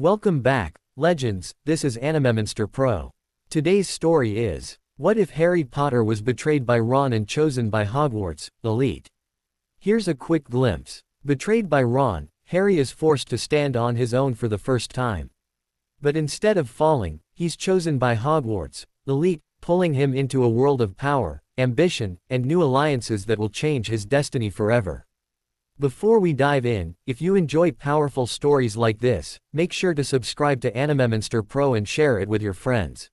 Welcome back, Legends. This is Animemonster Pro. Today's story is, what if Harry Potter was betrayed by Ron and chosen by Hogwarts, elite? Here's a quick glimpse. Betrayed by Ron, Harry is forced to stand on his own for the first time. But instead of falling, he's chosen by Hogwarts, elite, pulling him into a world of power, ambition, and new alliances that will change his destiny forever. Before we dive in, if you enjoy powerful stories like this, make sure to subscribe to Animemonster Pro and share it with your friends.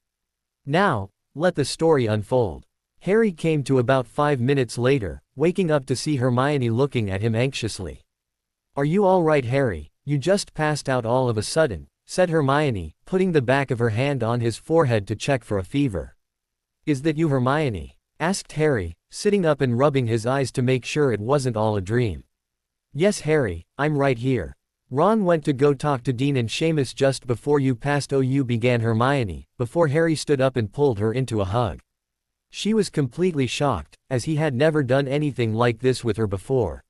Now, let the story unfold. Harry came to about 5 minutes later, waking up to see Hermione looking at him anxiously. "Are you all right, Harry? You just passed out all of a sudden," said Hermione, putting the back of her hand on his forehead to check for a fever. "Is that you, Hermione?" asked Harry, sitting up and rubbing his eyes to make sure it wasn't all a dream. "Yes, Harry, I'm right here. Ron went to go talk to Dean and Seamus just before you passed out," began Hermione, before Harry stood up and pulled her into a hug. She was completely shocked, as he had never done anything like this with her before.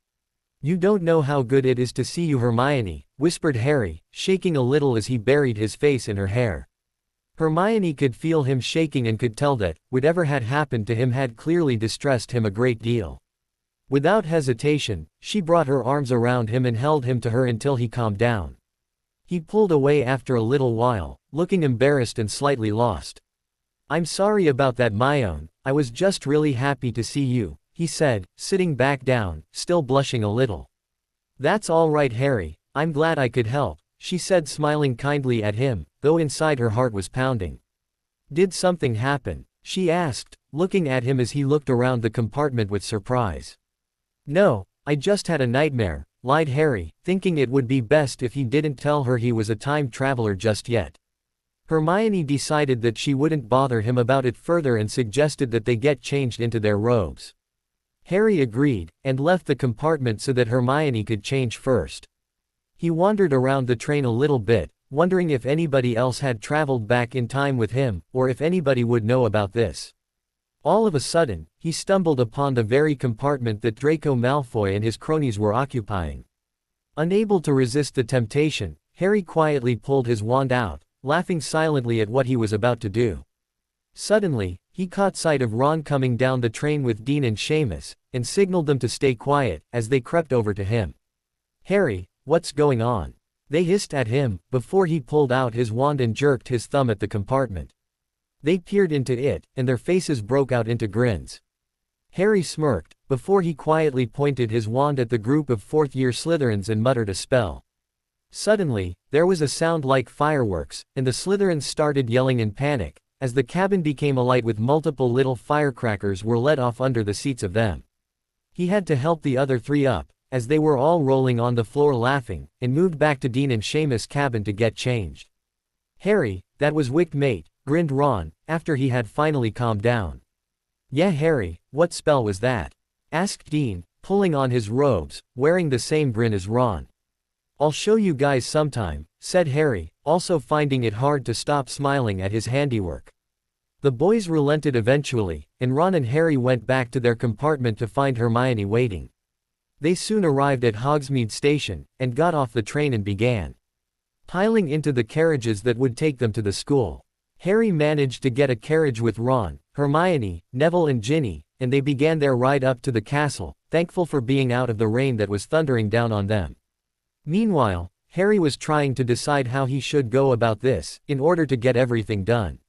"You don't know how good it is to see you, Hermione," whispered Harry, shaking a little as he buried his face in her hair. Hermione could feel him shaking and could tell that, whatever had happened to him had clearly distressed him a great deal. Without hesitation, she brought her arms around him and held him to her until he calmed down. He pulled away after a little while, looking embarrassed and slightly lost. "I'm sorry about that, my own. I was just really happy to see you," he said, sitting back down, still blushing a little. "That's all right, Harry, I'm glad I could help," she said, smiling kindly at him, though inside her heart was pounding. "Did something happen?" she asked, looking at him as he looked around the compartment with surprise. "No, I just had a nightmare," lied Harry, thinking it would be best if he didn't tell her he was a time traveler just yet. Hermione decided that she wouldn't bother him about it further and suggested that they get changed into their robes. Harry agreed, and left the compartment so that Hermione could change first. He wandered around the train a little bit, wondering if anybody else had traveled back in time with him, or if anybody would know about this. All of a sudden, he stumbled upon the very compartment that Draco Malfoy and his cronies were occupying. Unable to resist the temptation, Harry quietly pulled his wand out, laughing silently at what he was about to do. Suddenly, he caught sight of Ron coming down the train with Dean and Seamus, and signaled them to stay quiet, as they crept over to him. "Harry, what's going on?" they hissed at him, before he pulled out his wand and jerked his thumb at the compartment. They peered into it, and their faces broke out into grins. Harry smirked, before he quietly pointed his wand at the group of fourth-year Slytherins and muttered a spell. Suddenly, there was a sound like fireworks, and the Slytherins started yelling in panic, as the cabin became alight with multiple little firecrackers were let off under the seats of them. He had to help the other three up, as they were all rolling on the floor laughing, and moved back to Dean and Seamus' cabin to get changed. "Harry, that was wicked, mate," grinned Ron, after he had finally calmed down. "Yeah, Harry, what spell was that?" asked Dean, pulling on his robes, wearing the same grin as Ron. "I'll show you guys sometime," said Harry, also finding it hard to stop smiling at his handiwork. The boys relented eventually, and Ron and Harry went back to their compartment to find Hermione waiting. They soon arrived at Hogsmeade station, and got off the train and began piling into the carriages that would take them to the school. Harry managed to get a carriage with Ron, Hermione, Neville and Ginny, and they began their ride up to the castle, thankful for being out of the rain that was thundering down on them. Meanwhile, Harry was trying to decide how he should go about this, in order to get everything done.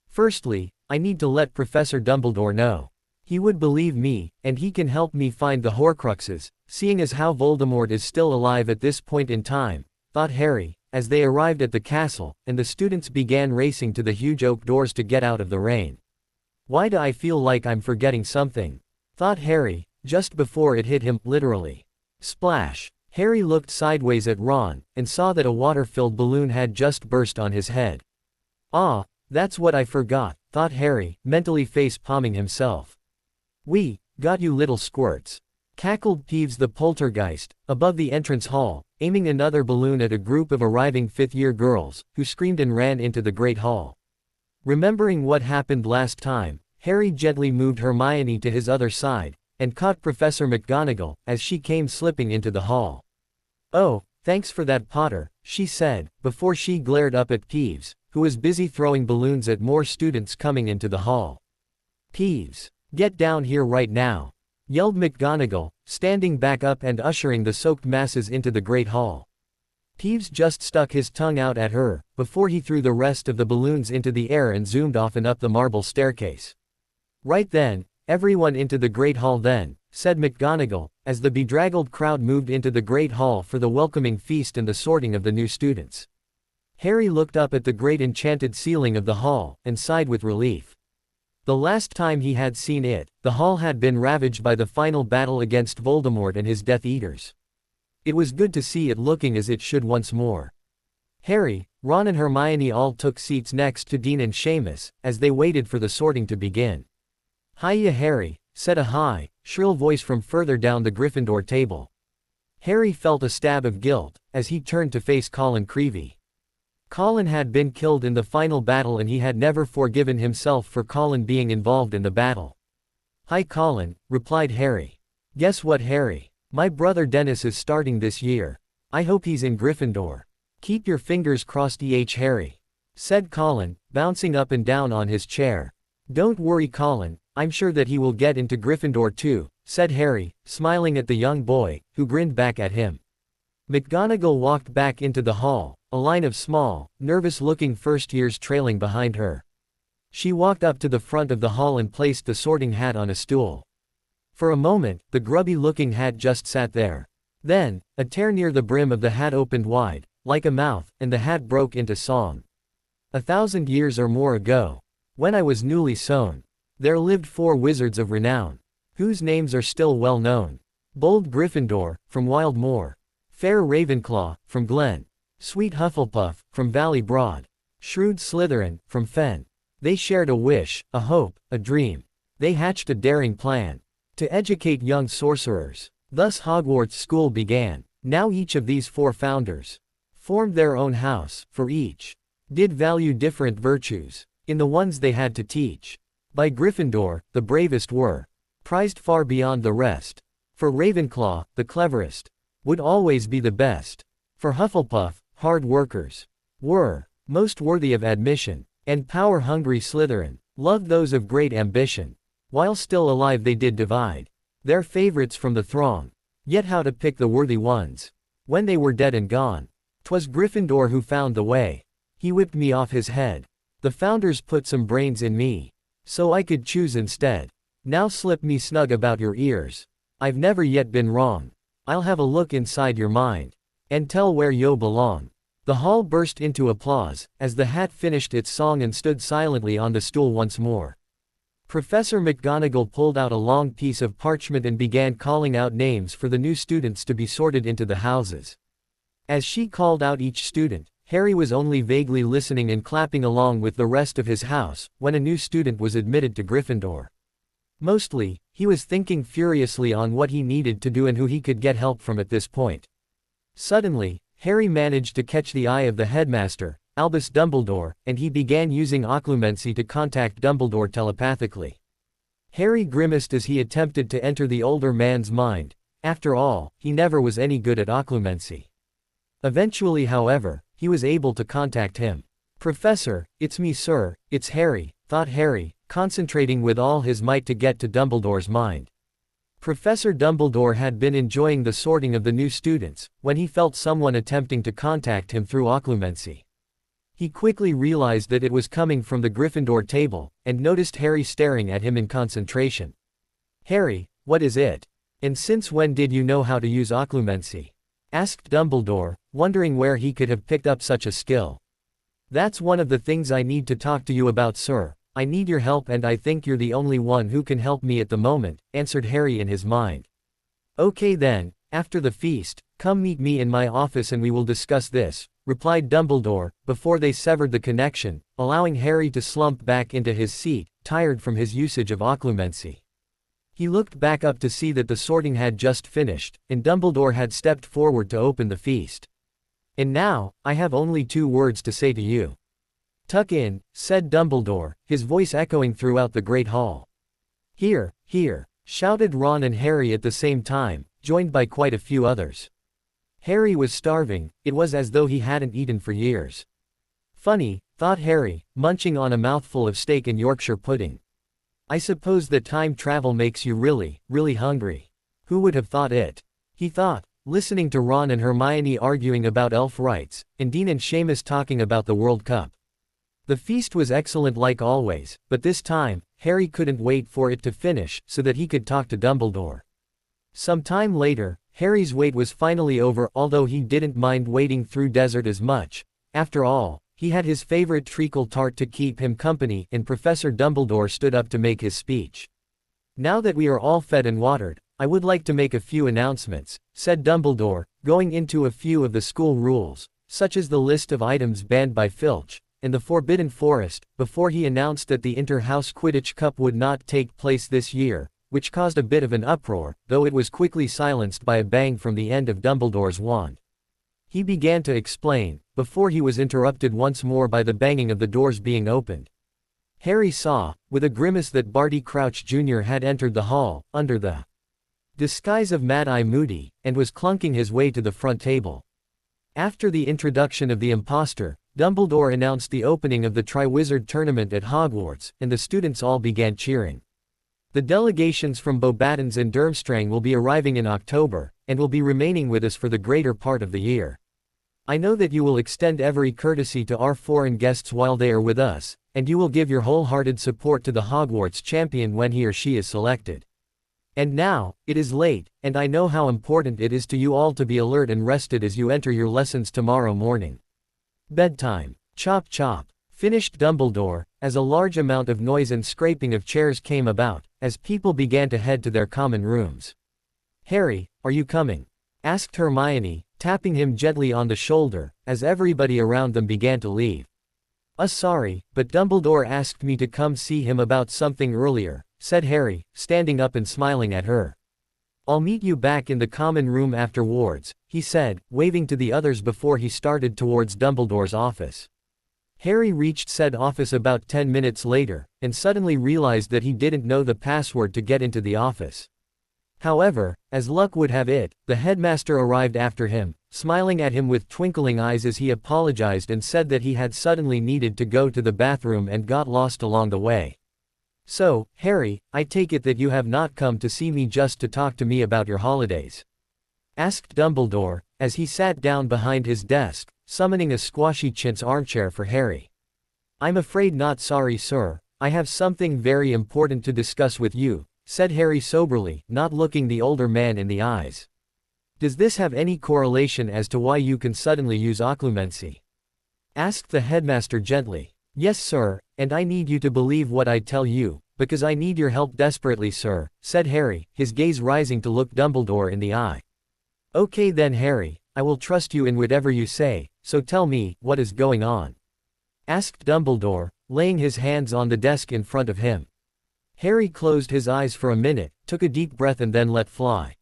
"Firstly, I need to let Professor Dumbledore know. He would believe me, and he can help me find the Horcruxes, seeing as how Voldemort is still alive at this point in time," thought Harry, as they arrived at the castle, and the students began racing to the huge oak doors to get out of the rain. "Why do I feel like I'm forgetting something?" thought Harry, just before it hit him, literally. Splash! Harry looked sideways at Ron, and saw that a water-filled balloon had just burst on his head. "Ah, that's what I forgot," thought Harry, mentally face-palming himself. "We got you, little squirts," cackled Peeves the poltergeist, above the entrance hall, aiming another balloon at a group of arriving fifth-year girls, who screamed and ran into the Great Hall. Remembering what happened last time, Harry gently moved Hermione to his other side, and caught Professor McGonagall, as she came slipping into the hall. "Oh, Thanks for that, Potter, she said, before she glared up at Peeves, who was busy throwing balloons at more students coming into the hall. Peeves, get down here right now, yelled McGonagall, standing back up and ushering the soaked masses into the Great Hall. Peeves just stuck his tongue out at her, before he threw the rest of the balloons into the air and zoomed off and up the marble staircase. Right then, everyone into the Great Hall then, said McGonagall, as the bedraggled crowd moved into the Great Hall for the welcoming feast and the sorting of the new students. Harry looked up at the great enchanted ceiling of the hall, and sighed with relief. The last time he had seen it, the hall had been ravaged by the final battle against Voldemort and his Death Eaters. It was good to see it looking as it should once more. Harry, Ron and Hermione all took seats next to Dean and Seamus, as they waited for the sorting to begin. "Hiya, Harry," said a high, shrill voice from further down the Gryffindor table. Harry felt a stab of guilt, as he turned to face Colin Creevey. Colin had been killed in the final battle and he had never forgiven himself for Colin being involved in the battle. "Hi Colin," replied Harry. "Guess what, Harry? My brother Dennis is starting this year. I hope he's in Gryffindor. Keep your fingers crossed, Harry," said Colin, bouncing up and down on his chair. "Don't worry, Colin, I'm sure that he will get into Gryffindor too," said Harry, smiling at the young boy, who grinned back at him. McGonagall walked back into the hall, a line of small, nervous-looking first-years trailing behind her. She walked up to the front of the hall and placed the sorting hat on a stool. For a moment, the grubby-looking hat just sat there. Then, a tear near the brim of the hat opened wide, like a mouth, and the hat broke into song. "1,000 years or more ago, when I was newly sown, there lived 4 wizards of renown, whose names are still well known. Bold Gryffindor, from Wild Moor. Fair Ravenclaw, from Glen. Sweet Hufflepuff, from Valley Broad. Shrewd Slytherin, from Fen. They shared a wish, a hope, a dream. They hatched a daring plan to educate young sorcerers. Thus Hogwarts School began. Now each of these 4 founders formed their own house, for each did value different virtues in the ones they had to teach. By Gryffindor, the bravest were prized far beyond the rest. For Ravenclaw, the cleverest would always be the best. For Hufflepuff, hard workers were most worthy of admission. And power-hungry Slytherin loved those of great ambition. While still alive they did divide their favorites from the throng. Yet how to pick the worthy ones when they were dead and gone? 'Twas Gryffindor who found the way. He whipped me off his head. The founders put some brains in me, so I could choose instead. Now slip me snug about your ears. I've never yet been wrong. I'll have a look inside your mind and tell where you belong." The hall burst into applause, as the hat finished its song and stood silently on the stool once more. Professor McGonagall pulled out a long piece of parchment and began calling out names for the new students to be sorted into the houses. As she called out each student, Harry was only vaguely listening and clapping along with the rest of his house, when a new student was admitted to Gryffindor. Mostly, he was thinking furiously on what he needed to do and who he could get help from at this point. Suddenly, Harry managed to catch the eye of the headmaster, Albus Dumbledore, and he began using occlumency to contact Dumbledore telepathically. Harry grimaced as he attempted to enter the older man's mind. After all, he never was any good at occlumency. Eventually, however, he was able to contact him. "Professor, it's me, sir, it's Harry," thought Harry, concentrating with all his might to get to Dumbledore's mind. Professor Dumbledore had been enjoying the sorting of the new students, when he felt someone attempting to contact him through occlumency. He quickly realized that it was coming from the Gryffindor table, and noticed Harry staring at him in concentration. "Harry, what is it? And since when did you know how to use occlumency?" asked Dumbledore, wondering where he could have picked up such a skill. "That's one of the things I need to talk to you about, sir. I need your help and I think you're the only one who can help me at the moment," answered Harry in his mind. "Okay then, after the feast, come meet me in my office and we will discuss this," replied Dumbledore, before they severed the connection, allowing Harry to slump back into his seat, tired from his usage of occlumency. He looked back up to see that the sorting had just finished, and Dumbledore had stepped forward to open the feast. "And now, I have only 2 words to say to you. Tuck in," said Dumbledore, his voice echoing throughout the Great Hall. "Here, here," shouted Ron and Harry at the same time, joined by quite a few others. Harry was starving, it was as though he hadn't eaten for years. Funny, thought Harry, munching on a mouthful of steak and Yorkshire pudding. I suppose that time travel makes you really, really hungry. Who would have thought it? He thought, listening to Ron and Hermione arguing about elf rights, and Dean and Seamus talking about the World Cup. The feast was excellent like always, but this time, Harry couldn't wait for it to finish so that he could talk to Dumbledore. Some time later, Harry's wait was finally over, although he didn't mind wading through desert as much. After all, he had his favorite treacle tart to keep him company, and Professor Dumbledore stood up to make his speech. Now that we are all fed and watered, I would like to make a few announcements, said Dumbledore, going into a few of the school rules, such as the list of items banned by Filch, and the Forbidden Forest, before he announced that the Inter-House Quidditch Cup would not take place this year, which caused a bit of an uproar, though it was quickly silenced by a bang from the end of Dumbledore's wand. He began to explain, before he was interrupted once more by the banging of the doors being opened. Harry saw, with a grimace, that Barty Crouch Jr. had entered the hall, under the disguise of Mad-Eye Moody, and was clunking his way to the front table. After the introduction of the imposter, Dumbledore announced the opening of the Triwizard Tournament at Hogwarts, and the students all began cheering. The delegations from Beauxbatons and Durmstrang will be arriving in October, and will be remaining with us for the greater part of the year. I know that you will extend every courtesy to our foreign guests while they are with us, and you will give your wholehearted support to the Hogwarts champion when he or she is selected. And now, it is late, and I know how important it is to you all to be alert and rested as you enter your lessons tomorrow morning. Bedtime. Chop chop. Finished Dumbledore, as a large amount of noise and scraping of chairs came about, as people began to head to their common rooms. Harry, are you coming? Asked Hermione, tapping him gently on the shoulder, as everybody around them began to leave. Sorry, but Dumbledore asked me to come see him about something earlier, said Harry, standing up and smiling at her. I'll meet you back in the common room afterwards, he said, waving to the others before he started towards Dumbledore's office. Harry reached said office about 10 minutes later, and suddenly realized that he didn't know the password to get into the office. However, as luck would have it, the headmaster arrived after him, smiling at him with twinkling eyes as he apologized and said that he had suddenly needed to go to the bathroom and got lost along the way. So, Harry, I take it that you have not come to see me just to talk to me about your holidays? Asked Dumbledore, as he sat down behind his desk, summoning a squashy chintz armchair for Harry. I'm afraid not, sorry sir, I have something very important to discuss with you, said Harry soberly, not looking the older man in the eyes. Does this have any correlation as to why you can suddenly use occlumency? Asked the headmaster gently. Yes sir, and I need you to believe what I tell you, because I need your help desperately sir, said Harry, his gaze rising to look Dumbledore in the eye. Okay then Harry, I will trust you in whatever you say, so tell me, what is going on? Asked Dumbledore, laying his hands on the desk in front of him. Harry closed his eyes for a minute, took a deep breath and then let fly.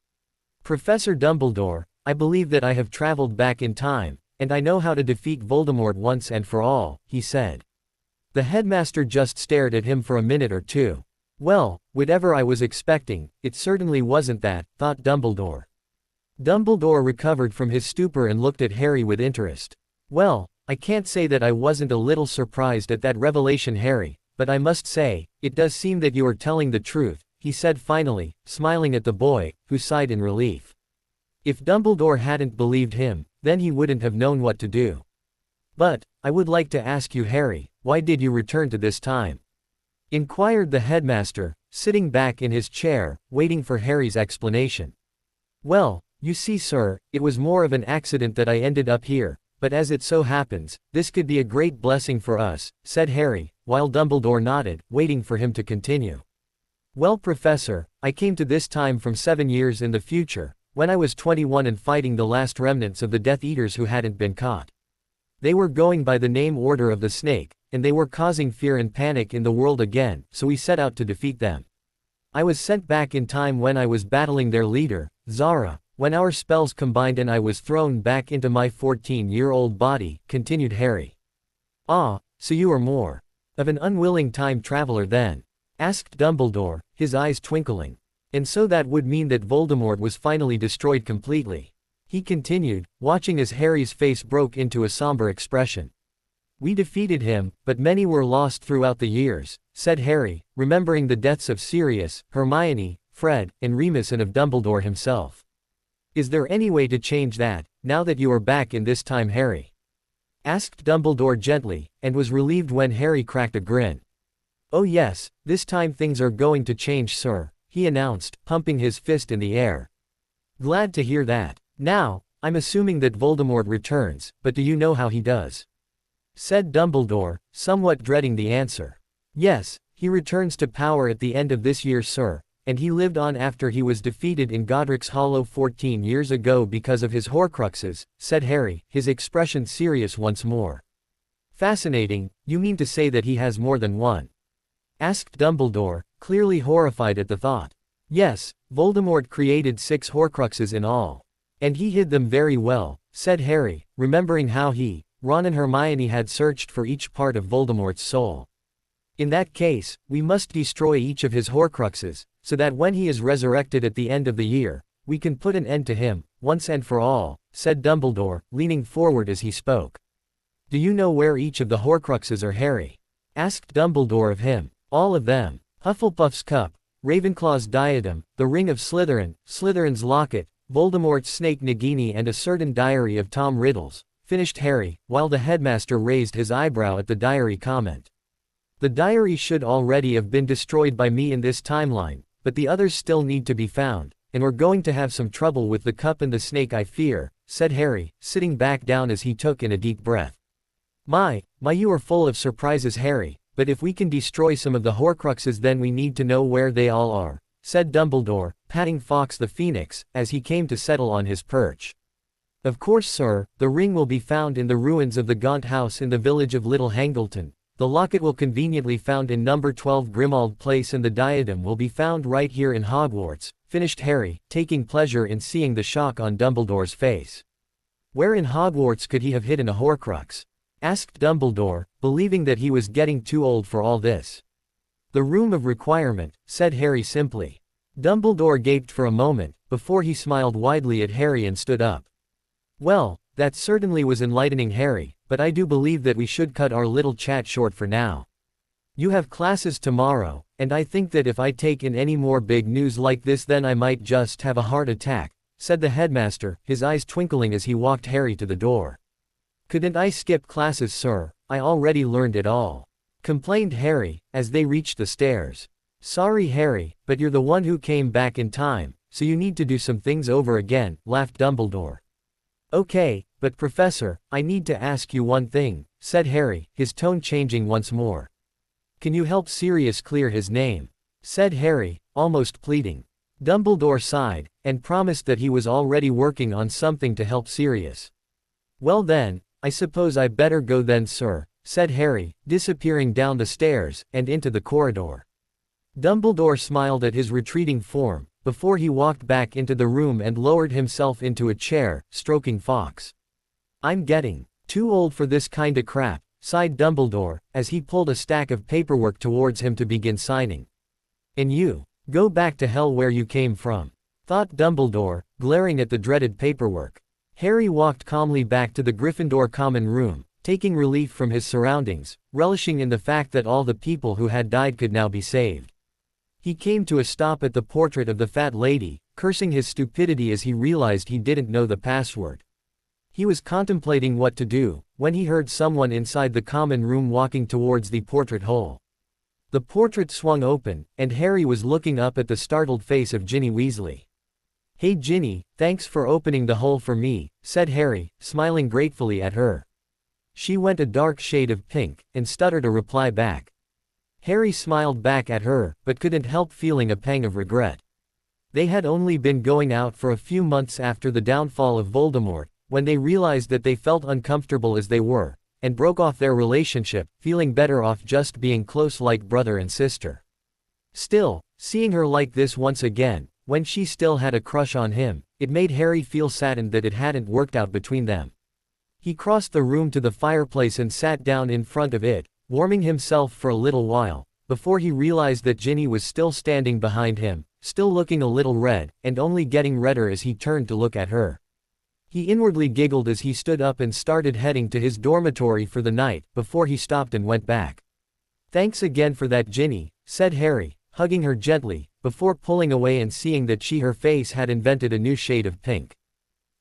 Professor Dumbledore, I believe that I have traveled back in time, and I know how to defeat Voldemort once and for all, he said. The headmaster just stared at him for a minute or two. Well, whatever I was expecting, it certainly wasn't that, thought Dumbledore. Dumbledore recovered from his stupor and looked at Harry with interest. Well, I can't say that I wasn't a little surprised at that revelation Harry, but I must say, it does seem that you are telling the truth, he said finally, smiling at the boy, who sighed in relief. If Dumbledore hadn't believed him, then he wouldn't have known what to do. But, I would like to ask you Harry, why did you return to this time? Inquired the headmaster, sitting back in his chair, waiting for Harry's explanation. Well, you see sir, it was more of an accident that I ended up here, but as it so happens, this could be a great blessing for us, said Harry, while Dumbledore nodded, waiting for him to continue. Well Professor, I came to this time from 7 years in the future, when I was 21 and fighting the last remnants of the Death Eaters who hadn't been caught. They were going by the name Order of the Snake, and they were causing fear and panic in the world again, so we set out to defeat them. I was sent back in time when I was battling their leader, Zara, when our spells combined and I was thrown back into my 14-year-old body, continued Harry. Ah, so you are more of an unwilling time traveler then? Asked Dumbledore, his eyes twinkling. And so that would mean that Voldemort was finally destroyed completely. He continued, watching as Harry's face broke into a somber expression. "We defeated him, but many were lost throughout the years," said Harry, remembering the deaths of Sirius, Hermione, Fred, and Remus and of Dumbledore himself. "Is there any way to change that, now that you are back in this time, Harry?" asked Dumbledore gently, and was relieved when Harry cracked a grin. "Oh yes, this time things are going to change, sir," he announced, pumping his fist in the air. "Glad to hear that. Now, I'm assuming that Voldemort returns, but do you know how he does?" said Dumbledore, somewhat dreading the answer. "Yes, he returns to power at the end of this year, sir, and he lived on after he was defeated in Godric's Hollow 14 years ago because of his Horcruxes," said Harry, his expression serious once more. "Fascinating, you mean to say that he has more than one?" asked Dumbledore, clearly horrified at the thought. "Yes, Voldemort created 6 Horcruxes in all. And he hid them very well," said Harry, remembering how he, Ron and Hermione had searched for each part of Voldemort's soul. "In that case, we must destroy each of his Horcruxes, so that when he is resurrected at the end of the year, we can put an end to him, once and for all," said Dumbledore, leaning forward as he spoke. "Do you know where each of the Horcruxes are, Harry?" asked Dumbledore of him. "All of them. Hufflepuff's cup, Ravenclaw's diadem, the ring of Slytherin, Slytherin's locket, Voldemort's snake Nagini and a certain diary of Tom Riddle's," finished Harry, while the headmaster raised his eyebrow at the diary comment. "The diary should already have been destroyed by me in this timeline, but the others still need to be found, and we're going to have some trouble with the cup and the snake, I fear," said Harry, sitting back down as he took in a deep breath. My, you are full of surprises, Harry, but if we can destroy some of the Horcruxes then we need to know where they all are," said Dumbledore, patting Fawkes the Phoenix, as he came to settle on his perch. "Of course, sir, the ring will be found in the ruins of the Gaunt House in the village of Little Hangleton. The locket will conveniently found in number 12 Grimmauld Place and the diadem will be found right here in Hogwarts," finished Harry, taking pleasure in seeing the shock on Dumbledore's face. "Where in Hogwarts could he have hidden a Horcrux?" asked Dumbledore, believing that he was getting too old for all this. "The Room of Requirement," said Harry simply. Dumbledore gaped for a moment, before he smiled widely at Harry and stood up. "Well, that certainly was enlightening, Harry, but I do believe that we should cut our little chat short for now. You have classes tomorrow, and I think that if I take in any more big news like this then I might just have a heart attack," said the headmaster, his eyes twinkling as he walked Harry to the door. "Couldn't I skip classes, sir? I already learned it all," complained Harry, as they reached the stairs. "Sorry, Harry, but you're the one who came back in time, so you need to do some things over again," laughed Dumbledore. "Okay, but Professor, I need to ask you one thing," said Harry, his tone changing once more. "Can you help Sirius clear his name?" said Harry, almost pleading. Dumbledore sighed, and promised that he was already working on something to help Sirius. "Well then, I suppose I better go then, sir," said Harry, disappearing down the stairs, and into the corridor. Dumbledore smiled at his retreating form, before he walked back into the room and lowered himself into a chair, stroking Fawkes. "I'm getting too old for this kinda crap," sighed Dumbledore, as he pulled a stack of paperwork towards him to begin signing. "And you, go back to hell where you came from," thought Dumbledore, glaring at the dreaded paperwork. Harry walked calmly back to the Gryffindor common room, taking relief from his surroundings, relishing in the fact that all the people who had died could now be saved. He came to a stop at the portrait of the fat lady, cursing his stupidity as he realized he didn't know the password. He was contemplating what to do, when he heard someone inside the common room walking towards the portrait hole. The portrait swung open, and Harry was looking up at the startled face of Ginny Weasley. "Hey Ginny, thanks for opening the hole for me," said Harry, smiling gratefully at her. She went a dark shade of pink, and stuttered a reply back. Harry smiled back at her, but couldn't help feeling a pang of regret. They had only been going out for a few months after the downfall of Voldemort, when they realized that they felt uncomfortable as they were, and broke off their relationship, feeling better off just being close like brother and sister. Still, seeing her like this once again, when she still had a crush on him, it made Harry feel saddened that it hadn't worked out between them. He crossed the room to the fireplace and sat down in front of it, warming himself for a little while, before he realized that Ginny was still standing behind him, still looking a little red, and only getting redder as he turned to look at her. He inwardly giggled as he stood up and started heading to his dormitory for the night, before he stopped and went back. "Thanks again for that, Ginny," said Harry, hugging her gently, before pulling away and seeing that her face had invented a new shade of pink.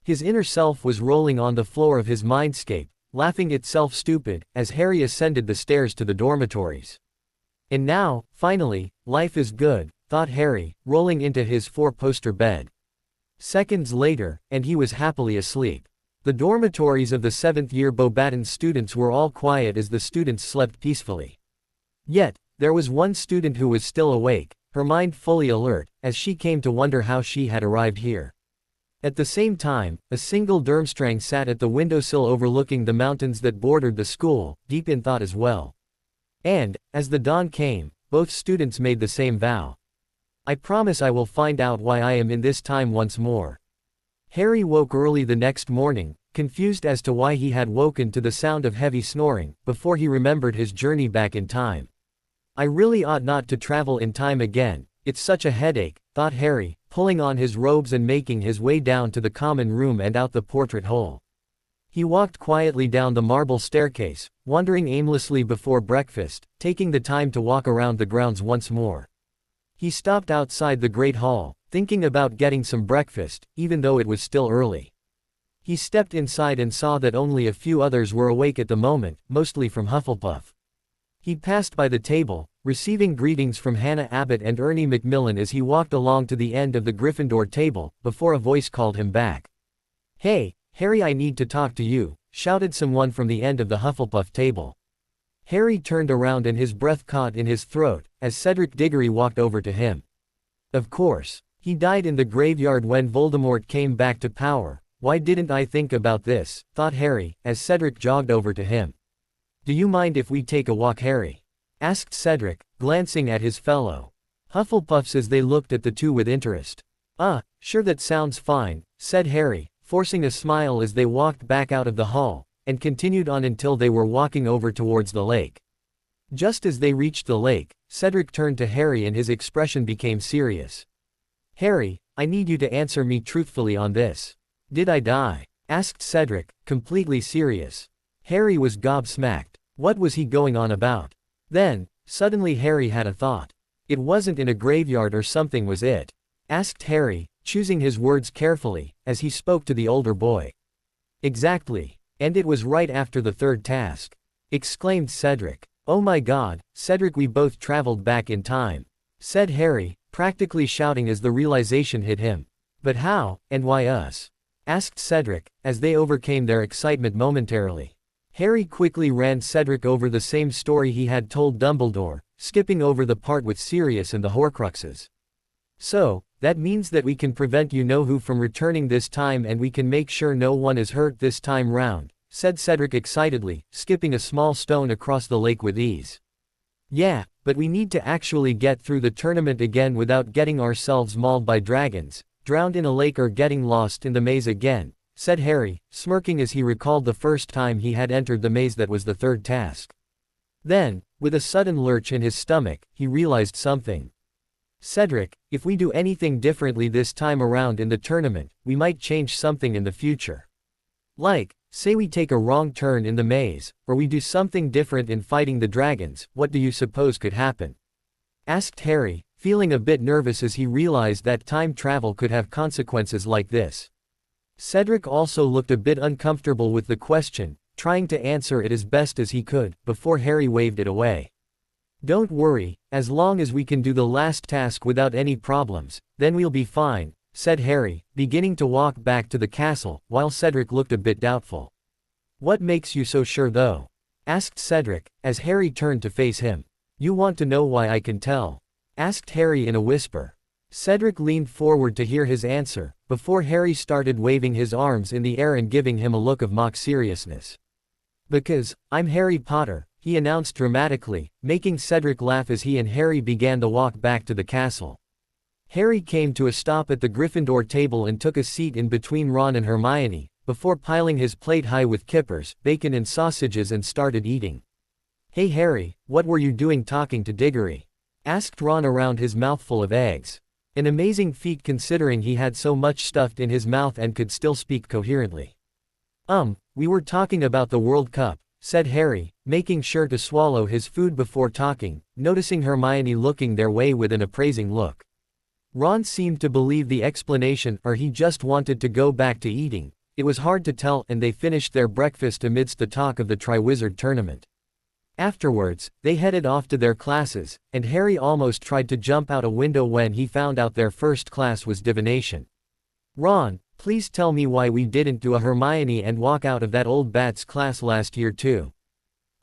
His inner self was rolling on the floor of his mindscape, laughing itself stupid, as Harry ascended the stairs to the dormitories. And now, finally, life is good, thought Harry, rolling into his four-poster bed. Seconds later, and he was happily asleep. The dormitories of the 7th-year Beauxbatons students were all quiet as the students slept peacefully. Yet, there was one student who was still awake, her mind fully alert, as she came to wonder how she had arrived here. At the same time, a single Durmstrang sat at the windowsill overlooking the mountains that bordered the school, deep in thought as well. And, as the dawn came, both students made the same vow. "I promise I will find out why I am in this time once more." Harry woke early the next morning, confused as to why he had woken to the sound of heavy snoring, before he remembered his journey back in time. "I really ought not to travel in time again, it's such a headache," thought Harry, pulling on his robes and making his way down to the common room and out the portrait hole. He walked quietly down the marble staircase, wandering aimlessly before breakfast, taking the time to walk around the grounds once more. He stopped outside the Great Hall, thinking about getting some breakfast, even though it was still early. He stepped inside and saw that only a few others were awake at the moment, mostly from Hufflepuff. He passed by the table, receiving greetings from Hannah Abbott and Ernie Macmillan as he walked along to the end of the Gryffindor table, before a voice called him back. "Hey, Harry, I need to talk to you," shouted someone from the end of the Hufflepuff table. Harry turned around and his breath caught in his throat, as Cedric Diggory walked over to him. Of course. He died in the graveyard when Voldemort came back to power. Why didn't I think about this, thought Harry, as Cedric jogged over to him. "Do you mind if we take a walk, Harry?" asked Cedric, glancing at his fellow Hufflepuffs as they looked at the two with interest. Sure, that sounds fine," said Harry, forcing a smile as they walked back out of the hall, and continued on until they were walking over towards the lake. Just as they reached the lake, Cedric turned to Harry and his expression became serious. "Harry, I need you to answer me truthfully on this. Did I die?" asked Cedric, completely serious. Harry was gobsmacked. What was he going on about? Then, suddenly Harry had a thought. "It wasn't in a graveyard or something, was it?" asked Harry, choosing his words carefully, as he spoke to the older boy. "Exactly. And it was right after the third task," exclaimed Cedric. "Oh my God, Cedric, we both traveled back in time," said Harry, practically shouting as the realization hit him. "But how, and why us?" asked Cedric, as they overcame their excitement momentarily. Harry quickly ran Cedric over the same story he had told Dumbledore, skipping over the part with Sirius and the Horcruxes. "So, that means that we can prevent you-know-who from returning this time, and we can make sure no one is hurt this time round," said Cedric excitedly, skipping a small stone across the lake with ease. "Yeah, but we need to actually get through the tournament again without getting ourselves mauled by dragons, drowned in a lake, or getting lost in the maze again," said Harry, smirking as he recalled the first time he had entered the maze that was the third task. Then, with a sudden lurch in his stomach, he realized something. "Cedric, if we do anything differently this time around in the tournament, we might change something in the future. Like, say we take a wrong turn in the maze, or we do something different in fighting the dragons, what do you suppose could happen?" asked Harry, feeling a bit nervous as he realized that time travel could have consequences like this. Cedric also looked a bit uncomfortable with the question, trying to answer it as best as he could, before Harry waved it away. "Don't worry, as long as we can do the last task without any problems, then we'll be fine," said Harry, beginning to walk back to the castle, while Cedric looked a bit doubtful. "What makes you so sure though?" asked Cedric, as Harry turned to face him. "You want to know why I can tell?" asked Harry in a whisper. Cedric leaned forward to hear his answer, before Harry started waving his arms in the air and giving him a look of mock seriousness. "Because, I'm Harry Potter," he announced dramatically, making Cedric laugh as he and Harry began to walk back to the castle. Harry came to a stop at the Gryffindor table and took a seat in between Ron and Hermione, before piling his plate high with kippers, bacon and sausages and started eating. "Hey Harry, what were you doing talking to Diggory?" asked Ron around his mouthful of eggs. An amazing feat considering he had so much stuffed in his mouth and could still speak coherently. We were talking about the World Cup, said Harry, making sure to swallow his food before talking, noticing Hermione looking their way with an appraising look. Ron seemed to believe the explanation, or he just wanted to go back to eating. It was hard to tell, and they finished their breakfast amidst the talk of the Triwizard Tournament. Afterwards, they headed off to their classes, and Harry almost tried to jump out a window when he found out their first class was divination. Ron, please tell me why we didn't do a Hermione and walk out of that old bat's class last year too?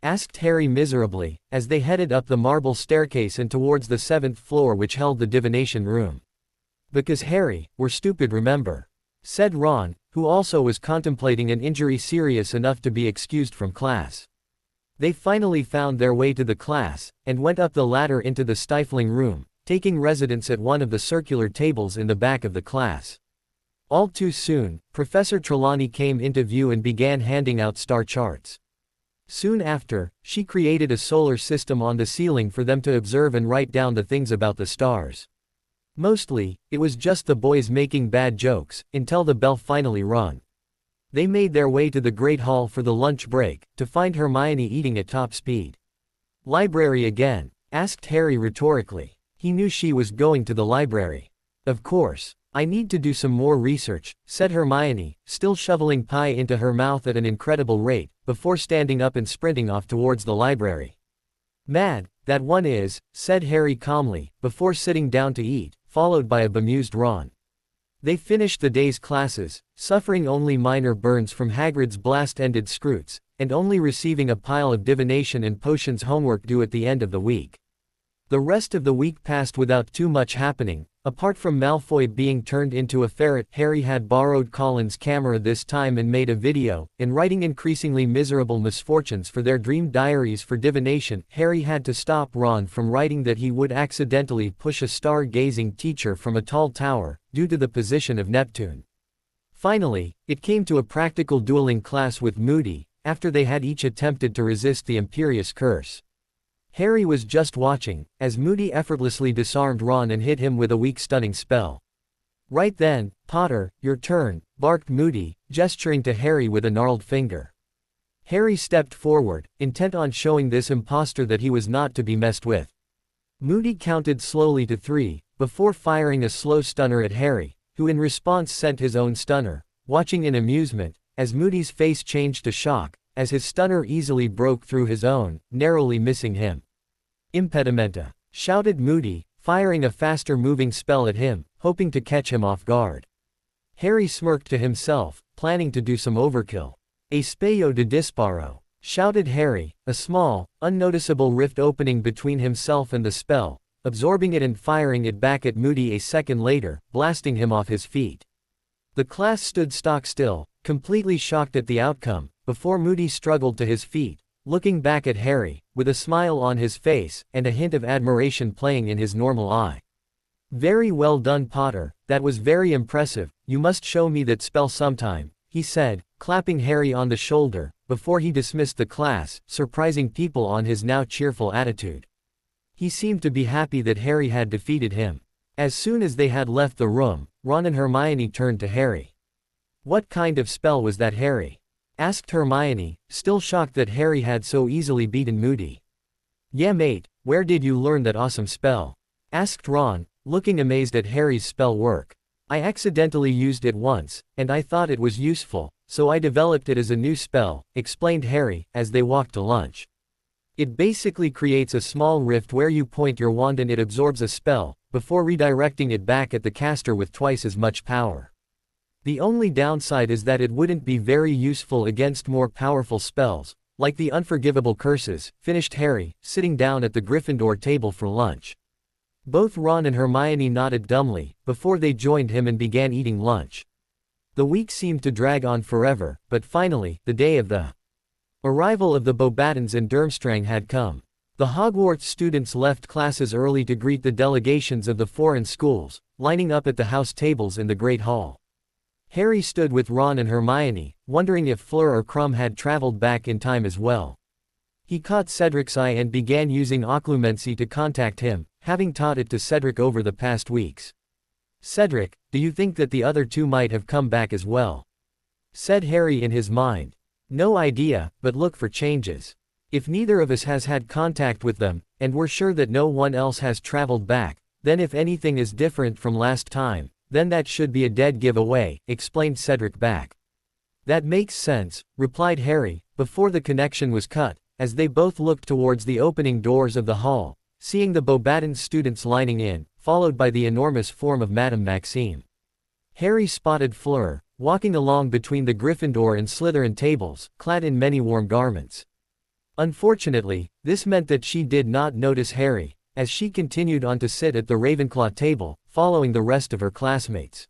Asked Harry miserably, as they headed up the marble staircase and towards the 7th floor which held the divination room. Because Harry, we're stupid, remember? Said Ron, who also was contemplating an injury serious enough to be excused from class. They finally found their way to the class, and went up the ladder into the stifling room, taking residence at one of the circular tables in the back of the class. All too soon, Professor Trelawney came into view and began handing out star charts. Soon after, she created a solar system on the ceiling for them to observe and write down the things about the stars. Mostly, it was just the boys making bad jokes, until the bell finally rung. They made their way to the Great Hall for the lunch break, to find Hermione eating at top speed. Library again? Asked Harry rhetorically. He knew she was going to the library. Of course. I need to do some more research, said Hermione, still shoveling pie into her mouth at an incredible rate, before standing up and sprinting off towards the library. Mad, that one is, said Harry calmly, before sitting down to eat, followed by a bemused Ron. They finished the day's classes, suffering only minor burns from Hagrid's blast-ended scrutes, and only receiving a pile of divination and potions homework due at the end of the week. The rest of the week passed without too much happening. Apart from Malfoy being turned into a ferret, Harry had borrowed Colin's camera this time and made a video, in writing increasingly miserable misfortunes for their dream diaries for divination. Harry had to stop Ron from writing that he would accidentally push a star-gazing teacher from a tall tower, due to the position of Neptune. Finally, it came to a practical dueling class with Moody, after they had each attempted to resist the imperious curse. Harry was just watching, as Moody effortlessly disarmed Ron and hit him with a weak stunning spell. Right then, Potter, your turn, barked Moody, gesturing to Harry with a gnarled finger. Harry stepped forward, intent on showing this impostor that he was not to be messed with. Moody counted slowly to 3, before firing a slow stunner at Harry, who in response sent his own stunner, watching in amusement, as Moody's face changed to shock, as his stunner easily broke through his own, narrowly missing him. Impedimenta, shouted Moody, firing a faster-moving spell at him, hoping to catch him off guard. Harry smirked to himself, planning to do some overkill. Espeo de disparo, shouted Harry, a small, unnoticeable rift opening between himself and the spell, absorbing it and firing it back at Moody a second later, blasting him off his feet. The class stood stock still, completely shocked at the outcome, before Moody struggled to his feet, looking back at Harry, with a smile on his face, and a hint of admiration playing in his normal eye. Very well done, Potter, that was very impressive. You must show me that spell sometime, he said, clapping Harry on the shoulder, before he dismissed the class, surprising people on his now cheerful attitude. He seemed to be happy that Harry had defeated him. As soon as they had left the room, Ron and Hermione turned to Harry. What kind of spell was that, Harry? Asked Hermione, still shocked that Harry had so easily beaten Moody. Yeah mate, where did you learn that awesome spell? Asked Ron, looking amazed at Harry's spell work. I accidentally used it once, and I thought it was useful, so I developed it as a new spell, explained Harry, as they walked to lunch. It basically creates a small rift where you point your wand and it absorbs a spell, before redirecting it back at the caster with twice as much power. The only downside is that it wouldn't be very useful against more powerful spells, like the unforgivable curses, finished Harry, sitting down at the Gryffindor table for lunch. Both Ron and Hermione nodded dumbly, before they joined him and began eating lunch. The week seemed to drag on forever, but finally, the day of the arrival of the Beauxbatons and Durmstrang had come. The Hogwarts students left classes early to greet the delegations of the foreign schools, lining up at the house tables in the Great Hall. Harry stood with Ron and Hermione, wondering if Fleur or Krum had traveled back in time as well. He caught Cedric's eye and began using occlumency to contact him, having taught it to Cedric over the past weeks. "Cedric, do you think that the other two might have come back as well?" said Harry in his mind. "No idea, but look for changes. If neither of us has had contact with them, and we're sure that no one else has traveled back, then if anything is different from last time, then that should be a dead giveaway," explained Cedric back. "That makes sense," replied Harry, before the connection was cut, as they both looked towards the opening doors of the hall, seeing the Beauxbatons students lining in, followed by the enormous form of Madame Maxime. Harry spotted Fleur, walking along between the Gryffindor and Slytherin tables, clad in many warm garments. Unfortunately, this meant that she did not notice Harry, as she continued on to sit at the Ravenclaw table, following the rest of her classmates.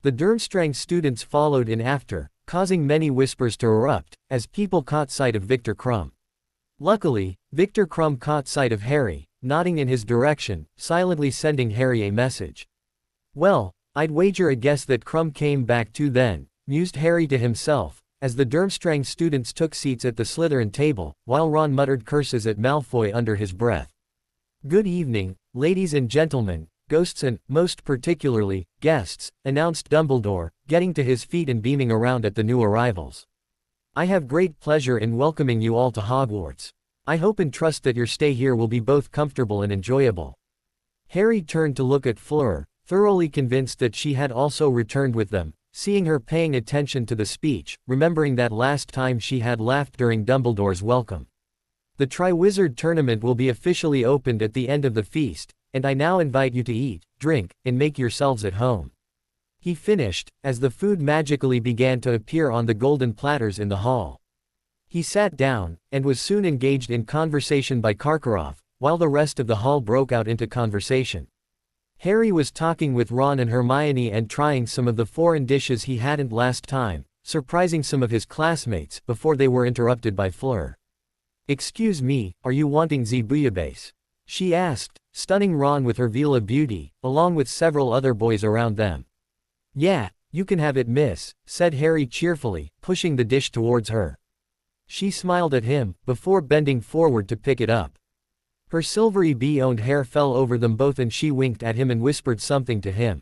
The Durmstrang students followed in after, causing many whispers to erupt, as people caught sight of Victor Krum. Luckily, Victor Krum caught sight of Harry, nodding in his direction, silently sending Harry a message. "Well, I'd wager a guess that Krum came back too then," mused Harry to himself, as the Durmstrang students took seats at the Slytherin table, while Ron muttered curses at Malfoy under his breath. "Good evening, ladies and gentlemen, ghosts and, most particularly, guests," announced Dumbledore, getting to his feet and beaming around at the new arrivals. "I have great pleasure in welcoming you all to Hogwarts. I hope and trust that your stay here will be both comfortable and enjoyable." Harry turned to look at Fleur, thoroughly convinced that she had also returned with them, seeing her paying attention to the speech, remembering that last time she had laughed during Dumbledore's welcome. "The Triwizard Tournament will be officially opened at the end of the feast, and I now invite you to eat, drink, and make yourselves at home," he finished, as the food magically began to appear on the golden platters in the hall. He sat down, and was soon engaged in conversation by Karkaroff, while the rest of the hall broke out into conversation. Harry was talking with Ron and Hermione and trying some of the foreign dishes he hadn't last time, surprising some of his classmates, before they were interrupted by Fleur. "Excuse me, are you wanting the bouillabaisse?" she asked, stunning Ron with her Vila beauty, along with several other boys around them. "Yeah, you can have it, miss," said Harry cheerfully, pushing the dish towards her. She smiled at him, before bending forward to pick it up. Her silvery bee-owned hair fell over them both and she winked at him and whispered something to him.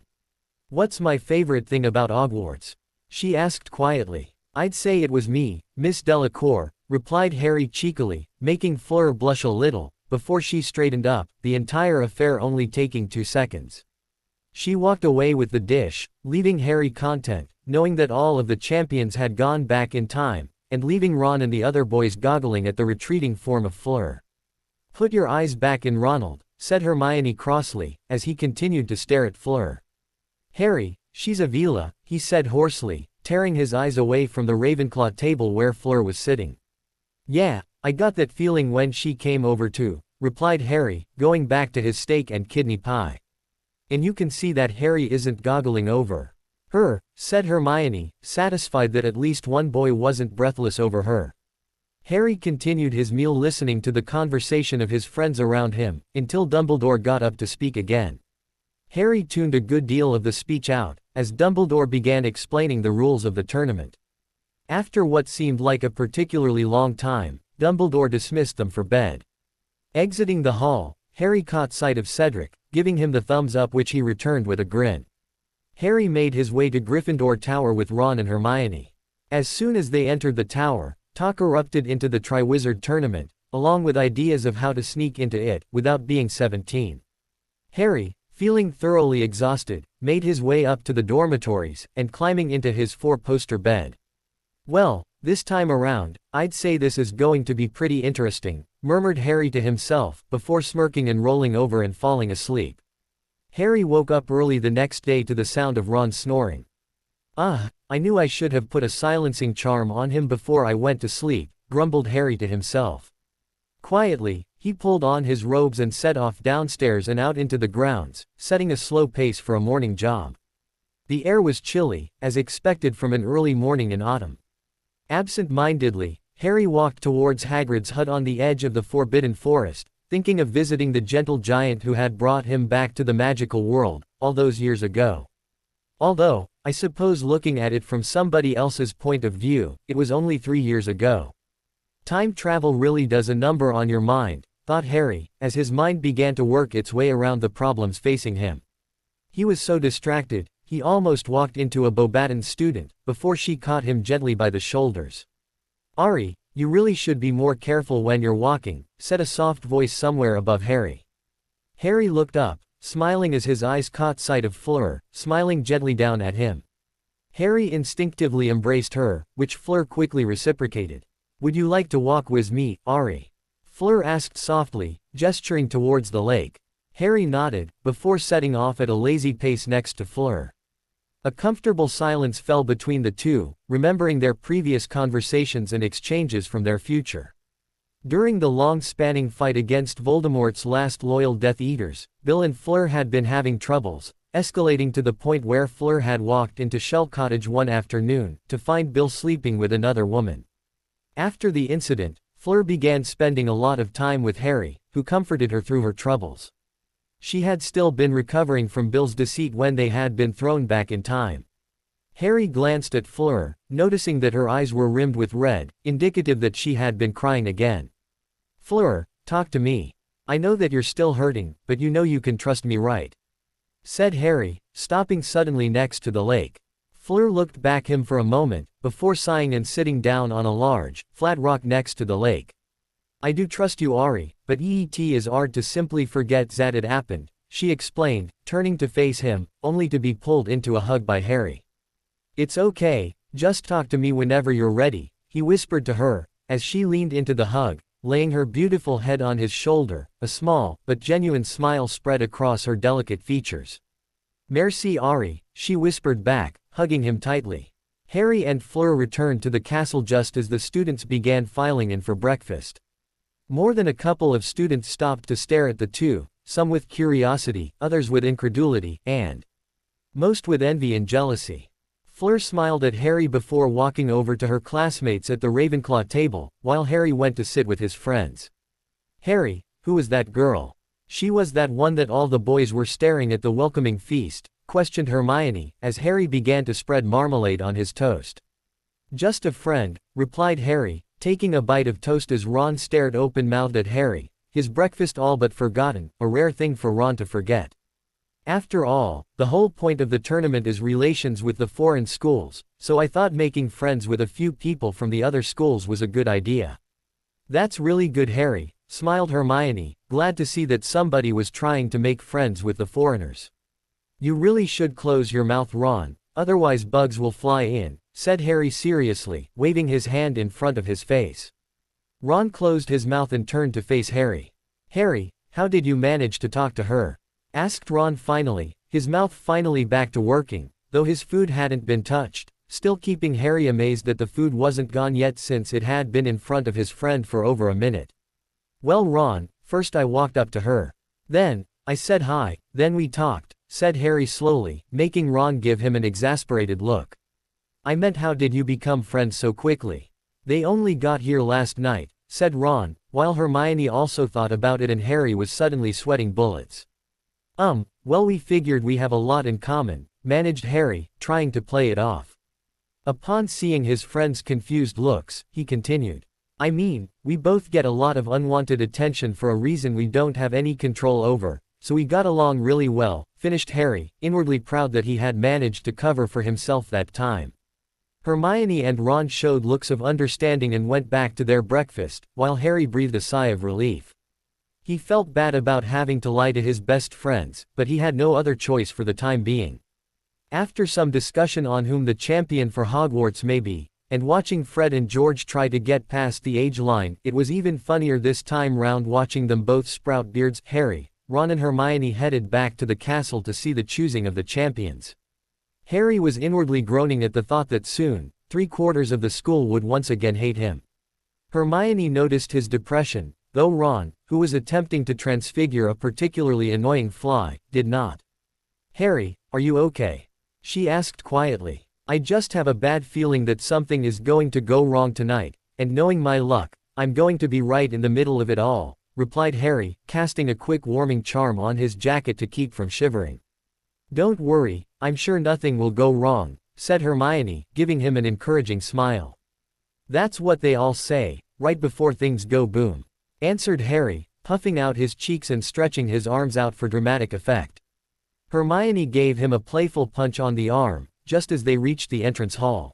"What's my favorite thing about Hogwarts?" she asked quietly. "I'd say it was me, Miss Delacour," replied Harry cheekily, making Fleur blush a little, before she straightened up, the entire affair only taking 2 seconds. She walked away with the dish, leaving Harry content, knowing that all of the champions had gone back in time, and leaving Ron and the other boys goggling at the retreating form of Fleur. "Put your eyes back in Ronald," said Hermione crossly, as he continued to stare at Fleur. "Harry, she's a Vila," he said hoarsely, tearing his eyes away from the Ravenclaw table where Fleur was sitting. "Yeah, I got that feeling when she came over too," replied Harry, going back to his steak and kidney pie. "And you can see that Harry isn't goggling over her," said Hermione, satisfied that at least one boy wasn't breathless over her. Harry continued his meal listening to the conversation of his friends around him, until Dumbledore got up to speak again. Harry tuned a good deal of the speech out, as Dumbledore began explaining the rules of the tournament. After what seemed like a particularly long time, Dumbledore dismissed them for bed. Exiting the hall, Harry caught sight of Cedric, giving him the thumbs up which he returned with a grin. Harry made his way to Gryffindor Tower with Ron and Hermione. As soon as they entered the tower, talk erupted into the Triwizard Tournament, along with ideas of how to sneak into it, without being 17. Harry, feeling thoroughly exhausted, made his way up to the dormitories, and climbing into his 4-poster bed. "Well, this time around, I'd say this is going to be pretty interesting," murmured Harry to himself, before smirking and rolling over and falling asleep. Harry woke up early the next day to the sound of Ron snoring. I knew I should have put a silencing charm on him before I went to sleep," grumbled Harry to himself. Quietly, he pulled on his robes and set off downstairs and out into the grounds, setting a slow pace for a morning jog. The air was chilly, as expected from an early morning in autumn. Absent-mindedly, Harry walked towards Hagrid's hut on the edge of the Forbidden Forest, thinking of visiting the gentle giant who had brought him back to the magical world, all those years ago. Although, I suppose looking at it from somebody else's point of view, it was only 3 years ago. Time travel really does a number on your mind, thought Harry, as his mind began to work its way around the problems facing him. He was so distracted, he almost walked into a Beauxbatons student, before she caught him gently by the shoulders. "Ari, you really should be more careful when you're walking," said a soft voice somewhere above Harry. Harry looked up, smiling as his eyes caught sight of Fleur, smiling gently down at him. Harry instinctively embraced her, which Fleur quickly reciprocated. "Would you like to walk with me, Ari?" Fleur asked softly, gesturing towards the lake. Harry nodded, before setting off at a lazy pace next to Fleur. A comfortable silence fell between the two, remembering their previous conversations and exchanges from their future. During the long-spanning fight against Voldemort's last loyal Death Eaters, Bill and Fleur had been having troubles, escalating to the point where Fleur had walked into Shell Cottage one afternoon, to find Bill sleeping with another woman. After the incident, Fleur began spending a lot of time with Harry, who comforted her through her troubles. She had still been recovering from Bill's deceit when they had been thrown back in time. Harry glanced at Fleur, noticing that her eyes were rimmed with red, indicative that she had been crying again. "Fleur, talk to me. I know that you're still hurting, but you know you can trust me, right?" said Harry, stopping suddenly next to the lake. Fleur looked back him for a moment, before sighing and sitting down on a large, flat rock next to the lake. "I do trust you, Ari, but it is hard to simply forget that it happened," she explained, turning to face him, only to be pulled into a hug by Harry. "It's okay, just talk to me whenever you're ready," he whispered to her, as she leaned into the hug, laying her beautiful head on his shoulder, a small, but genuine smile spread across her delicate features. "Merci, Ari," she whispered back, hugging him tightly. Harry and Fleur returned to the castle just as the students began filing in for breakfast. More than a couple of students stopped to stare at the two, some with curiosity, others with incredulity, and most with envy and jealousy. Fleur smiled at Harry before walking over to her classmates at the Ravenclaw table, while Harry went to sit with his friends. "Harry, who was that girl?" "She was that one that all the boys were staring at the welcoming feast," questioned Hermione, as Harry began to spread marmalade on his toast. "Just a friend," replied Harry, taking a bite of toast as Ron stared open-mouthed at Harry, his breakfast all but forgotten, a rare thing for Ron to forget. "After all, the whole point of the tournament is relations with the foreign schools, so I thought making friends with a few people from the other schools was a good idea." "That's really good, Harry," smiled Hermione, glad to see that somebody was trying to make friends with the foreigners. "You really should close your mouth, Ron, otherwise bugs will fly in," said Harry seriously, waving his hand in front of his face. Ron closed his mouth and turned to face Harry. "Harry, how did you manage to talk to her?" asked Ron finally, his mouth finally back to working, though his food hadn't been touched, still keeping Harry amazed that the food wasn't gone yet since it had been in front of his friend for over a minute. "Well, Ron, first I walked up to her. Then, I said hi, then we talked," said Harry slowly, making Ron give him an exasperated look. "I meant, how did you become friends so quickly?" "They only got here last night," said Ron, while Hermione also thought about it and Harry was suddenly sweating bullets. Well, we figured we have a lot in common," managed Harry, trying to play it off. Upon seeing his friend's confused looks, he continued. "I mean, we both get a lot of unwanted attention for a reason we don't have any control over, so we got along really well," finished Harry, inwardly proud that he had managed to cover for himself that time. Hermione and Ron showed looks of understanding and went back to their breakfast, while Harry breathed a sigh of relief. He felt bad about having to lie to his best friends, but he had no other choice for the time being. After some discussion on whom the champion for Hogwarts may be, and watching Fred and George try to get past the age line, it was even funnier this time round watching them both sprout beards. Harry, Ron and Hermione headed back to the castle to see the choosing of the champions. Harry was inwardly groaning at the thought that soon, 3/4 of the school would once again hate him. Hermione noticed his depression, though Ron, who was attempting to transfigure a particularly annoying fly, did not. "Harry, are you okay?" she asked quietly. "I just have a bad feeling that something is going to go wrong tonight, and knowing my luck, I'm going to be right in the middle of it all," replied Harry, casting a quick warming charm on his jacket to keep from shivering. "Don't worry, I'm sure nothing will go wrong," said Hermione, giving him an encouraging smile. "That's what they all say, right before things go boom," answered Harry, puffing out his cheeks and stretching his arms out for dramatic effect. Hermione gave him a playful punch on the arm, just as they reached the entrance hall.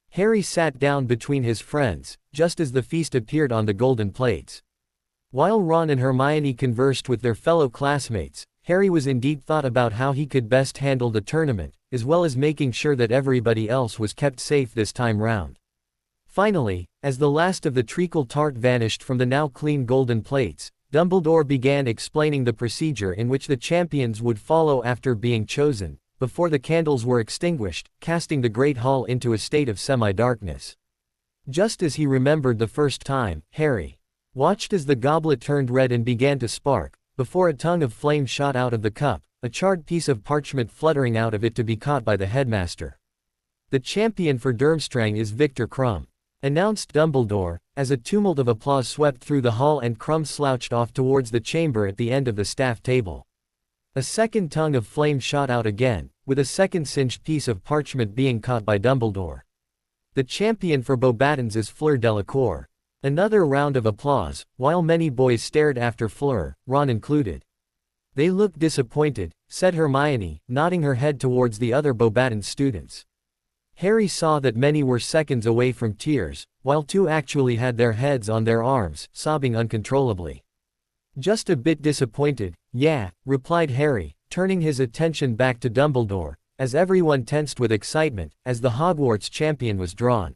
Harry sat down between his friends, just as the feast appeared on the golden plates. While Ron and Hermione conversed with their fellow classmates, Harry was in deep thought about how he could best handle the tournament, as well as making sure that everybody else was kept safe this time round. Finally, as the last of the treacle tart vanished from the now clean golden plates, Dumbledore began explaining the procedure in which the champions would follow after being chosen, before the candles were extinguished, casting the Great Hall into a state of semi-darkness. Just as he remembered the first time, Harry watched as the goblet turned red and began to spark, before a tongue of flame shot out of the cup, a charred piece of parchment fluttering out of it to be caught by the headmaster. "The champion for Durmstrang is Victor Krum," announced Dumbledore, as a tumult of applause swept through the hall and Krum slouched off towards the chamber at the end of the staff table. A second tongue of flame shot out again, with a second singed piece of parchment being caught by Dumbledore. "The champion for Beauxbatons is Fleur Delacour." Another round of applause, while many boys stared after Fleur, Ron included. "They look disappointed," said Hermione, nodding her head towards the other Beauxbatons students. Harry saw that many were seconds away from tears, while two actually had their heads on their arms, sobbing uncontrollably. "Just a bit disappointed, yeah," replied Harry, turning his attention back to Dumbledore, as everyone tensed with excitement, as the Hogwarts champion was drawn.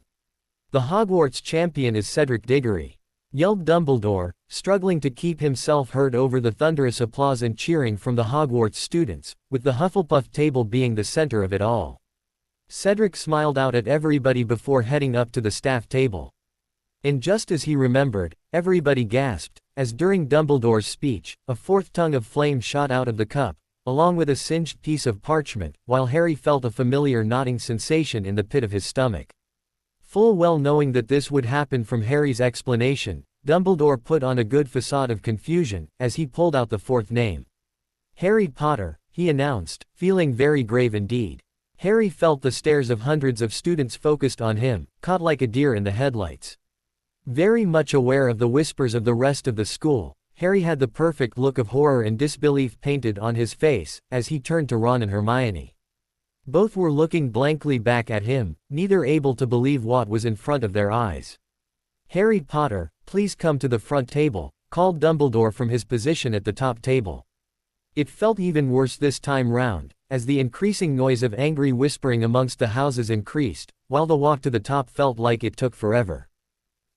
"The Hogwarts champion is Cedric Diggory," yelled Dumbledore, struggling to keep himself heard over the thunderous applause and cheering from the Hogwarts students, with the Hufflepuff table being the center of it all. Cedric smiled out at everybody before heading up to the staff table. And just as he remembered, everybody gasped, as during Dumbledore's speech, a fourth tongue of flame shot out of the cup, along with a singed piece of parchment, while Harry felt a familiar knotting sensation in the pit of his stomach. Full well knowing that this would happen from Harry's explanation, Dumbledore put on a good facade of confusion, as he pulled out the fourth name. "Harry Potter," he announced, feeling very grave indeed. Harry felt the stares of hundreds of students focused on him, caught like a deer in the headlights. Very much aware of the whispers of the rest of the school, Harry had the perfect look of horror and disbelief painted on his face, as he turned to Ron and Hermione. Both were looking blankly back at him, neither able to believe what was in front of their eyes. "Harry Potter, please come to the front table," called Dumbledore from his position at the top table. It felt even worse this time round, as the increasing noise of angry whispering amongst the houses increased, while the walk to the top felt like it took forever.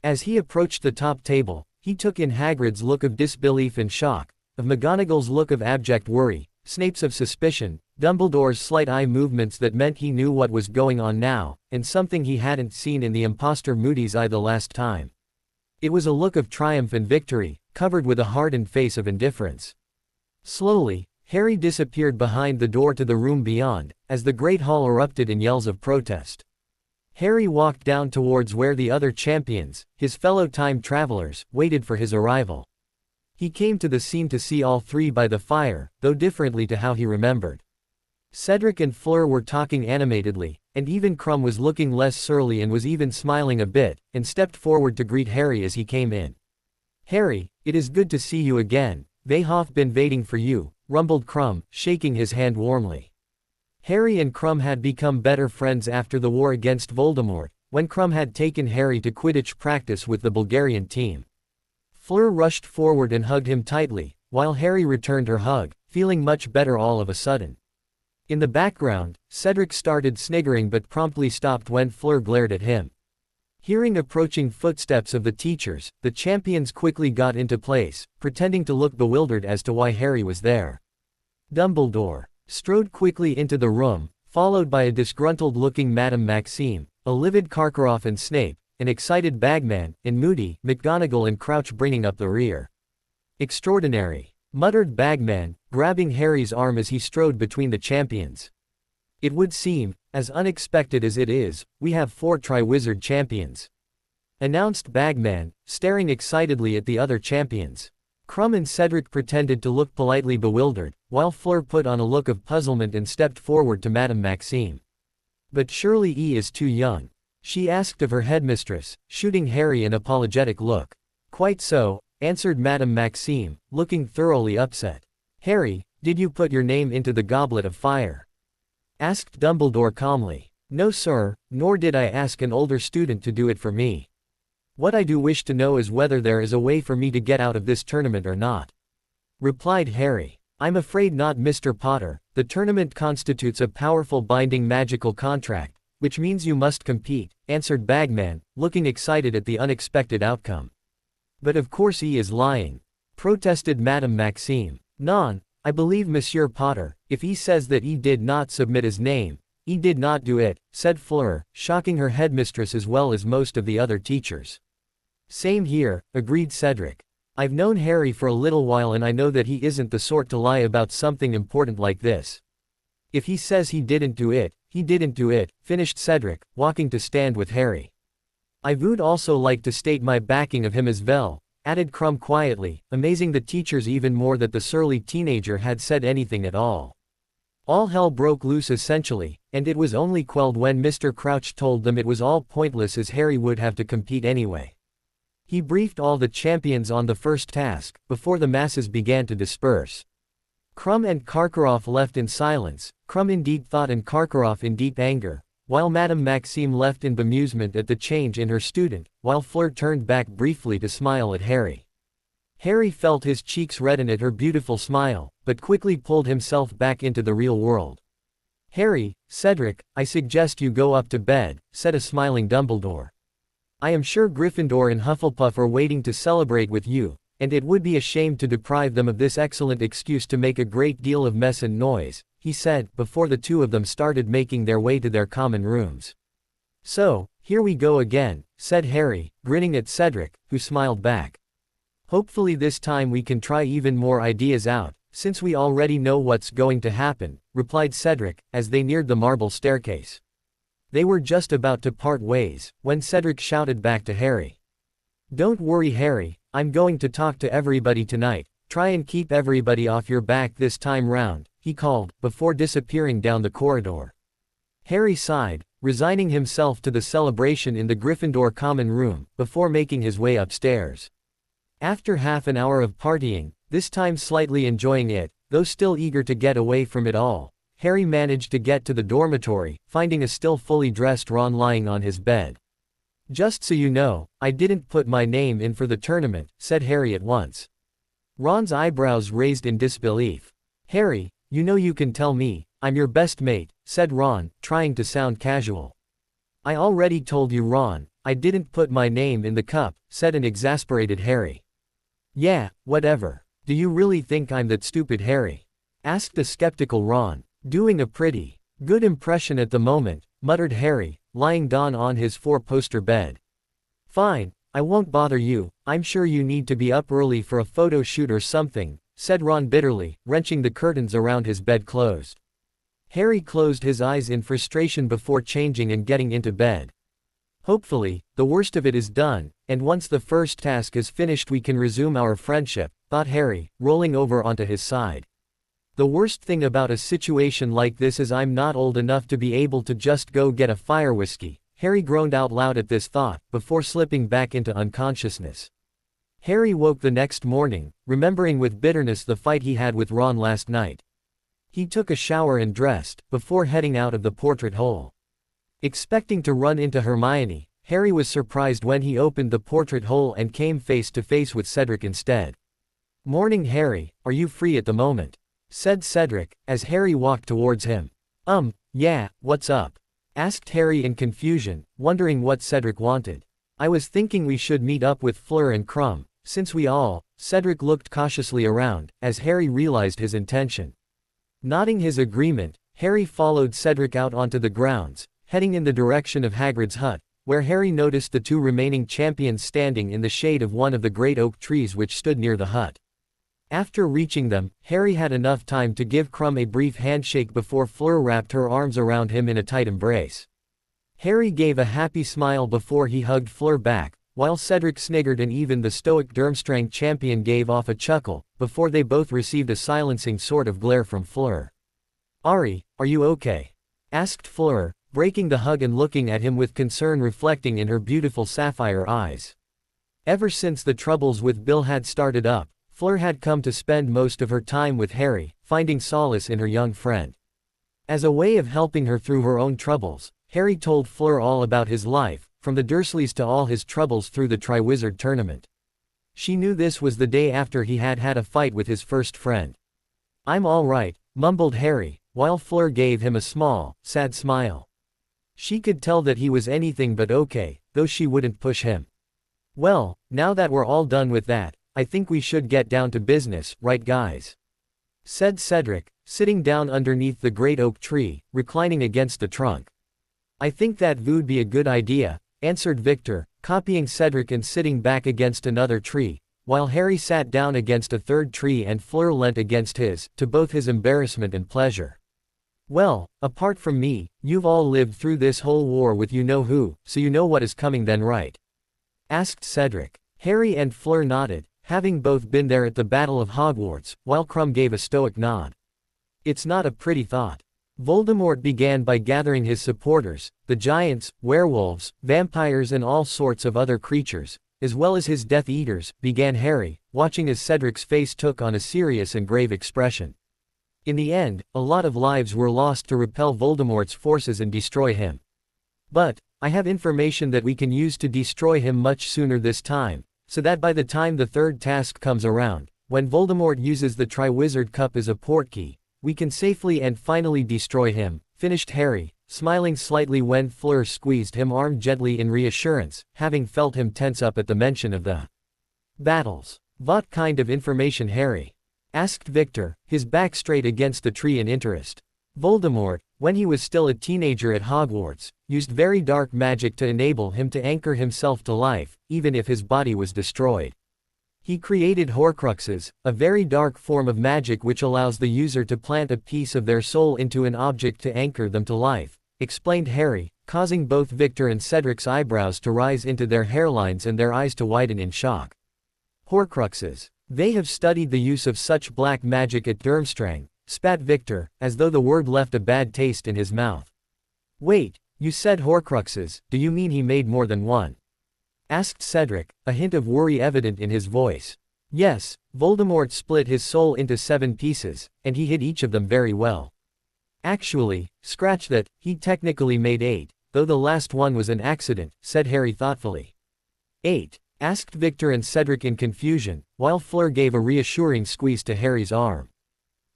As he approached the top table, he took in Hagrid's look of disbelief and shock, of McGonagall's look of abject worry, Snape's of suspicion, Dumbledore's slight eye movements that meant he knew what was going on now, and something he hadn't seen in the imposter Moody's eye the last time. It was a look of triumph and victory, covered with a hardened face of indifference. Slowly, Harry disappeared behind the door to the room beyond, as the Great Hall erupted in yells of protest. Harry walked down towards where the other champions, his fellow time travelers, waited for his arrival. He came to the scene to see all three by the fire, though differently to how he remembered. Cedric and Fleur were talking animatedly, and even Krum was looking less surly and was even smiling a bit, and stepped forward to greet Harry as he came in. "Harry, it is good to see you again, they have been waiting for you," rumbled Krum, shaking his hand warmly. Harry and Krum had become better friends after the war against Voldemort, when Krum had taken Harry to Quidditch practice with the Bulgarian team. Fleur rushed forward and hugged him tightly, while Harry returned her hug, feeling much better all of a sudden. In the background, Cedric started sniggering but promptly stopped when Fleur glared at him. Hearing approaching footsteps of the teachers, the champions quickly got into place, pretending to look bewildered as to why Harry was there. Dumbledore strode quickly into the room, followed by a disgruntled-looking Madame Maxime, a livid Karkaroff and Snape, an excited Bagman, and Moody, McGonagall and Crouch bringing up the rear. "Extraordinary," muttered Bagman, grabbing Harry's arm as he strode between the champions. "It would seem, as unexpected as it is, we have 4 Triwizard champions," announced Bagman, staring excitedly at the other champions. Krum and Cedric pretended to look politely bewildered, while Fleur put on a look of puzzlement and stepped forward to Madame Maxime. "But surely he is too young?" she asked of her headmistress, shooting Harry an apologetic look. "Quite so," answered Madame Maxime, looking thoroughly upset. "Harry, Did you put your name into the goblet of fire? Asked Dumbledore calmly. No sir, nor did I ask an older student to do it for me. What I do wish to know is whether there is a way for me to get out of this tournament or not. Replied Harry. I'm afraid not, Mr. Potter. The tournament constitutes a powerful binding magical contract, which means you must compete, answered Bagman, looking excited at the unexpected outcome. But of course he is lying, protested Madame Maxime. Non, I believe Monsieur Potter, if he says that he did not submit his name, he did not do it, said Fleur, shocking her headmistress as well as most of the other teachers. Same here, agreed Cedric. I've known Harry for a little while and I know that he isn't the sort to lie about something important like this. If he says he didn't do it, he didn't do it, finished Cedric, walking to stand with Harry. I would also like to state my backing of him as well, added Krum quietly, amazing the teachers even more that the surly teenager had said anything at all. All hell broke loose essentially, and it was only quelled when Mr. Crouch told them it was all pointless as Harry would have to compete anyway. He briefed all the champions on the first task, before the masses began to disperse. Krum and Karkaroff left in silence, Krum in deep thought and Karkaroff in deep anger, while Madame Maxime left in bemusement at the change in her student, while Fleur turned back briefly to smile at Harry. Harry felt his cheeks redden at her beautiful smile, but quickly pulled himself back into the real world. Harry, Cedric, I suggest you go up to bed, said a smiling Dumbledore. I am sure Gryffindor and Hufflepuff are waiting to celebrate with you, and it would be a shame to deprive them of this excellent excuse to make a great deal of mess and noise, he said, before the two of them started making their way to their common rooms. So, here we go again, said Harry, grinning at Cedric, who smiled back. Hopefully this time we can try even more ideas out, since we already know what's going to happen, replied Cedric, as they neared the marble staircase. They were just about to part ways, when Cedric shouted back to Harry. Don't worry Harry, I'm going to talk to everybody tonight, try and keep everybody off your back this time round, he called, before disappearing down the corridor. Harry sighed, resigning himself to the celebration in the Gryffindor common room, before making his way upstairs. After half an hour of partying, this time slightly enjoying it, though still eager to get away from it all, Harry managed to get to the dormitory, finding a still fully dressed Ron lying on his bed. Just so you know, I didn't put my name in for the tournament, said Harry at once. Ron's eyebrows raised in disbelief. Harry, you know you can tell me, I'm your best mate, said Ron, trying to sound casual. I already told you Ron, I didn't put my name in the cup, said an exasperated Harry. Yeah, whatever. Do you really think I'm that stupid Harry? Asked the skeptical Ron. Doing a pretty good impression at the moment, muttered Harry, lying down on his four-poster bed. Fine, I won't bother you, I'm sure you need to be up early for a photo shoot or something, said Ron bitterly, wrenching the curtains around his bed closed. Harry closed his eyes in frustration before changing and getting into bed. Hopefully, the worst of it is done, and once the first task is finished we can resume our friendship, thought Harry, rolling over onto his side. The worst thing about a situation like this is I'm not old enough to be able to just go get a fire whiskey. Harry groaned out loud at this thought, before slipping back into unconsciousness. Harry woke the next morning, remembering with bitterness the fight he had with Ron last night. He took a shower and dressed, before heading out of the portrait hole. Expecting to run into Hermione, Harry was surprised when he opened the portrait hole and came face to face with Cedric instead. Morning Harry, are you free at the moment? Said Cedric, as Harry walked towards him. Yeah, what's up? Asked Harry in confusion, wondering what Cedric wanted. I was thinking we should meet up with Fleur and Krum, since we all. Cedric looked cautiously around, as Harry realized his intention. Nodding his agreement, Harry followed Cedric out onto the grounds, heading in the direction of Hagrid's hut, where Harry noticed the two remaining champions standing in the shade of one of the great oak trees which stood near the hut. After reaching them, Harry had enough time to give Krum a brief handshake before Fleur wrapped her arms around him in a tight embrace. Harry gave a happy smile before he hugged Fleur back, while Cedric sniggered and even the stoic Durmstrang champion gave off a chuckle, before they both received a silencing sort of glare from Fleur. Ari, are you okay? Asked Fleur, breaking the hug and looking at him with concern reflecting in her beautiful sapphire eyes. Ever since the troubles with Bill had started up, Fleur had come to spend most of her time with Harry, finding solace in her young friend. As a way of helping her through her own troubles, Harry told Fleur all about his life, from the Dursleys to all his troubles through the Triwizard Tournament. She knew this was the day after he had had a fight with his first friend. "I'm all right," mumbled Harry, while Fleur gave him a small, sad smile. She could tell that he was anything but okay, though she wouldn't push him. "Well, now that we're all done with that, I think we should get down to business, right guys?" said Cedric, sitting down underneath the great oak tree, reclining against the trunk. "I think that would be a good idea," answered Victor, copying Cedric and sitting back against another tree, while Harry sat down against a third tree and Fleur leant against his, to both his embarrassment and pleasure. "Well, apart from me, you've all lived through this whole war with you-know-who, so you know what is coming then, right?" asked Cedric. Harry and Fleur nodded, having both been there at the Battle of Hogwarts, while Crumb gave a stoic nod. "It's not a pretty thought. Voldemort began by gathering his supporters, the giants, werewolves, vampires and all sorts of other creatures, as well as his Death Eaters," began Harry, watching as Cedric's face took on a serious and grave expression. "In the end, a lot of lives were lost to repel Voldemort's forces and destroy him. But, I have information that we can use to destroy him much sooner this time, so that by the time the third task comes around, when Voldemort uses the Triwizard Cup as a portkey, we can safely and finally destroy him," finished Harry, smiling slightly when Fleur squeezed him arm gently in reassurance, having felt him tense up at the mention of the battles. "What kind of information, Harry?" asked Victor, his back straight against the tree in interest. "Voldemort, when he was still a teenager at Hogwarts, used very dark magic to enable him to anchor himself to life, even if his body was destroyed. He created Horcruxes, a very dark form of magic which allows the user to plant a piece of their soul into an object to anchor them to life," explained Harry, causing both Victor and Cedric's eyebrows to rise into their hairlines and their eyes to widen in shock. "Horcruxes. They have studied the use of such black magic at Durmstrang," spat Victor, as though the word left a bad taste in his mouth. "Wait, you said Horcruxes, do you mean he made more than one?" asked Cedric, a hint of worry evident in his voice. "Yes, Voldemort split his soul into 7 pieces, and he hid each of them very well. Actually, scratch that, he technically made 8, though the last one was an accident," said Harry thoughtfully. "8?" asked Victor and Cedric in confusion, while Fleur gave a reassuring squeeze to Harry's arm.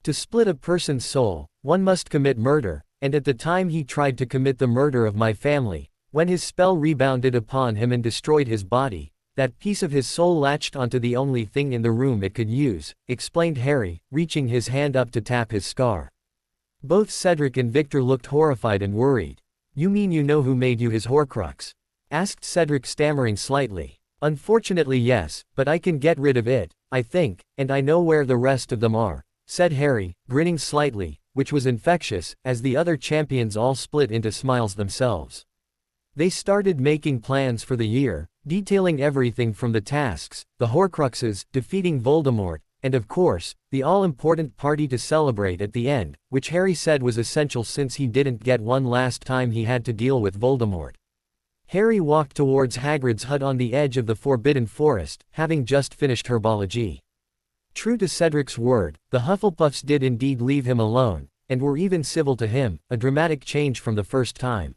"To split a person's soul, one must commit murder, and at the time he tried to commit the murder of my family, when his spell rebounded upon him and destroyed his body, that piece of his soul latched onto the only thing in the room it could use," explained Harry, reaching his hand up to tap his scar. Both Cedric and Victor looked horrified and worried. "You mean you know who made you his Horcrux?" asked Cedric, stammering slightly. "Unfortunately yes, but I can get rid of it, I think, and I know where the rest of them are," said Harry, grinning slightly, which was infectious, as the other champions all split into smiles themselves. They started making plans for the year, detailing everything from the tasks, the Horcruxes, defeating Voldemort, and of course, the all-important party to celebrate at the end, which Harry said was essential since he didn't get one last time he had to deal with Voldemort. Harry walked towards Hagrid's hut on the edge of the Forbidden Forest, having just finished herbology. True to Cedric's word, the Hufflepuffs did indeed leave him alone, and were even civil to him, a dramatic change from the first time.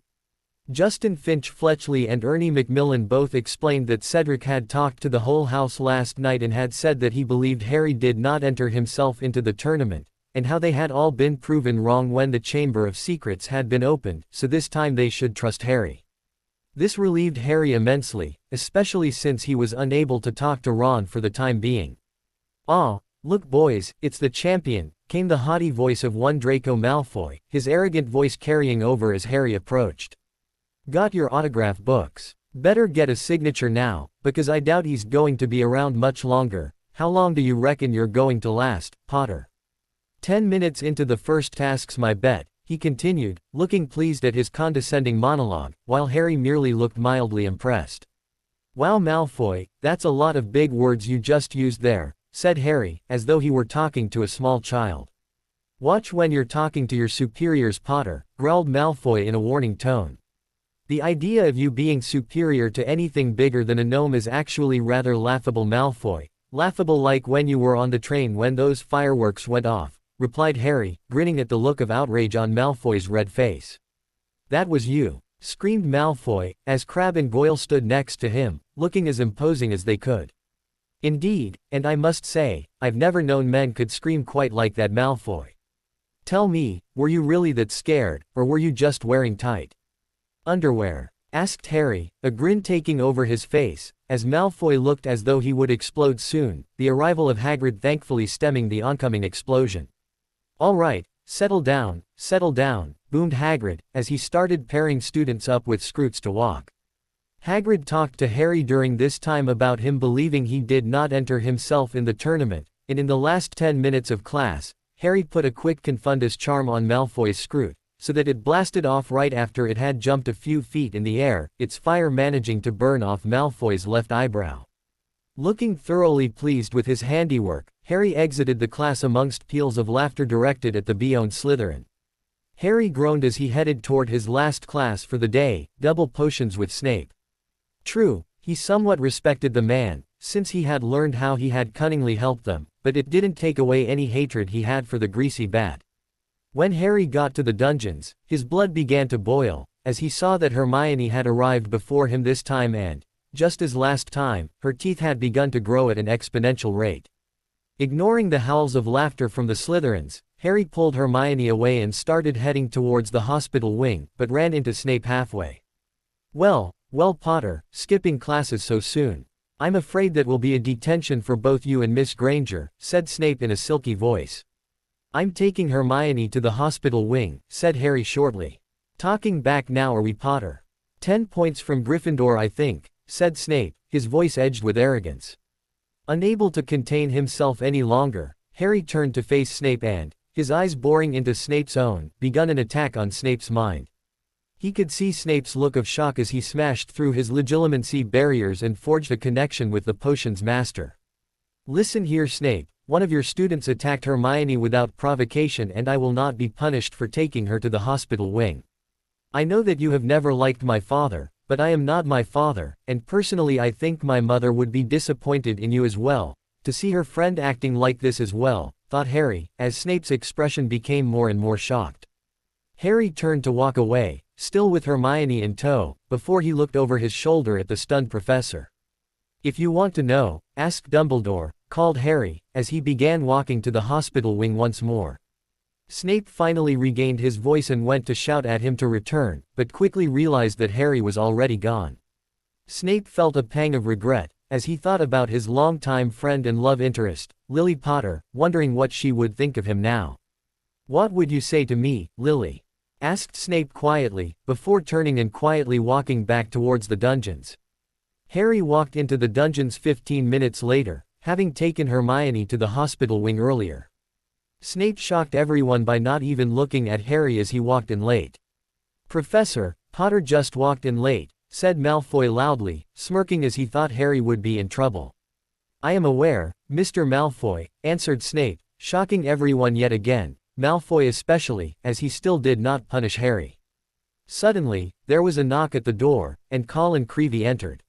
Justin Finch-Fletchley and Ernie Macmillan both explained that Cedric had talked to the whole house last night and had said that he believed Harry did not enter himself into the tournament, and how they had all been proven wrong when the Chamber of Secrets had been opened, so this time they should trust Harry. This relieved Harry immensely, especially since he was unable to talk to Ron for the time being. "Ah, look boys, it's the champion," came the haughty voice of one Draco Malfoy, his arrogant voice carrying over as Harry approached. "Got your autograph books? Better get a signature now, because I doubt he's going to be around much longer. How long do you reckon you're going to last, Potter?" 10 minutes into the first tasks my bet, he continued, looking pleased at his condescending monologue, while Harry merely looked mildly impressed. "Wow Malfoy, that's a lot of big words you just used there," said Harry, as though he were talking to a small child. "Watch when you're talking to your superiors, Potter," growled Malfoy in a warning tone. "The idea of you being superior to anything bigger than a gnome is actually rather laughable, Malfoy. Laughable like when you were on the train when those fireworks went off, replied Harry, grinning at the look of outrage on Malfoy's red face. That was you, screamed Malfoy, as Crabbe and Goyle stood next to him, looking as imposing as they could. Indeed, and I must say, I've never known men could scream quite like that, Malfoy. Tell me, were you really that scared, or were you just wearing tight underwear? Asked Harry, a grin taking over his face, as Malfoy looked as though he would explode soon, the arrival of Hagrid thankfully stemming the oncoming explosion. All right, settle down, boomed Hagrid, as he started pairing students up with Scroots to walk. Hagrid talked to Harry during this time about him believing he did not enter himself in the tournament, and in the last 10 minutes of class, Harry put a quick confundus charm on Malfoy's Scroot, so that it blasted off right after it had jumped a few feet in the air, its fire managing to burn off Malfoy's left eyebrow. Looking thoroughly pleased with his handiwork, Harry exited the class amongst peals of laughter directed at the Beyond Slytherin. Harry groaned as he headed toward his last class for the day, double potions with Snape. True, he somewhat respected the man, since he had learned how he had cunningly helped them, but it didn't take away any hatred he had for the greasy bat. When Harry got to the dungeons, his blood began to boil, as he saw that Hermione had arrived before him this time and, just as last time, her teeth had begun to grow at an exponential rate. Ignoring the howls of laughter from the Slytherins, Harry pulled Hermione away and started heading towards the hospital wing, but ran into Snape halfway. Well, Potter, skipping classes so soon. I'm afraid that will be a detention for both you and Miss Granger, said Snape in a silky voice. I'm taking Hermione to the hospital wing, said Harry shortly. Talking back now, are we, Potter? 10 points from Gryffindor, I think, said Snape, his voice edged with arrogance. Unable to contain himself any longer, Harry turned to face Snape and, his eyes boring into Snape's own, begun an attack on Snape's mind. He could see Snape's look of shock as he smashed through his legilimency barriers and forged a connection with the potion's master. Listen here, Snape, one of your students attacked Hermione without provocation and I will not be punished for taking her to the hospital wing. I know that you have never liked my father, but I am not my father, and personally I think my mother would be disappointed in you as well, to see her friend acting like this as well, thought Harry, as Snape's expression became more and more shocked. Harry turned to walk away, still with Hermione in tow, before he looked over his shoulder at the stunned professor. If you want to know, ask Dumbledore, called Harry, as he began walking to the hospital wing once more. Snape finally regained his voice and went to shout at him to return, but quickly realized that Harry was already gone. Snape felt a pang of regret, as he thought about his longtime friend and love interest, Lily Potter, wondering what she would think of him now. What would you say to me, Lily? Asked Snape quietly, before turning and quietly walking back towards the dungeons. Harry walked into the dungeons 15 minutes later, having taken Hermione to the hospital wing earlier. Snape shocked everyone by not even looking at Harry as he walked in late. Professor, Potter just walked in late, said Malfoy loudly, smirking as he thought Harry would be in trouble. I am aware, Mr. Malfoy, answered Snape, shocking everyone yet again, Malfoy especially, as he still did not punish Harry. Suddenly, there was a knock at the door, and Colin Creevey entered.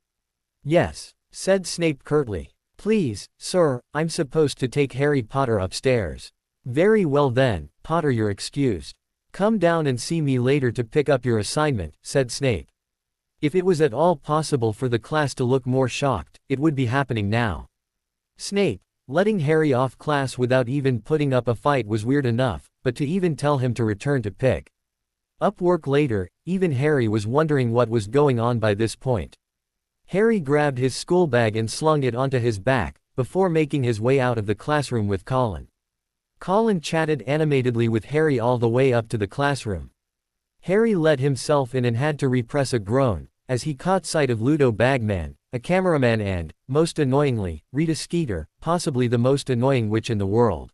Yes, said Snape curtly. Please, sir, I'm supposed to take Harry Potter upstairs. Very well then, Potter, you're excused. Come down and see me later to pick up your assignment, said Snape. If it was at all possible for the class to look more shocked, it would be happening now. Snape, letting Harry off class without even putting up a fight was weird enough, but to even tell him to return to pick up work later, even Harry was wondering what was going on by this point. Harry grabbed his school bag and slung it onto his back, before making his way out of the classroom with Colin. Colin chatted animatedly with Harry all the way up to the classroom. Harry let himself in and had to repress a groan, as he caught sight of Ludo Bagman, a cameraman and, most annoyingly, Rita Skeeter, possibly the most annoying witch in the world.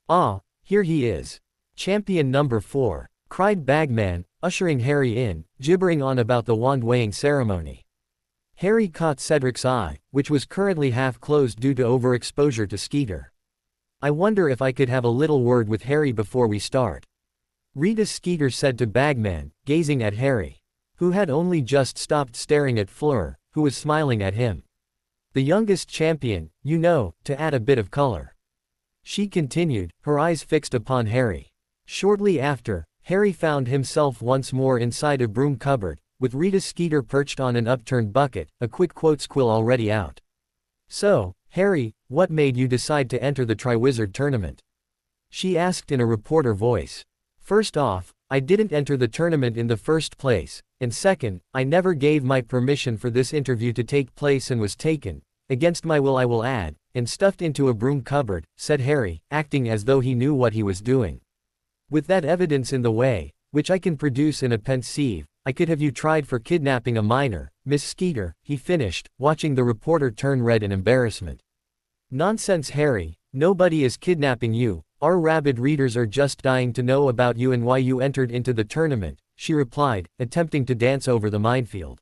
Ah, here he is. Champion number 4, cried Bagman, ushering Harry in, gibbering on about the wand-weighing ceremony. Harry caught Cedric's eye, which was currently half closed due to overexposure to Skeeter. I wonder if I could have a little word with Harry before we start. Rita Skeeter said to Bagman, gazing at Harry, who had only just stopped staring at Fleur, who was smiling at him. The youngest champion, you know, to add a bit of color. She continued, her eyes fixed upon Harry. Shortly after, Harry found himself once more inside a broom cupboard, with Rita Skeeter perched on an upturned bucket, a quick quotes quill already out. "So, Harry, what made you decide to enter the Triwizard Tournament?" she asked in a reporter voice. "First off, I didn't enter the tournament in the first place, and second, I never gave my permission for this interview to take place and was taken, against my will I will add, and stuffed into a broom cupboard," said Harry, acting as though he knew what he was doing. "With that evidence in the way, which I can produce in a pensieve, I could have you tried for kidnapping a minor, Miss Skeeter," he finished, watching the reporter turn red in embarrassment. "Nonsense, Harry, nobody is kidnapping you. Our rabid readers are just dying to know about you and why you entered into the tournament," she replied, attempting to dance over the minefield.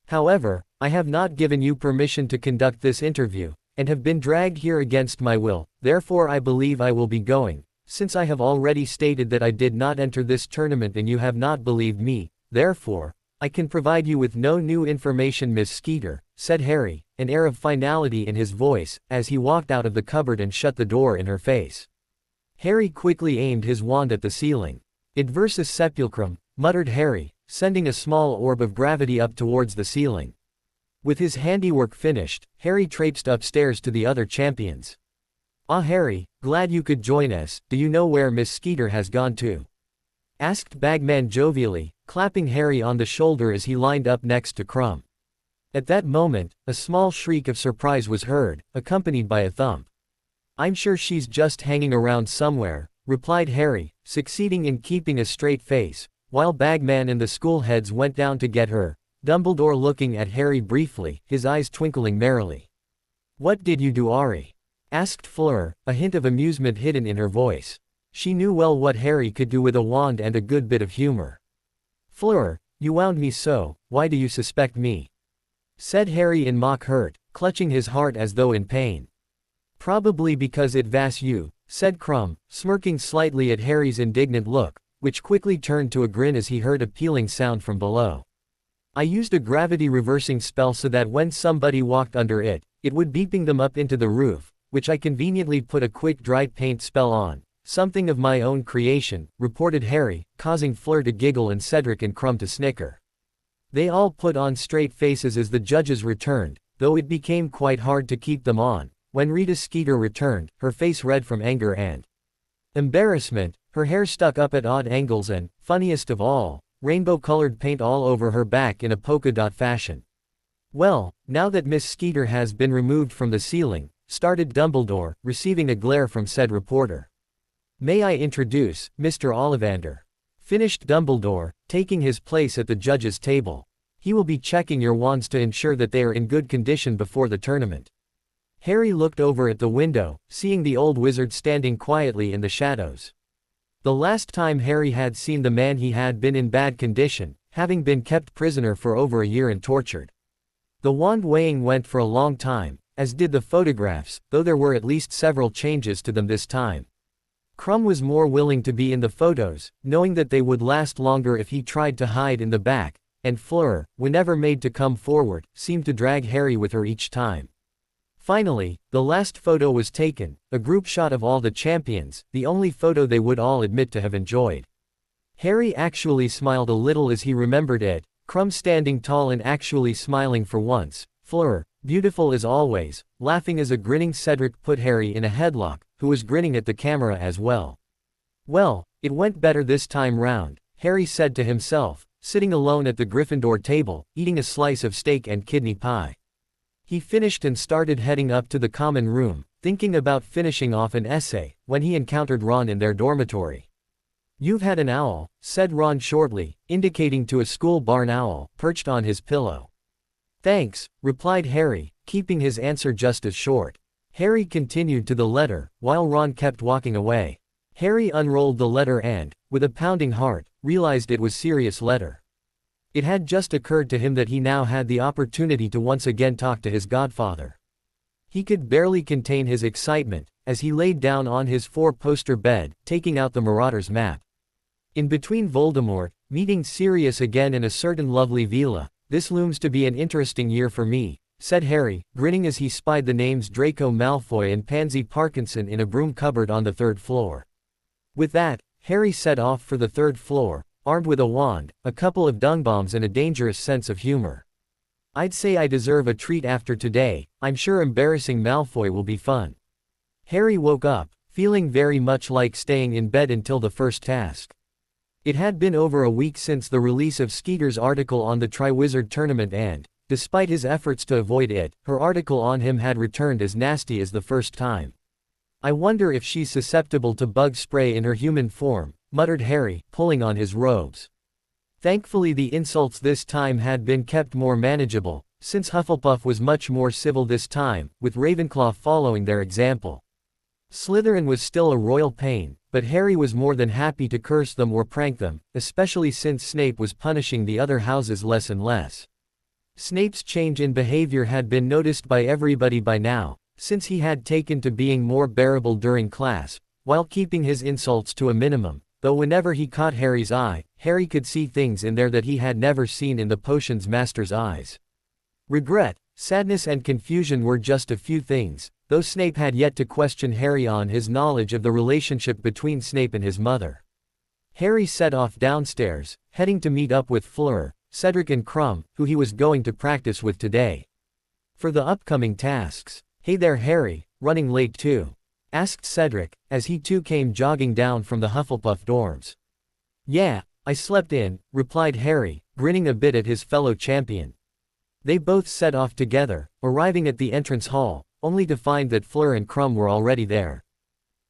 "However, I have not given you permission to conduct this interview, and have been dragged here against my will, therefore I believe I will be going, since I have already stated that I did not enter this tournament and you have not believed me, therefore, I can provide you with no new information, Miss Skeeter," said Harry, an air of finality in his voice, as he walked out of the cupboard and shut the door in her face. Harry quickly aimed his wand at the ceiling. "Adversus sepulchrum," muttered Harry, sending a small orb of gravity up towards the ceiling. With his handiwork finished, Harry traipsed upstairs to the other champions. "Ah, Harry, glad you could join us. Do you know where Miss Skeeter has gone to?" asked Bagman jovially, clapping Harry on the shoulder as he lined up next to Crumb. At that moment, a small shriek of surprise was heard, accompanied by a thump. "I'm sure she's just hanging around somewhere," replied Harry, succeeding in keeping a straight face, while Bagman and the school heads went down to get her, Dumbledore looking at Harry briefly, his eyes twinkling merrily. "What did you do, Ari?" asked Fleur, a hint of amusement hidden in her voice. She knew well what Harry could do with a wand and a good bit of humor. "Fleur, you wound me so, why do you suspect me?" said Harry in mock hurt, clutching his heart as though in pain. "Probably because it was you," said Crumb, smirking slightly at Harry's indignant look, which quickly turned to a grin as he heard a pealing sound from below. "I used a gravity-reversing spell so that when somebody walked under it, it would beeping them up into the roof, which I conveniently put a quick dry paint spell on. Something of my own creation," reported Harry, causing Fleur to giggle and Cedric and Crumb to snicker. They all put on straight faces as the judges returned, though it became quite hard to keep them on. When Rita Skeeter returned, her face red from anger and embarrassment, her hair stuck up at odd angles and, funniest of all, rainbow-colored paint all over her back in a polka-dot fashion. "Well, now that Miss Skeeter has been removed from the ceiling," started Dumbledore, receiving a glare from said reporter. "May I introduce, Mr. Ollivander?" finished Dumbledore, taking his place at the judges' table. "He will be checking your wands to ensure that they are in good condition before the tournament." Harry looked over at the window, seeing the old wizard standing quietly in the shadows. The last time Harry had seen the man he had been in bad condition, having been kept prisoner for over a year and tortured. The wand weighing went for a long time, as did the photographs, though there were at least several changes to them this time. Crumb was more willing to be in the photos, knowing that they would last longer if he tried to hide in the back, and Fleur, whenever made to come forward, seemed to drag Harry with her each time. Finally, the last photo was taken, a group shot of all the champions, the only photo they would all admit to have enjoyed. Harry actually smiled a little as he remembered it, Crumb standing tall and actually smiling for once, Fleur, beautiful as always, laughing as a grinning Cedric put Harry in a headlock, who was grinning at the camera as well. "Well, it went better this time round," Harry said to himself, sitting alone at the Gryffindor table, eating a slice of steak and kidney pie. He finished and started heading up to the common room, thinking about finishing off an essay, when he encountered Ron in their dormitory. "You've had an owl," said Ron shortly, indicating to a school barn owl, perched on his pillow. "Thanks," replied Harry, keeping his answer just as short. Harry continued to the letter, while Ron kept walking away. Harry unrolled the letter and, with a pounding heart, realized it was Sirius' letter. It had just occurred to him that he now had the opportunity to once again talk to his godfather. He could barely contain his excitement, as he laid down on his four-poster bed, taking out the Marauder's map. In between Voldemort, meeting Sirius again in a certain lovely villa, this looms to be an interesting year for me, said Harry, grinning as he spied the names Draco Malfoy and Pansy Parkinson in a broom cupboard on the third floor. With that, Harry set off for the third floor, armed with a wand, a couple of dung bombs and a dangerous sense of humor. I'd say I deserve a treat after today. I'm sure embarrassing Malfoy will be fun. Harry woke up, feeling very much like staying in bed until the first task. It had been over a week since the release of Skeeter's article on the Triwizard Tournament and, despite his efforts to avoid it, her article on him had returned as nasty as the first time. I wonder if she's susceptible to bug spray in her human form, muttered Harry, pulling on his robes. Thankfully the insults this time had been kept more manageable, since Hufflepuff was much more civil this time, with Ravenclaw following their example. Slytherin was still a royal pain, but Harry was more than happy to curse them or prank them, especially since Snape was punishing the other houses less and less. Snape's change in behavior had been noticed by everybody by now, since he had taken to being more bearable during class, while keeping his insults to a minimum, though whenever he caught Harry's eye, Harry could see things in there that he had never seen in the potions master's eyes. Regret, sadness and confusion were just a few things, though Snape had yet to question Harry on his knowledge of the relationship between Snape and his mother. Harry set off downstairs, heading to meet up with Fleur, Cedric and Crumb, who he was going to practice with today. For the upcoming tasks. "Hey there Harry, running late too?" asked Cedric, as he too came jogging down from the Hufflepuff dorms. "Yeah, I slept in," replied Harry, grinning a bit at his fellow champion. They both set off together, arriving at the entrance hall, only to find that Fleur and Crumb were already there.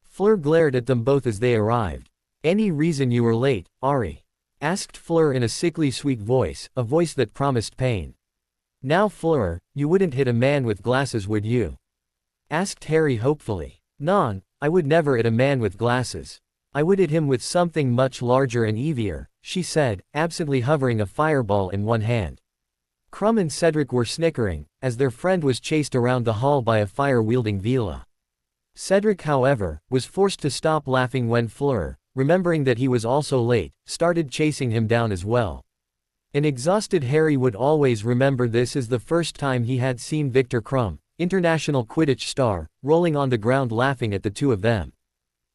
Fleur glared at them both as they arrived. "Any reason you were late, Ari?" asked Fleur in a sickly sweet voice, a voice that promised pain. "Now Fleur, you wouldn't hit a man with glasses, would you?" asked Harry hopefully. "Non, I would never hit a man with glasses. I would hit him with something much larger and easier," she said, absently hovering a fireball in one hand. Crumb and Cedric were snickering, as their friend was chased around the hall by a fire-wielding Veela. Cedric, however, was forced to stop laughing when Fleur, remembering that he was also late, started chasing him down as well. An exhausted Harry would always remember this as the first time he had seen Victor Crumb, international Quidditch star, rolling on the ground laughing at the two of them.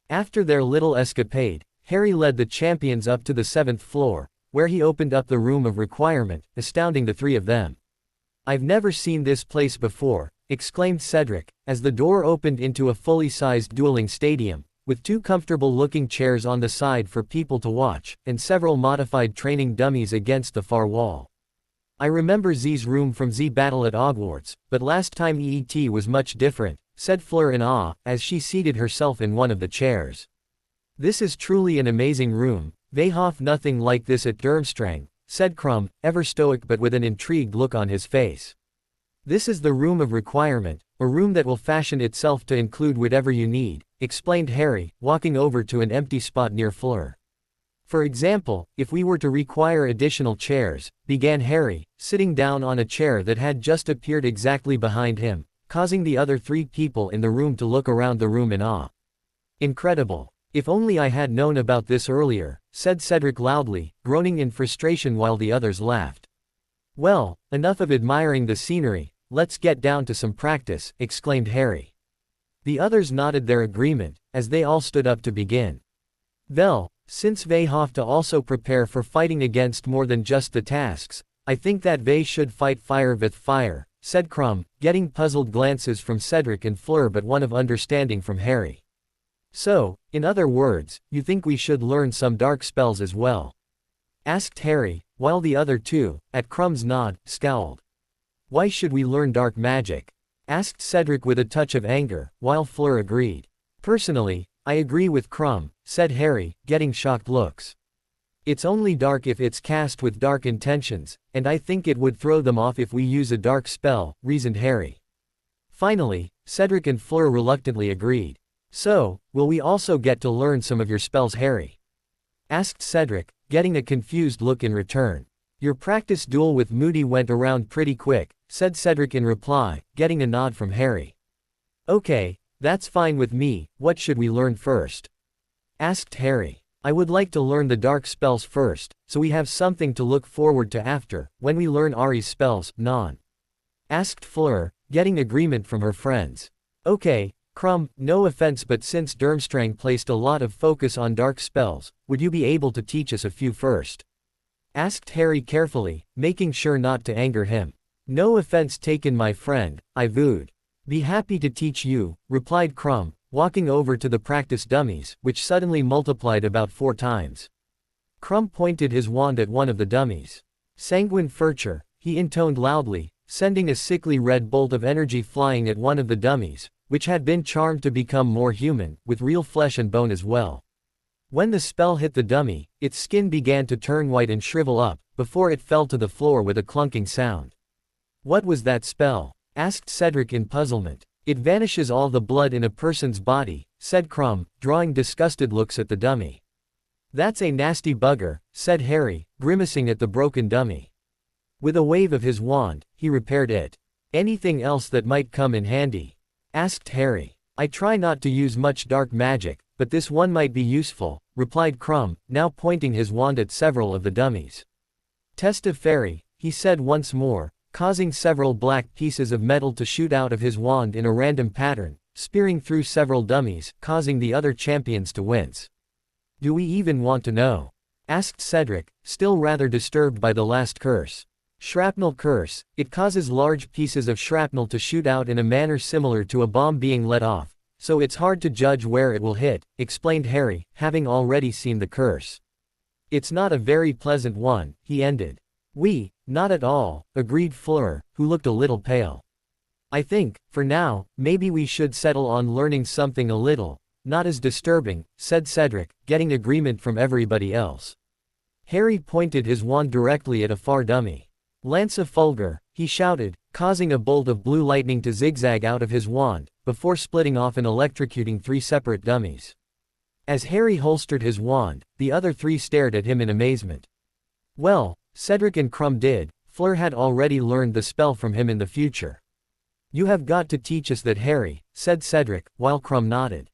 After their little escapade, Harry led the champions up to the 7th floor, where he opened up the room of requirement, astounding the three of them. "I've never seen this place before," exclaimed Cedric, as the door opened into a fully sized dueling stadium, with two comfortable-looking chairs on the side for people to watch, and several modified training dummies against the far wall. "I remember Z's room from Z Battle at Hogwarts, but last time EET was much different," said Fleur in awe, as she seated herself in one of the chairs. "This is truly an amazing room. They have nothing like this at Durmstrang," said Crumb, ever stoic but with an intrigued look on his face. "This is the room of requirement, a room that will fashion itself to include whatever you need," explained Harry, walking over to an empty spot near Fleur. "For example, if we were to require additional chairs," began Harry, sitting down on a chair that had just appeared exactly behind him, causing the other three people in the room to look around the room in awe. "Incredible. If only I had known about this earlier," said Cedric loudly, groaning in frustration while the others laughed. "Well, enough of admiring the scenery, let's get down to some practice," exclaimed Harry. The others nodded their agreement, as they all stood up to begin. "Well, since they have to also prepare for fighting against more than just the tasks, I think that they should fight fire with fire," said Crumb, getting puzzled glances from Cedric and Fleur but one of understanding from Harry. "So, in other words, you think we should learn some dark spells as well?" asked Harry, while the other two, at Crumb's nod, scowled. "Why should we learn dark magic?" asked Cedric with a touch of anger, while Fleur agreed. "Personally, I agree with Crumb," said Harry, getting shocked looks. "It's only dark if it's cast with dark intentions, and I think it would throw them off if we use a dark spell," reasoned Harry. Finally, Cedric and Fleur reluctantly agreed. "So, will we also get to learn some of your spells, Harry?" asked Cedric, getting a confused look in return. "Your practice duel with Moody went around pretty quick," said Cedric in reply, getting a nod from Harry. "Okay, that's fine with me. What should we learn first?" asked Harry. "I would like to learn the dark spells first, so we have something to look forward to after, when we learn Ari's spells, non," asked Fleur, getting agreement from her friends. Okay, Crumb, no offense, but since Durmstrang placed a lot of focus on dark spells, would you be able to teach us a few first? Asked Harry carefully, making sure not to anger him. No offense taken, my friend, I would be happy to teach you, replied Crumb, walking over to the practice dummies, which suddenly multiplied about 4 times. Crumb pointed his wand at one of the dummies. Sanguine Furcher, he intoned loudly, sending a sickly red bolt of energy flying at one of the dummies, which had been charmed to become more human, with real flesh and bone as well. When the spell hit the dummy, its skin began to turn white and shrivel up, before it fell to the floor with a clunking sound. What was that spell? Asked Cedric in puzzlement. It vanishes all the blood in a person's body, said Crumb, drawing disgusted looks at the dummy. That's a nasty bugger, said Harry, grimacing at the broken dummy. With a wave of his wand, he repaired it. Anything else that might come in handy? Asked Harry. I try not to use much dark magic, but this one might be useful, replied Crumb, now pointing his wand at several of the dummies. Test of Fairy, he said once more, causing several black pieces of metal to shoot out of his wand in a random pattern, spearing through several dummies, causing the other champions to wince. Do we even want to know? Asked Cedric, still rather disturbed by the last curse. Shrapnel curse, it causes large pieces of shrapnel to shoot out in a manner similar to a bomb being let off, so it's hard to judge where it will hit, explained Harry, having already seen the curse. It's not a very pleasant one, he ended. Not at all, agreed Fleur, who looked a little pale. I think, for now, maybe we should settle on learning something a little, not as disturbing, said Cedric, getting agreement from everybody else. Harry pointed his wand directly at a far dummy. Lanza Fulgur, he shouted, causing a bolt of blue lightning to zigzag out of his wand, before splitting off and electrocuting 3 separate dummies. As Harry holstered his wand, the other 3 stared at him in amazement. Well, Cedric and Crumb did, Fleur had already learned the spell from him in the future. You have got to teach us that, Harry, said Cedric, while Crumb nodded.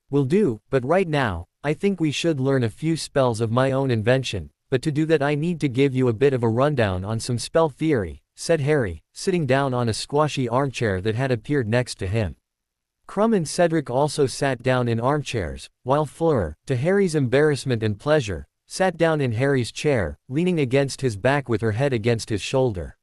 Will do, but right now, I think we should learn a few spells of my own invention, but to do that I need to give you a bit of a rundown on some spell theory, said Harry, sitting down on a squashy armchair that had appeared next to him. Crumb and Cedric also sat down in armchairs, while Fleur, to Harry's embarrassment and pleasure, sat down in Harry's chair, leaning against his back with her head against his shoulder.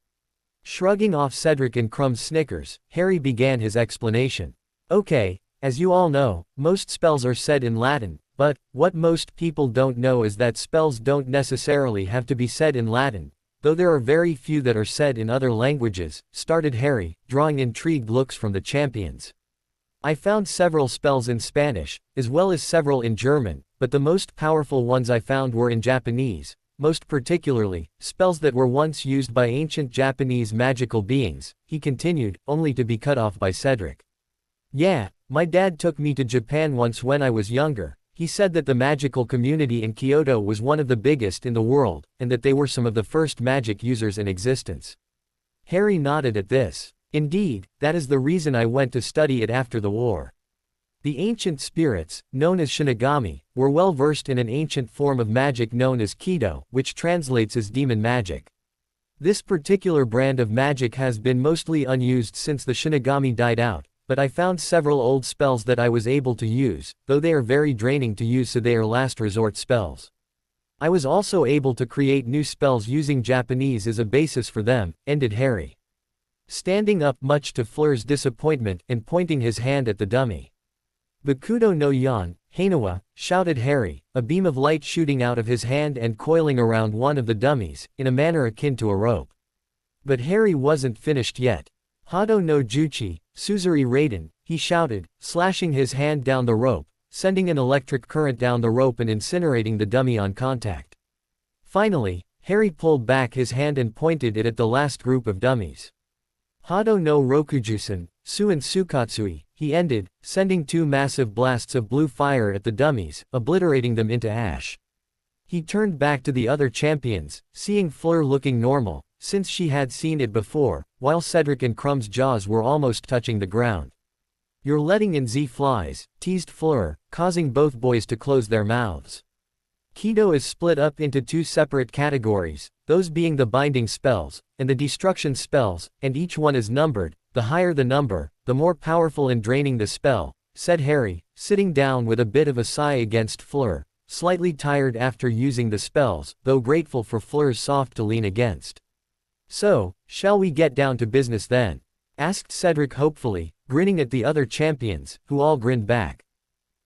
Shrugging off Cedric and Crumb's snickers, Harry began his explanation. Okay, as you all know, most spells are said in Latin, but what most people don't know is that spells don't necessarily have to be said in Latin, though there are very few that are said in other languages, started Harry, drawing intrigued looks from the champions. I found several spells in Spanish, as well as several in German, but the most powerful ones I found were in Japanese, most particularly, spells that were once used by ancient Japanese magical beings, he continued, only to be cut off by Cedric. Yeah, my dad took me to Japan once when I was younger. He said that the magical community in Kyoto was one of the biggest in the world, and that they were some of the first magic users in existence. Harry nodded at this. Indeed, that is the reason I went to study it after the war. The ancient spirits, known as Shinigami, were well versed in an ancient form of magic known as Kido, which translates as demon magic. This particular brand of magic has been mostly unused since the Shinigami died out, but I found several old spells that I was able to use, though they are very draining to use, so they are last resort spells. I was also able to create new spells using Japanese as a basis for them, ended Harry. Standing up much to Fleur's disappointment and pointing his hand at the dummy. Bakudo no Yan, Hainawa, shouted Harry, a beam of light shooting out of his hand and coiling around one of the dummies, in a manner akin to a rope. But Harry wasn't finished yet. Hado no Juchi, Suzuri Raiden, he shouted, slashing his hand down the rope, sending an electric current down the rope and incinerating the dummy on contact. Finally, Harry pulled back his hand and pointed it at the last group of dummies. Hado no Rokujusen, Suin Sukatsui, he ended, sending 2 massive blasts of blue fire at the dummies, obliterating them into ash. He turned back to the other champions, seeing Fleur looking normal, since she had seen it before, while Cedric and Crumb's jaws were almost touching the ground. You're letting in Z flies, teased Fleur, causing both boys to close their mouths. Keto is split up into two separate categories, those being the binding spells, and the destruction spells, and each one is numbered. The higher the number, the more powerful and draining the spell, said Harry, sitting down with a bit of a sigh against Fleur, slightly tired after using the spells, though grateful for Fleur's soft to lean against. So, shall we get down to business then? Asked Cedric hopefully, grinning at the other champions, who all grinned back.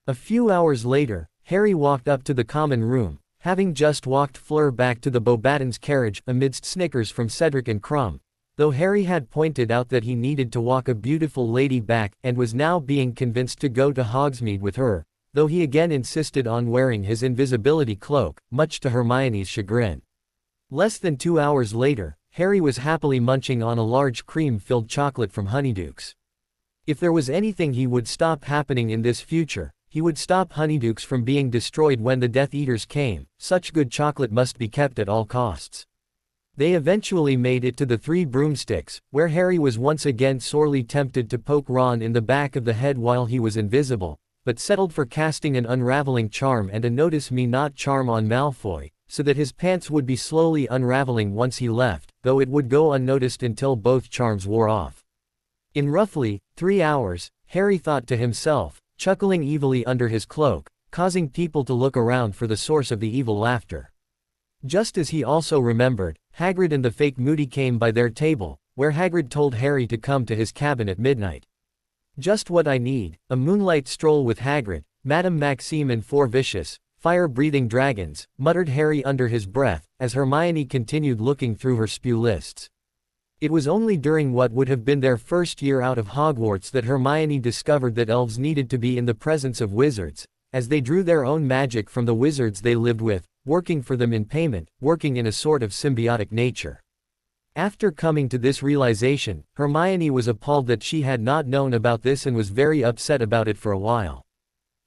A few hours later, Harry walked up to the common room, having just walked Fleur back to the Beauxbatons carriage amidst snickers from Cedric and Crumb, though Harry had pointed out that he needed to walk a beautiful lady back and was now being convinced to go to Hogsmeade with her, though he again insisted on wearing his invisibility cloak, much to Hermione's chagrin. Less than 2 hours later, Harry was happily munching on a large cream-filled chocolate from Honeydukes. If there was anything he would stop happening in this future, he would stop Honeydukes from being destroyed when the Death Eaters came. Such good chocolate must be kept at all costs. They eventually made it to the Three Broomsticks, where Harry was once again sorely tempted to poke Ron in the back of the head while he was invisible, but settled for casting an unraveling charm and a notice me not charm on Malfoy, so that his pants would be slowly unraveling once he left, though it would go unnoticed until both charms wore off. In roughly 3 hours, Harry thought to himself, chuckling evilly under his cloak, causing people to look around for the source of the evil laughter. Just as he also remembered, Hagrid and the fake Moody came by their table, where Hagrid told Harry to come to his cabin at midnight. Just what I need, a moonlight stroll with Hagrid, Madame Maxime and 4 vicious, fire-breathing dragons, muttered Harry under his breath, as Hermione continued looking through her spew lists. It was only during what would have been their first year out of Hogwarts that Hermione discovered that elves needed to be in the presence of wizards, as they drew their own magic from the wizards they lived with, working for them in payment, working in a sort of symbiotic nature. After coming to this realization, Hermione was appalled that she had not known about this and was very upset about it for a while.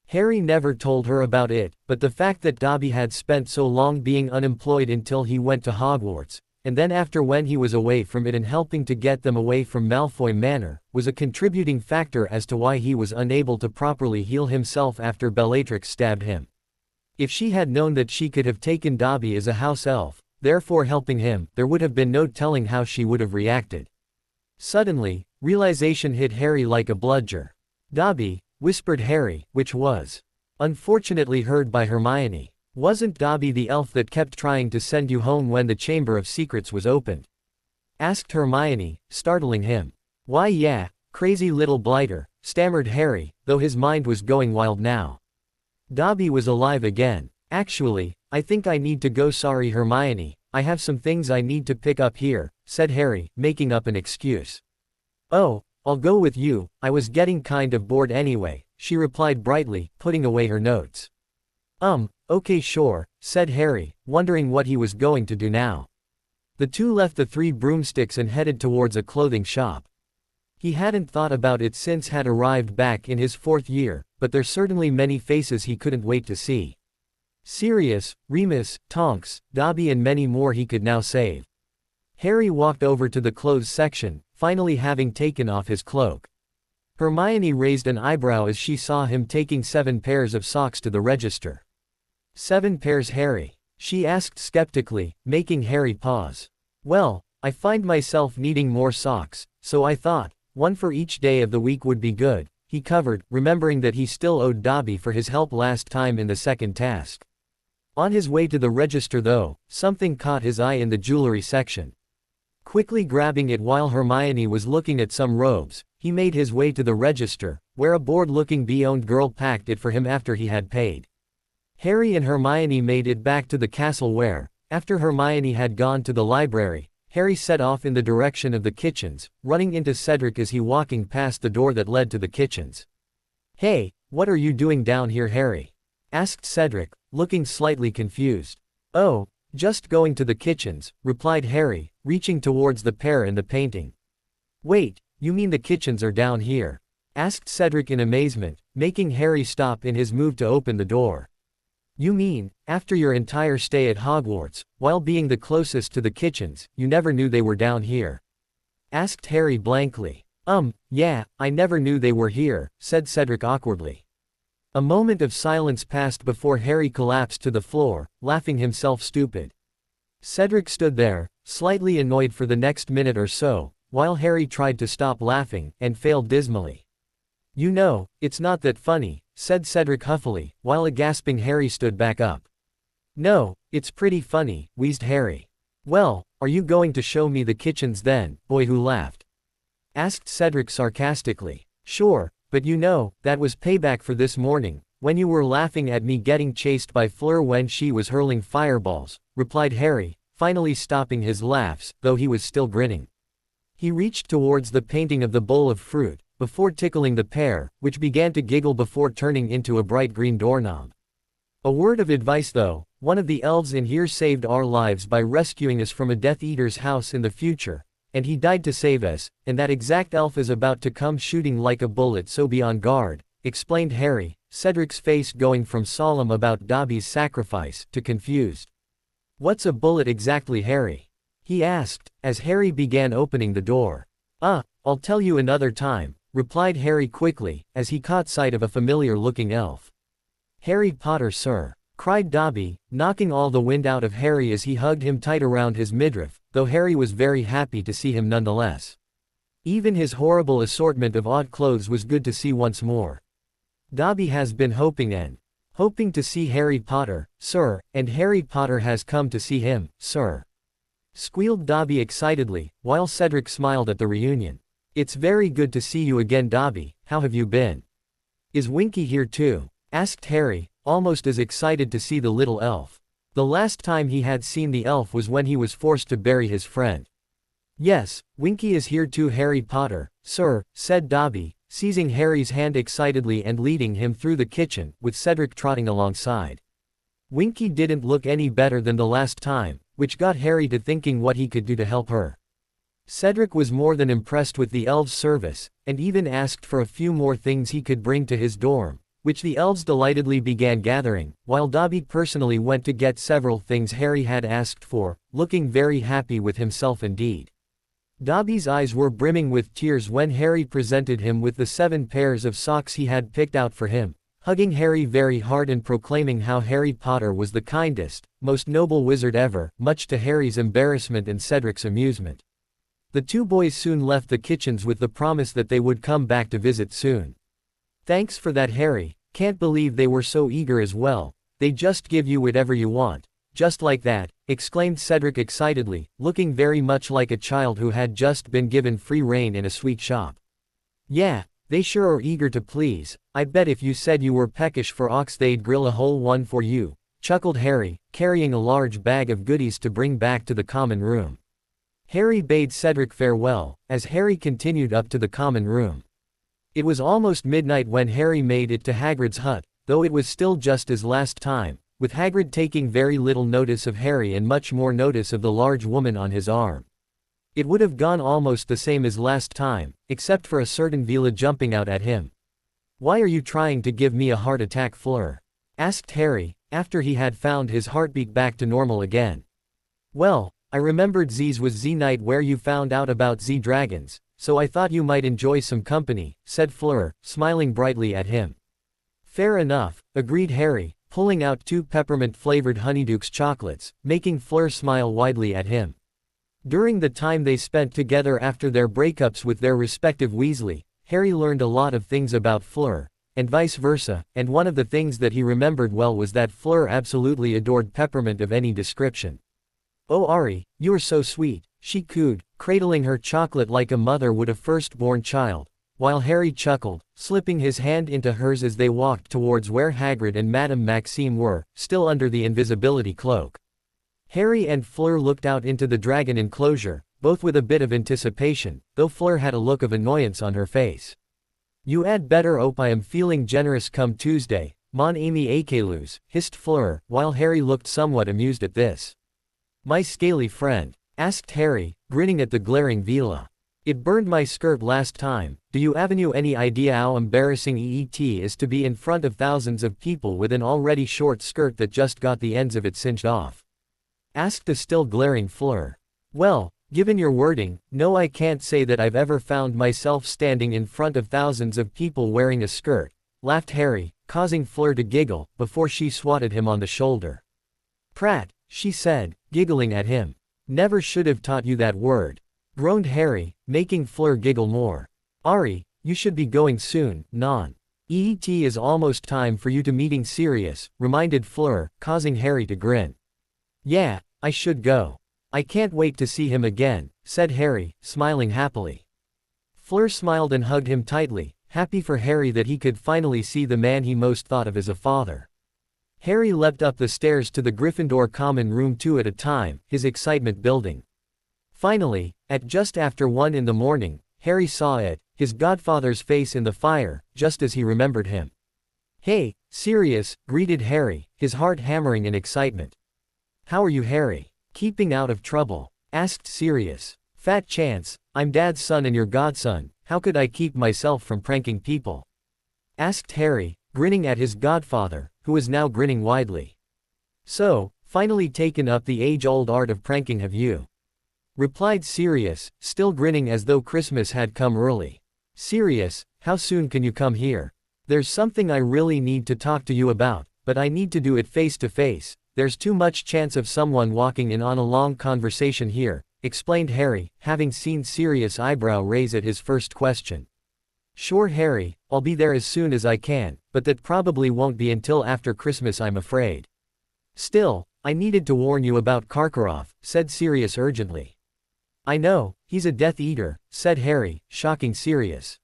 Harry never told her about it, but the fact that Dobby had spent so long being unemployed until he went to Hogwarts, and then after when he was away from it and helping to get them away from Malfoy Manor, was a contributing factor as to why he was unable to properly heal himself after Bellatrix stabbed him. If she had known that she could have taken Dobby as a house elf, therefore helping him, there would have been no telling how she would have reacted. Suddenly, realization hit Harry like a bludger. Dobby, whispered Harry, which was unfortunately heard by Hermione. Wasn't Dobby the elf that kept trying to send you home when the Chamber of Secrets was opened? Asked Hermione, startling him. Why yeah, crazy little blighter, stammered Harry, though his mind was going wild now. Dobby was alive again. Actually, I think I need to go. Sorry Hermione, I have some things I need to pick up here, said Harry, making up an excuse. Oh, I'll go with you, I was getting kind of bored anyway, she replied brightly, putting away her notes. Okay sure, said Harry, wondering what he was going to do now. The two left the Three Broomsticks and headed towards a clothing shop. He hadn't thought about it since had arrived back in his 4th year, but there's certainly many faces he couldn't wait to see. Sirius, Remus, Tonks, Dobby and many more he could now save. Harry walked over to the clothes section, finally having taken off his cloak. Hermione raised an eyebrow as she saw him taking 7 pairs of socks to the register. 7 pairs Harry? She asked skeptically, making Harry pause. Well, I find myself needing more socks, so I thought, 1 for each day of the week would be good, he covered, remembering that he still owed Dobby for his help last time in the second task. On his way to the register though, something caught his eye in the jewelry section. Quickly grabbing it while Hermione was looking at some robes, he made his way to the register, where a bored-looking bee-owned girl packed it for him after he had paid. Harry and Hermione made it back to the castle where, after Hermione had gone to the library, Harry set off in the direction of the kitchens, running into Cedric as he walking past the door that led to the kitchens. Hey, what are you doing down here Harry? Asked Cedric, looking slightly confused. Oh, just going to the kitchens, replied Harry, reaching towards the pair in the painting. Wait, you mean the kitchens are down here? Asked Cedric in amazement, making Harry stop in his move to open the door. You mean, after your entire stay at Hogwarts, while being the closest to the kitchens, you never knew they were down here? Asked Harry blankly. Yeah, I never knew they were here, said Cedric awkwardly. A moment of silence passed before Harry collapsed to the floor, laughing himself stupid. Cedric stood there, slightly annoyed for the next minute or so, while Harry tried to stop laughing, and failed dismally. "You know, it's not that funny," said Cedric huffily, while a gasping Harry stood back up. "No, it's pretty funny," wheezed Harry. "Well, are you going to show me the kitchens then, boy who laughed?" asked Cedric sarcastically. "Sure, but you know, that was payback for this morning, when you were laughing at me getting chased by Fleur when she was hurling fireballs," replied Harry, finally stopping his laughs, though he was still grinning. He reached towards the painting of the bowl of fruit, before tickling the pear, which began to giggle before turning into a bright green doorknob. "A word of advice though, one of the elves in here saved our lives by rescuing us from a Death Eater's house in the future, and he died to save us, and that exact elf is about to come shooting like a bullet, so be on guard," explained Harry, Cedric's face going from solemn about Dobby's sacrifice, to confused. "What's a bullet exactly, Harry?" he asked, as Harry began opening the door. I'll tell you another time," replied Harry quickly, as he caught sight of a familiar-looking elf. "Harry Potter, sir," cried Dobby, knocking all the wind out of Harry as he hugged him tight around his midriff, though Harry was very happy to see him nonetheless. Even his horrible assortment of odd clothes was good to see once more. Dobby has been hoping to see Harry Potter, sir, and Harry Potter has come to see him, sir," squealed Dobby excitedly, while Cedric smiled at the reunion. "It's very good to see you again, Dobby. How have you been?" "Is Winky here too?" asked Harry, almost as excited to see the little elf. The last time he had seen the elf was when he was forced to bury his friend. "Yes, Winky is here too, Harry Potter, sir," said Dobby, seizing Harry's hand excitedly and leading him through the kitchen, with Cedric trotting alongside. Winky didn't look any better than the last time, which got Harry to thinking what he could do to help her. Cedric was more than impressed with the elves' service, and even asked for a few more things he could bring to his dorm, which the elves delightedly began gathering, while Dobby personally went to get several things Harry had asked for, looking very happy with himself indeed. Dobby's eyes were brimming with tears when Harry presented him with the 7 pairs of socks he had picked out for him, hugging Harry very hard and proclaiming how Harry Potter was the kindest, most noble wizard ever, much to Harry's embarrassment and Cedric's amusement. The two boys soon left the kitchens with the promise that they would come back to visit soon. "Thanks for that, Harry, can't believe they were so eager as well, they just give you whatever you want, just like that," exclaimed Cedric excitedly, looking very much like a child who had just been given free rein in a sweet shop. "Yeah, they sure are eager to please. I bet if you said you were peckish for ox they'd grill a whole one for you," chuckled Harry, carrying a large bag of goodies to bring back to the common room. Harry bade Cedric farewell, as Harry continued up to the common room. It was almost midnight when Harry made it to Hagrid's hut, though it was still just as last time, with Hagrid taking very little notice of Harry and much more notice of the large woman on his arm. It would have gone almost the same as last time, except for a certain Vila jumping out at him. "Why are you trying to give me a heart attack, Fleur?" asked Harry, after he had found his heartbeat back to normal again. "Well, I remembered Z's was Z night where you found out about Z dragons, so I thought you might enjoy some company," said Fleur, smiling brightly at him. "Fair enough," agreed Harry, pulling out 2 peppermint-flavored Honeydukes chocolates, making Fleur smile widely at him. During the time they spent together after their breakups with their respective Weasley, Harry learned a lot of things about Fleur, and vice versa, and one of the things that he remembered well was that Fleur absolutely adored peppermint of any description. "Oh Ari, you're so sweet," she cooed, cradling her chocolate like a mother would a firstborn child, while Harry chuckled, slipping his hand into hers as they walked towards where Hagrid and Madame Maxime were, still under the invisibility cloak. Harry and Fleur looked out into the dragon enclosure, both with a bit of anticipation, though Fleur had a look of annoyance on her face. "You had better hope I am feeling generous come Tuesday, mon ami Akelus," hissed Fleur, while Harry looked somewhat amused at this. "My scaly friend?" asked Harry, grinning at the glaring Vila. "It burned my skirt last time. Do you avenue any idea how embarrassing it is to be in front of thousands of people with an already short skirt that just got the ends of it singed off?" asked the still glaring Fleur. "Well, given your wording, no, I can't say that I've ever found myself standing in front of thousands of people wearing a skirt," laughed Harry, causing Fleur to giggle, before she swatted him on the shoulder. "Prat," she said, giggling at him. "Never should have taught you that word," groaned Harry, making Fleur giggle more. "Ari, you should be going soon, non. It is almost time for you to meeting Sirius," reminded Fleur, causing Harry to grin. "Yeah, I should go. I can't wait to see him again," said Harry, smiling happily. Fleur smiled and hugged him tightly, happy for Harry that he could finally see the man he most thought of as a father. Harry leapt up the stairs to the Gryffindor common room 2 at a time, his excitement building. Finally, at just after 1 in the morning, Harry saw it, his godfather's face in the fire, just as he remembered him. "Hey, Sirius," greeted Harry, his heart hammering in excitement. "How are you, Harry? Keeping out of trouble?" asked Sirius. "Fat chance, I'm Dad's son and your godson, how could I keep myself from pranking people?" asked Harry, grinning at his godfather, who was now grinning widely. "So, finally taken up the age-old art of pranking have you?" replied Sirius, still grinning as though Christmas had come early. "Sirius, how soon can you come here? There's something I really need to talk to you about, but I need to do it face to face. There's too much chance of someone walking in on a long conversation here," explained Harry, having seen Sirius' eyebrow raise at his first question. "Sure, Harry, I'll be there as soon as I can, but that probably won't be until after Christmas, I'm afraid. Still, I needed to warn you about Karkaroff," said Sirius urgently. "I know, he's a Death Eater," said Harry, shocking Sirius.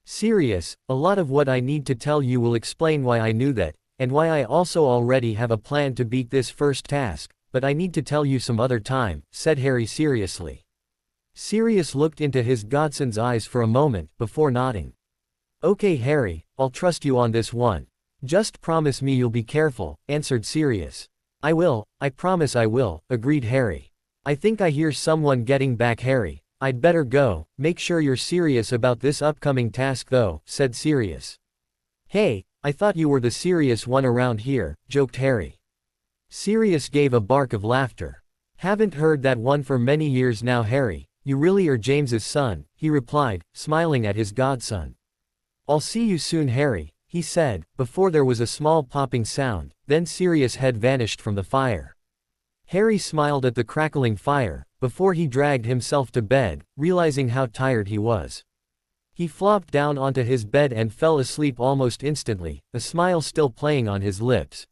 "Sirius, a lot of what I need to tell you will explain why I knew that, and why I also already have a plan to beat this first task, but I need to tell you some other time," said Harry seriously. Sirius looked into his godson's eyes for a moment, before nodding. "Okay, Harry, I'll trust you on this one. Just promise me you'll be careful," answered Sirius. "I will, I promise I will," agreed Harry. "I think I hear someone getting back, Harry. I'd better go. Make sure you're serious about this upcoming task though," said Sirius. "Hey, I thought you were the serious one around here," joked Harry. Sirius gave a bark of laughter. "Haven't heard that one for many years now, Harry. You really are James's son," he replied, smiling at his godson. "I'll see you soon, Harry," he said, before there was a small popping sound, then Sirius' head vanished from the fire. Harry smiled at the crackling fire, before he dragged himself to bed, realizing how tired he was. He flopped down onto his bed and fell asleep almost instantly, a smile still playing on his lips.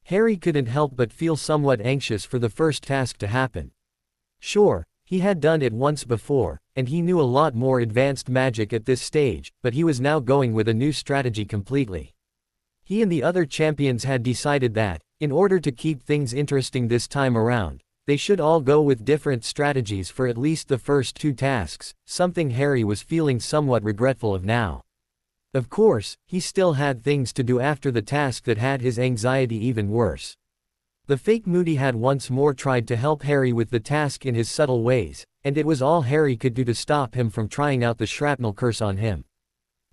Harry couldn't help but feel somewhat anxious for the first task to happen. Sure, he had done it once before, and he knew a lot more advanced magic at this stage, but he was now going with a new strategy completely. He and the other champions had decided that, in order to keep things interesting this time around, they should all go with different strategies for at least the first 2 tasks, something Harry was feeling somewhat regretful of now. Of course, he still had things to do after the task that had his anxiety even worse. The fake Moody had once more tried to help Harry with the task in his subtle ways, and it was all Harry could do to stop him from trying out the shrapnel curse on him.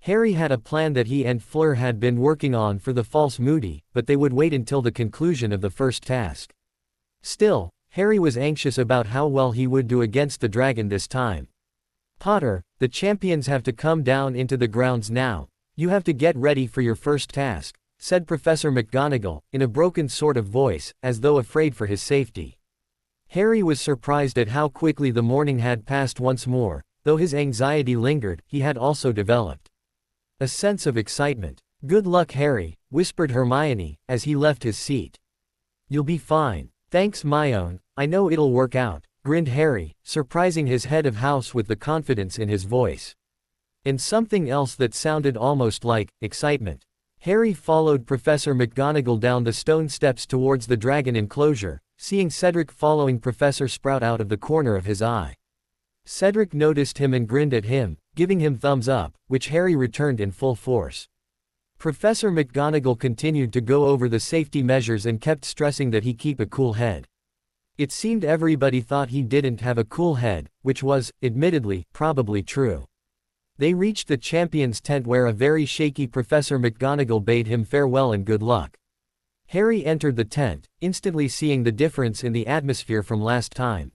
Harry had a plan that he and Fleur had been working on for the false Moody, but they would wait until the conclusion of the first task. Still, Harry was anxious about how well he would do against the dragon this time. "Potter, the champions have to come down into the grounds now. You have to get ready for your first task," said Professor McGonagall, in a broken sort of voice, as though afraid for his safety. Harry was surprised at how quickly the morning had passed once more. Though his anxiety lingered, he had also developed a sense of excitement. "Good luck, Harry," whispered Hermione, as he left his seat. "You'll be fine. Thanks, Myone, I know it'll work out," grinned Harry, surprising his head of house with the confidence in his voice. And something else that sounded almost like excitement. Harry followed Professor McGonagall down the stone steps towards the dragon enclosure, seeing Cedric following Professor Sprout out of the corner of his eye. Cedric noticed him and grinned at him, giving him thumbs up, which Harry returned in full force. Professor McGonagall continued to go over the safety measures and kept stressing that he keep a cool head. It seemed everybody thought he didn't have a cool head, which was, admittedly, probably true. They reached the champion's tent where a very shaky Professor McGonagall bade him farewell and good luck. Harry entered the tent, instantly seeing the difference in the atmosphere from last time.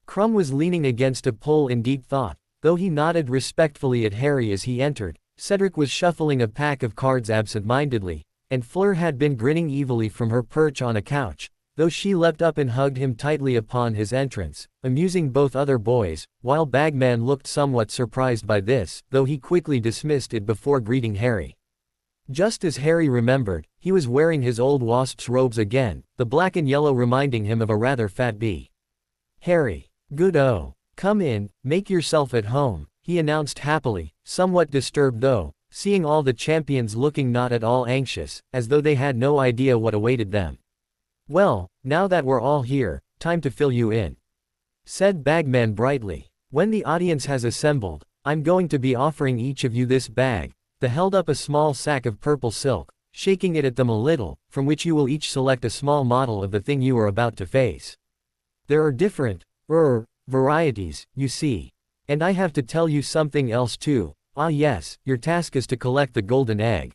Krum was leaning against a pole in deep thought, though he nodded respectfully at Harry as he entered. Cedric was shuffling a pack of cards absent-mindedly, and Fleur had been grinning evilly from her perch on a couch, though she leapt up and hugged him tightly upon his entrance, amusing both other boys, while Bagman looked somewhat surprised by this, though he quickly dismissed it before greeting Harry. Just as Harry remembered, he was wearing his old wasp's robes again, the black and yellow reminding him of a rather fat bee. "Harry. Good-o. Come in, make yourself at home," he announced happily, somewhat disturbed though, seeing all the champions looking not at all anxious, as though they had no idea what awaited them. "Well, now that we're all here, time to fill you in," said Bagman brightly. "When the audience has assembled, I'm going to be offering each of you this bag." The held up a small sack of purple silk, shaking it at them a little, from which you will each select a small model of the thing you are about to face. There are different, varieties, you see. And I have to tell you something else too. Ah yes, your task is to collect the golden egg.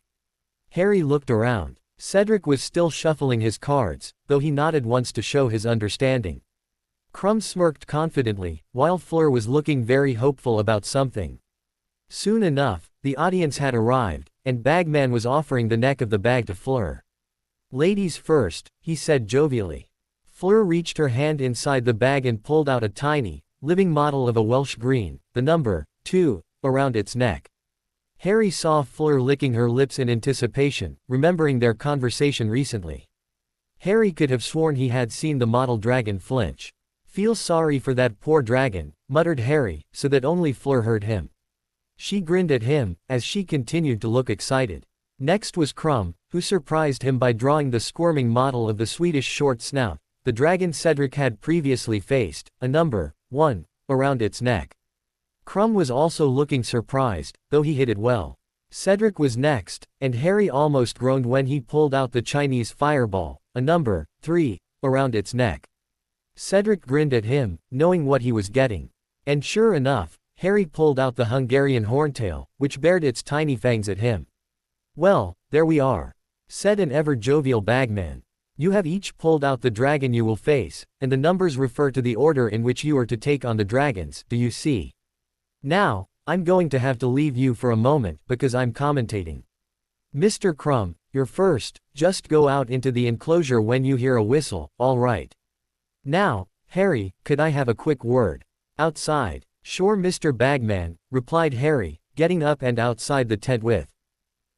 Harry looked around. Cedric was still shuffling his cards, though he nodded once to show his understanding. Crumb smirked confidently, while Fleur was looking very hopeful about something. Soon enough, the audience had arrived, and Bagman was offering the neck of the bag to Fleur. "Ladies first," he said jovially. Fleur reached her hand inside the bag and pulled out a tiny, living model of a Welsh green, the number 2, around its neck. Harry saw Fleur licking her lips in anticipation, remembering their conversation recently. Harry could have sworn he had seen the model dragon flinch. "Feel sorry for that poor dragon," muttered Harry, so that only Fleur heard him. She grinned at him, as she continued to look excited. Next was Crumb, who surprised him by drawing the squirming model of the Swedish short snout, the dragon Cedric had previously faced, a number 1, around its neck. Crumb was also looking surprised, though he hid it well. Cedric was next, and Harry almost groaned when he pulled out the Chinese fireball, a number 3, around its neck. Cedric grinned at him, knowing what he was getting. And sure enough, Harry pulled out the Hungarian horntail, which bared its tiny fangs at him. "Well, there we are," said an ever-jovial bagman. "You have each pulled out the dragon you will face, and the numbers refer to the order in which you are to take on the dragons, do you see? Now, I'm going to have to leave you for a moment because I'm commentating. Mr. Crumb, you're first, just go out into the enclosure when you hear a whistle, all right? Now, Harry, could I have a quick word? Outside." "Sure, Mr. Bagman," replied Harry, getting up and outside the tent with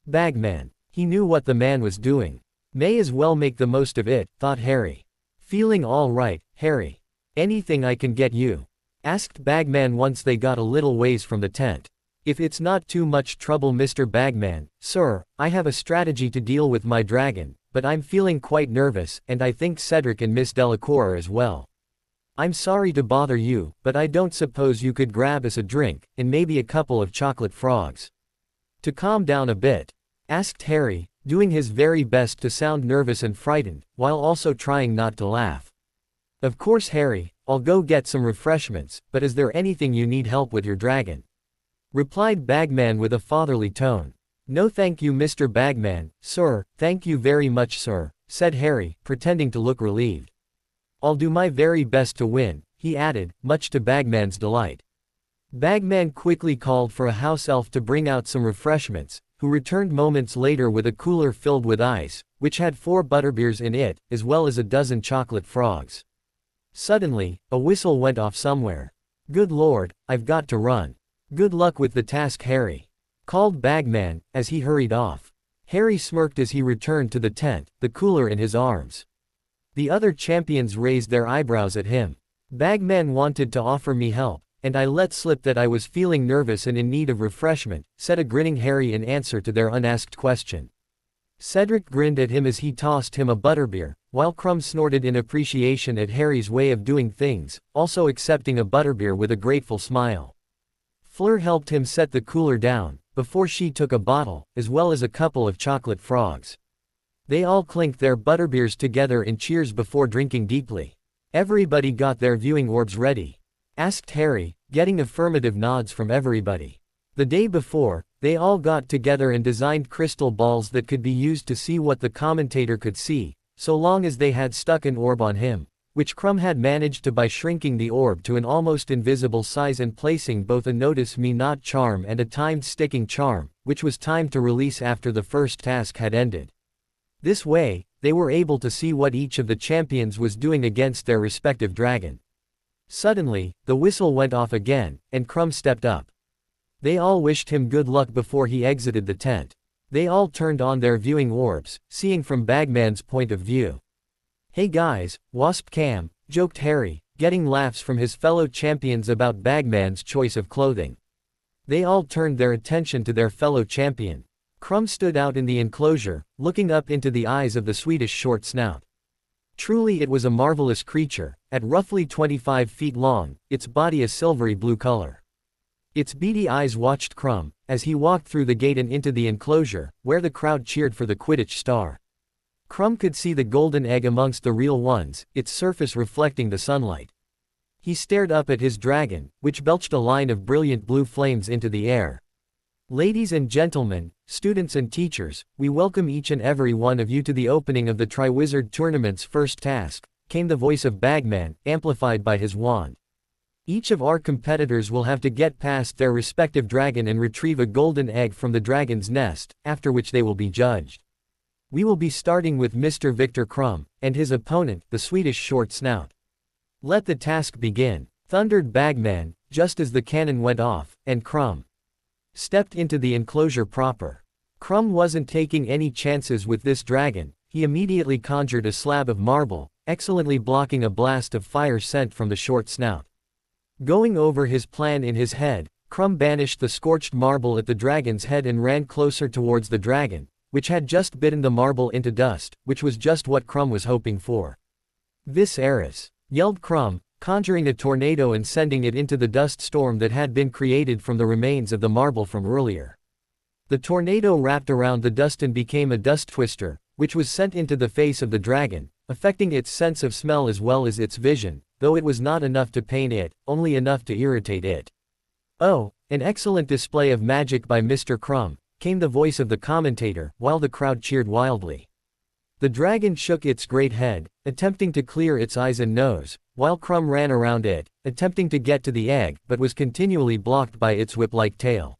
Bagman. He knew what the man was doing. May as well make the most of it, thought Harry. "Feeling all right, Harry? Anything I can get you?" asked Bagman once they got a little ways from the tent. "If it's not too much trouble, Mr. Bagman, sir, I have a strategy to deal with my dragon, but I'm feeling quite nervous, and I think Cedric and Miss Delacour are as well. I'm sorry to bother you, but I don't suppose you could grab us a drink, and maybe a couple of chocolate frogs to calm down a bit?" asked Harry, doing his very best to sound nervous and frightened, while also trying not to laugh. "Of course, Harry, I'll go get some refreshments, but is there anything you need help with your dragon?" replied Bagman with a fatherly tone. "No thank you, Mr. Bagman, sir, thank you very much, sir," said Harry, pretending to look relieved. "I'll do my very best to win," he added, much to Bagman's delight. Bagman quickly called for a house elf to bring out some refreshments, who returned moments later with a cooler filled with ice, which had 4 butterbeers in it, as well as a dozen chocolate frogs. Suddenly, a whistle went off somewhere. "Good Lord, I've got to run. Good luck with the task, Harry," called Bagman, as he hurried off. Harry smirked as he returned to the tent, the cooler in his arms. The other champions raised their eyebrows at him. "Bagman wanted to offer me help, and I let slip that I was feeling nervous and in need of refreshment," said a grinning Harry in answer to their unasked question. Cedric grinned at him as he tossed him a butterbeer, while Crumb snorted in appreciation at Harry's way of doing things, also accepting a butterbeer with a grateful smile. Fleur helped him set the cooler down, before she took a bottle, as well as a couple of chocolate frogs. They all clinked their butterbeers together in cheers before drinking deeply. "Everybody got their viewing orbs ready?" asked Harry, getting affirmative nods from everybody. The day before, they all got together and designed crystal balls that could be used to see what the commentator could see, so long as they had stuck an orb on him, which Krum had managed to by shrinking the orb to an almost invisible size and placing both a notice me not charm and a timed sticking charm, which was timed to release after the first task had ended. This way, they were able to see what each of the champions was doing against their respective dragon. Suddenly, the whistle went off again, and Krum stepped up. They all wished him good luck before he exited the tent. They all turned on their viewing orbs, seeing from Bagman's point of view. "Hey guys, Wasp Cam," joked Harry, getting laughs from his fellow champions about Bagman's choice of clothing. They all turned their attention to their fellow champion. Krum stood out in the enclosure, looking up into the eyes of the Swedish short snout. Truly it was a marvelous creature, at roughly 25 feet long, its body a silvery blue color. Its beady eyes watched Krum, as he walked through the gate and into the enclosure, where the crowd cheered for the Quidditch star. Krum could see the golden egg amongst the real ones, its surface reflecting the sunlight. He stared up at his dragon, which belched a line of brilliant blue flames into the air. "Ladies and gentlemen, students and teachers, we welcome each and every one of you to the opening of the Triwizard Tournament's first task," came the voice of Bagman, amplified by his wand. "Each of our competitors will have to get past their respective dragon and retrieve a golden egg from the dragon's nest, after which they will be judged. We will be starting with Mr. Victor Krum, and his opponent, the Swedish short snout. Let the task begin," thundered Bagman, just as the cannon went off, and Krum stepped into the enclosure proper. Krum wasn't taking any chances with this dragon. He immediately conjured a slab of marble, excellently blocking a blast of fire sent from the short snout. Going over his plan in his head, Krum banished the scorched marble at the dragon's head and ran closer towards the dragon, which had just bitten the marble into dust, which was just what Krum was hoping for. "Vis Eris," yelled Krum, conjuring a tornado and sending it into the dust storm that had been created from the remains of the marble from earlier. The tornado wrapped around the dust and became a dust twister, which was sent into the face of the dragon, affecting its sense of smell as well as its vision, though it was not enough to pain it, only enough to irritate it. "Oh, an excellent display of magic by Mr. Krum," came the voice of the commentator, while the crowd cheered wildly. The dragon shook its great head, attempting to clear its eyes and nose, while Krum ran around it, attempting to get to the egg, but was continually blocked by its whip-like tail.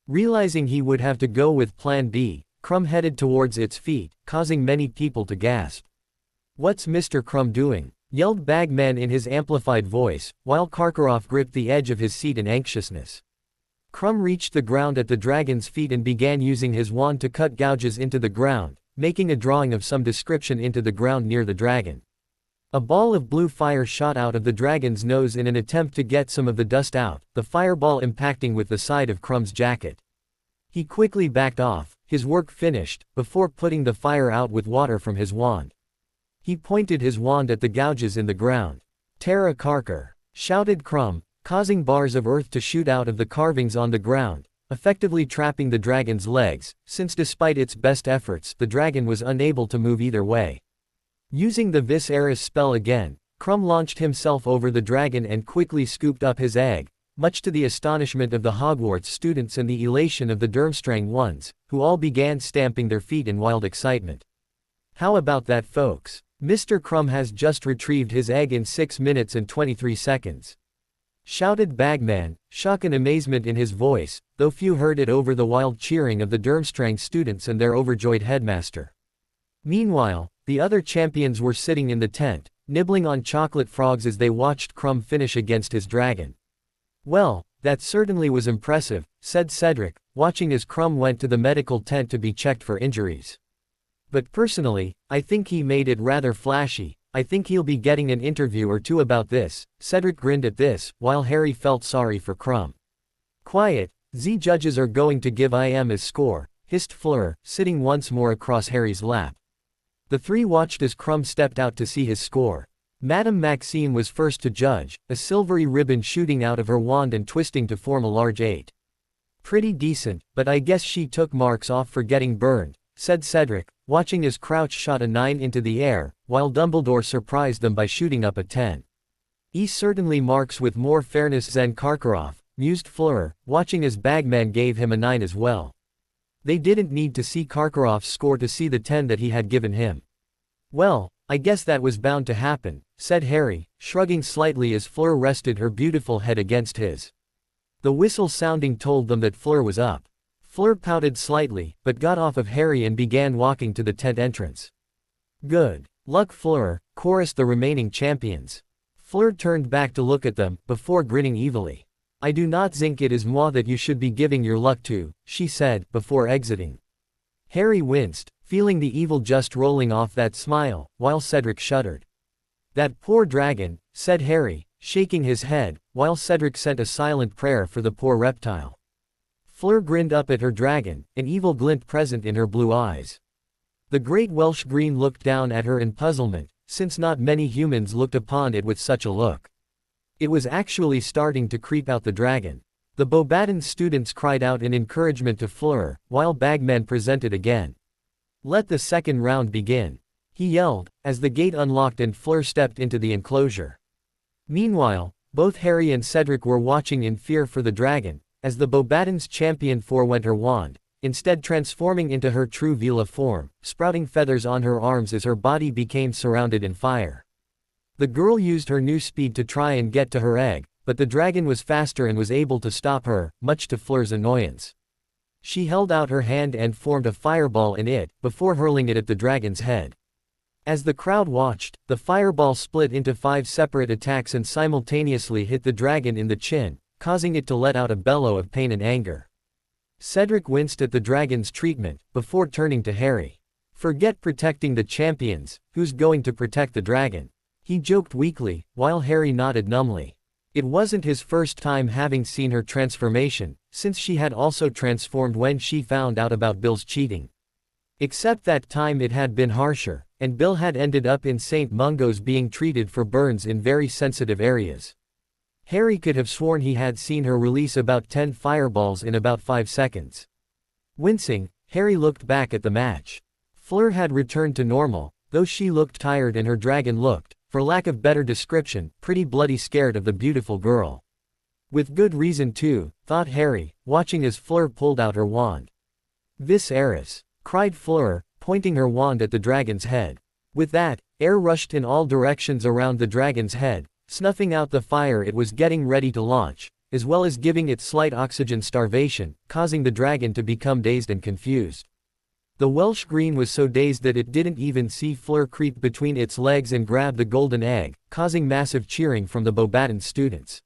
Realizing he would have to go with Plan B, Krum headed towards its feet, causing many people to gasp. "What's Mr. Krum doing?" yelled Bagman in his amplified voice, while Karkaroff gripped the edge of his seat in anxiousness. Krum reached the ground at the dragon's feet and began using his wand to cut gouges into the ground, making a drawing of some description into the ground near the dragon. A ball of blue fire shot out of the dragon's nose in an attempt to get some of the dust out, the fireball impacting with the side of Krum's jacket. He quickly backed off, his work finished, before putting the fire out with water from his wand. He pointed his wand at the gouges in the ground. "Terra Carker!" shouted Krum, causing bars of earth to shoot out of the carvings on the ground, effectively trapping the dragon's legs, since despite its best efforts the dragon was unable to move either way. Using the Vis Eris spell again, Krum launched himself over the dragon and quickly scooped up his egg, much to the astonishment of the Hogwarts students and the elation of the Durmstrang ones, who all began stamping their feet in wild excitement. "How about that, folks? Mr. Krum has just retrieved his egg in 6 minutes and 23 seconds. Shouted Bagman, shock and amazement in his voice, though few heard it over the wild cheering of the Durmstrang students and their overjoyed headmaster. Meanwhile, the other champions were sitting in the tent, nibbling on chocolate frogs as they watched Krum finish against his dragon. "Well, that certainly was impressive," said Cedric, watching as Krum went to the medical tent to be checked for injuries. "But personally, I think he made it rather flashy. I think he'll be getting an interview or two about this." Cedric grinned at this, while Harry felt sorry for Krum. "Quiet, the judges are going to give him his score," hissed Fleur, sitting once more across Harry's lap. The three watched as Krum stepped out to see his score. Madame Maxime was first to judge, a silvery ribbon shooting out of her wand and twisting to form a large 8. "Pretty decent, but I guess she took marks off for getting burned," said Cedric, watching as Crouch shot a 9 into the air, while Dumbledore surprised them by shooting up a 10. "He certainly marks with more fairness than Karkaroff," mused Fleur, watching as Bagman gave him a 9 as well. They didn't need to see Karkaroff's score to see the 10 that he had given him. "Well, I guess that was bound to happen, said Harry, shrugging slightly as Fleur rested her beautiful head against his. The whistle sounding told them that Fleur was up. Fleur pouted slightly, but got off of Harry and began walking to the tent entrance. Good luck, Fleur, chorused the remaining champions. Fleur turned back to look at them, before grinning evilly. I do not think it is moi that you should be giving your luck to, she said, before exiting. Harry winced, feeling the evil just rolling off that smile, while Cedric shuddered. That poor dragon, said Harry, shaking his head, while Cedric sent a silent prayer for the poor reptile. Fleur grinned up at her dragon, an evil glint present in her blue eyes. The great Welsh Green looked down at her in puzzlement, since not many humans looked upon it with such a look. It was actually starting to creep out the dragon. The Beauxbatons students cried out in encouragement to Fleur, while Bagman presented again. Let the second round begin, he yelled, as the gate unlocked and Fleur stepped into the enclosure. Meanwhile, both Harry and Cedric were watching in fear for the dragon, as the Beauxbatons champion forewent her wand, instead transforming into her true Vila form, sprouting feathers on her arms as her body became surrounded in fire. The girl used her new speed to try and get to her egg, but the dragon was faster and was able to stop her, much to Fleur's annoyance. She held out her hand and formed a fireball in it, before hurling it at the dragon's head. As the crowd watched, the fireball split into 5 separate attacks and simultaneously hit the dragon in the chin, causing it to let out a bellow of pain and anger. Cedric winced at the dragon's treatment, before turning to Harry. Forget protecting the champions, who's going to protect the dragon? He joked weakly, while Harry nodded numbly. It wasn't his first time having seen her transformation, since she had also transformed when she found out about Bill's cheating. Except that time it had been harsher, and Bill had ended up in St. Mungo's being treated for burns in very sensitive areas. Harry could have sworn he had seen her release about 10 fireballs in about 5 seconds. Wincing, Harry looked back at the match. Fleur had returned to normal, though she looked tired and her dragon looked, for lack of better description, pretty bloody scared of the beautiful girl. With good reason too, thought Harry, watching as Fleur pulled out her wand. Vis Eris, cried Fleur, pointing her wand at the dragon's head. With that, air rushed in all directions around the dragon's head, snuffing out the fire it was getting ready to launch, as well as giving it slight oxygen starvation, causing the dragon to become dazed and confused. The Welsh Green was so dazed that it didn't even see Fleur creep between its legs and grab the golden egg, causing massive cheering from the Beauxbatons students.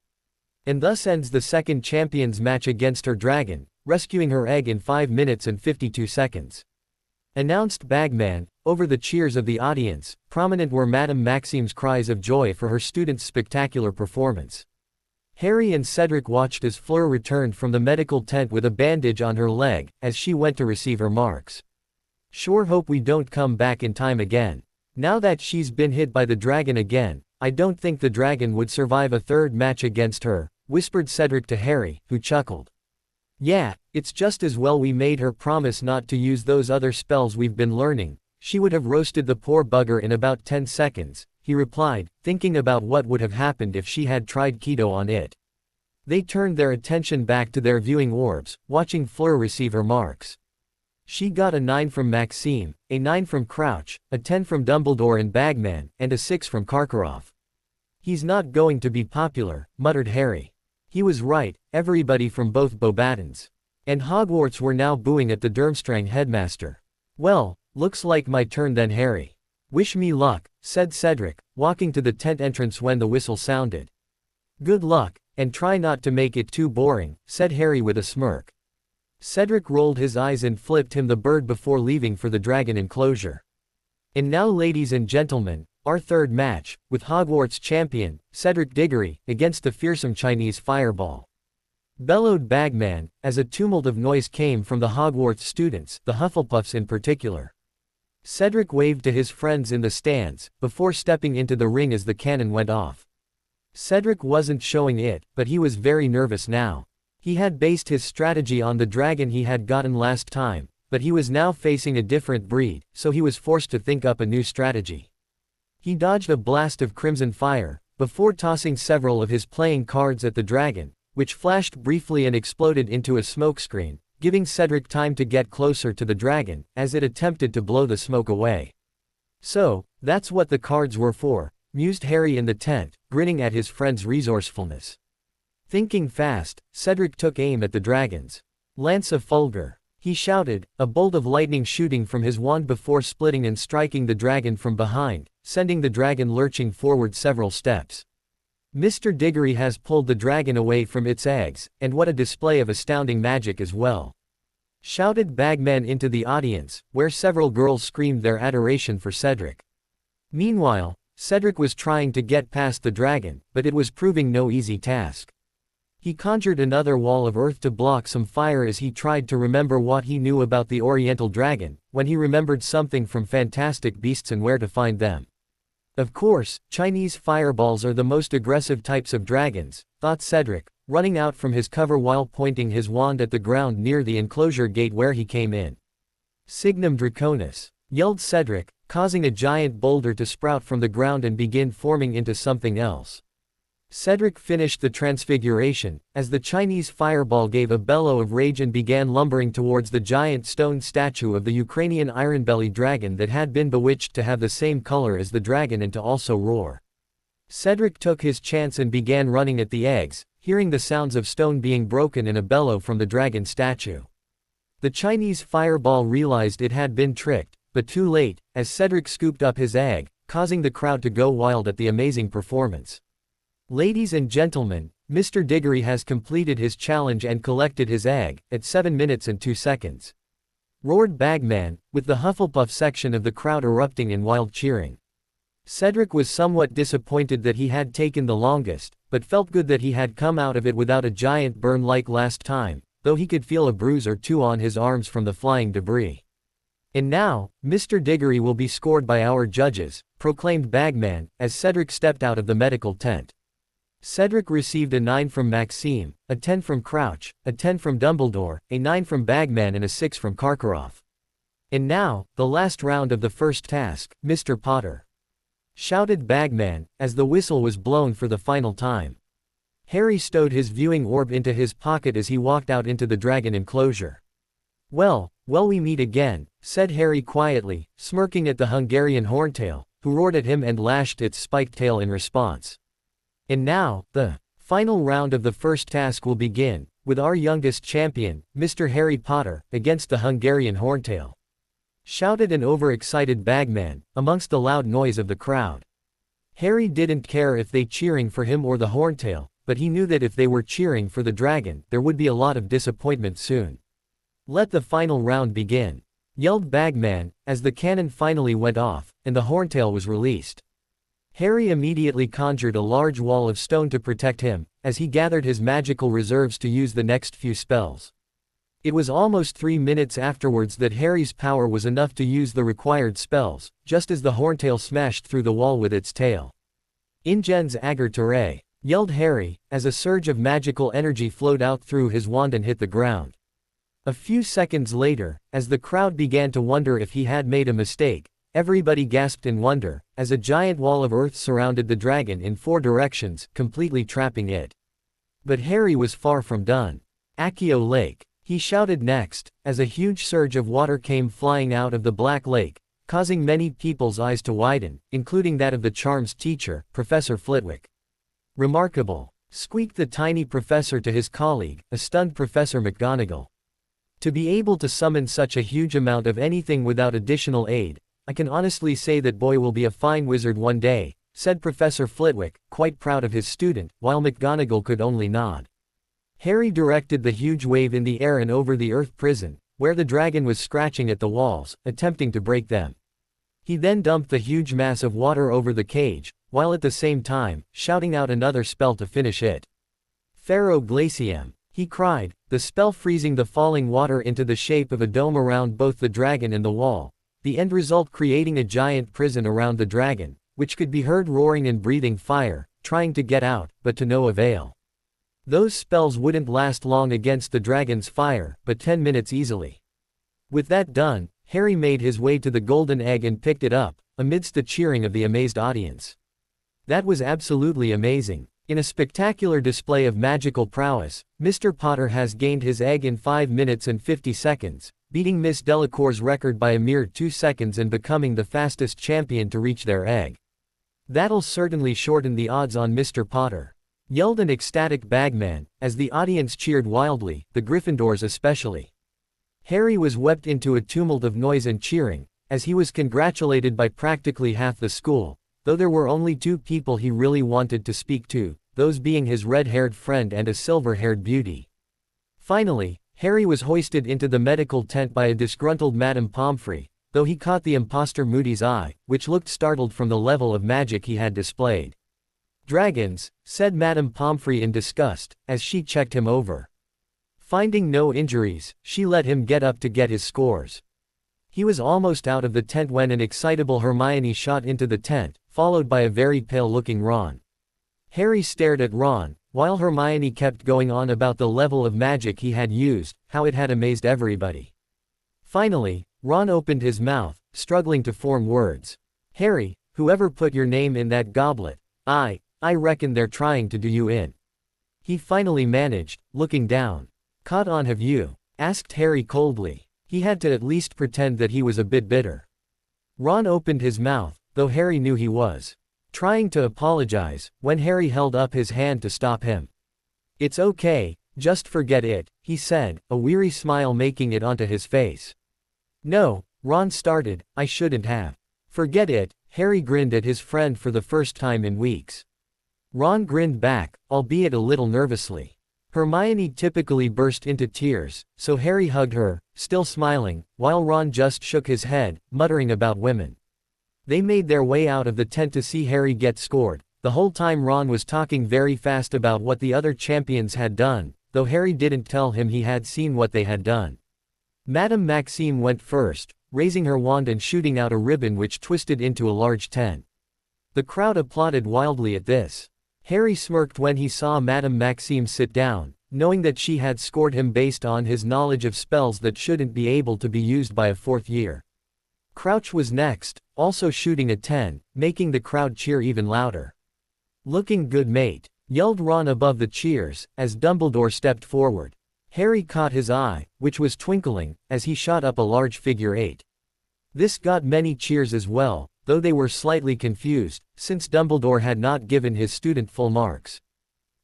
And thus ends the second champions match against her dragon, rescuing her egg in 5 minutes and 52 seconds. Announced Bagman. Over the cheers of the audience, prominent were Madame Maxime's cries of joy for her student's spectacular performance. Harry and Cedric watched as Fleur returned from the medical tent with a bandage on her leg, as she went to receive her marks. Sure hope we don't come back in time again. Now that she's been hit by the dragon again, I don't think the dragon would survive a third match against her, whispered Cedric to Harry, who chuckled. Yeah, it's just as well we made her promise not to use those other spells we've been learning. She would have roasted the poor bugger in about 10 seconds, he replied, thinking about what would have happened if she had tried keto on it. They turned their attention back to their viewing orbs, watching Fleur receive her marks. She got a 9 from Maxime, a 9 from Crouch, a 10 from Dumbledore and Bagman, and a 6 from Karkaroff. He's not going to be popular, muttered Harry. He was right, everybody from both Beauxbatons and Hogwarts were now booing at the Durmstrang headmaster. Well, looks like my turn then, Harry. Wish me luck, said Cedric, walking to the tent entrance when the whistle sounded. Good luck, and try not to make it too boring, said Harry with a smirk. Cedric rolled his eyes and flipped him the bird before leaving for the dragon enclosure. And now, ladies and gentlemen, our third match, with Hogwarts champion, Cedric Diggory, against the fearsome Chinese fireball. Bellowed Bagman, as a tumult of noise came from the Hogwarts students, the Hufflepuffs in particular. Cedric waved to his friends in the stands, before stepping into the ring as the cannon went off. Cedric wasn't showing it, but he was very nervous now. He had based his strategy on the dragon he had gotten last time, but he was now facing a different breed, so he was forced to think up a new strategy. He dodged a blast of crimson fire, before tossing several of his playing cards at the dragon, which flashed briefly and exploded into a smokescreen, giving Cedric time to get closer to the dragon, as it attempted to blow the smoke away. So, That's what the cards were for, mused Harry in the tent, grinning at his friend's resourcefulness. Thinking fast, Cedric took aim at the dragons. Lance of Fulgur, he shouted, a bolt of lightning shooting from his wand before splitting and striking the dragon from behind, sending the dragon lurching forward several steps. Mr. Diggory has pulled the dragon away from its eggs, and what a display of astounding magic as well! Shouted Bagman into the audience, where several girls screamed their adoration for Cedric. Meanwhile, Cedric was trying to get past the dragon, but it was proving no easy task. He conjured another wall of earth to block some fire as he tried to remember what he knew about the Oriental dragon, when he remembered something from Fantastic Beasts and where to find them. Of course, Chinese fireballs are the most aggressive types of dragons, thought Cedric, running out from his cover while pointing his wand at the ground near the enclosure gate where he came in. Signum Draconis, yelled Cedric, causing a giant boulder to sprout from the ground and begin forming into something else. Cedric finished the transfiguration, as the Chinese fireball gave a bellow of rage and began lumbering towards the giant stone statue of the Ukrainian iron-bellied dragon that had been bewitched to have the same color as the dragon and to also roar. Cedric took his chance and began running at the eggs, hearing the sounds of stone being broken and a bellow from the dragon statue. The Chinese fireball realized it had been tricked, but too late, as Cedric scooped up his egg, causing the crowd to go wild at the amazing performance. Ladies and gentlemen, Mr. Diggory has completed his challenge and collected his egg, at 7 minutes and 2 seconds. Roared Bagman, with the Hufflepuff section of the crowd erupting in wild cheering. Cedric was somewhat disappointed that he had taken the longest, but felt good that he had come out of it without a giant burn like last time, though he could feel a bruise or two on his arms from the flying debris. And now, Mr. Diggory will be scored by our judges, proclaimed Bagman, as Cedric stepped out of the medical tent. Cedric received a 9 from Maxime, a 10 from Crouch, a 10 from Dumbledore, a 9 from Bagman and a 6 from Karkaroff. And now, the last round of the first task, Mr. Potter, shouted Bagman, as the whistle was blown for the final time. Harry stowed his viewing orb into his pocket as he walked out into the dragon enclosure. Well, we meet again, said Harry quietly, smirking at the Hungarian horntail, who roared at him and lashed its spiked tail in response. And now, the final round of the first task will begin, with our youngest champion, Mr. Harry Potter, against the Hungarian horntail, shouted an overexcited Bagman, amongst the loud noise of the crowd. Harry didn't care if they cheering for him or the horntail, but he knew that if they were cheering for the dragon, there would be a lot of disappointment soon. Let the final round begin, yelled Bagman, as the cannon finally went off, and the horntail was released. Harry immediately conjured a large wall of stone to protect him, as he gathered his magical reserves to use the next few spells. It was almost 3 minutes afterwards that Harry's power was enough to use the required spells, just as the horntail smashed through the wall with its tail. Ingens agar Teray, yelled Harry, as a surge of magical energy flowed out through his wand and hit the ground. A few seconds later, as the crowd began to wonder if he had made a mistake, everybody gasped in wonder, as a giant wall of earth surrounded the dragon in 4 directions, completely trapping it. But Harry was far from done. Accio Lake, he shouted next, as a huge surge of water came flying out of the Black Lake, causing many people's eyes to widen, including that of the charms teacher, Professor Flitwick. Remarkable, squeaked the tiny professor to his colleague, a stunned Professor McGonagall. To be able to summon such a huge amount of anything without additional aid, I can honestly say that boy will be a fine wizard one day, said Professor Flitwick, quite proud of his student, while McGonagall could only nod. Harry directed the huge wave in the air and over the earth prison, where the dragon was scratching at the walls, attempting to break them. He then dumped the huge mass of water over the cage, while at the same time, shouting out another spell to finish it. Ferro Glacium, he cried, the spell freezing the falling water into the shape of a dome around both the dragon and the wall, the end result creating a giant prison around the dragon, which could be heard roaring and breathing fire, trying to get out, but to no avail. Those spells wouldn't last long against the dragon's fire, but 10 minutes easily. With that done, Harry made his way to the golden egg and picked it up, amidst the cheering of the amazed audience. That was absolutely amazing. In a spectacular display of magical prowess, Mr. Potter has gained his egg in 5 minutes and 50 seconds, beating Miss Delacour's record by a mere 2 seconds and becoming the fastest champion to reach their egg. "That'll certainly shorten the odds on Mr. Potter," yelled an ecstatic bagman, as the audience cheered wildly, the Gryffindors especially. Harry was swept into a tumult of noise and cheering, as he was congratulated by practically half the school, though there were only 2 people he really wanted to speak to, those being his red-haired friend and a silver-haired beauty. Finally, Harry was hoisted into the medical tent by a disgruntled Madame Pomfrey, though he caught the impostor Moody's eye, which looked startled from the level of magic he had displayed. "Dragons," said Madame Pomfrey in disgust, as she checked him over. Finding no injuries, she let him get up to get his scores. He was almost out of the tent when an excitable Hermione shot into the tent, followed by a very pale-looking Ron. Harry stared at Ron, while Hermione kept going on about the level of magic he had used, how it had amazed everybody. Finally, Ron opened his mouth, struggling to form words. "Harry, whoever put your name in that goblet, I reckon they're trying to do you in." He finally managed, looking down. "Caught on, have you?" asked Harry coldly. He had to at least pretend that he was a bit bitter. Ron opened his mouth, though Harry knew he was trying to apologize, when Harry held up his hand to stop him. "It's okay, just forget it," he said, a weary smile making it onto his face. "No," Ron started, "I shouldn't have." "Forget it," Harry grinned at his friend for the first time in weeks. Ron grinned back, albeit a little nervously. Hermione typically burst into tears, so Harry hugged her, still smiling, while Ron just shook his head, muttering about women. They made their way out of the tent to see Harry get scored. The whole time Ron was talking very fast about what the other champions had done, though Harry didn't tell him he had seen what they had done. Madame Maxime went first, raising her wand and shooting out a ribbon which twisted into a large tent. The crowd applauded wildly at this. Harry smirked when he saw Madame Maxime sit down, knowing that she had scored him based on his knowledge of spells that shouldn't be able to be used by a 4th year. Crouch was next, also shooting a 10, making the crowd cheer even louder. "Looking good, mate," yelled Ron above the cheers, as Dumbledore stepped forward. Harry caught his eye, which was twinkling, as he shot up a large figure 8. This got many cheers as well, though they were slightly confused, since Dumbledore had not given his student full marks.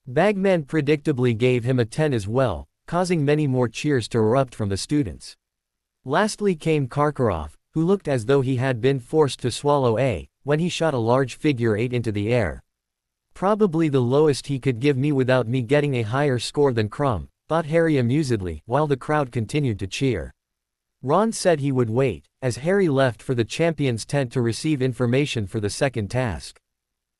Bagman predictably gave him a 10 as well, causing many more cheers to erupt from the students. Lastly came Karkaroff, who looked as though he had been forced to swallow when he shot a large figure 8 into the air. "Probably the lowest he could give me without me getting a higher score than Crumb," thought Harry amusedly, while the crowd continued to cheer. Ron said he would wait, as Harry left for the champion's tent to receive information for the second task.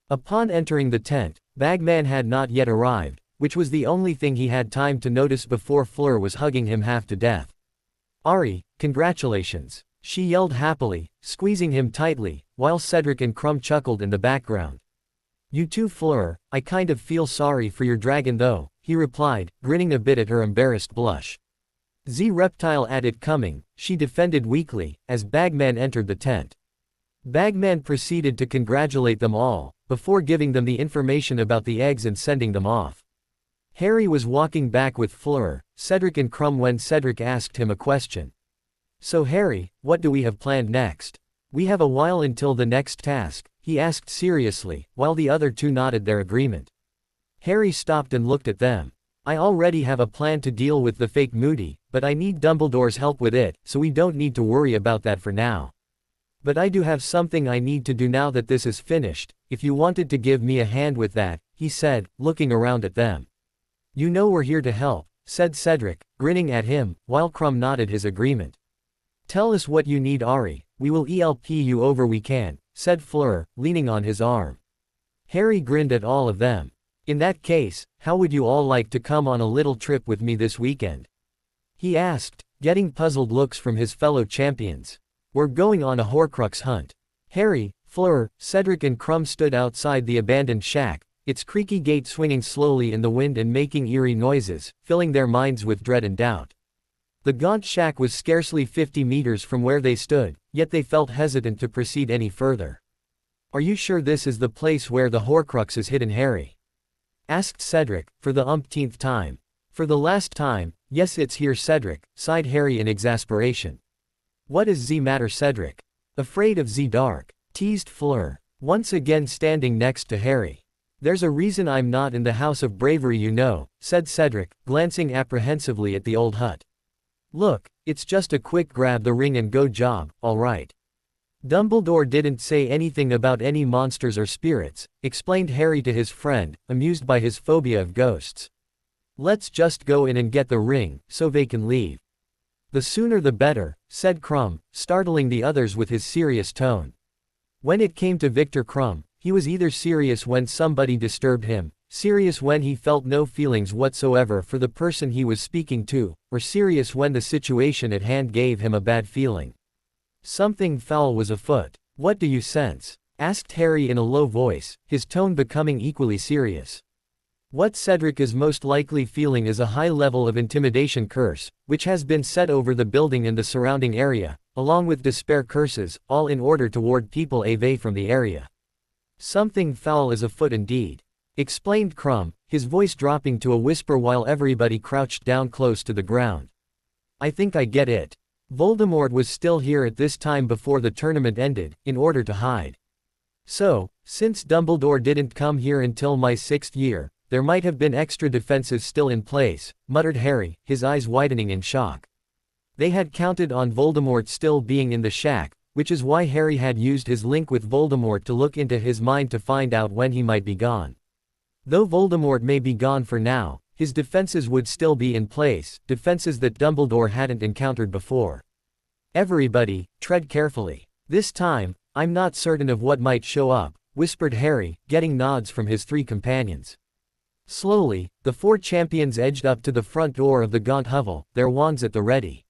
Upon entering the tent, Bagman had not yet arrived, which was the only thing he had time to notice before Fleur was hugging him half to death. "Ari, congratulations," she yelled happily, squeezing him tightly, while Cedric and Crumb chuckled in the background. "You too, Fleur, I kind of feel sorry for your dragon though," he replied, grinning a bit at her embarrassed blush. "Z Reptile had it coming," she defended weakly, as Bagman entered the tent. Bagman proceeded to congratulate them all, before giving them the information about the eggs and sending them off. Harry was walking back with Fleur, Cedric and Crumb when Cedric asked him a question. "So Harry, what do we have planned next? We have a while until the next task," he asked seriously, while the other 2 nodded their agreement. Harry stopped and looked at them. "I already have a plan to deal with the fake Moody, but I need Dumbledore's help with it, so we don't need to worry about that for now. But I do have something I need to do now that this is finished, if you wanted to give me a hand with that," he said, looking around at them. "You know we're here to help," said Cedric, grinning at him, while Crumb nodded his agreement. "Tell us what you need, Ari, we will help you over we can," said Fleur, leaning on his arm. Harry grinned at all of them. "In that case, how would you all like to come on a little trip with me this weekend?" he asked, getting puzzled looks from his fellow champions. "We're going on a Horcrux hunt." Harry, Fleur, Cedric and Crumb stood outside the abandoned shack, its creaky gate swinging slowly in the wind and making eerie noises, filling their minds with dread and doubt. The gaunt shack was scarcely 50 meters from where they stood, yet they felt hesitant to proceed any further. "Are you sure this is the place where the Horcrux is hidden, Harry?" asked Cedric, for the umpteenth time. For the last time, yes it's here Cedric, sighed Harry in exasperation. What is Z matter Cedric? Afraid of Z dark, teased Fleur, once again standing next to Harry. There's a reason I'm not in the House of Bravery you know, said Cedric, glancing apprehensively at the old hut. Look, it's just a quick grab the ring and go job, alright. Dumbledore didn't say anything about any monsters or spirits, explained Harry to his friend, amused by his phobia of ghosts. Let's just go in and get the ring, so they can leave. The sooner the better, said Crumb, startling the others with his serious tone. When it came to Victor Crumb, he was either serious when somebody disturbed him, serious when he felt no feelings whatsoever for the person he was speaking to, or serious when the situation at hand gave him a bad feeling. Something foul was afoot. What do you sense? Asked Harry in a low voice, his tone becoming equally serious. What Cedric is most likely feeling is a high level of intimidation curse, which has been set over the building and the surrounding area, along with despair curses, all in order to ward people away from the area. Something foul is afoot indeed, explained Crumb, his voice dropping to a whisper while everybody crouched down close to the ground. I think I get it. Voldemort was still here at this time before the tournament ended, in order to hide. So, since Dumbledore didn't come here until my 6th year, there might have been extra defenses still in place, muttered Harry, his eyes widening in shock. They had counted on Voldemort still being in the shack, which is why Harry had used his link with Voldemort to look into his mind to find out when he might be gone. Though Voldemort may be gone for now, his defenses would still be in place, defenses that Dumbledore hadn't encountered before. Everybody, tread carefully. This time, I'm not certain of what might show up, whispered Harry, getting nods from his 3 companions. Slowly, the 4 champions edged up to the front door of the Gaunt Hovel, their wands at the ready.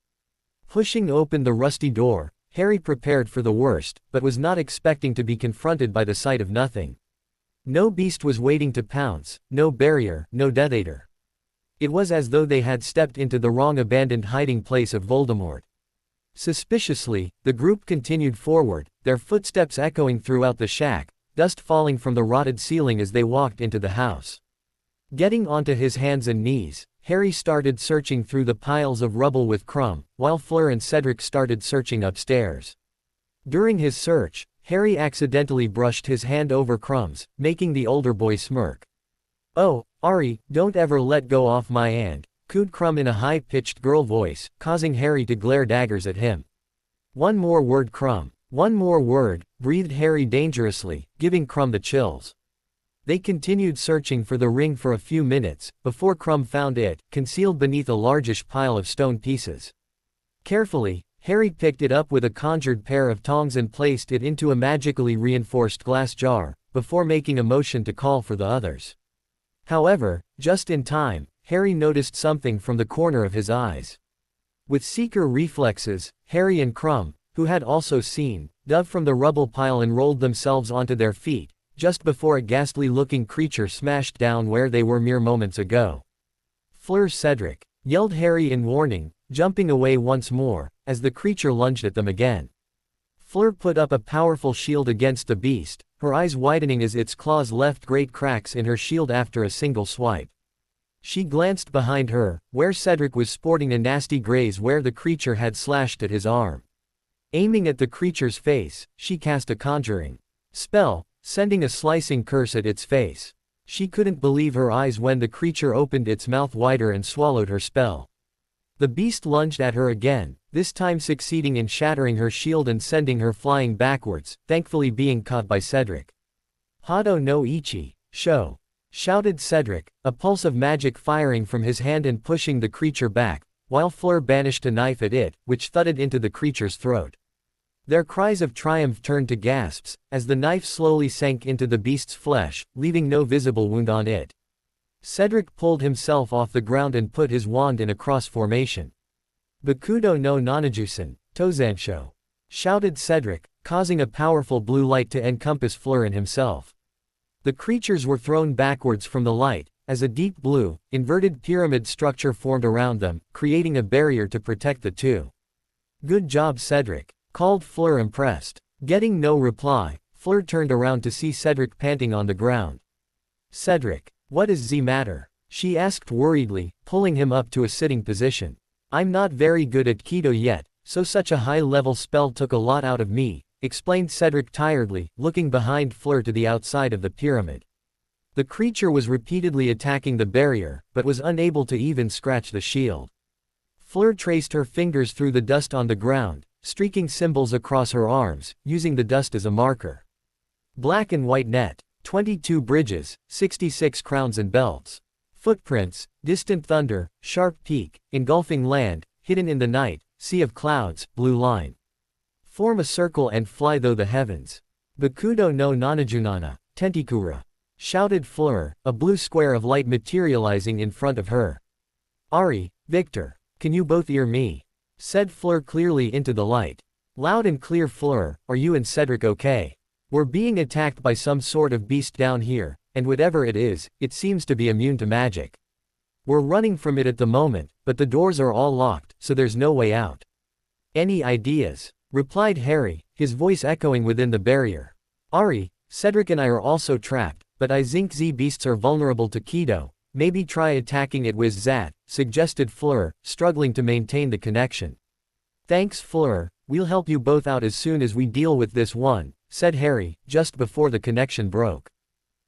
Pushing open the rusty door, Harry prepared for the worst, but was not expecting to be confronted by the sight of nothing. No beast was waiting to pounce, no barrier, no Death Eater. It was as though they had stepped into the wrong abandoned hiding place of Voldemort. Suspiciously, the group continued forward, their footsteps echoing throughout the shack, dust falling from the rotted ceiling as they walked into the house. Getting onto his hands and knees, Harry started searching through the piles of rubble with Crumb, while Fleur and Cedric started searching upstairs. During his search, Harry accidentally brushed his hand over Crumb's, making the older boy smirk. Oh, Ari, don't ever let go off my hand, cooed Crumb in a high-pitched girl voice, causing Harry to glare daggers at him. One more word Crumb, one more word, breathed Harry dangerously, giving Crumb the chills. They continued searching for the ring for a few minutes, before Crumb found it, concealed beneath a largish pile of stone pieces. Carefully, Harry picked it up with a conjured pair of tongs and placed it into a magically reinforced glass jar, before making a motion to call for the others. However, just in time, Harry noticed something from the corner of his eyes. With seeker reflexes, Harry and Crumb, who had also seen, dove from the rubble pile and rolled themselves onto their feet, just before a ghastly-looking creature smashed down where they were mere moments ago. Fleur Cedric, yelled Harry in warning, jumping away once more, as the creature lunged at them again. Fleur put up a powerful shield against the beast, her eyes widening as its claws left great cracks in her shield after a single swipe. She glanced behind her, where Cedric was sporting a nasty graze where the creature had slashed at his arm. Aiming at the creature's face, she cast a conjuring spell, sending a slicing curse at its face. She couldn't believe her eyes when the creature opened its mouth wider and swallowed her spell. The beast lunged at her again, this time succeeding in shattering her shield and sending her flying backwards, thankfully being caught by Cedric. Hado no ichi, sho! Shouted Cedric, a pulse of magic firing from his hand and pushing the creature back, while Fleur banished a knife at it, which thudded into the creature's throat. Their cries of triumph turned to gasps, as the knife slowly sank into the beast's flesh, leaving no visible wound on it. Cedric pulled himself off the ground and put his wand in a cross formation. Bakudo no Nanajusen, Tozansho! Shouted Cedric, causing a powerful blue light to encompass Fleur and himself. The creatures were thrown backwards from the light, as a deep blue, inverted pyramid structure formed around them, creating a barrier to protect the two. Good job Cedric, called Fleur impressed. Getting no reply, Fleur turned around to see Cedric panting on the ground. Cedric, what is the matter? she asked worriedly, pulling him up to a sitting position. I'm not very good at Keto yet, so such a high-level spell took a lot out of me, explained Cedric tiredly, looking behind Fleur to the outside of the pyramid. The creature was repeatedly attacking the barrier, but was unable to even scratch the shield. Fleur traced her fingers through the dust on the ground, streaking symbols across her arms, using the dust as a marker. Black and white net, 22 bridges, 66 crowns and belts. Footprints, distant thunder, sharp peak, engulfing land, hidden in the night, sea of clouds, blue line. Form a circle and fly through the heavens. Bakudo no Nanajunana, Tentikura, shouted Fleur, a blue square of light materializing in front of her. Ari, Victor, can you both hear me? Said Fleur clearly into the light. Loud and clear Fleur, are you and Cedric okay? We're being attacked by some sort of beast down here, and whatever it is, it seems to be immune to magic. We're running from it at the moment, but the doors are all locked, so there's no way out. Any ideas? Replied Harry, his voice echoing within the barrier. Ari, Cedric and I are also trapped, but I think these beasts are vulnerable to Keto. Maybe try attacking it with Zat, suggested Fleur, struggling to maintain the connection. Thanks Fleur, we'll help you both out as soon as we deal with this one, said Harry, just before the connection broke.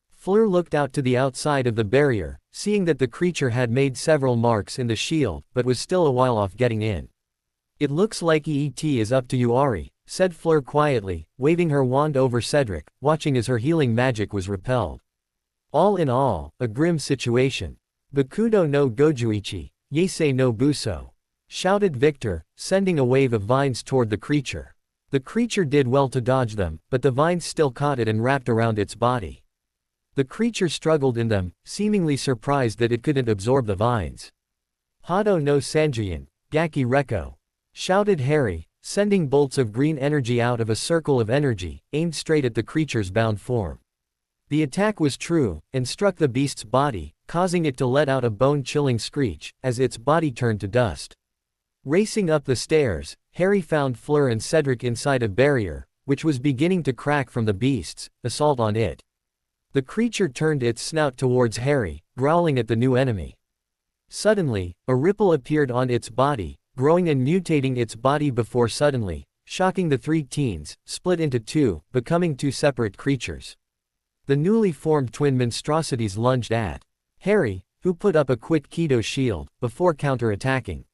Fleur looked out to the outside of the barrier, seeing that the creature had made several marks in the shield, but was still a while off getting in. It looks like EET is up to you Ari, said Fleur quietly, waving her wand over Cedric, watching as her healing magic was repelled. All in all, a grim situation. Bakudo no Gojuichi, Yesei no Buso, shouted Victor, sending a wave of vines toward the creature. The creature did well to dodge them, but the vines still caught it and wrapped around its body. The creature struggled in them, seemingly surprised that it couldn't absorb the vines. Hado no Sanjian, Gaki Reko, shouted Harry, sending bolts of green energy out of a circle of energy, aimed straight at the creature's bound form. The attack was true, and struck the beast's body, causing it to let out a bone-chilling screech, as its body turned to dust. Racing up the stairs, Harry found Fleur and Cedric inside a barrier, which was beginning to crack from the beast's assault on it. The creature turned its snout towards Harry, growling at the new enemy. Suddenly, a ripple appeared on its body, growing and mutating its body before suddenly, shocking the three teens, split into two, becoming two separate creatures. The newly formed twin monstrosities lunged at Harry, who put up a quick Keto shield, before counter-attacking.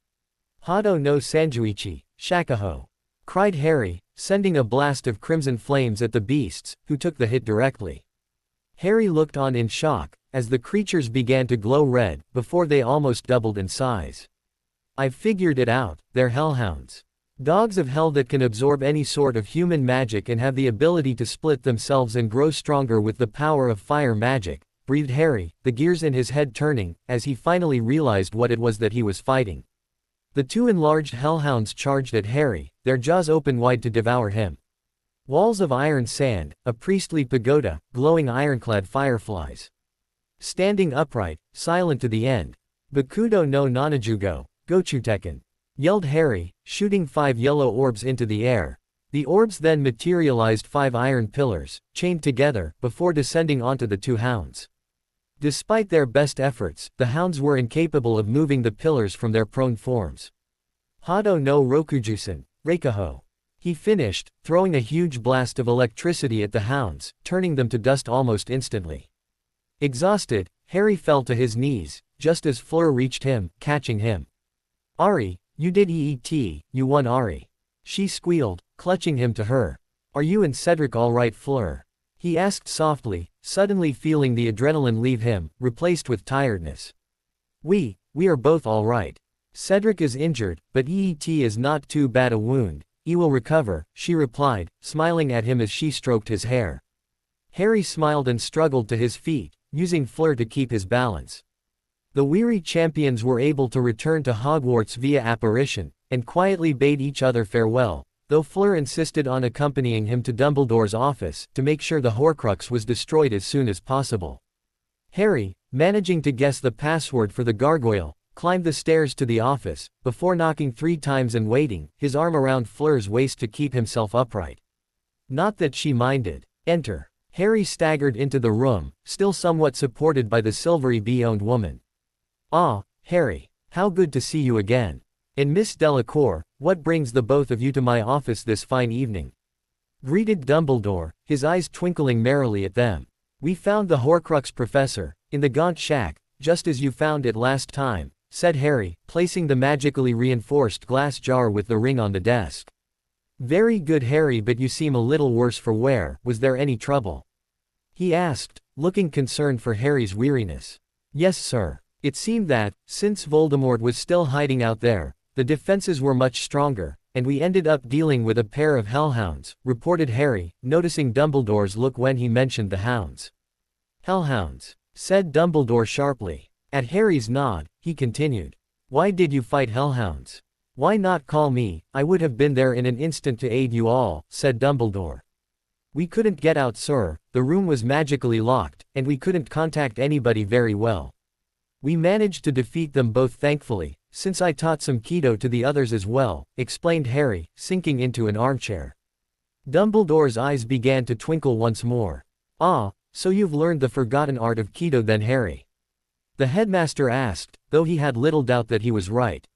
Hado no Sanjuichi, Shakaho, cried Harry, sending a blast of crimson flames at the beasts, who took the hit directly. Harry looked on in shock, as the creatures began to glow red, before they almost doubled in size. I've figured it out, they're hellhounds. Dogs of hell that can absorb any sort of human magic and have the ability to split themselves and grow stronger with the power of fire magic, breathed Harry, the gears in his head turning, as he finally realized what it was that he was fighting. The two enlarged hellhounds charged at Harry, their jaws open wide to devour him. Walls of iron sand, a priestly pagoda, glowing ironclad fireflies. Standing upright, silent to the end. Bakudo no Nanajugo, Gochuteken, yelled Harry, shooting 5 yellow orbs into the air. The orbs then materialized 5 iron pillars, chained together, before descending onto the two hounds. Despite their best efforts, the hounds were incapable of moving the pillars from their prone forms. Hado no Rokujusen, Reikaho. He finished, throwing a huge blast of electricity at the hounds, turning them to dust almost instantly. Exhausted, Harry fell to his knees, just as Fleur reached him, catching him. Ari, you did EET, you won Ari. She squealed, clutching him to her. Are you and Cedric all right Fleur? He asked softly, suddenly feeling the adrenaline leave him, replaced with tiredness. We are both all right. Cedric is injured, but EET is not too bad a wound. He will recover, she replied, smiling at him as she stroked his hair. Harry smiled and struggled to his feet, using Fleur to keep his balance. The weary champions were able to return to Hogwarts via apparition, and quietly bade each other farewell, though Fleur insisted on accompanying him to Dumbledore's office, to make sure the Horcrux was destroyed as soon as possible. Harry, managing to guess the password for the gargoyle, climbed the stairs to the office, before knocking 3 times and waiting, his arm around Fleur's waist to keep himself upright. Not that she minded. Enter. Harry staggered into the room, still somewhat supported by the silvery bee-owned woman. "Ah, Harry, how good to see you again. And Miss Delacour, what brings the both of you to my office this fine evening?" greeted Dumbledore, his eyes twinkling merrily at them. "We found the Horcrux professor, in the Gaunt shack, just as you found it last time," said Harry, placing the magically reinforced glass jar with the ring on the desk. "Very good, Harry, but you seem a little worse for wear. Was there any trouble?" he asked, looking concerned for Harry's weariness. "Yes, sir. It seemed that, since Voldemort was still hiding out there, the defenses were much stronger, and we ended up dealing with a pair of hellhounds," reported Harry, noticing Dumbledore's look when he mentioned the hounds. "Hellhounds," said Dumbledore sharply. At Harry's nod, he continued. "Why did you fight hellhounds? Why not call me? I would have been there in an instant to aid you all," said Dumbledore. "We couldn't get out, sir, the room was magically locked, and we couldn't contact anybody very well. We managed to defeat them both thankfully, since I taught some Keto to the others as well," explained Harry, sinking into an armchair. Dumbledore's eyes began to twinkle once more. "Ah, so you've learned the forgotten art of Keto then, Harry?" the headmaster asked, though he had little doubt that he was right.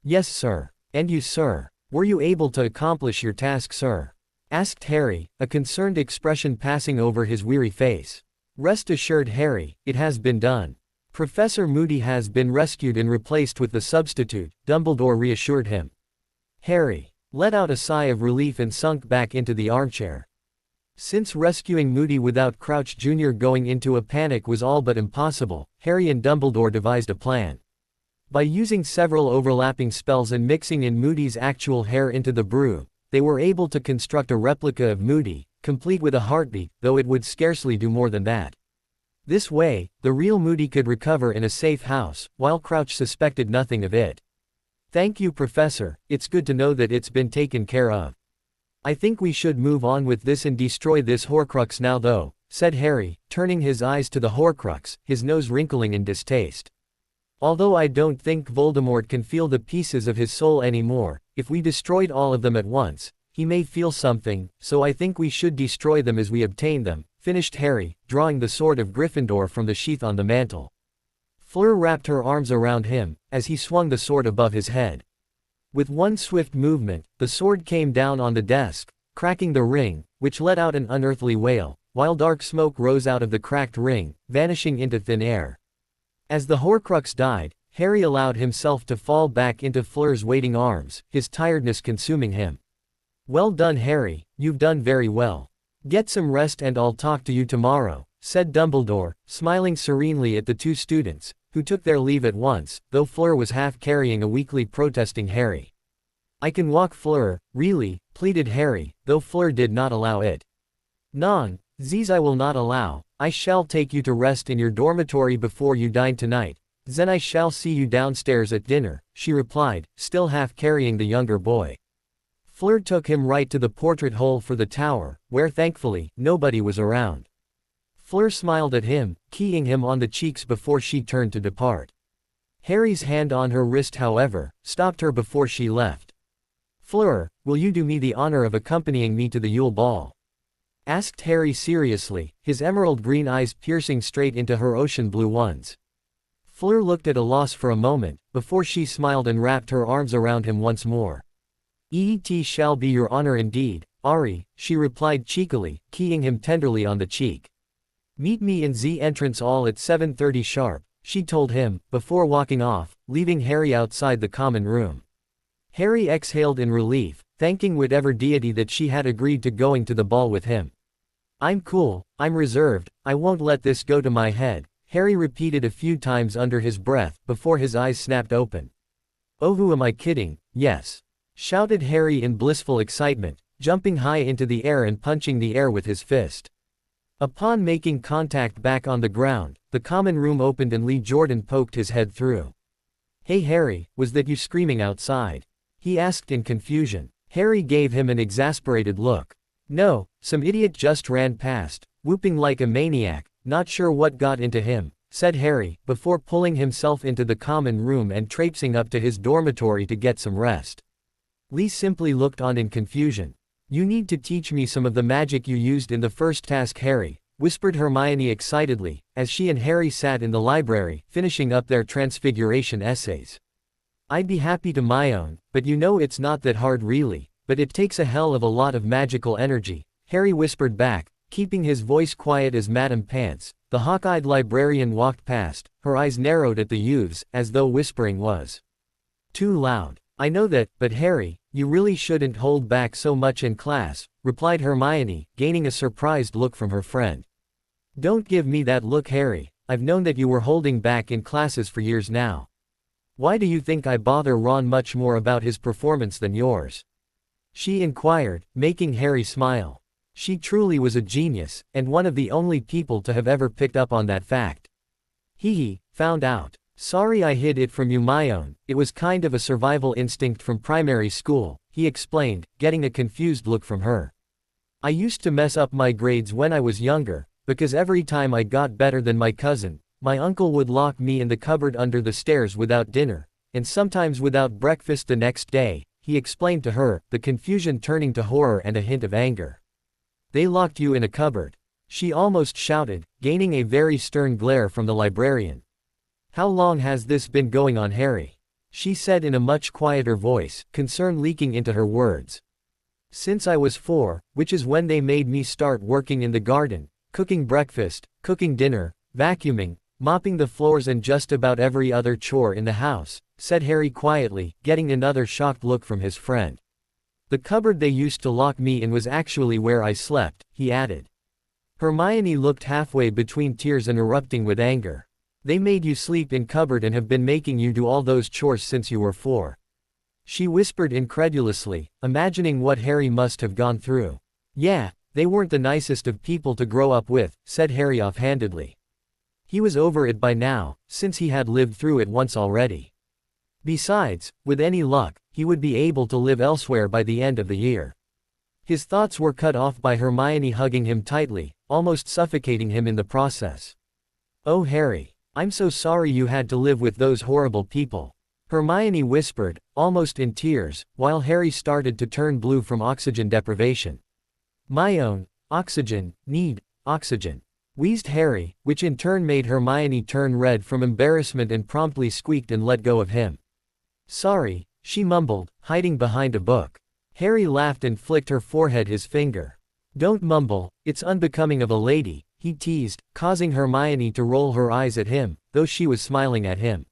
"Yes, sir. And you, sir? Were you able to accomplish your task, sir?" asked Harry, a concerned expression passing over his weary face. "Rest assured, Harry, it has been done. Professor Moody has been rescued and replaced with the substitute," Dumbledore reassured him. Harry let out a sigh of relief and sunk back into the armchair. Since rescuing Moody without Crouch Jr. going into a panic was all but impossible, Harry and Dumbledore devised a plan. By using several overlapping spells and mixing in Moody's actual hair into the brew, they were able to construct a replica of Moody, complete with a heartbeat, though it would scarcely do more than that. This way, the real Moody could recover in a safe house, while Crouch suspected nothing of it. "Thank you, Professor, it's good to know that it's been taken care of. I think we should move on with this and destroy this Horcrux now though," said Harry, turning his eyes to the Horcrux, his nose wrinkling in distaste. "Although I don't think Voldemort can feel the pieces of his soul anymore, if we destroyed all of them at once, he may feel something, so I think we should destroy them as we obtain them," finished Harry, drawing the sword of Gryffindor from the sheath on the mantle. Fleur wrapped her arms around him, as he swung the sword above his head. With one swift movement, the sword came down on the desk, cracking the ring, which let out an unearthly wail, while dark smoke rose out of the cracked ring, vanishing into thin air. As the Horcrux died, Harry allowed himself to fall back into Fleur's waiting arms, his tiredness consuming him. "Well done, Harry, you've done very well. Get some rest and I'll talk to you tomorrow," said Dumbledore, smiling serenely at the two students, who took their leave at once, though Fleur was half carrying a weakly protesting Harry. "I can walk, Fleur, really," pleaded Harry, though Fleur did not allow it. "Non, Z's I will not allow. I shall take you to rest in your dormitory before you dine tonight. Then I shall see you downstairs at dinner," she replied, still half carrying the younger boy. Fleur took him right to the portrait hole for the tower, where thankfully, nobody was around. Fleur smiled at him, keying him on the cheeks before she turned to depart. Harry's hand on her wrist, however, stopped her before she left. "Fleur, will you do me the honor of accompanying me to the Yule Ball?" asked Harry seriously, his emerald green eyes piercing straight into her ocean blue ones. Fleur looked at a loss for a moment, before she smiled and wrapped her arms around him once more. "It shall be your honor indeed, Ari," she replied cheekily, keying him tenderly on the cheek. "Meet me in the entrance hall at 7:30 sharp," she told him, before walking off, leaving Harry outside the common room. Harry exhaled in relief, thanking whatever deity that she had agreed to going to the ball with him. "I'm cool, I'm reserved, I won't let this go to my head," Harry repeated a few times under his breath, before his eyes snapped open. "Oh, who am I kidding? Yes!" shouted Harry in blissful excitement, jumping high into the air and punching the air with his fist. Upon making contact back on the ground, the common room opened and Lee Jordan poked his head through. "Hey Harry, was that you screaming outside?" he asked in confusion. Harry gave him an exasperated look. "No, some idiot just ran past, whooping like a maniac, not sure what got into him," said Harry, before pulling himself into the common room and traipsing up to his dormitory to get some rest. Lee simply looked on in confusion. "You need to teach me some of the magic you used in the first task, Harry," whispered Hermione excitedly, as she and Harry sat in the library, finishing up their Transfiguration essays. "I'd be happy to my own, but you know it's not that hard really, but it takes a hell of a lot of magical energy," Harry whispered back, keeping his voice quiet as Madame Pants, the hawk-eyed librarian, walked past. Her eyes narrowed at the youths, as though whispering was too loud. "I know that, but Harry, you really shouldn't hold back so much in class," replied Hermione, gaining a surprised look from her friend. "Don't give me that look, Harry. I've known that you were holding back in classes for years now. Why do you think I bother Ron much more about his performance than yours?" she inquired, making Harry smile. She truly was a genius, and one of the only people to have ever picked up on that fact. He found out. "Sorry I hid it from you, my own, it was kind of a survival instinct from primary school," he explained, getting a confused look from her. "I used to mess up my grades when I was younger, because every time I got better than my cousin, my uncle would lock me in the cupboard under the stairs without dinner, and sometimes without breakfast the next day," he explained to her, the confusion turning to horror and a hint of anger. "They locked you in a cupboard?" she almost shouted, gaining a very stern glare from the librarian. "How long has this been going on, Harry?" she said in a much quieter voice, concern leaking into her words. "Since I was 4, which is when they made me start working in the garden, cooking breakfast, cooking dinner, vacuuming, mopping the floors and just about every other chore in the house," said Harry quietly, getting another shocked look from his friend. "The cupboard they used to lock me in was actually where I slept," he added. Hermione looked halfway between tears and erupting with anger. "They made you sleep in cupboard and have been making you do all those chores since you were 4. She whispered incredulously, imagining what Harry must have gone through. "Yeah, they weren't the nicest of people to grow up with," said Harry offhandedly. He was over it by now, since he had lived through it once already. Besides, with any luck, he would be able to live elsewhere by the end of the year. His thoughts were cut off by Hermione hugging him tightly, almost suffocating him in the process. "Oh Harry, I'm so sorry you had to live with those horrible people," Hermione whispered, almost in tears, while Harry started to turn blue from oxygen deprivation. "My own, oxygen, need, oxygen," wheezed Harry, which in turn made Hermione turn red from embarrassment and promptly squeaked and let go of him. "Sorry," she mumbled, hiding behind a book. Harry laughed and flicked her forehead his finger. "Don't mumble, it's unbecoming of a lady," he teased, causing Hermione to roll her eyes at him, though she was smiling at him.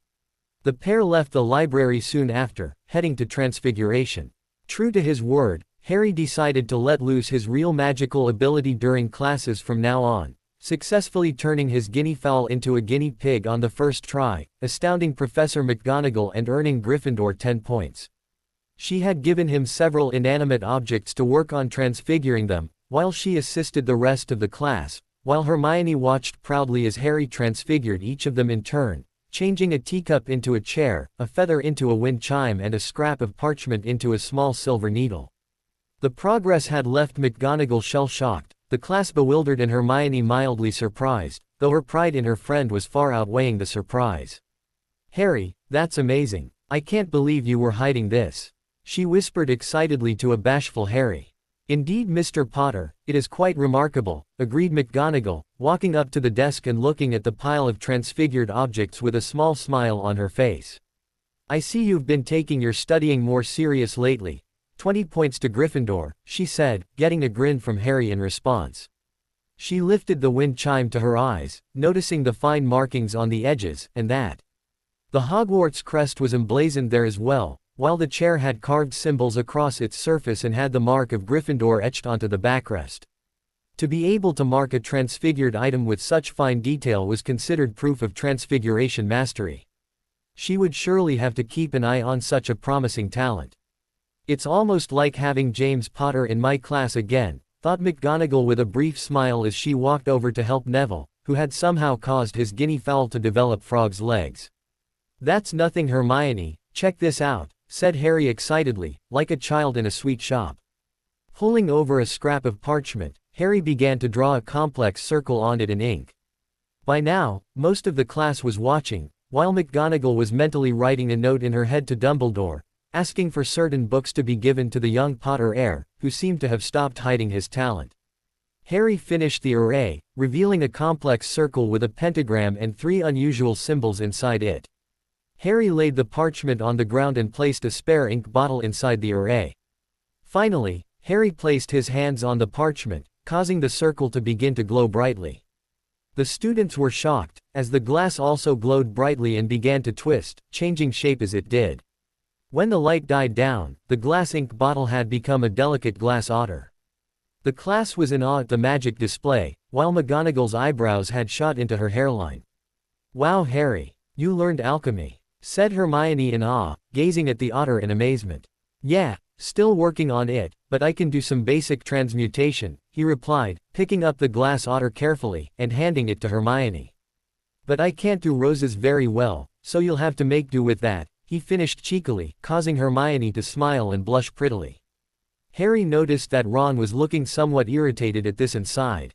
The pair left the library soon after, heading to Transfiguration. True to his word, Harry decided to let loose his real magical ability during classes from now on, successfully turning his guinea fowl into a guinea pig on the first try, astounding Professor McGonagall and earning Gryffindor 10 points. She had given him several inanimate objects to work on transfiguring them, while she assisted the rest of the class, while Hermione watched proudly as Harry transfigured each of them in turn, changing a teacup into a chair, a feather into a wind chime and a scrap of parchment into a small silver needle. The progress had left McGonagall shell-shocked, the class bewildered and Hermione mildly surprised, though her pride in her friend was far outweighing the surprise. "Harry, that's amazing. I can't believe you were hiding this," she whispered excitedly to a bashful Harry. "Indeed, Mr. Potter, it is quite remarkable," agreed McGonagall, walking up to the desk and looking at the pile of transfigured objects with a small smile on her face. "I see you've been taking your studying more serious lately. 20 points to Gryffindor," she said, getting a grin from Harry in response. She lifted the wind chime to her eyes, noticing the fine markings on the edges, and that the Hogwarts crest was emblazoned there as well, while the chair had carved symbols across its surface and had the mark of Gryffindor etched onto the backrest. To be able to mark a transfigured item with such fine detail was considered proof of transfiguration mastery. She would surely have to keep an eye on such a promising talent. "It's almost like having James Potter in my class again," thought McGonagall with a brief smile as she walked over to help Neville, who had somehow caused his guinea fowl to develop frog's legs. "That's nothing, Hermione, check this out," said Harry excitedly, like a child in a sweet shop. Pulling over a scrap of parchment, Harry began to draw a complex circle on it in ink. By now, most of the class was watching, while McGonagall was mentally writing a note in her head to Dumbledore, asking for certain books to be given to the young Potter heir, who seemed to have stopped hiding his talent. Harry finished the array, revealing a complex circle with a pentagram and 3 unusual symbols inside it. Harry laid the parchment on the ground and placed a spare ink bottle inside the array. Finally, Harry placed his hands on the parchment, causing the circle to begin to glow brightly. The students were shocked, as the glass also glowed brightly and began to twist, changing shape as it did. When the light died down, the glass ink bottle had become a delicate glass otter. The class was in awe at the magic display, while McGonagall's eyebrows had shot into her hairline. "Wow, Harry, you learned alchemy," said Hermione in awe, gazing at the otter in amazement. "Yeah, still working on it, but I can do some basic transmutation," he replied, picking up the glass otter carefully, and handing it to Hermione. "But I can't do roses very well, so you'll have to make do with that," he finished cheekily, causing Hermione to smile and blush prettily. Harry noticed that Ron was looking somewhat irritated at this and sighed.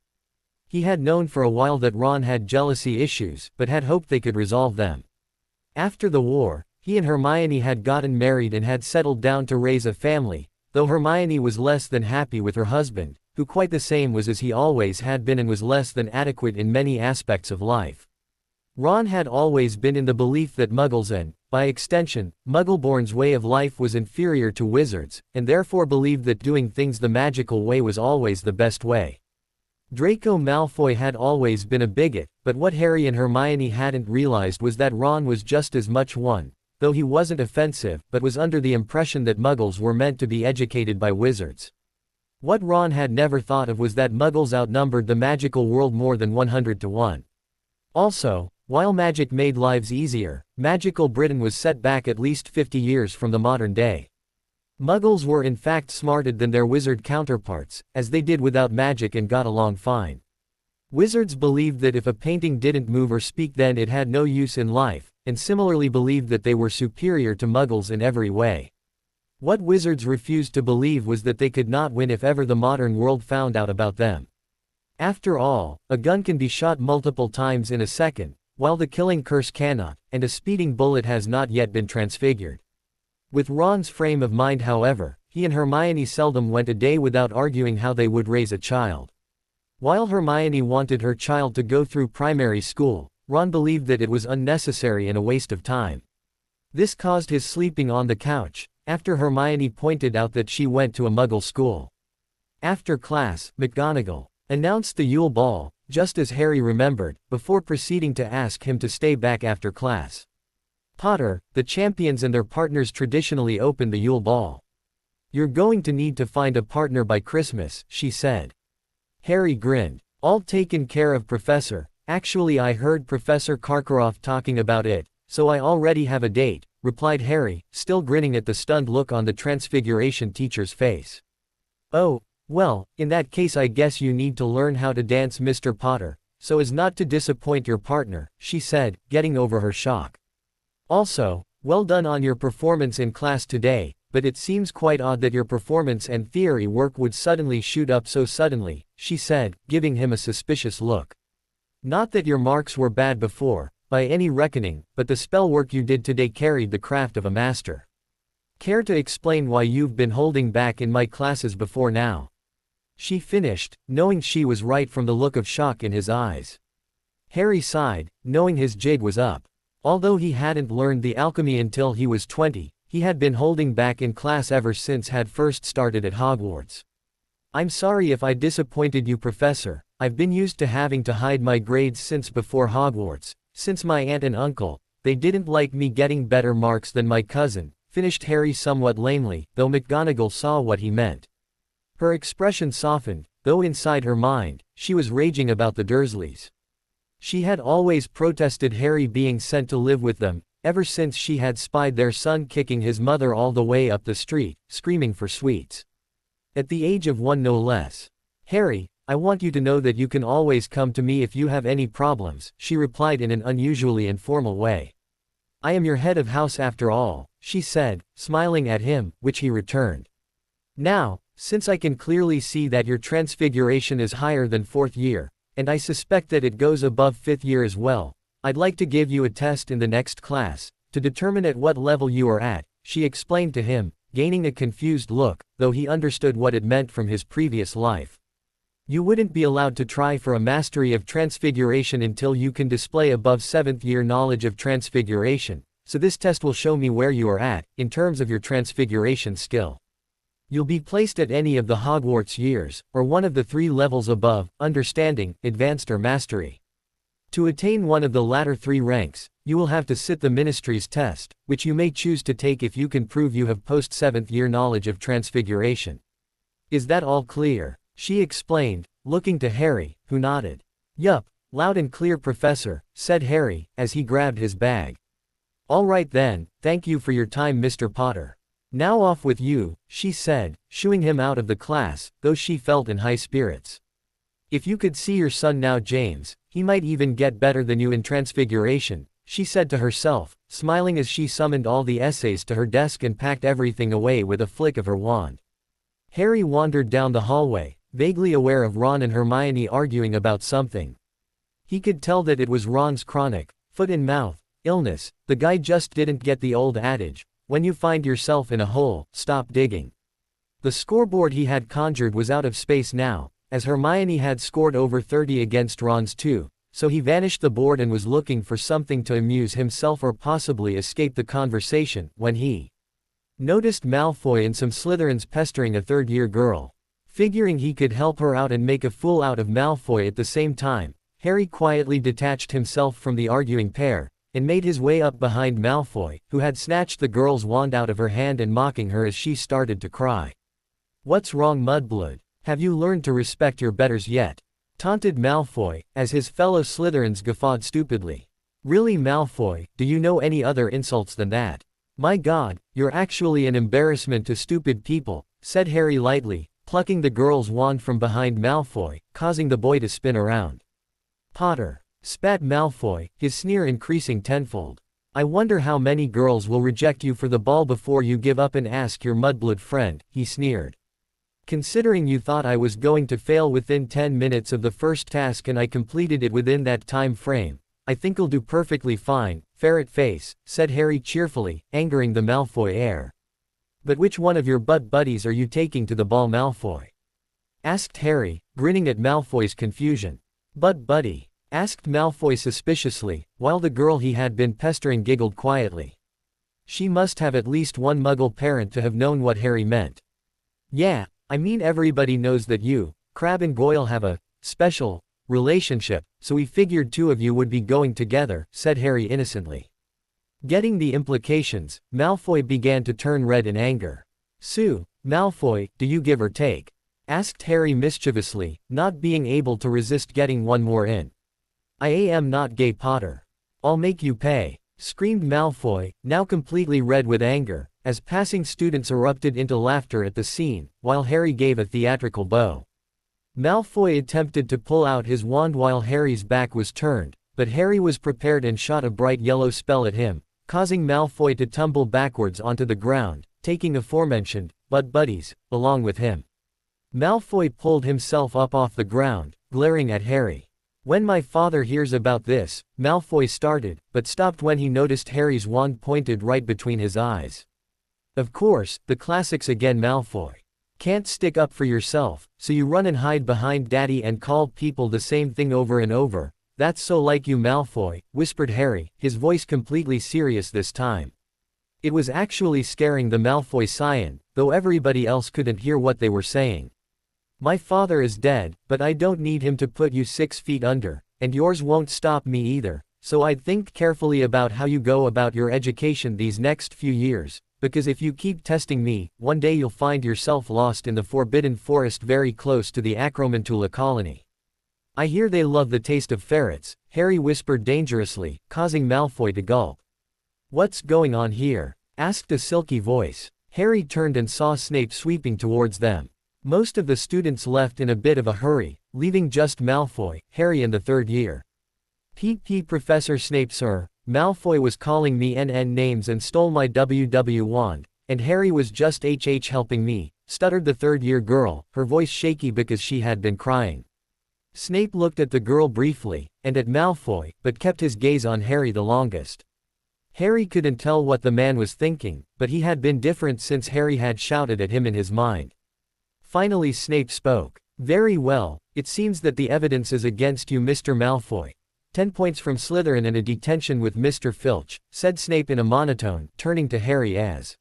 He had known for a while that Ron had jealousy issues, but had hoped they could resolve them. After the war, he and Hermione had gotten married and had settled down to raise a family, though Hermione was less than happy with her husband, who quite the same was as he always had been and was less than adequate in many aspects of life. Ron had always been in the belief that Muggles and, by extension, Muggleborns' way of life was inferior to wizards, and therefore believed that doing things the magical way was always the best way. Draco Malfoy had always been a bigot, but what Harry and Hermione hadn't realized was that Ron was just as much one, though he wasn't offensive, but was under the impression that Muggles were meant to be educated by wizards. What Ron had never thought of was that Muggles outnumbered the magical world more than 100 to 1. Also, while magic made lives easier, magical Britain was set back at least 50 years from the modern day. Muggles were in fact smarter than their wizard counterparts, as they did without magic and got along fine. Wizards believed that if a painting didn't move or speak then it had no use in life, and similarly believed that they were superior to Muggles in every way. What wizards refused to believe was that they could not win if ever the modern world found out about them. After all, a gun can be shot multiple times in a second, while the killing curse cannot, and a speeding bullet has not yet been transfigured. With Ron's frame of mind however, he and Hermione seldom went a day without arguing how they would raise a child. While Hermione wanted her child to go through primary school, Ron believed that it was unnecessary and a waste of time. This caused his sleeping on the couch, after Hermione pointed out that she went to a Muggle school. After class, McGonagall announced the Yule Ball, just as Harry remembered, before proceeding to ask him to stay back after class. "Potter, the champions and their partners traditionally open the Yule Ball. You're going to need to find a partner by Christmas," she said. Harry grinned. "All taken care of, Professor. Actually I heard Professor Karkaroff talking about it, so I already have a date," replied Harry, still grinning at the stunned look on the Transfiguration teacher's face. "Oh, well, in that case I guess you need to learn how to dance, Mr. Potter, so as not to disappoint your partner," she said, getting over her shock. "Also, well done on your performance in class today, but it seems quite odd that your performance and theory work would suddenly shoot up so suddenly," she said, giving him a suspicious look. "Not that your marks were bad before, by any reckoning, but the spell work you did today carried the craft of a master. Care to explain why you've been holding back in my classes before now?" she finished, knowing she was right from the look of shock in his eyes. Harry sighed, knowing his jig was up. Although he hadn't learned the alchemy until he was 20, he had been holding back in class ever since had first started at Hogwarts. "I'm sorry if I disappointed you, Professor. I've been used to having to hide my grades since before Hogwarts, since my aunt and uncle, they didn't like me getting better marks than my cousin," finished Harry somewhat lamely, though McGonagall saw what he meant. Her expression softened, though inside her mind, she was raging about the Dursleys. She had always protested Harry being sent to live with them, ever since she had spied their son kicking his mother all the way up the street, screaming for sweets. At the age of 1 no less. "Harry, I want you to know that you can always come to me if you have any problems," she replied in an unusually informal way. "I am your head of house after all," she said, smiling at him, which he returned. "Now, since I can clearly see that your transfiguration is higher than 4th year, and I suspect that it goes above 5th year as well, I'd like to give you a test in the next class, to determine at what level you are at," she explained to him, gaining a confused look, though he understood what it meant from his previous life. You wouldn't be allowed to try for a mastery of Transfiguration until you can display above 7th year knowledge of Transfiguration, so this test will show me where you are at, in terms of your Transfiguration skill. You'll be placed at any of the Hogwarts years, or one of the 3 levels above, Understanding, Advanced or Mastery. To attain one of the latter 3 ranks, you will have to sit the Ministry's test, which you may choose to take if you can prove you have post-7th year knowledge of Transfiguration. Is that all clear? She explained, looking to Harry, who nodded. Yup, loud and clear, Professor, said Harry, as he grabbed his bag. All right then, thank you for your time, Mr. Potter. Now off with you, she said, shooing him out of the class, though she felt in high spirits. If you could see your son now, James, he might even get better than you in Transfiguration, she said to herself, smiling as she summoned all the essays to her desk and packed everything away with a flick of her wand. Harry wandered down the hallway, vaguely aware of Ron and Hermione arguing about something. He could tell that it was Ron's chronic, foot-and-mouth, illness. The guy just didn't get the old adage, when you find yourself in a hole, stop digging. The scoreboard he had conjured was out of space now, as Hermione had scored over 30 against Ron's 2, so he vanished the board and was looking for something to amuse himself or possibly escape the conversation, when he noticed Malfoy and some Slytherins pestering a third-year girl. Figuring he could help her out and make a fool out of Malfoy at the same time, Harry quietly detached himself from the arguing pair, and made his way up behind Malfoy, who had snatched the girl's wand out of her hand and mocking her as she started to cry. What's wrong, Mudblood? Have you learned to respect your betters yet? Taunted Malfoy, as his fellow Slytherins guffawed stupidly. Really, Malfoy, do you know any other insults than that? My God, you're actually an embarrassment to stupid people, said Harry lightly, plucking the girl's wand from behind Malfoy, causing the boy to spin around. Potter, spat Malfoy, his sneer increasing tenfold. I wonder how many girls will reject you for the ball before you give up and ask your mudblood friend, he sneered. Considering you thought I was going to fail within 10 minutes of the first task and I completed it within that time frame, I think I'll do perfectly fine, ferret face, said Harry cheerfully, angering the Malfoy heir. But which one of your butt buddies are you taking to the ball, Malfoy? Asked Harry, grinning at Malfoy's confusion. Butt buddy? Asked Malfoy suspiciously, while the girl he had been pestering giggled quietly. She must have at least one Muggle parent to have known what Harry meant. Yeah, I mean everybody knows that you, Crabbe and Goyle have a special relationship, so we figured 2 of you would be going together, said Harry innocently. Getting the implications, Malfoy began to turn red in anger. Sue, Malfoy, do you give or take? Asked Harry mischievously, not being able to resist getting one more in. I am not gay, Potter. I'll make you pay, screamed Malfoy, now completely red with anger, as passing students erupted into laughter at the scene, while Harry gave a theatrical bow. Malfoy attempted to pull out his wand while Harry's back was turned, but Harry was prepared and shot a bright yellow spell at him, causing Malfoy to tumble backwards onto the ground, taking aforementioned butt buddies along with him. Malfoy pulled himself up off the ground, glaring at Harry. When my father hears about this, Malfoy started, but stopped when he noticed Harry's wand pointed right between his eyes. Of course, the classics again, Malfoy. Can't stick up for yourself, so you run and hide behind Daddy and call people the same thing over and over. That's so like you, Malfoy, whispered Harry, his voice completely serious this time. It was actually scaring the Malfoy scion, though everybody else couldn't hear what they were saying. My father is dead, but I don't need him to put you 6 feet under, and yours won't stop me either, so I'd think carefully about how you go about your education these next few years, because if you keep testing me, one day you'll find yourself lost in the Forbidden Forest very close to the Acromantula colony. I hear they love the taste of ferrets, Harry whispered dangerously, causing Malfoy to gulp. What's going on here? Asked a silky voice. Harry turned and saw Snape sweeping towards them. Most of the students left in a bit of a hurry, leaving just Malfoy, Harry and the third year. Professor Snape, sir, Malfoy was calling me NN names and stole my WW wand, and Harry was just helping me, stuttered the third-year girl, her voice shaky because she had been crying. Snape looked at the girl briefly, and at Malfoy, but kept his gaze on Harry the longest. Harry couldn't tell what the man was thinking, but he had been different since Harry had shouted at him in his mind. Finally Snape spoke. Very well, It seems that the evidence is against you, Mr. Malfoy. 10 points from Slytherin and a detention with Mr. Filch, said Snape in a monotone, turning to Harry as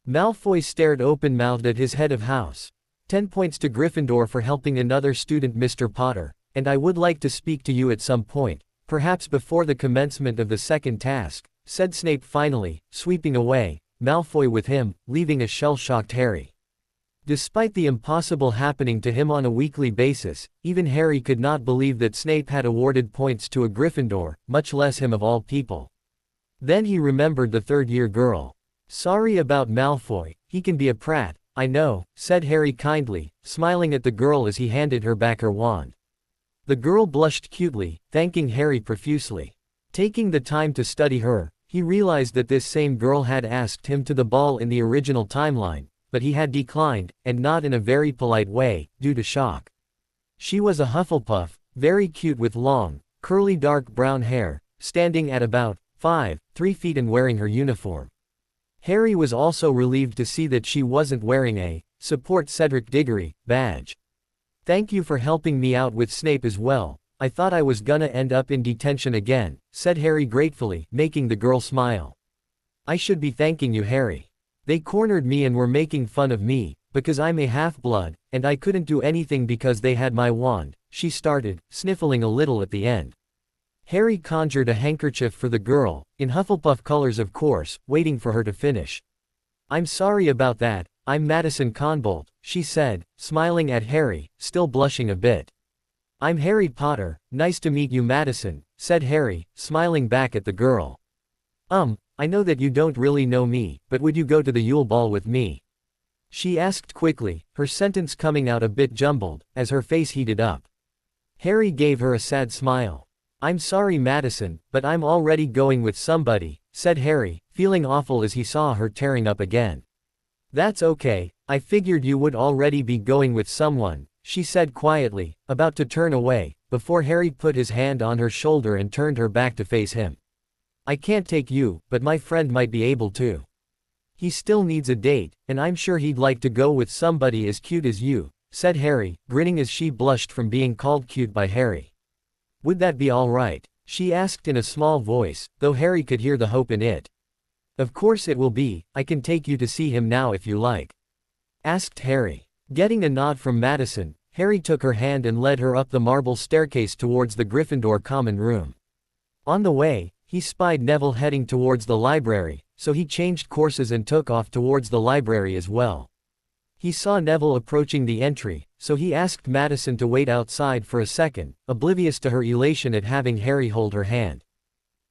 Malfoy stared open-mouthed at his head of house. 10 points to Gryffindor for helping another student, Mr. Potter, and I would like to speak to you at some point, perhaps before the commencement of the second task, said Snape finally, sweeping away Malfoy with him, leaving a shell-shocked Harry. Despite the impossible happening to him on a weekly basis, even Harry could not believe that Snape had awarded points to a Gryffindor, much less him of all people. Then he remembered the third-year girl. Sorry about Malfoy, he can be a prat, I know, said Harry kindly, smiling at the girl as he handed her back her wand. The girl blushed cutely, thanking Harry profusely. Taking the time to study her, he realized that this same girl had asked him to the ball in the original timeline, but he had declined, and not in a very polite way, due to shock. She was a Hufflepuff, very cute with long, curly dark brown hair, standing at about 3 feet and wearing her uniform. Harry was also relieved to see that she wasn't wearing a support Cedric Diggory badge. Thank you for helping me out with Snape as well. I thought I was gonna end up in detention again, said Harry gratefully, making the girl smile. I should be thanking you, Harry. They cornered me and were making fun of me, because I'm a half-blood, and I couldn't do anything because they had my wand, she started, sniffling a little at the end. Harry conjured a handkerchief for the girl, in Hufflepuff colors of course, waiting for her to finish. I'm sorry about that, I'm Madison Conbolt, she said, smiling at Harry, still blushing a bit. I'm Harry Potter, nice to meet you, Madison, said Harry, smiling back at the girl. I know that you don't really know me, but would you go to the Yule Ball with me? She asked quickly, her sentence coming out a bit jumbled, as her face heated up. Harry gave her a sad smile. I'm sorry, Madison, but I'm already going with somebody, said Harry, feeling awful as he saw her tearing up again. That's okay, I figured you would already be going with someone, she said quietly, about to turn away, before Harry put his hand on her shoulder and turned her back to face him. I can't take you, but my friend might be able to. He still needs a date, and I'm sure he'd like to go with somebody as cute as you, said Harry, grinning as she blushed from being called cute by Harry. Would that be all right? She asked in a small voice, though Harry could hear the hope in it. Of course it will be, I can take you to see him now if you like. Asked Harry. Getting a nod from Madison, Harry took her hand and led her up the marble staircase towards the Gryffindor common room. On the way, he spied Neville heading towards the library, so he changed courses and took off towards the library as well. He saw Neville approaching the entry, so he asked Madison to wait outside for a second, oblivious to her elation at having Harry hold her hand.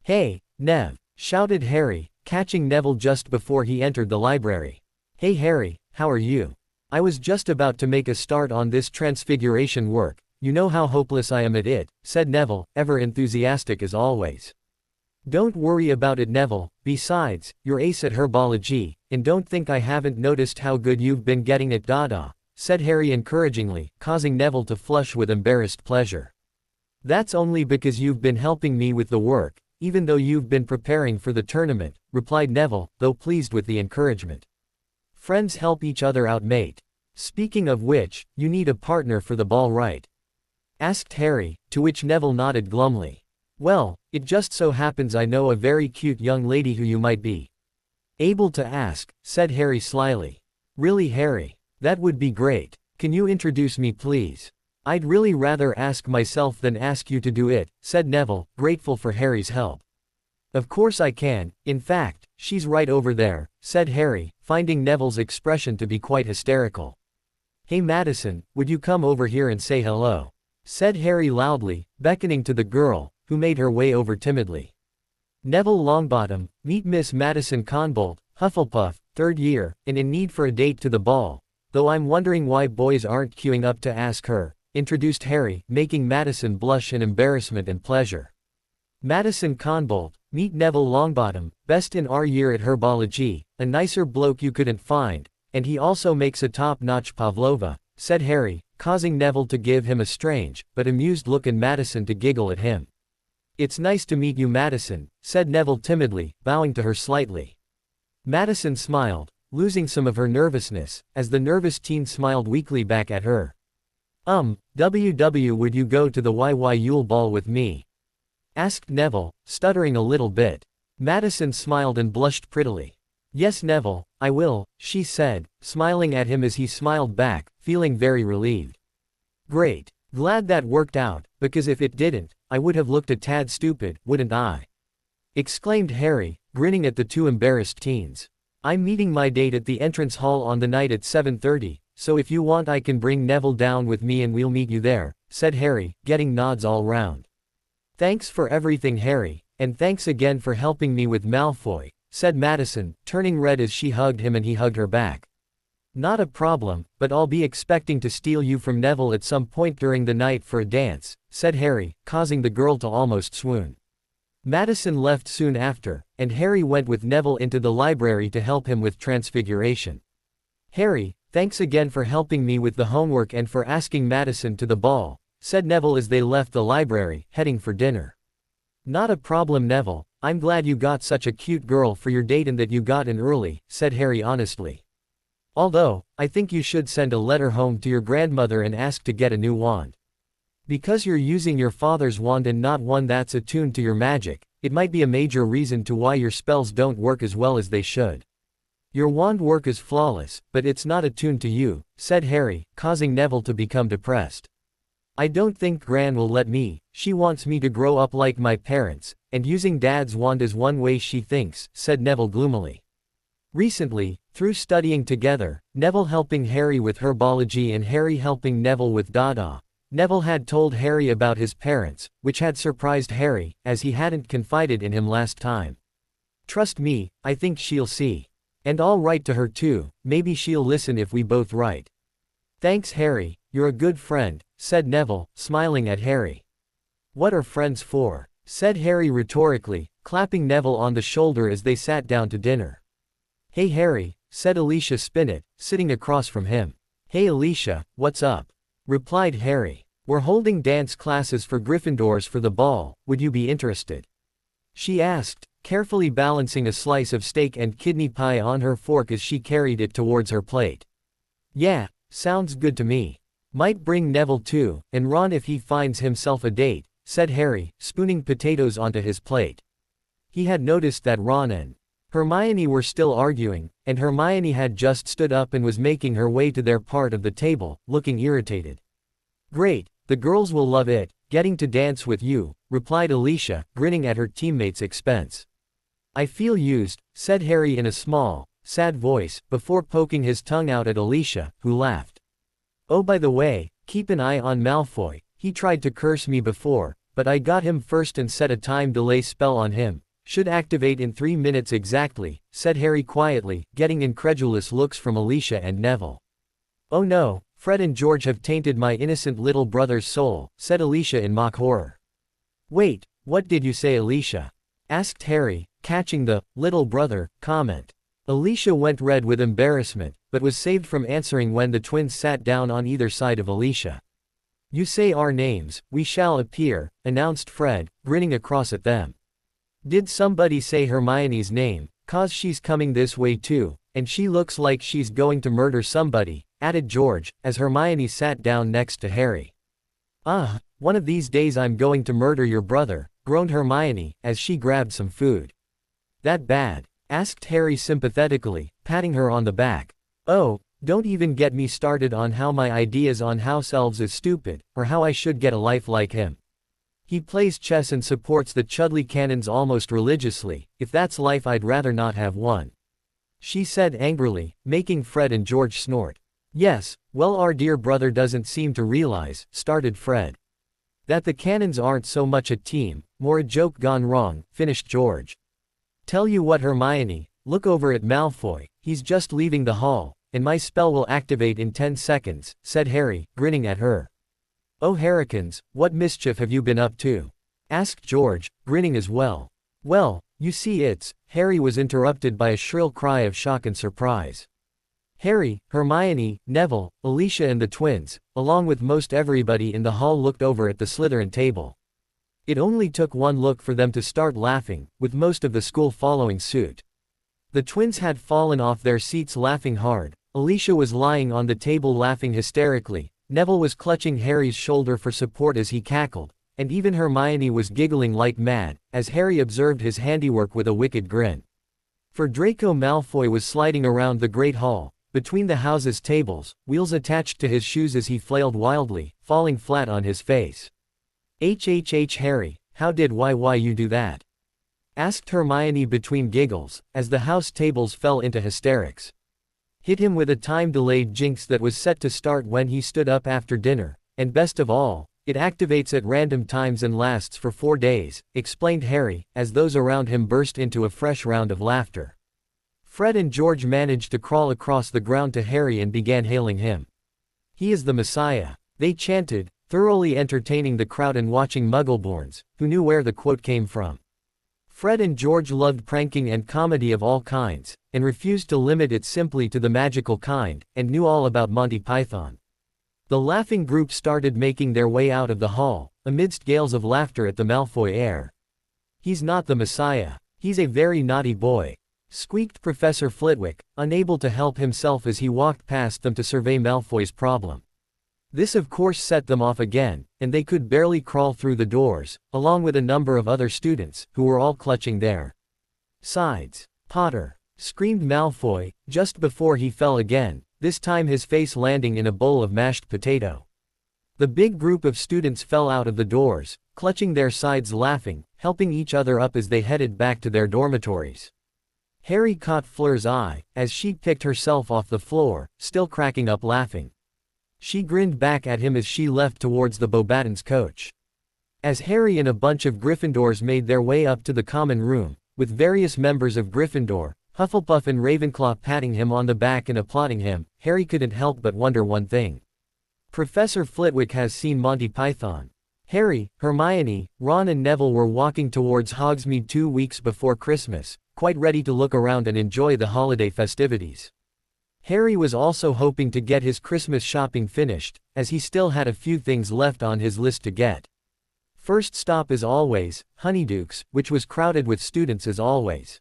Hey, Nev! Shouted Harry, catching Neville just before he entered the library. Hey Harry, how are you? I was just about to make a start on this transfiguration work, you know how hopeless I am at it, said Neville, ever enthusiastic as always. Don't worry about it, Neville, besides, you're ace at herbology, and don't think I haven't noticed how good you've been getting at Dada, said Harry encouragingly, causing Neville to flush with embarrassed pleasure. That's only because you've been helping me with the work, even though you've been preparing for the tournament, replied Neville, though pleased with the encouragement. Friends help each other out, mate. Speaking of which, you need a partner for the ball, right? Asked Harry, to which Neville nodded glumly. Well, it just so happens I know a very cute young lady who you might be able to ask, said Harry slyly. Really, Harry? That would be great. Can you introduce me, please? I'd really rather ask myself than ask you to do it, said Neville, grateful for Harry's help. Of course I can, in fact, she's right over there, said Harry, finding Neville's expression to be quite hysterical. Hey Madison, would you come over here and say hello? Said Harry loudly, beckoning to the girl, who made her way over timidly. Neville Longbottom, meet Miss Madison Conbolt, Hufflepuff, 3rd year, and in need for a date to the ball, though I'm wondering why boys aren't queuing up to ask her, introduced Harry, making Madison blush in embarrassment and pleasure. Madison Conbolt, meet Neville Longbottom, best in our year at herbology, a nicer bloke you couldn't find, and he also makes a top-notch pavlova, said Harry, causing Neville to give him a strange, but amused look and Madison to giggle at him. It's nice to meet you, Madison, said Neville timidly, bowing to her slightly. Madison smiled, losing some of her nervousness, as the nervous teen smiled weakly back at her. Would you go to the Yule Ball with me? Asked Neville, stuttering a little bit. Madison smiled and blushed prettily. Yes Neville, I will, she said, smiling at him as he smiled back, feeling very relieved. Great. Glad that worked out, because if it didn't, I would have looked a tad stupid, wouldn't I? Exclaimed Harry, grinning at the two embarrassed teens. I'm meeting my date at the entrance hall on the night at 7:30, so if you want I can bring Neville down with me and we'll meet you there, said Harry, getting nods all round. Thanks for everything Harry, and thanks again for helping me with Malfoy, said Madison, turning red as she hugged him and he hugged her back. Not a problem, but I'll be expecting to steal you from Neville at some point during the night for a dance, said Harry, causing the girl to almost swoon. Madison left soon after, and Harry went with Neville into the library to help him with Transfiguration. Harry, thanks again for helping me with the homework and for asking Madison to the ball, said Neville as they left the library, heading for dinner. Not a problem Neville, I'm glad you got such a cute girl for your date and that you got in early, said Harry honestly. Although, I think you should send a letter home to your grandmother and ask to get a new wand. Because you're using your father's wand and not one that's attuned to your magic, it might be a major reason to why your spells don't work as well as they should. Your wand work is flawless, but it's not attuned to you, said Harry, causing Neville to become depressed. I don't think Gran will let me, she wants me to grow up like my parents, and using Dad's wand is one way she thinks, said Neville gloomily. Recently, through studying together, Neville helping Harry with herbology and Harry helping Neville with Dada, Neville had told Harry about his parents, which had surprised Harry, as he hadn't confided in him last time. Trust me, I think she'll see. And I'll write to her too, maybe she'll listen if we both write. Thanks Harry, you're a good friend, said Neville, smiling at Harry. What are friends for? Said Harry rhetorically, clapping Neville on the shoulder as they sat down to dinner. Hey Harry, said Alicia Spinnet, sitting across from him. Hey Alicia, what's up? Replied Harry. We're holding dance classes for Gryffindors for the ball, would you be interested? She asked, carefully balancing a slice of steak and kidney pie on her fork as she carried it towards her plate. Yeah, sounds good to me. Might bring Neville too, and Ron if he finds himself a date, said Harry, spooning potatoes onto his plate. He had noticed that Ron and Hermione were still arguing, and Hermione had just stood up and was making her way to their part of the table, looking irritated. Great, the girls will love it, getting to dance with you, replied Alicia, grinning at her teammate's expense. I feel used, said Harry in a small, sad voice, before poking his tongue out at Alicia, who laughed. Oh by the way, keep an eye on Malfoy, he tried to curse me before, but I got him first and set a time delay spell on him. Should activate in 3 minutes exactly, said Harry quietly, getting incredulous looks from Alicia and Neville. Oh no, Fred and George have tainted my innocent little brother's soul, said Alicia in mock horror. Wait, what did you say Alicia? Asked Harry, catching the little brother comment. Alicia went red with embarrassment, but was saved from answering when the twins sat down on either side of Alicia. You say our names, we shall appear, announced Fred, grinning across at them. Did somebody say Hermione's name, 'cause she's coming this way too, and she looks like she's going to murder somebody, added George, as Hermione sat down next to Harry. One of these days I'm going to murder your brother, groaned Hermione, as she grabbed some food. That bad? Asked Harry sympathetically, patting her on the back. Oh, don't even get me started on how my ideas on house elves is stupid, or how I should get a life like him. He plays chess and supports the Chudley cannons almost religiously, if that's life I'd rather not have one. She said angrily, making Fred and George snort. Yes, well our dear brother doesn't seem to realize, started Fred. That the cannons aren't so much a team, more a joke gone wrong, finished George. Tell you what Hermione, look over at Malfoy, he's just leaving the hall, and my spell will activate in 10 seconds, said Harry, grinning at her. Oh Harrikins, what mischief have you been up to? Asked George, grinning as well. Well, you see Harry was interrupted by a shrill cry of shock and surprise. Harry, Hermione, Neville, Alicia and the twins, along with most everybody in the hall looked over at the Slytherin table. It only took one look for them to start laughing, with most of the school following suit. The twins had fallen off their seats laughing hard, Alicia was lying on the table laughing hysterically, Neville was clutching Harry's shoulder for support as he cackled, and even Hermione was giggling like mad, as Harry observed his handiwork with a wicked grin. For Draco Malfoy was sliding around the Great Hall, between the house's tables, wheels attached to his shoes as he flailed wildly, falling flat on his face. Harry, how did why you do that? Asked Hermione between giggles, as the house tables fell into hysterics. Hit him with a time-delayed jinx that was set to start when he stood up after dinner, and best of all, it activates at random times and lasts for 4 days, explained Harry, as those around him burst into a fresh round of laughter. Fred and George managed to crawl across the ground to Harry and began hailing him. He is the Messiah, they chanted, thoroughly entertaining the crowd and watching Muggleborns, who knew where the quote came from. Fred and George loved pranking and comedy of all kinds, and refused to limit it simply to the magical kind, and knew all about Monty Python. The laughing group started making their way out of the hall, amidst gales of laughter at the Malfoy heir. He's not the Messiah. He's a very naughty boy, squeaked Professor Flitwick, unable to help himself as he walked past them to survey Malfoy's problem. This of course set them off again, and they could barely crawl through the doors, along with a number of other students, who were all clutching their sides. Potter! Screamed Malfoy, just before he fell again, this time his face landing in a bowl of mashed potato. The big group of students fell out of the doors, clutching their sides laughing, helping each other up as they headed back to their dormitories. Harry caught Fleur's eye, as she picked herself off the floor, still cracking up laughing. She grinned back at him as she left towards the Beauxbatons coach. As Harry and a bunch of Gryffindors made their way up to the common room, with various members of Gryffindor, Hufflepuff and Ravenclaw patting him on the back and applauding him, Harry couldn't help but wonder one thing. Professor Flitwick has seen Monty Python. Harry, Hermione, Ron and Neville were walking towards Hogsmeade 2 weeks before Christmas, quite ready to look around and enjoy the holiday festivities. Harry was also hoping to get his Christmas shopping finished, as he still had a few things left on his list to get. First stop as always, Honeydukes, which was crowded with students as always.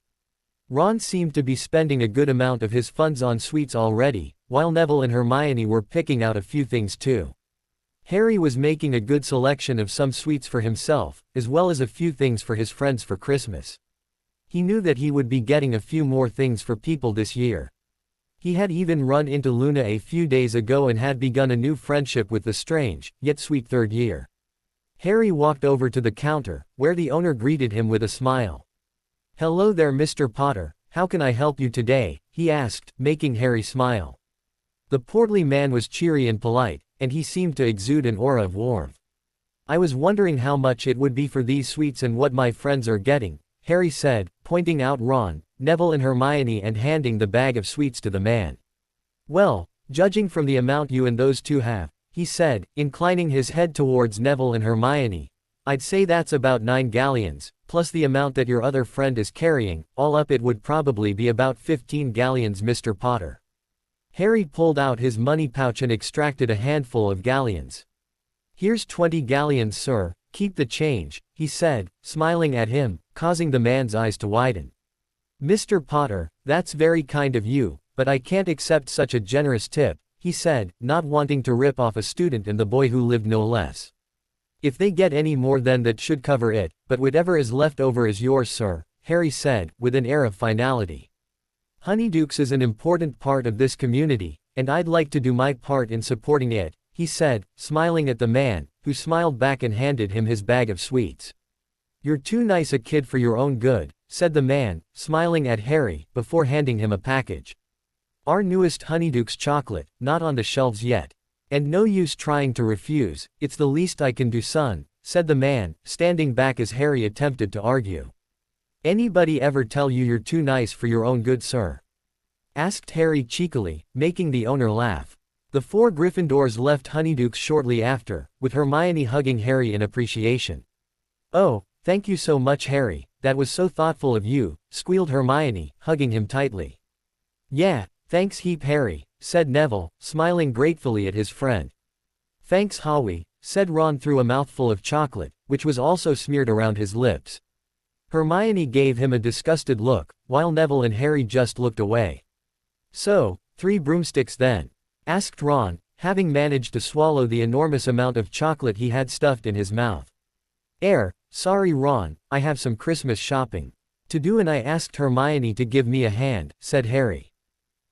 Ron seemed to be spending a good amount of his funds on sweets already, while Neville and Hermione were picking out a few things too. Harry was making a good selection of some sweets for himself, as well as a few things for his friends for Christmas. He knew that he would be getting a few more things for people this year. He had even run into Luna a few days ago and had begun a new friendship with the strange, yet sweet third year. Harry walked over to the counter, where the owner greeted him with a smile. "Hello there, Mr. Potter, how can I help you today?" he asked, making Harry smile. The portly man was cheery and polite, and he seemed to exude an aura of warmth. "I was wondering how much it would be for these sweets and what my friends are getting," Harry said, pointing out Ron, Neville and Hermione and handing the bag of sweets to the man. "Well, judging from the amount you and those two have," he said, inclining his head towards Neville and Hermione, "I'd say that's about 9 galleons, plus the amount that your other friend is carrying, all up it would probably be about 15 galleons, Mr. Potter." Harry pulled out his money pouch and extracted a handful of galleons. "Here's 20 galleons, sir, keep the change," he said, smiling at him, causing the man's eyes to widen. "Mr. Potter, that's very kind of you, but I can't accept such a generous tip," he said, not wanting to rip off a student and the boy who lived no less. "If they get any more then that should cover it, but whatever is left over is yours, sir," Harry said, with an air of finality. "Honeydukes is an important part of this community, and I'd like to do my part in supporting it," he said, smiling at the man, who smiled back and handed him his bag of sweets. "You're too nice a kid for your own good," said the man, smiling at Harry, before handing him a package. "Our newest Honeydukes chocolate, not on the shelves yet. And no use trying to refuse, it's the least I can do, son," said the man, standing back as Harry attempted to argue. "Anybody ever tell you you're too nice for your own good, sir?" asked Harry cheekily, making the owner laugh. The 4 Gryffindors left Honeydukes shortly after, with Hermione hugging Harry in appreciation. "Oh, thank you so much, Harry, that was so thoughtful of you," squealed Hermione, hugging him tightly. "Yeah, thanks heap, Harry," said Neville, smiling gratefully at his friend. "Thanks, Howie," said Ron through a mouthful of chocolate, which was also smeared around his lips. Hermione gave him a disgusted look, while Neville and Harry just looked away. "So, 3 broomsticks then?" asked Ron, having managed to swallow the enormous amount of chocolate he had stuffed in his mouth. Sorry Ron, I have some Christmas shopping to do and I asked Hermione to give me a hand, said Harry.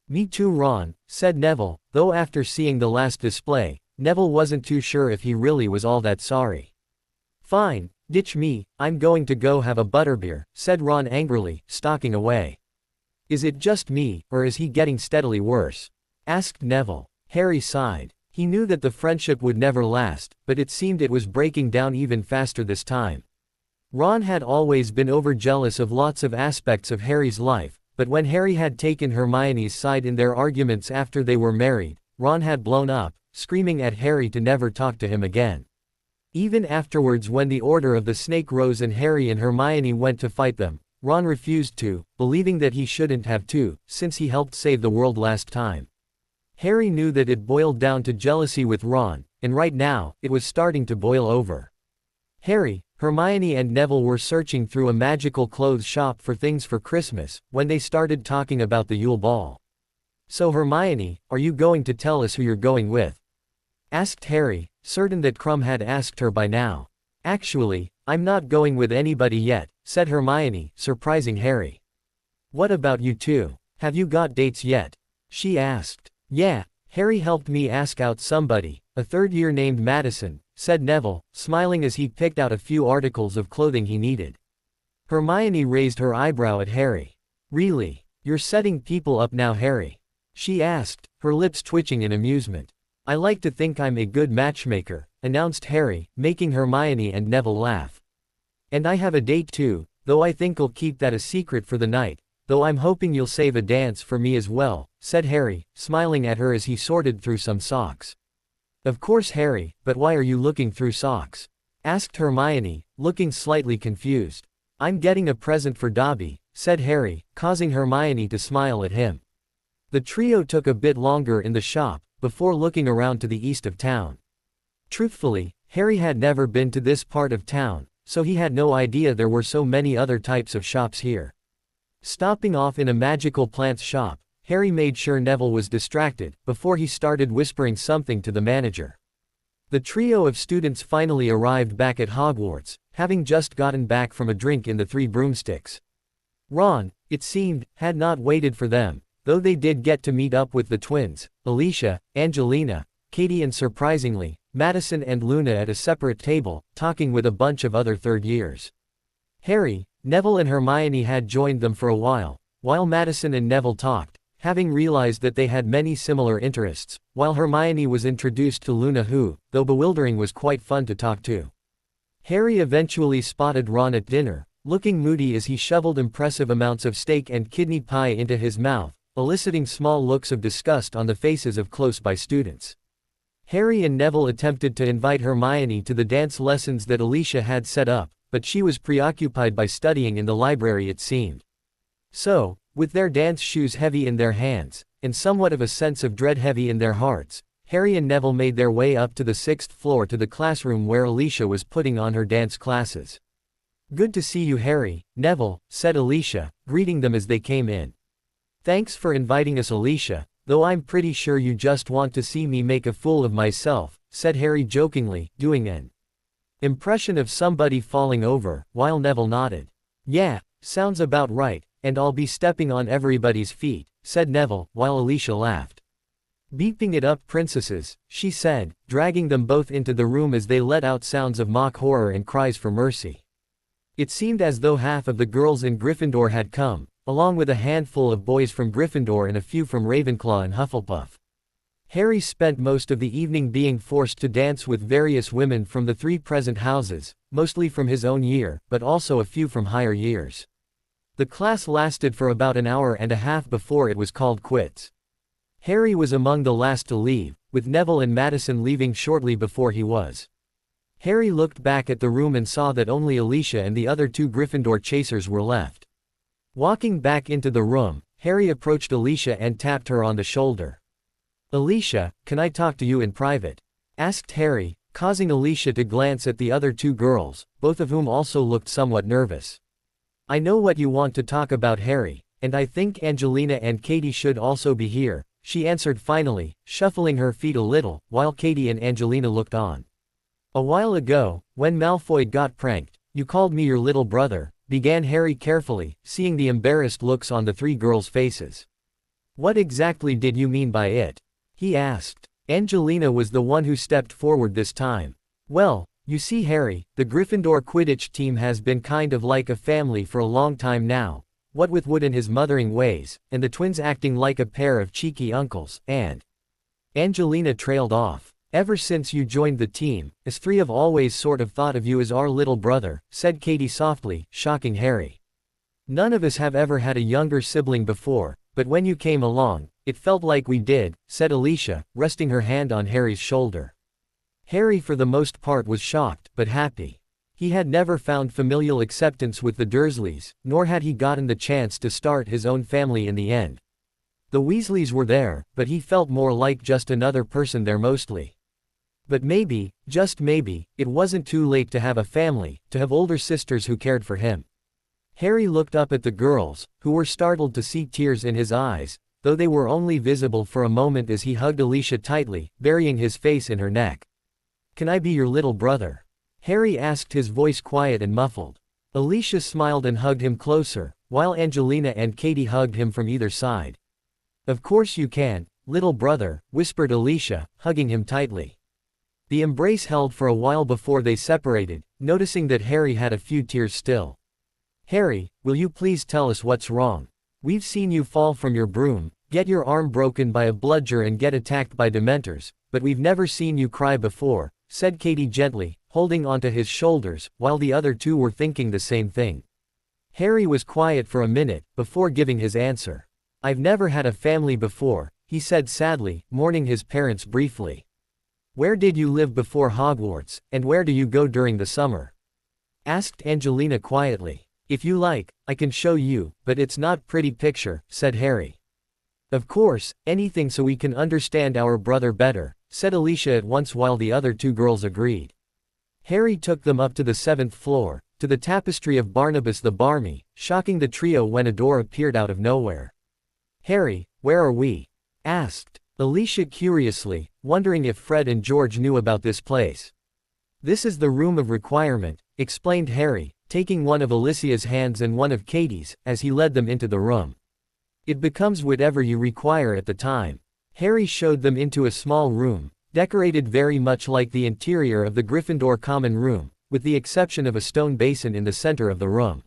Me too Ron, said Neville, though after seeing the last display, Neville wasn't too sure if he really was all that sorry. Fine, ditch me, I'm going to go have a butterbeer, said Ron angrily, stalking away. Is it just me, or is he getting steadily worse? Asked Neville. Harry sighed. He knew that the friendship would never last, but it seemed it was breaking down even faster this time. Ron had always been overjealous of lots of aspects of Harry's life, but when Harry had taken Hermione's side in their arguments after they were married, Ron had blown up, screaming at Harry to never talk to him again. Even afterwards when the Order of the Snake rose and Harry and Hermione went to fight them, Ron refused to, believing that he shouldn't have to, since he helped save the world last time. Harry knew that it boiled down to jealousy with Ron, and right now, it was starting to boil over. Harry, Hermione and Neville were searching through a magical clothes shop for things for Christmas, when they started talking about the Yule Ball. So Hermione, are you going to tell us who you're going with? Asked Harry, certain that Krum had asked her by now. Actually, I'm not going with anybody yet, said Hermione, surprising Harry. What about you two? Have you got dates yet? She asked. Yeah, Harry helped me ask out somebody, a third year named Madison, said Neville, smiling as he picked out a few articles of clothing he needed. Hermione raised her eyebrow at Harry. Really? You're setting people up now, Harry? She asked, her lips twitching in amusement. I like to think I'm a good matchmaker, announced Harry, making Hermione and Neville laugh. And I have a date too, though I think I'll keep that a secret for the night, though I'm hoping you'll save a dance for me as well, said Harry, smiling at her as he sorted through some socks. Of course Harry, but why are you looking through socks? Asked Hermione, looking slightly confused. I'm getting a present for Dobby, said Harry, causing Hermione to smile at him. The trio took a bit longer in the shop, before looking around to the east of town. Truthfully, Harry had never been to this part of town, so he had no idea there were so many other types of shops here. Stopping off in a magical plants shop, Harry made sure Neville was distracted, before he started whispering something to the manager. The trio of students finally arrived back at Hogwarts, having just gotten back from a drink in the Three Broomsticks. Ron, it seemed, had not waited for them, though they did get to meet up with the twins, Alicia, Angelina, Katie and surprisingly, Madison and Luna at a separate table, talking with a bunch of other third years. Harry, Neville and Hermione had joined them for a while Madison and Neville talked, having realized that they had many similar interests, while Hermione was introduced to Luna who, though bewildering, was quite fun to talk to. Harry eventually spotted Ron at dinner, looking moody as he shoveled impressive amounts of steak and kidney pie into his mouth, eliciting small looks of disgust on the faces of close-by students. Harry and Neville attempted to invite Hermione to the dance lessons that Alicia had set up, but she was preoccupied by studying in the library it seemed. So, with their dance shoes heavy in their hands, and somewhat of a sense of dread heavy in their hearts, Harry and Neville made their way up to the 6th floor to the classroom where Alicia was putting on her dance classes. Good to see you, Harry, Neville, said Alicia, greeting them as they came in. Thanks for inviting us, Alicia, though I'm pretty sure you just want to see me make a fool of myself, said Harry jokingly, doing an impression of somebody falling over, while Neville nodded. Yeah, sounds about right, and I'll be stepping on everybody's feet, said Neville, while Alicia laughed. Beeping it up, princesses, she said, dragging them both into the room as they let out sounds of mock horror and cries for mercy. It seemed as though half of the girls in Gryffindor had come, along with a handful of boys from Gryffindor and a few from Ravenclaw and Hufflepuff. Harry spent most of the evening being forced to dance with various women from the 3 present houses, mostly from his own year, but also a few from higher years. The class lasted for about an hour and a half before it was called quits. Harry was among the last to leave, with Neville and Madison leaving shortly before he was. Harry looked back at the room and saw that only Alicia and the other 2 Gryffindor chasers were left. Walking back into the room, Harry approached Alicia and tapped her on the shoulder. Alicia, can I talk to you in private? Asked Harry, causing Alicia to glance at the other 2 girls, both of whom also looked somewhat nervous. I know what you want to talk about, Harry, and I think Angelina and Katie should also be here, she answered finally, shuffling her feet a little, while Katie and Angelina looked on. A while ago, when Malfoy got pranked, you called me your little brother, began Harry carefully, seeing the embarrassed looks on the three girls' faces. What exactly did you mean by it? He asked. Angelina was the one who stepped forward this time. Well, you see Harry, the Gryffindor Quidditch team has been kind of like a family for a long time now, what with Wood and his mothering ways, and the twins acting like a pair of cheeky uncles, and Angelina trailed off. Ever since you joined the team, us three have always sort of thought of you as our little brother, said Katie softly, shocking Harry. None of us have ever had a younger sibling before, but when you came along, it felt like we did, said Alicia, resting her hand on Harry's shoulder. Harry for the most part was shocked, but happy. He had never found familial acceptance with the Dursleys, nor had he gotten the chance to start his own family in the end. The Weasleys were there, but he felt more like just another person there mostly. But maybe, just maybe, it wasn't too late to have a family, to have older sisters who cared for him. Harry looked up at the girls, who were startled to see tears in his eyes, though they were only visible for a moment as he hugged Alicia tightly, burying his face in her neck. Can I be your little brother? Harry asked, his voice quiet and muffled. Alicia smiled and hugged him closer, while Angelina and Katie hugged him from either side. Of course you can, little brother, whispered Alicia, hugging him tightly. The embrace held for a while before they separated, noticing that Harry had a few tears still. Harry, will you please tell us what's wrong? We've seen you fall from your broom, get your arm broken by a bludger and get attacked by Dementors, but we've never seen you cry before, said Katie gently, holding onto his shoulders, while the other two were thinking the same thing. Harry was quiet for a minute, before giving his answer. I've never had a family before, he said sadly, mourning his parents briefly. Where did you live before Hogwarts, and where do you go during the summer? Asked Angelina quietly. If you like, I can show you, but it's not pretty picture, said Harry. Of course, anything so we can understand our brother better, said Alicia at once while the other two girls agreed. Harry took them up to the 7th floor, to the tapestry of Barnabas the Barmy, shocking the trio when a door appeared out of nowhere. Harry, where are we? Asked Alicia curiously, wondering if Fred and George knew about this place. This is the room of requirement, explained Harry, taking one of Alicia's hands and one of Katie's, as he led them into the room. It becomes whatever you require at the time. Harry showed them into a small room, decorated very much like the interior of the Gryffindor common room, with the exception of a stone basin in the center of the room.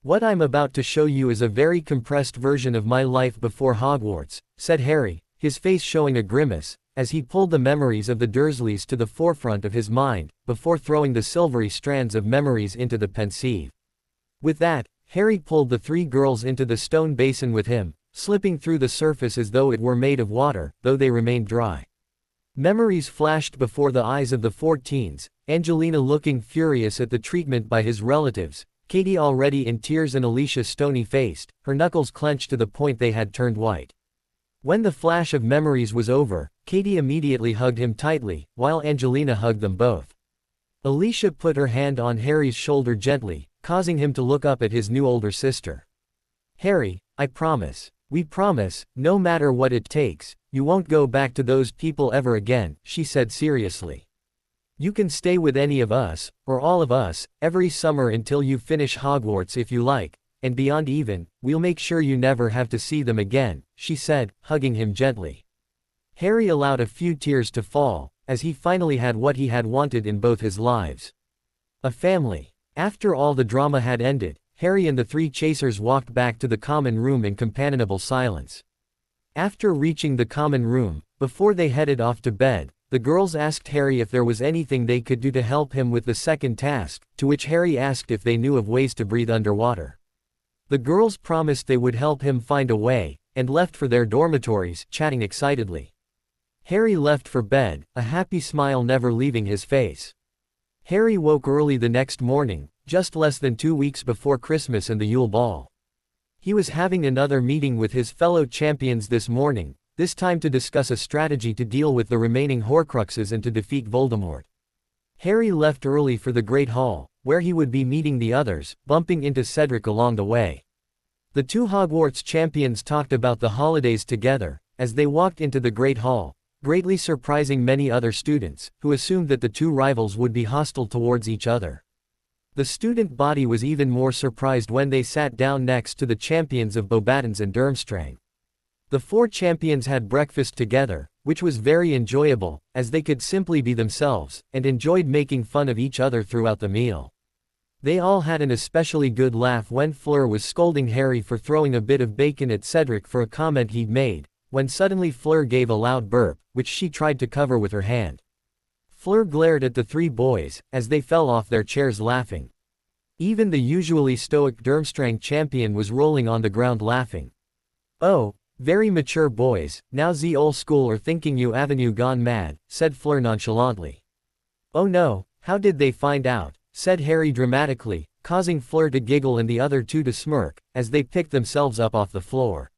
What I'm about to show you is a very compressed version of my life before Hogwarts, said Harry, his face showing a grimace, as he pulled the memories of the Dursleys to the forefront of his mind, before throwing the silvery strands of memories into the pensieve. With that, Harry pulled the three girls into the stone basin with him, slipping through the surface as though it were made of water, though they remained dry. Memories flashed before the eyes of the 4 teens, Angelina looking furious at the treatment by his relatives, Katie already in tears and Alicia stony-faced, her knuckles clenched to the point they had turned white. When the flash of memories was over, Katie immediately hugged him tightly, while Angelina hugged them both. Alicia put her hand on Harry's shoulder gently, causing him to look up at his new older sister. Harry, I promise. We promise, no matter what it takes, you won't go back to those people ever again, she said seriously. You can stay with any of us, or all of us, every summer until you finish Hogwarts if you like, and beyond even, we'll make sure you never have to see them again, she said, hugging him gently. Harry allowed a few tears to fall, as he finally had what he had wanted in both his lives. A family. After all the drama had ended, Harry and the 3 chasers walked back to the common room in companionable silence. After reaching the common room, before they headed off to bed, the girls asked Harry if there was anything they could do to help him with the second task, to which Harry asked if they knew of ways to breathe underwater. The girls promised they would help him find a way, and left for their dormitories, chatting excitedly. Harry left for bed, a happy smile never leaving his face. Harry woke early the next morning, just less than 2 weeks before Christmas and the Yule Ball. He was having another meeting with his fellow champions this morning, this time to discuss a strategy to deal with the remaining Horcruxes and to defeat Voldemort. Harry left early for the Great Hall, where he would be meeting the others, bumping into Cedric along the way. The 2 Hogwarts champions talked about the holidays together, as they walked into the Great Hall, greatly surprising many other students, who assumed that the two rivals would be hostile towards each other. The student body was even more surprised when they sat down next to the champions of Beauxbatons and Durmstrang. The four champions had breakfast together, which was very enjoyable, as they could simply be themselves, and enjoyed making fun of each other throughout the meal. They all had an especially good laugh when Fleur was scolding Harry for throwing a bit of bacon at Cedric for a comment he'd made, when suddenly Fleur gave a loud burp, which she tried to cover with her hand. Fleur glared at the three boys, as they fell off their chairs laughing. Even the usually stoic Durmstrang champion was rolling on the ground laughing. "Oh, very mature boys, now the old school are thinking you avenue gone mad," said Fleur nonchalantly. "Oh no, how did they find out?" said Harry dramatically, causing Fleur to giggle and the other two to smirk, as they picked themselves up off the floor.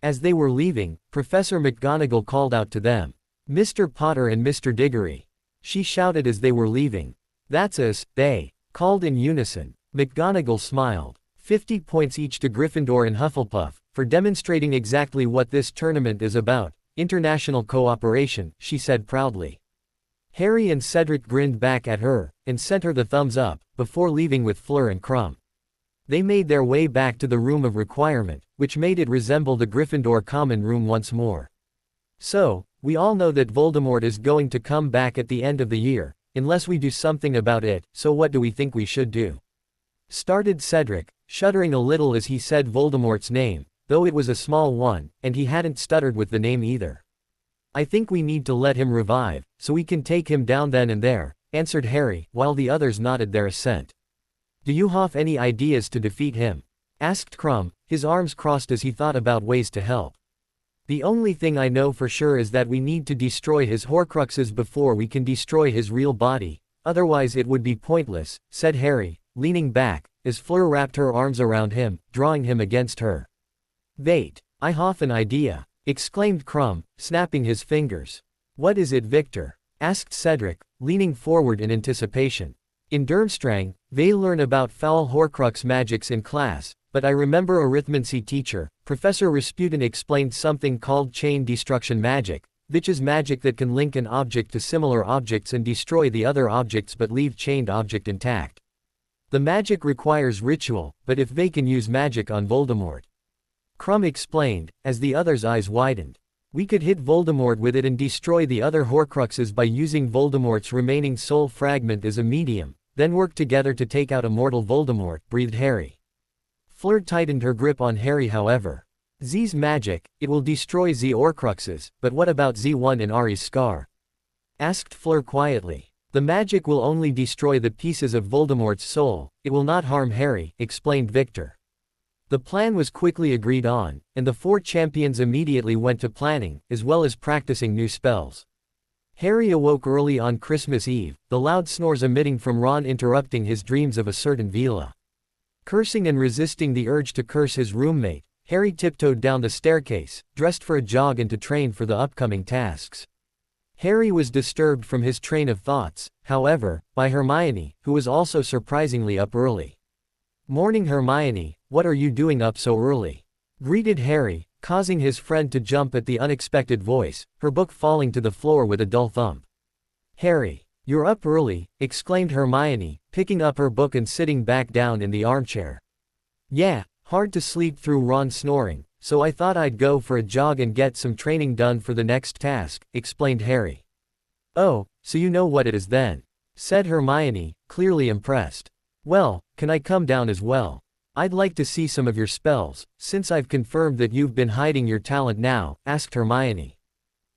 As they were leaving, Professor McGonagall called out to them, "Mr. Potter and Mr. Diggory," she shouted as they were leaving. "That's us," they called in unison. McGonagall smiled. 50 points each to Gryffindor and Hufflepuff, for demonstrating exactly what this tournament is about, international cooperation, she said proudly. Harry and Cedric grinned back at her, and sent her the thumbs up, before leaving with Fleur and Crumb. They made their way back to the room of requirement, which made it resemble the Gryffindor common room once more. "So, we all know that Voldemort is going to come back at the end of the year, unless we do something about it, so what do we think we should do?" started Cedric, shuddering a little as he said Voldemort's name, though it was a small one, and he hadn't stuttered with the name either. "I think we need to let him revive, so we can take him down then and there," answered Harry, while the others nodded their assent. "Do you have any ideas to defeat him?" asked Crumb, his arms crossed as he thought about ways to help. "The only thing I know for sure is that we need to destroy his Horcruxes before we can destroy his real body, otherwise it would be pointless," said Harry, leaning back, as Fleur wrapped her arms around him, drawing him against her. "Wait, I have an idea," exclaimed Crumb, snapping his fingers. "What is it, Victor?" asked Cedric, leaning forward in anticipation. "In Durmstrang, they learn about foul Horcrux magics in class, but I remember arithmancy teacher, Professor Rasputin explained something called chain destruction magic, which is magic that can link an object to similar objects and destroy the other objects but leave chained object intact. The magic requires ritual, but if they can use magic on Voldemort," Crumb explained, as the others' eyes widened. "We could hit Voldemort with it and destroy the other Horcruxes by using Voldemort's remaining soul fragment as a medium, then work together to take out immortal Voldemort," breathed Harry. Fleur tightened her grip on Harry however. "Z's magic, it will destroy Z Horcruxes, but what about Z1 in Ari's scar?" asked Fleur quietly. "The magic will only destroy the pieces of Voldemort's soul, it will not harm Harry," explained Victor. The plan was quickly agreed on, and the four champions immediately went to planning, as well as practicing new spells. Harry awoke early on Christmas Eve, the loud snores emitting from Ron interrupting his dreams of a certain Vila. Cursing and resisting the urge to curse his roommate, Harry tiptoed down the staircase, dressed for a jog and to train for the upcoming tasks. Harry was disturbed from his train of thoughts, however, by Hermione, who was also surprisingly up early. "Morning Hermione, what are you doing up so early?" greeted Harry, causing his friend to jump at the unexpected voice, her book falling to the floor with a dull thump. "Harry, you're up early," exclaimed Hermione, picking up her book and sitting back down in the armchair. "Yeah, hard to sleep through Ron snoring, so I thought I'd go for a jog and get some training done for the next task," explained Harry. "Oh, so you know what it is then," said Hermione, clearly impressed. "Well, can I come down as well? I'd like to see some of your spells, since I've confirmed that you've been hiding your talent now," asked Hermione.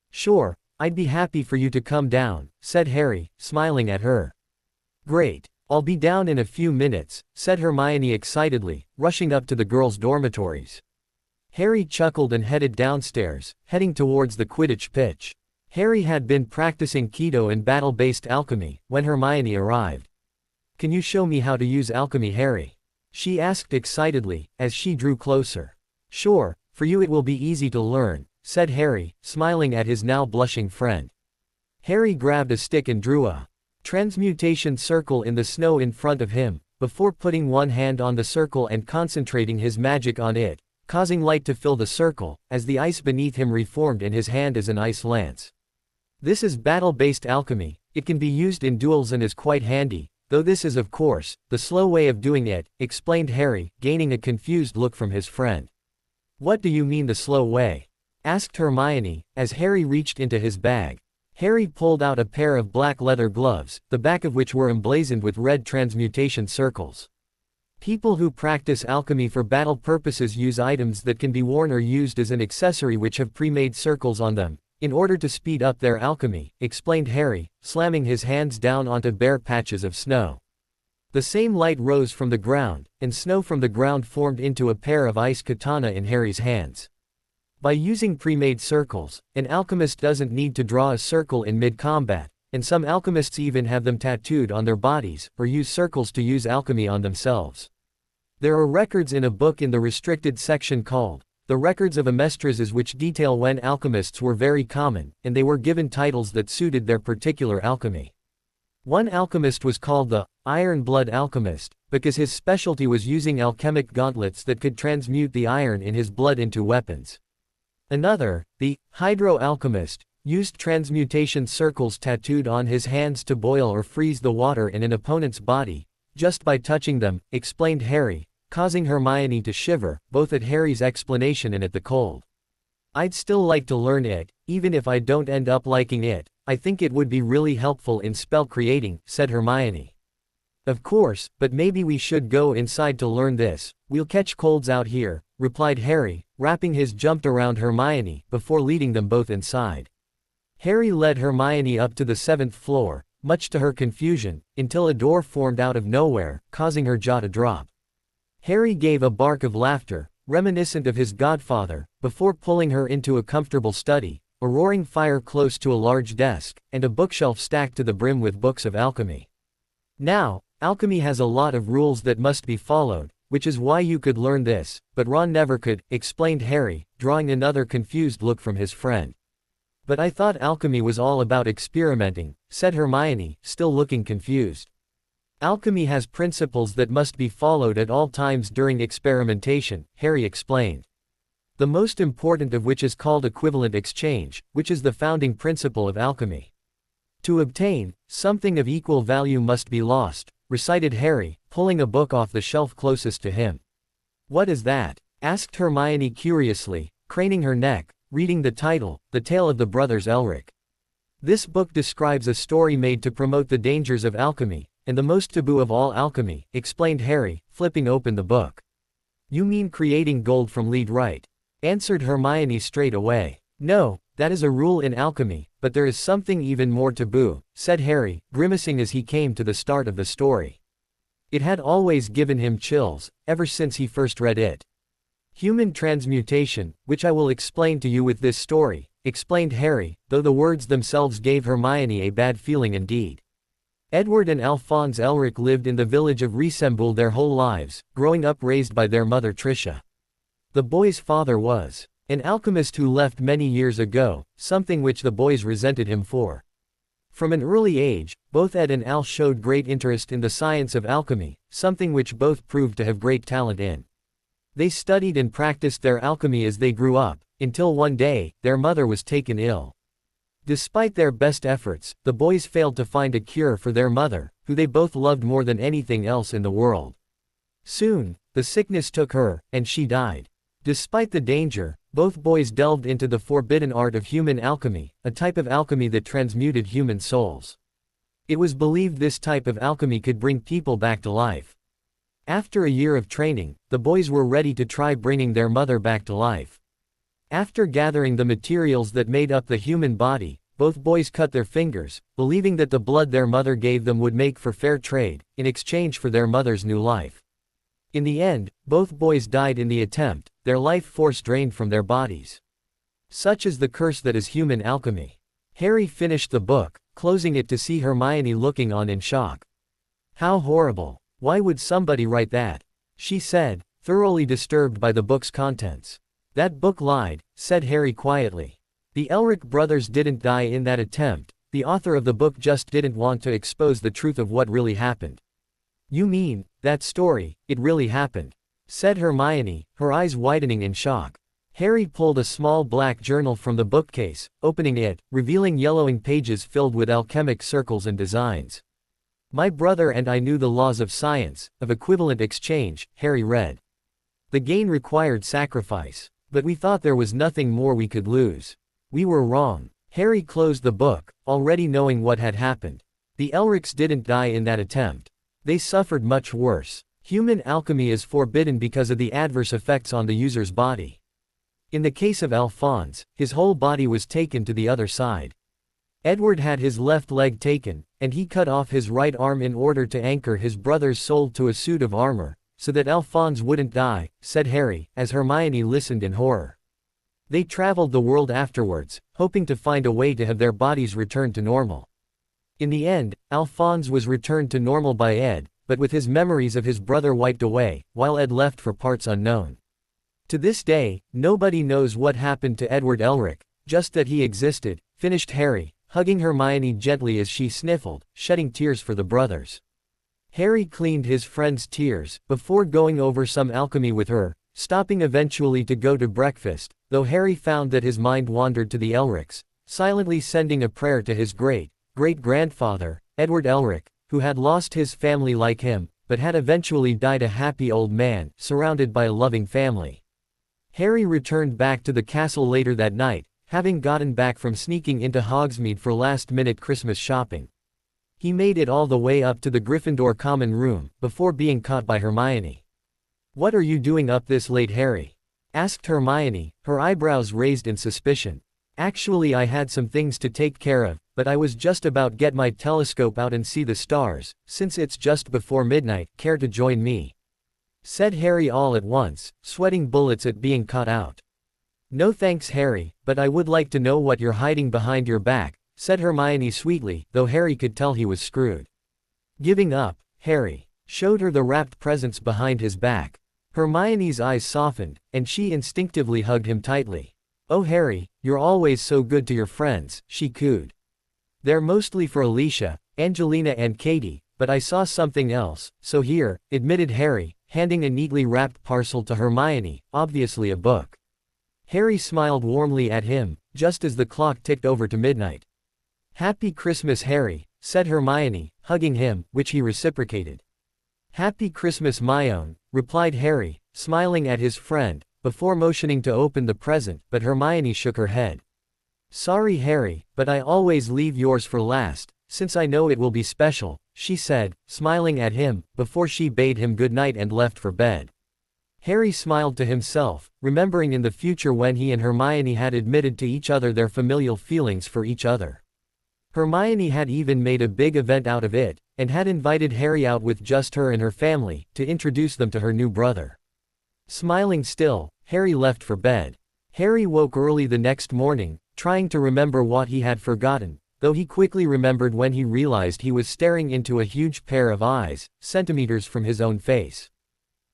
"Sure, I'd be happy for you to come down," said Harry, smiling at her. "Great, I'll be down in a few minutes," said Hermione excitedly, rushing up to the girls' dormitories. Harry chuckled and headed downstairs, heading towards the Quidditch pitch. Harry had been practicing Keto and battle-based alchemy, when Hermione arrived. "Can you show me how to use alchemy, Harry?" she asked excitedly, as she drew closer. "Sure, for you it will be easy to learn," said Harry, smiling at his now blushing friend. Harry grabbed a stick and drew a transmutation circle in the snow in front of him, before putting one hand on the circle and concentrating his magic on it, causing light to fill the circle, as the ice beneath him reformed in his hand as an ice lance. This is battle-based alchemy. It can be used in duels and is quite handy, though this is of course, the slow way of doing it, explained Harry, gaining a confused look from his friend. What do you mean the slow way? Asked Hermione, as Harry reached into his bag. Harry pulled out a pair of black leather gloves, the back of which were emblazoned with red transmutation circles. People who practice alchemy for battle purposes use items that can be worn or used as an accessory which have pre-made circles on them, in order to speed up their alchemy, explained Harry, slamming his hands down onto bare patches of snow. The same light rose from the ground, and snow from the ground formed into a pair of ice katana in Harry's hands. By using pre-made circles, an alchemist doesn't need to draw a circle in mid-combat, and some alchemists even have them tattooed on their bodies, or use circles to use alchemy on themselves. There are records in a book in the restricted section called The Records of Amestrazes which detail when alchemists were very common, and they were given titles that suited their particular alchemy. One alchemist was called the Iron Blood Alchemist, because his specialty was using alchemic gauntlets that could transmute the iron in his blood into weapons. Another, the Hydro Alchemist, used transmutation circles tattooed on his hands to boil or freeze the water in an opponent's body, just by touching them, explained Harry, causing Hermione to shiver, both at Harry's explanation and at the cold. I'd still like to learn it, even if I don't end up liking it. I think it would be really helpful in spell creating, said Hermione. Of course, but maybe we should go inside to learn this. We'll catch colds out here, replied Harry, wrapping his jump around Hermione, before leading them both inside. Harry led Hermione up to the 7th floor, much to her confusion, until a door formed out of nowhere, causing her jaw to drop. Harry gave a bark of laughter, reminiscent of his godfather, before pulling her into a comfortable study, a roaring fire close to a large desk, and a bookshelf stacked to the brim with books of alchemy. Now, alchemy has a lot of rules that must be followed, which is why you could learn this, but Ron never could, explained Harry, drawing another confused look from his friend. But I thought alchemy was all about experimenting, said Hermione, still looking confused. Alchemy has principles that must be followed at all times during experimentation, Harry explained. The most important of which is called equivalent exchange, which is the founding principle of alchemy. To obtain something of equal value must be lost, recited Harry, pulling a book off the shelf closest to him. What is that? Asked Hermione curiously, craning her neck, reading the title, The Tale of the Brothers Elric. This book describes a story made to promote the dangers of alchemy, and the most taboo of all alchemy, explained Harry, flipping open the book. You mean creating gold from lead, right? Answered Hermione straight away. No, that is a rule in alchemy, but there is something even more taboo, said Harry, grimacing as he came to the start of the story. It had always given him chills, ever since he first read it. Human transmutation, which I will explain to you with this story, explained Harry, though the words themselves gave Hermione a bad feeling indeed. Edward and Alphonse Elric lived in the village of Resemboul their whole lives, growing up raised by their mother Tricia. The boy's father was an alchemist who left many years ago, something which the boys resented him for. From an early age, both Ed and Al showed great interest in the science of alchemy, something which both proved to have great talent in. They studied and practiced their alchemy as they grew up, until one day, their mother was taken ill. Despite their best efforts, the boys failed to find a cure for their mother, who they both loved more than anything else in the world. Soon, the sickness took her, and she died. Despite the danger, both boys delved into the forbidden art of human alchemy, a type of alchemy that transmuted human souls. It was believed this type of alchemy could bring people back to life. After a year of training, the boys were ready to try bringing their mother back to life. After gathering the materials that made up the human body, both boys cut their fingers, believing that the blood their mother gave them would make for fair trade, in exchange for their mother's new life. In the end, both boys died in the attempt, their life force drained from their bodies. Such is the curse that is human alchemy. Harry finished the book, closing it to see Hermione looking on in shock. How horrible. Why would somebody write that? She said, thoroughly disturbed by the book's contents. That book lied, said Harry quietly. The Elric brothers didn't die in that attempt, the author of the book just didn't want to expose the truth of what really happened. You mean, that story, it really happened? said Hermione, her eyes widening in shock. Harry pulled a small black journal from the bookcase, opening it, revealing yellowing pages filled with alchemic circles and designs. My brother and I knew the laws of science, of equivalent exchange, Harry read. The gain required sacrifice. But we thought there was nothing more we could lose. We were wrong. Harry closed the book, already knowing what had happened. The Elrichs didn't die in that attempt. They suffered much worse. Human alchemy is forbidden because of the adverse effects on the user's body. In the case of Alphonse, his whole body was taken to the other side. Edward had his left leg taken, and he cut off his right arm in order to anchor his brother's soul to a suit of armor, so that Alphonse wouldn't die, said Harry, as Hermione listened in horror. They traveled the world afterwards, hoping to find a way to have their bodies returned to normal. In the end, Alphonse was returned to normal by Ed, but with his memories of his brother wiped away, while Ed left for parts unknown. To this day, nobody knows what happened to Edward Elric, just that he existed, finished Harry, hugging Hermione gently as she sniffled, shedding tears for the brothers. Harry cleaned his friend's tears, before going over some alchemy with her, stopping eventually to go to breakfast, though Harry found that his mind wandered to the Elrichs, silently sending a prayer to his great-grandfather, Edward Elric, who had lost his family like him, but had eventually died a happy old man, surrounded by a loving family. Harry returned back to the castle later that night, having gotten back from sneaking into Hogsmeade for last-minute Christmas shopping. He made it all the way up to the Gryffindor common room, before being caught by Hermione. "What are you doing up this late, Harry?" asked Hermione, her eyebrows raised in suspicion. "Actually, I had some things to take care of, but I was just about get my telescope out and see the stars, since it's just before midnight. Care to join me?" said Harry all at once, sweating bullets at being caught out. "No thanks, Harry, but I would like to know what you're hiding behind your back," said Hermione sweetly, though Harry could tell he was screwed. Giving up, Harry showed her the wrapped presents behind his back. Hermione's eyes softened, and she instinctively hugged him tightly. "Oh Harry, you're always so good to your friends," she cooed. "They're mostly for Alicia, Angelina and Katie, but I saw something else, so here," admitted Harry, handing a neatly wrapped parcel to Hermione, obviously a book. Harry smiled warmly at him, just as the clock ticked over to midnight. "Happy Christmas, Harry," said Hermione, hugging him, which he reciprocated. "Happy Christmas, my own," replied Harry, smiling at his friend, before motioning to open the present, but Hermione shook her head. "Sorry, Harry, but I always leave yours for last, since I know it will be special," she said, smiling at him, before she bade him good night and left for bed. Harry smiled to himself, remembering in the future when he and Hermione had admitted to each other their familial feelings for each other. Hermione had even made a big event out of it, and had invited Harry out with just her and her family, to introduce them to her new brother. Smiling still, Harry left for bed. Harry woke early the next morning, trying to remember what he had forgotten, though he quickly remembered when he realized he was staring into a huge pair of eyes, centimeters from his own face.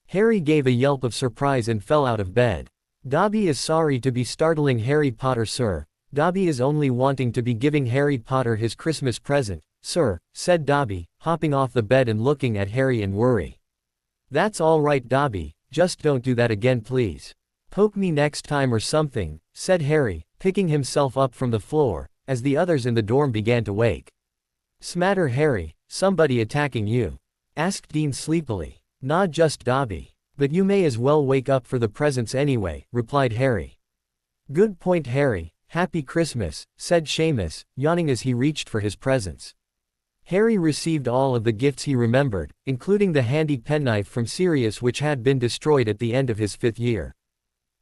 Harry gave a yelp of surprise and fell out of bed. "Dobby is sorry to be startling Harry Potter, sir. Dobby is only wanting to be giving Harry Potter his Christmas present, sir," said Dobby, hopping off the bed and looking at Harry in worry. "That's all right, Dobby, just don't do that again, please. Poke me next time or something," said Harry, picking himself up from the floor, as the others in the dorm began to wake. "Smatter, Harry, somebody attacking you?" asked Dean sleepily. "Not just Dobby. But you may as well wake up for the presents anyway," replied Harry. "Good point, Harry. Happy Christmas," said Seamus, yawning as he reached for his presents. Harry received all of the gifts he remembered, including the handy penknife from Sirius which had been destroyed at the end of his 5th year.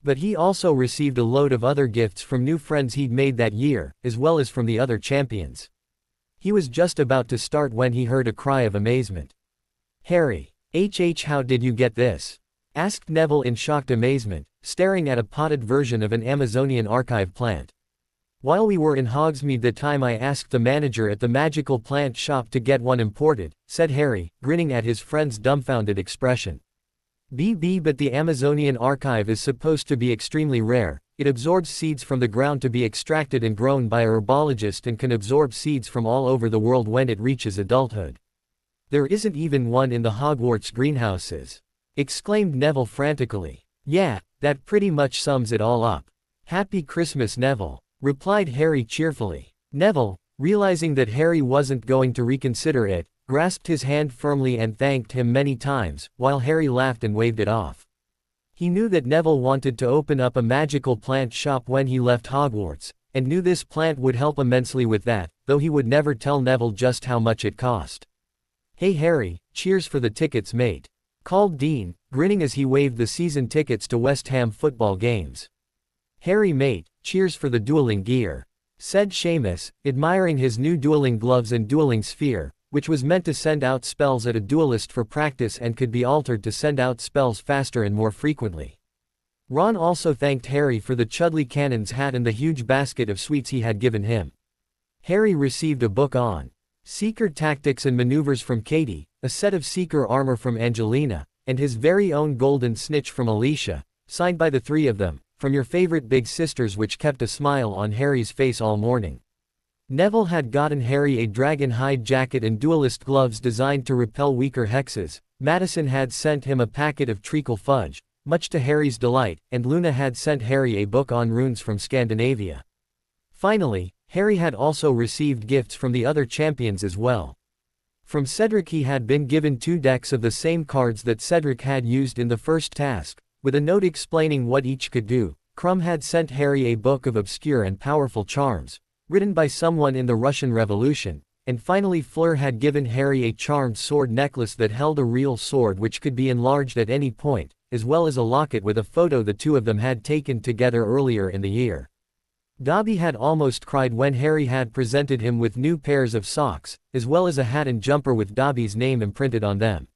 But he also received a load of other gifts from new friends he'd made that year, as well as from the other champions. He was just about to start when he heard a cry of amazement. "Harry, how did you get this?" asked Neville in shocked amazement, staring at a potted version of an Amazonian archive plant. "While we were in Hogsmeade the time I asked the manager at the magical plant shop to get one imported," said Harry, grinning at his friend's dumbfounded expression. But the Amazonian archive is supposed to be extremely rare. It absorbs seeds from the ground to be extracted and grown by a herbologist and can absorb seeds from all over the world when it reaches adulthood. There isn't even one in the Hogwarts greenhouses. exclaimed Neville frantically. "Yeah, that pretty much sums it all up. Happy Christmas, Neville," replied Harry cheerfully. Neville, realizing that Harry wasn't going to reconsider it, grasped his hand firmly and thanked him many times, while Harry laughed and waved it off. He knew that Neville wanted to open up a magical plant shop when he left Hogwarts, and knew this plant would help immensely with that, though he would never tell Neville just how much it cost. "Hey Harry, cheers for the tickets mate," called Dean, grinning as he waved the season tickets to West Ham football games. "Harry mate, cheers for the dueling gear," said Seamus, admiring his new dueling gloves and dueling sphere, which was meant to send out spells at a duelist for practice and could be altered to send out spells faster and more frequently. Ron also thanked Harry for the Chudley Cannon's hat and the huge basket of sweets he had given him. Harry received a book on Seeker Tactics and Maneuvers from Katie, a set of Seeker armor from Angelina, and his very own golden snitch from Alicia, signed by the three of them, from your favorite big sisters, which kept a smile on Harry's face all morning. Neville had gotten Harry a dragon hide jacket and duelist gloves designed to repel weaker hexes, Madison had sent him a packet of treacle fudge, much to Harry's delight, and Luna had sent Harry a book on runes from Scandinavia. Finally, Harry had also received gifts from the other champions as well. From Cedric he had been given 2 decks of the same cards that Cedric had used in the first task, with a note explaining what each could do. Krum had sent Harry a book of obscure and powerful charms, written by someone in the Russian Revolution, and finally Fleur had given Harry a charmed sword necklace that held a real sword which could be enlarged at any point, as well as a locket with a photo the two of them had taken together earlier in the year. Dobby had almost cried when Harry had presented him with new pairs of socks, as well as a hat and jumper with Dobby's name imprinted on them.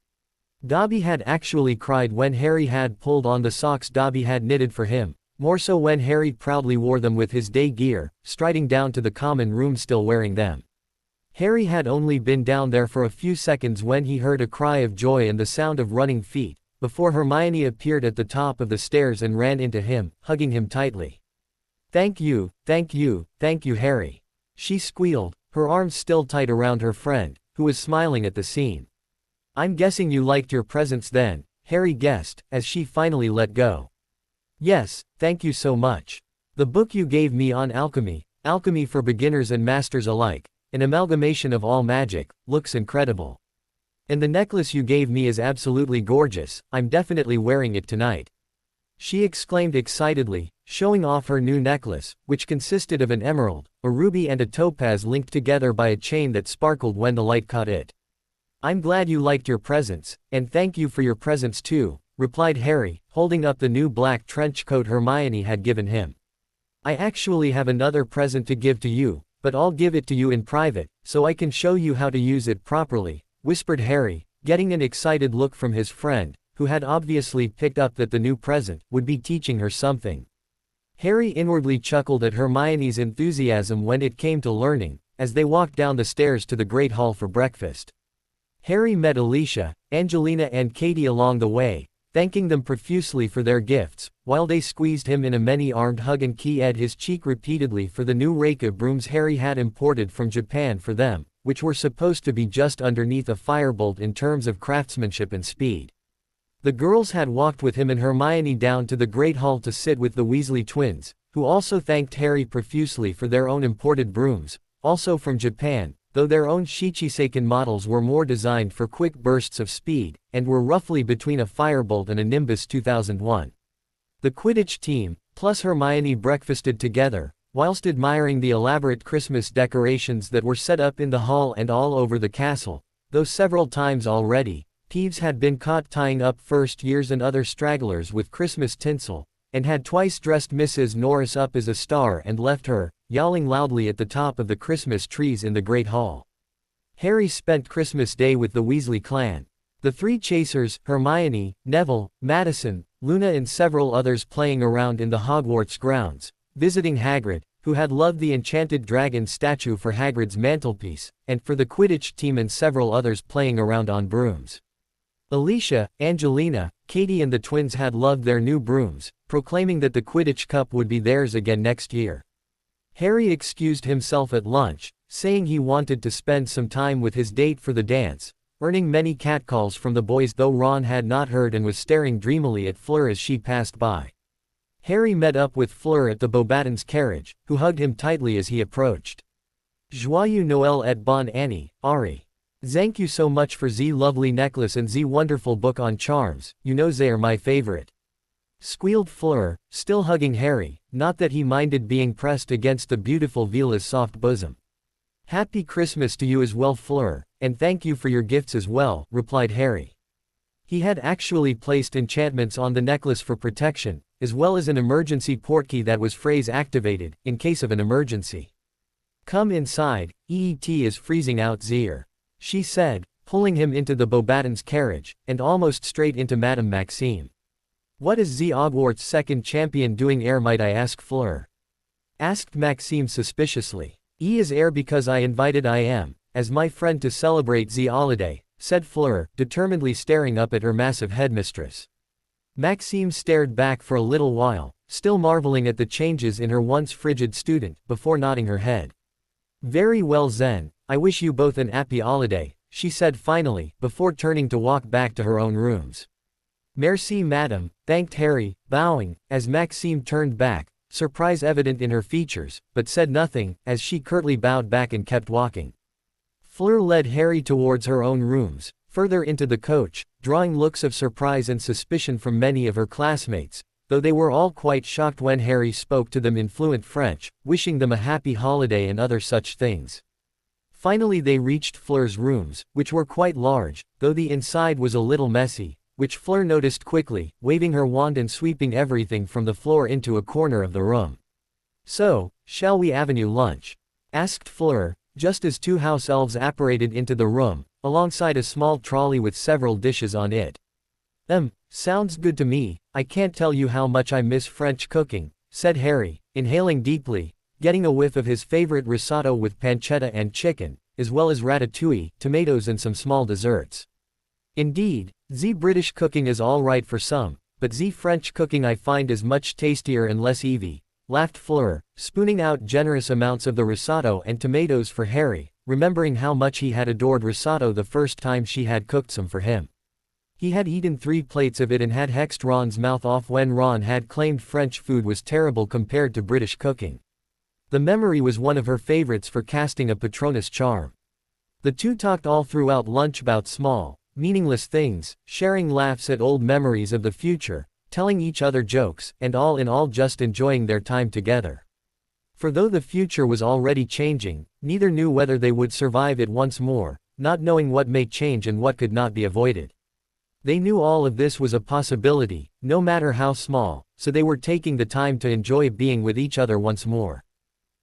Dobby had actually cried when Harry had pulled on the socks Dobby had knitted for him, more so when Harry proudly wore them with his day gear, striding down to the common room still wearing them. Harry had only been down there for a few seconds when he heard a cry of joy and the sound of running feet, before Hermione appeared at the top of the stairs and ran into him, hugging him tightly. "Thank you, thank you, thank you Harry," she squealed, her arms still tight around her friend, who was smiling at the scene. "I'm guessing you liked your presents then," Harry guessed, as she finally let go. "Yes, thank you so much. The book you gave me on alchemy, alchemy for beginners and masters alike, an amalgamation of all magic, looks incredible. And the necklace you gave me is absolutely gorgeous, I'm definitely wearing it tonight," she exclaimed excitedly, showing off her new necklace, which consisted of an emerald, a ruby and a topaz linked together by a chain that sparkled when the light caught it. "I'm glad you liked your presents, and thank you for your presents too," replied Harry, holding up the new black trench coat Hermione had given him. "I actually have another present to give to you, but I'll give it to you in private, so I can show you how to use it properly," whispered Harry, getting an excited look from his friend, who had obviously picked up that the new present would be teaching her something. Harry inwardly chuckled at Hermione's enthusiasm when it came to learning, as they walked down the stairs to the Great Hall for breakfast. Harry met Alicia, Angelina and Katie along the way, thanking them profusely for their gifts, while they squeezed him in a many-armed hug and kissed his cheek repeatedly for the new rake of brooms Harry had imported from Japan for them, which were supposed to be just underneath a firebolt in terms of craftsmanship and speed. The girls had walked with him and Hermione down to the Great Hall to sit with the Weasley twins, who also thanked Harry profusely for their own imported brooms, also from Japan, though their own Shichiseiken models were more designed for quick bursts of speed, and were roughly between a Firebolt and a Nimbus 2001. The Quidditch team, plus Hermione breakfasted together, whilst admiring the elaborate Christmas decorations that were set up in the hall and all over the castle, though several times already, Peeves had been caught tying up first years and other stragglers with Christmas tinsel, and had twice dressed Mrs. Norris up as a star and left her, yowling loudly at the top of the Christmas trees in the Great Hall. Harry spent Christmas Day with the Weasley clan. The three chasers, Hermione, Neville, Madison, Luna and several others playing around in the Hogwarts grounds, visiting Hagrid, who had loved the enchanted dragon statue for Hagrid's mantelpiece, and for the Quidditch team and several others playing around on brooms. Alicia, Angelina, Katie and the twins had loved their new brooms, proclaiming that the Quidditch Cup would be theirs again next year. Harry excused himself at lunch, saying he wanted to spend some time with his date for the dance, earning many catcalls from the boys, though Ron had not heard and was staring dreamily at Fleur as she passed by. Harry met up with Fleur at the Beauxbatons carriage, who hugged him tightly as he approached. Joyeux Noël et bonne année, Ari. Thank you so much for the lovely necklace and the wonderful book on charms, you know they are my favorite. Squealed Fleur, still hugging Harry, not that he minded being pressed against the beautiful Viola's soft bosom. Happy Christmas to you as well, Fleur, and thank you for your gifts as well, replied Harry. He had actually placed enchantments on the necklace for protection, as well as an emergency portkey that was phrase activated, in case of an emergency. Come inside, EET is freezing out there, she said, pulling him into the Beauxbatons carriage, and almost straight into Madame Maxime. What is the Hogwarts second champion doing here, might I ask, Fleur? Asked Maxime suspiciously. Is here because I invited I am, as my friend to celebrate the holiday, said Fleur, determinedly staring up at her massive headmistress. Maxime stared back for a little while, still marveling at the changes in her once frigid student, before nodding her head. Very well then, I wish you both an happy holiday, she said finally, before turning to walk back to her own rooms. Merci madame, thanked Harry, bowing, as Maxime turned back, surprise evident in her features, but said nothing, as she curtly bowed back and kept walking. Fleur led Harry towards her own rooms, further into the coach, drawing looks of surprise and suspicion from many of her classmates, though they were all quite shocked when Harry spoke to them in fluent French, wishing them a happy holiday and other such things. Finally they reached Fleur's rooms, which were quite large, though the inside was a little messy, which Fleur noticed quickly, waving her wand and sweeping everything from the floor into a corner of the room. So, shall we avenue lunch? Asked Fleur, just as two house elves apparated into the room, alongside a small trolley with several dishes on it. Sounds good to me, I can't tell you how much I miss French cooking, said Harry, inhaling deeply, getting a whiff of his favorite risotto with pancetta and chicken, as well as ratatouille, tomatoes and some small desserts. Indeed, the British cooking is all right for some, but the French cooking I find is much tastier and less evie, laughed Fleur, spooning out generous amounts of the risotto and tomatoes for Harry, remembering how much he had adored risotto the first time she had cooked some for him. He had eaten 3 plates of it and had hexed Ron's mouth off when Ron had claimed French food was terrible compared to British cooking. The memory was one of her favorites for casting a Patronus charm. The two talked all throughout lunch about small, meaningless things, sharing laughs at old memories of the future, telling each other jokes, and all in all just enjoying their time together. For though the future was already changing, neither knew whether they would survive it once more, not knowing what may change and what could not be avoided. They knew all of this was a possibility, no matter how small, so they were taking the time to enjoy being with each other once more.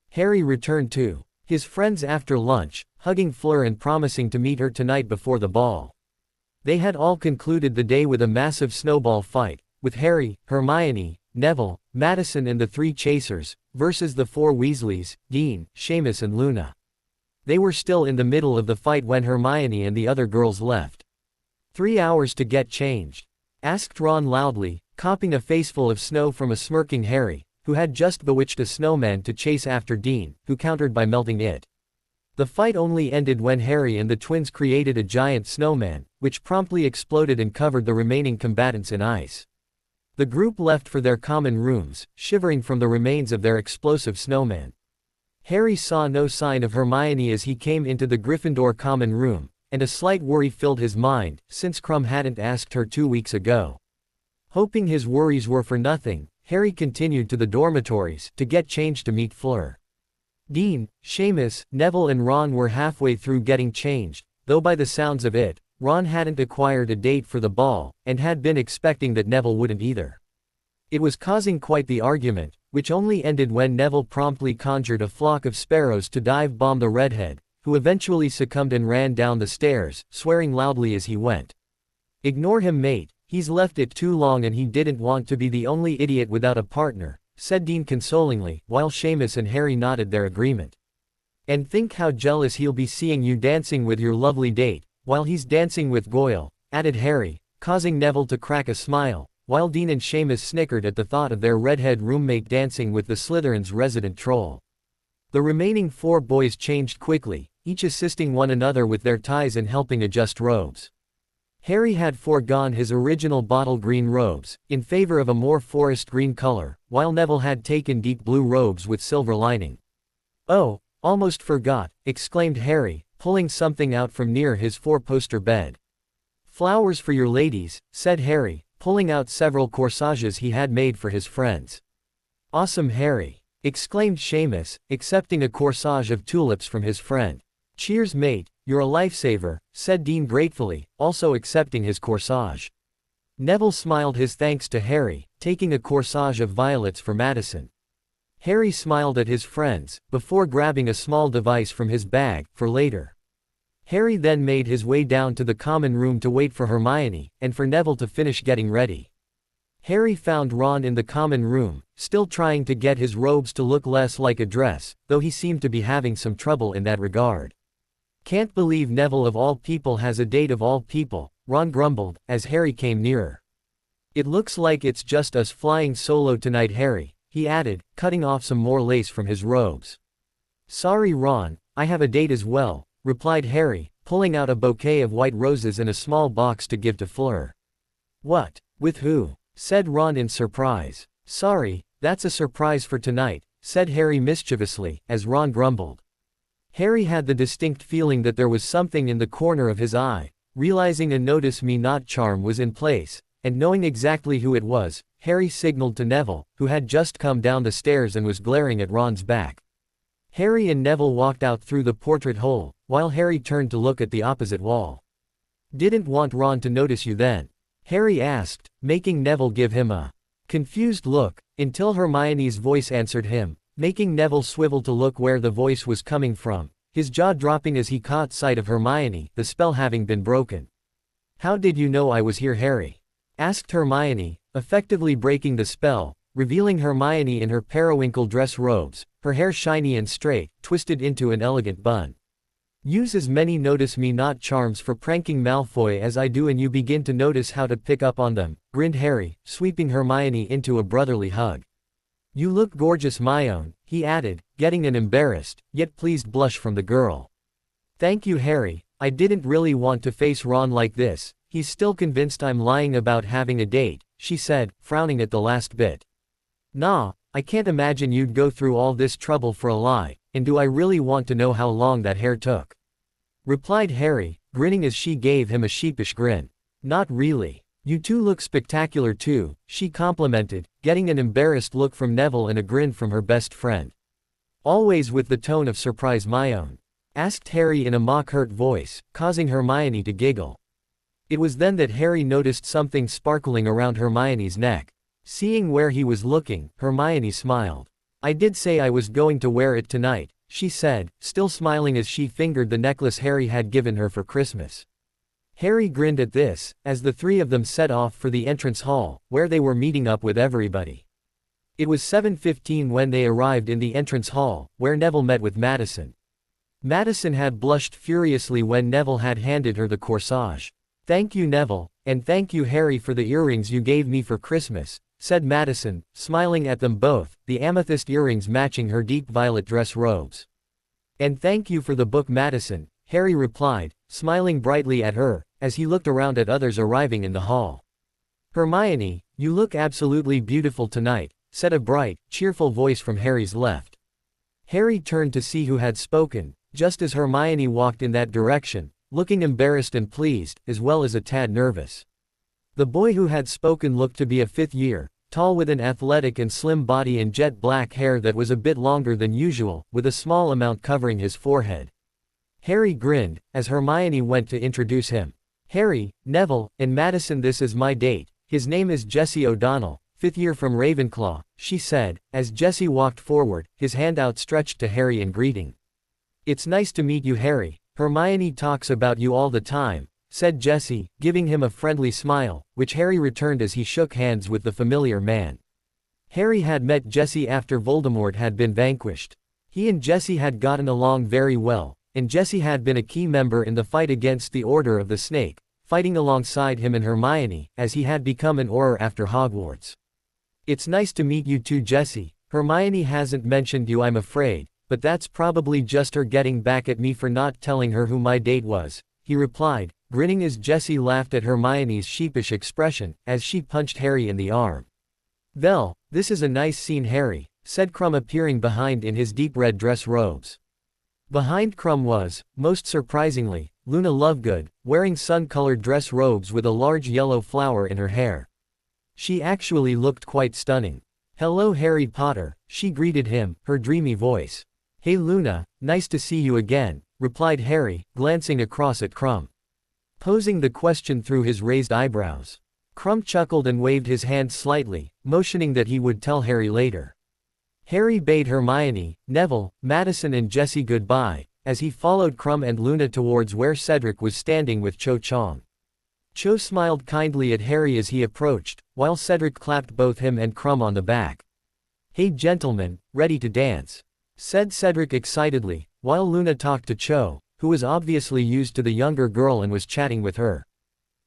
Harry returned to his friends after lunch, hugging Fleur and promising to meet her tonight before the ball. They had all concluded the day with a massive snowball fight, with Harry, Hermione, Neville, Madison and the 3 chasers, versus the 4 Weasleys, Dean, Seamus and Luna. They were still in the middle of the fight when Hermione and the other girls left. 3 hours to get changed? Asked Ron loudly, copping a faceful of snow from a smirking Harry, who had just bewitched a snowman to chase after Dean, who countered by melting it. The fight only ended when Harry and the twins created a giant snowman, which promptly exploded and covered the remaining combatants in ice. The group left for their common rooms, shivering from the remains of their explosive snowman. Harry saw no sign of Hermione as he came into the Gryffindor common room, and a slight worry filled his mind, since Krum hadn't asked her 2 weeks ago. Hoping his worries were for nothing, Harry continued to the dormitories to get changed to meet Fleur. Dean, Seamus, Neville and Ron were halfway through getting changed, though by the sounds of it, Ron hadn't acquired a date for the ball, and had been expecting that Neville wouldn't either. It was causing quite the argument, which only ended when Neville promptly conjured a flock of sparrows to dive-bomb the redhead, who eventually succumbed and ran down the stairs, swearing loudly as he went. Ignore him mate, he's left it too long and he didn't want to be the only idiot without a partner, said Dean consolingly, while Seamus and Harry nodded their agreement. And think how jealous he'll be seeing you dancing with your lovely date, while he's dancing with Goyle, added Harry, causing Neville to crack a smile, while Dean and Seamus snickered at the thought of their redhead roommate dancing with the Slytherins' resident troll. The remaining 4 boys changed quickly, each assisting one another with their ties and helping adjust robes. Harry had foregone his original bottle green robes, in favor of a more forest green color, while Neville had taken deep blue robes with silver lining. "Oh, almost forgot," exclaimed Harry, pulling something out from near his four-poster bed. "Flowers for your ladies," said Harry, pulling out several corsages he had made for his friends. "Awesome, Harry," exclaimed Seamus, accepting a corsage of tulips from his friend. "Cheers, mate, you're a lifesaver," said Dean gratefully, also accepting his corsage. Neville smiled his thanks to Harry, taking a corsage of violets for Madison. Harry smiled at his friends, before grabbing a small device from his bag, for later. Harry then made his way down to the common room to wait for Hermione, and for Neville to finish getting ready. Harry found Ron in the common room, still trying to get his robes to look less like a dress, though he seemed to be having some trouble in that regard. "Can't believe Neville of all people has a date of all people," Ron grumbled, as Harry came nearer. "It looks like it's just us flying solo tonight, Harry," he added, cutting off some more lace from his robes. "Sorry, Ron, I have a date as well," replied Harry, pulling out a bouquet of white roses in a small box to give to Fleur. "What? With who?" said Ron in surprise. "Sorry, that's a surprise for tonight," said Harry mischievously, as Ron grumbled. Harry had the distinct feeling that there was something in the corner of his eye, realizing a notice me not charm was in place, and knowing exactly who it was, Harry signaled to Neville, who had just come down the stairs and was glaring at Ron's back. Harry and Neville walked out through the portrait hole, while Harry turned to look at the opposite wall. "Didn't want Ron to notice you then?" Harry asked, making Neville give him a confused look, until Hermione's voice answered him, making Neville swivel to look where the voice was coming from, his jaw dropping as he caught sight of Hermione, the spell having been broken. "How did you know I was here, Harry?" asked Hermione, effectively breaking the spell, revealing Hermione in her periwinkle dress robes, her hair shiny and straight, twisted into an elegant bun. "Use as many notice me not charms for pranking Malfoy as I do and you begin to notice how to pick up on them," grinned Harry, sweeping Hermione into a brotherly hug. "You look gorgeous, my own," he added, getting an embarrassed, yet pleased blush from the girl. "Thank you, Harry, I didn't really want to face Ron like this, he's still convinced I'm lying about having a date," she said, frowning at the last bit. "Nah, I can't imagine you'd go through all this trouble for a lie, and do I really want to know how long that hair took?" replied Harry, grinning as she gave him a sheepish grin. "Not really. You two look spectacular too," she complimented, getting an embarrassed look from Neville and a grin from her best friend. "Always with the tone of surprise, my own?" asked Harry in a mock-hurt voice, causing Hermione to giggle. It was then that Harry noticed something sparkling around Hermione's neck. Seeing where he was looking, Hermione smiled. "I did say I was going to wear it tonight," she said, still smiling as she fingered the necklace Harry had given her for Christmas. Harry grinned at this, as the three of them set off for the entrance hall, where they were meeting up with everybody. It was 7:15 when they arrived in the entrance hall, where Neville met with Madison. Madison had blushed furiously when Neville had handed her the corsage. "Thank you, Neville, and thank you, Harry, for the earrings you gave me for Christmas," said Madison, smiling at them both, the amethyst earrings matching her deep violet dress robes. "And thank you for the book, Madison," Harry replied, smiling brightly at her, as he looked around at others arriving in the hall. "Hermione, you look absolutely beautiful tonight," said a bright, cheerful voice from Harry's left. Harry turned to see who had spoken, just as Hermione walked in that direction, looking embarrassed and pleased, as well as a tad nervous. The boy who had spoken looked to be a fifth year, tall with an athletic and slim body and jet black hair that was a bit longer than usual, with a small amount covering his forehead. Harry grinned, as Hermione went to introduce him. "Harry, Neville, and Madison, this is my date, his name is Jesse O'Donnell, fifth year from Ravenclaw," she said, as Jesse walked forward, his hand outstretched to Harry in greeting. "It's nice to meet you, Harry, Hermione talks about you all the time," said Jesse, giving him a friendly smile, which Harry returned as he shook hands with the familiar man. Harry had met Jesse after Voldemort had been vanquished. He and Jesse had gotten along very well, and Jesse had been a key member in the fight against the Order of the Snake, fighting alongside him and Hermione, as he had become an Auror after Hogwarts. "It's nice to meet you too, Jesse. Hermione hasn't mentioned you, I'm afraid," but that's probably just her getting back at me for not telling her who my date was," he replied, grinning as Jessie laughed at Hermione's sheepish expression, as she punched Harry in the arm. "Well, this is a nice scene, Harry," said Krum, appearing behind in his deep red dress robes. Behind Krum was, most surprisingly, Luna Lovegood, wearing sun-colored dress robes with a large yellow flower in her hair. She actually looked quite stunning. "Hello, Harry Potter," she greeted him, her dreamy voice. "Hey Luna, nice to see you again," replied Harry, glancing across at Krum, posing the question through his raised eyebrows. Krum chuckled and waved his hand slightly, motioning that he would tell Harry later. Harry bade Hermione, Neville, Madison and Jessie goodbye, as he followed Krum and Luna towards where Cedric was standing with Cho Chang. Cho smiled kindly at Harry as he approached, while Cedric clapped both him and Krum on the back. "Hey gentlemen, ready to dance?" said Cedric excitedly, while Luna talked to Cho, who was obviously used to the younger girl and was chatting with her.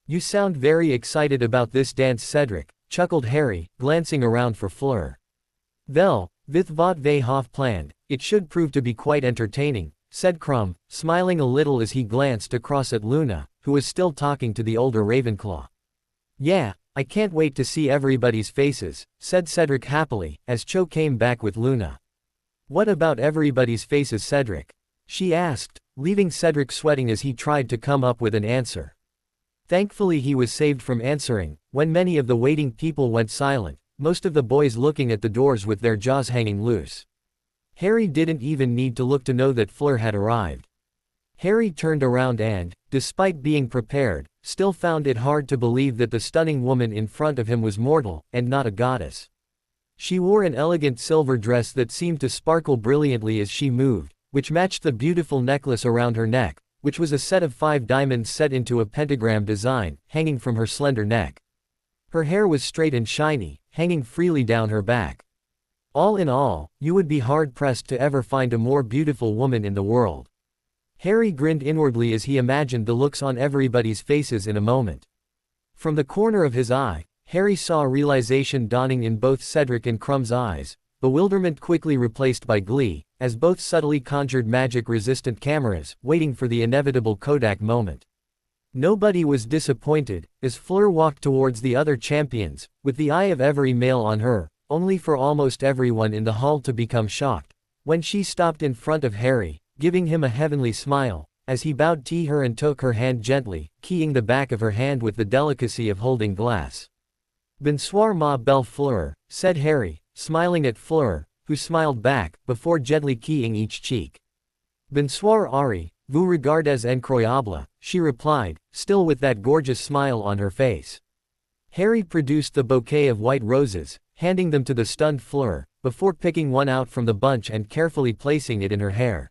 "You sound very excited about this dance, Cedric," chuckled Harry, glancing around for Fleur. "Vel, with wat wij have planned, it should prove to be quite entertaining," said Krum, smiling a little as he glanced across at Luna, who was still talking to the older Ravenclaw. "Yeah, I can't wait to see everybody's faces," said Cedric happily, as Cho came back with Luna. "What about everybody's faces, Cedric?" she asked, leaving Cedric sweating as he tried to come up with an answer. Thankfully he was saved from answering, when many of the waiting people went silent, most of the boys looking at the doors with their jaws hanging loose. Harry didn't even need to look to know that Fleur had arrived. Harry turned around and, despite being prepared, still found it hard to believe that the stunning woman in front of him was mortal, and not a goddess. She wore an elegant silver dress that seemed to sparkle brilliantly as she moved, which matched the beautiful necklace around her neck, which was a set of 5 diamonds set into a pentagram design, hanging from her slender neck. Her hair was straight and shiny, hanging freely down her back. All in all, you would be hard-pressed to ever find a more beautiful woman in the world. Harry grinned inwardly as he imagined the looks on everybody's faces in a moment. From the corner of his eye, Harry saw a realization dawning in both Cedric and Krum's eyes, bewilderment quickly replaced by glee, as both subtly conjured magic-resistant cameras, waiting for the inevitable Kodak moment. Nobody was disappointed, as Fleur walked towards the other champions, with the eye of every male on her, only for almost everyone in the hall to become shocked, when she stopped in front of Harry, giving him a heavenly smile, as he bowed to her and took her hand gently, keying the back of her hand with the delicacy of holding glass. "Bonsoir ma belle Fleur," said Harry, smiling at Fleur, who smiled back, before gently keying each cheek. "Bonsoir Ari, vous regardez incroyable," she replied, still with that gorgeous smile on her face. Harry produced the bouquet of white roses, handing them to the stunned Fleur, before picking one out from the bunch and carefully placing it in her hair.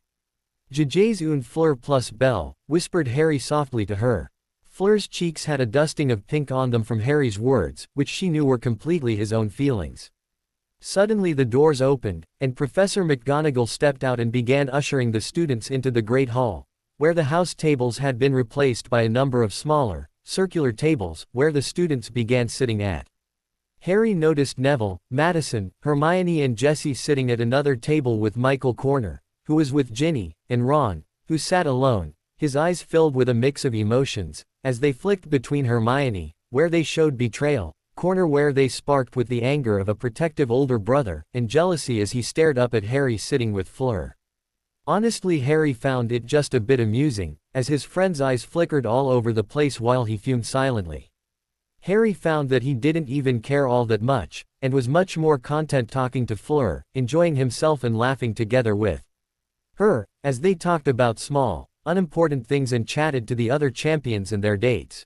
"Je suis une fleur plus belle," whispered Harry softly to her. Fleur's cheeks had a dusting of pink on them from Harry's words, which she knew were completely his own feelings. Suddenly the doors opened, and Professor McGonagall stepped out and began ushering the students into the Great Hall, where the house tables had been replaced by a number of smaller, circular tables, where the students began sitting at. Harry noticed Neville, Madison, Hermione and Jessie sitting at another table with Michael Corner, who was with Ginny, and Ron, who sat alone, his eyes filled with a mix of emotions, as they flicked between Hermione, where they showed betrayal, Corner where they sparked with the anger of a protective older brother, and jealousy as he stared up at Harry sitting with Fleur. Honestly, Harry found it just a bit amusing, as his friend's eyes flickered all over the place while he fumed silently. Harry found that he didn't even care all that much, and was much more content talking to Fleur, enjoying himself and laughing together with her, as they talked about small, unimportant things and chatted to the other champions and their dates.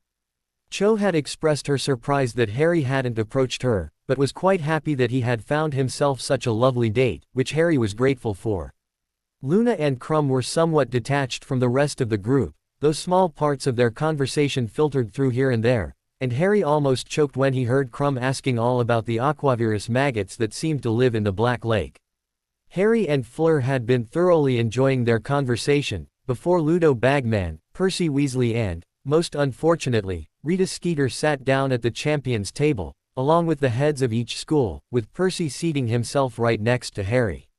Cho had expressed her surprise that Harry hadn't approached her, but was quite happy that he had found himself such a lovely date, which Harry was grateful for. Luna and Krum were somewhat detached from the rest of the group, though small parts of their conversation filtered through here and there, and Harry almost choked when he heard Krum asking all about the aquavirus maggots that seemed to live in the Black Lake. Harry and Fleur had been thoroughly enjoying their conversation, before Ludo Bagman, Percy Weasley and, most unfortunately, Rita Skeeter sat down at the champions' table, along with the heads of each school, with Percy seating himself right next to Harry.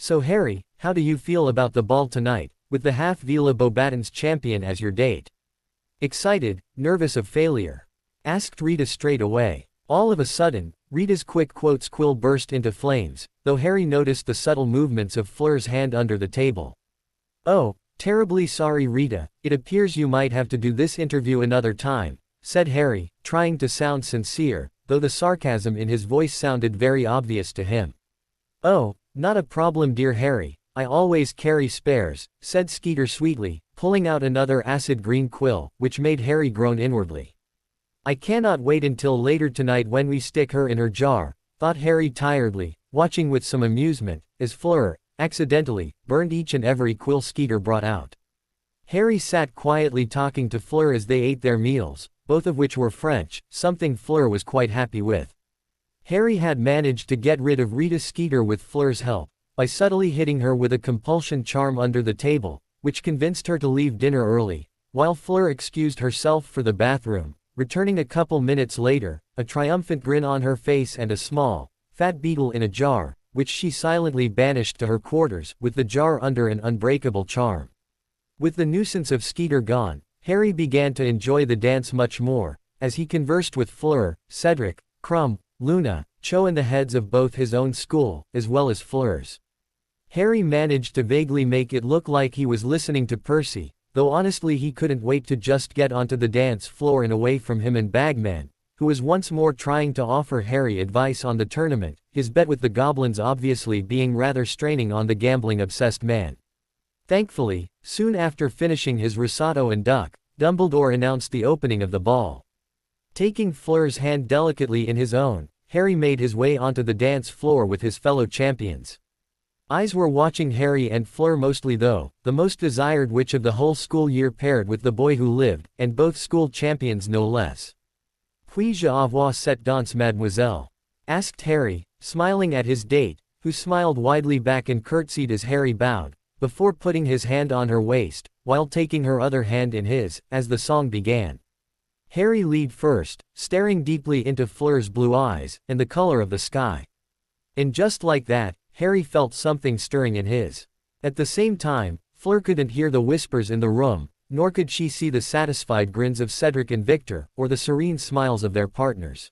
"So Harry, how do you feel about the ball tonight, with the half-Vila Bobatons champion as your date?" "Excited, nervous of failure?" asked Rita straight away. All of a sudden, Rita's quick quotes quill burst into flames, though Harry noticed the subtle movements of Fleur's hand under the table. "Oh, terribly sorry Rita, it appears you might have to do this interview another time," said Harry, trying to sound sincere, though the sarcasm in his voice sounded very obvious to him. "Oh, not a problem dear Harry, I always carry spares," said Skeeter sweetly, pulling out another acid green quill, which made Harry groan inwardly. "I cannot wait until later tonight when we stick her in her jar," thought Harry tiredly, watching with some amusement, as Fleur, accidentally, burned each and every quill Skeeter brought out. Harry sat quietly talking to Fleur as they ate their meals, both of which were French, something Fleur was quite happy with. Harry had managed to get rid of Rita Skeeter with Fleur's help, by subtly hitting her with a compulsion charm under the table, which convinced her to leave dinner early, while Fleur excused herself for the bathroom, returning a couple minutes later, a triumphant grin on her face and a small, fat beetle in a jar, which she silently banished to her quarters, with the jar under an unbreakable charm. With the nuisance of Skeeter gone, Harry began to enjoy the dance much more, as he conversed with Fleur, Cedric, Crumb, Luna, Cho and the heads of both his own school, as well as Fleur's. Harry managed to vaguely make it look like he was listening to Percy, though honestly he couldn't wait to just get onto the dance floor and away from him and Bagman, who was once more trying to offer Harry advice on the tournament, his bet with the goblins obviously being rather straining on the gambling-obsessed man. Thankfully, soon after finishing his risotto and duck, Dumbledore announced the opening of the ball. Taking Fleur's hand delicately in his own, Harry made his way onto the dance floor with his fellow champions. Eyes were watching Harry and Fleur mostly though, the most desired witch of the whole school year paired with the boy who lived, and both school champions no less. "Puis-je avoir cette danse mademoiselle?" asked Harry, smiling at his date, who smiled widely back and curtsied as Harry bowed, before putting his hand on her waist, while taking her other hand in his, as the song began. Harry led first, staring deeply into Fleur's blue eyes, and the color of the sky. And just like that, Harry felt something stirring in his. At the same time, Fleur couldn't hear the whispers in the room, nor could she see the satisfied grins of Cedric and Victor, or the serene smiles of their partners.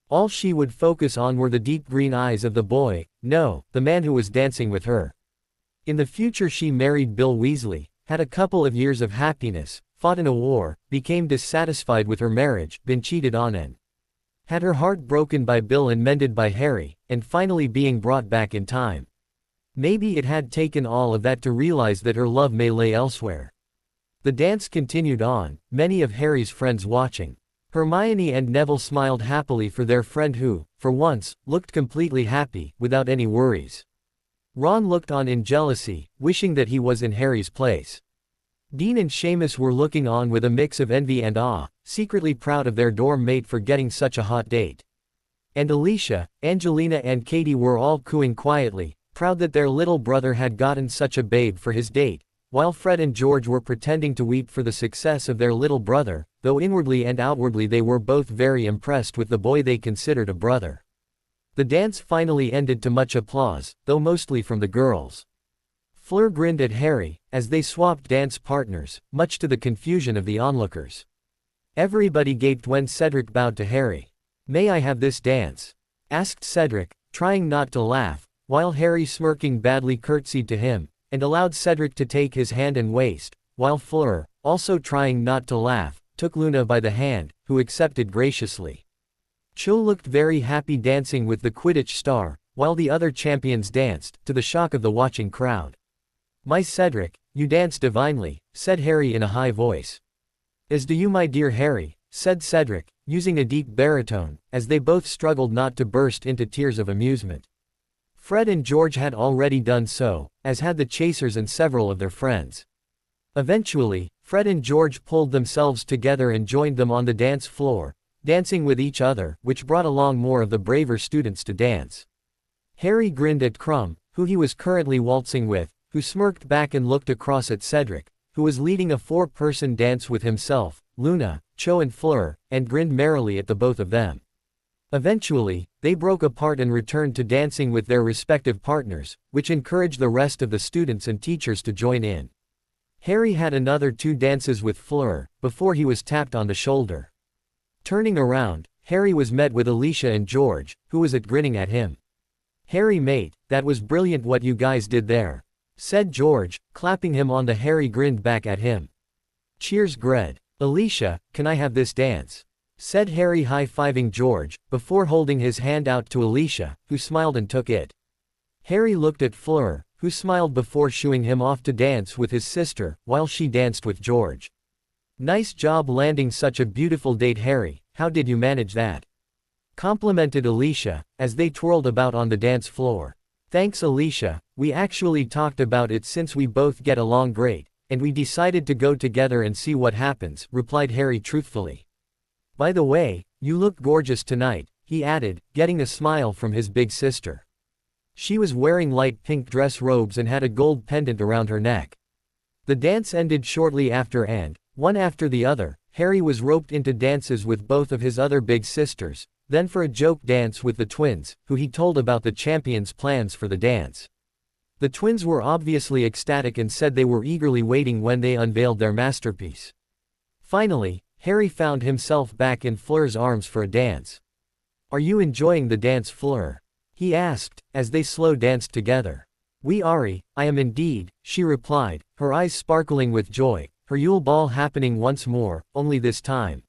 All she would focus on were the deep green eyes of the boy, no, the man who was dancing with her. In the future she married Bill Weasley, had a couple of years of happiness, fought in a war, became dissatisfied with her marriage, been cheated on and had her heart broken by Bill and mended by Harry, and finally being brought back in time. Maybe it had taken all of that to realize that her love may lay elsewhere. The dance continued on, many of Harry's friends watching. Hermione and Neville smiled happily for their friend who, for once, looked completely happy, without any worries. Ron looked on in jealousy, wishing that he was in Harry's place. Dean and Seamus were looking on with a mix of envy and awe, secretly proud of their dorm mate for getting such a hot date. And Alicia, Angelina and Katie were all cooing quietly, proud that their little brother had gotten such a babe for his date, while Fred and George were pretending to weep for the success of their little brother, though inwardly and outwardly they were both very impressed with the boy they considered a brother. The dance finally ended to much applause, though mostly from the girls. Fleur grinned at Harry, as they swapped dance partners, much to the confusion of the onlookers. Everybody gaped when Cedric bowed to Harry. "May I have this dance?" asked Cedric, trying not to laugh, while Harry smirking badly curtsied to him, and allowed Cedric to take his hand and waist, while Fleur, also trying not to laugh, took Luna by the hand, who accepted graciously. Cho looked very happy dancing with the Quidditch star, while the other champions danced, to the shock of the watching crowd. "My Cedric, you dance divinely," said Harry in a high voice. "As do you my dear Harry," said Cedric, using a deep baritone, as they both struggled not to burst into tears of amusement. Fred and George had already done so, as had the Chasers and several of their friends. Eventually, Fred and George pulled themselves together and joined them on the dance floor, dancing with each other, which brought along more of the braver students to dance. Harry grinned at Crumb, who he was currently waltzing with, who smirked back and looked across at Cedric, who was leading a four-person dance with himself, Luna, Cho and Fleur, and grinned merrily at the both of them. Eventually, they broke apart and returned to dancing with their respective partners, which encouraged the rest of the students and teachers to join in. Harry had another 2 dances with Fleur, before he was tapped on the shoulder. Turning around, Harry was met with Alicia and George, who was grinning at him. "Harry mate, that was brilliant what you guys did there," said George, clapping him on the. Harry grinned back at him. "Cheers Gred. Alicia, can I have this dance?" said Harry high-fiving George, before holding his hand out to Alicia, who smiled and took it. Harry looked at Fleur, who smiled before shooing him off to dance with his sister, while she danced with George. "Nice job landing such a beautiful date Harry, how did you manage that?" complimented Alicia, as they twirled about on the dance floor. "Thanks Alicia, we actually talked about it since we both get along great, and we decided to go together and see what happens," replied Harry truthfully. "By the way, you look gorgeous tonight," he added, getting a smile from his big sister. She was wearing light pink dress robes and had a gold pendant around her neck. The dance ended shortly after and, one after the other, Harry was roped into dances with both of his other big sisters, then for a joke dance with the twins, who he told about the champions' plans for the dance. The twins were obviously ecstatic and said they were eagerly waiting when they unveiled their masterpiece. Finally, Harry found himself back in Fleur's arms for a dance. "Are you enjoying the dance Fleur?" he asked, as they slow danced together. "Oui Ari, I am indeed," she replied, her eyes sparkling with joy, her Yule Ball happening once more, only this time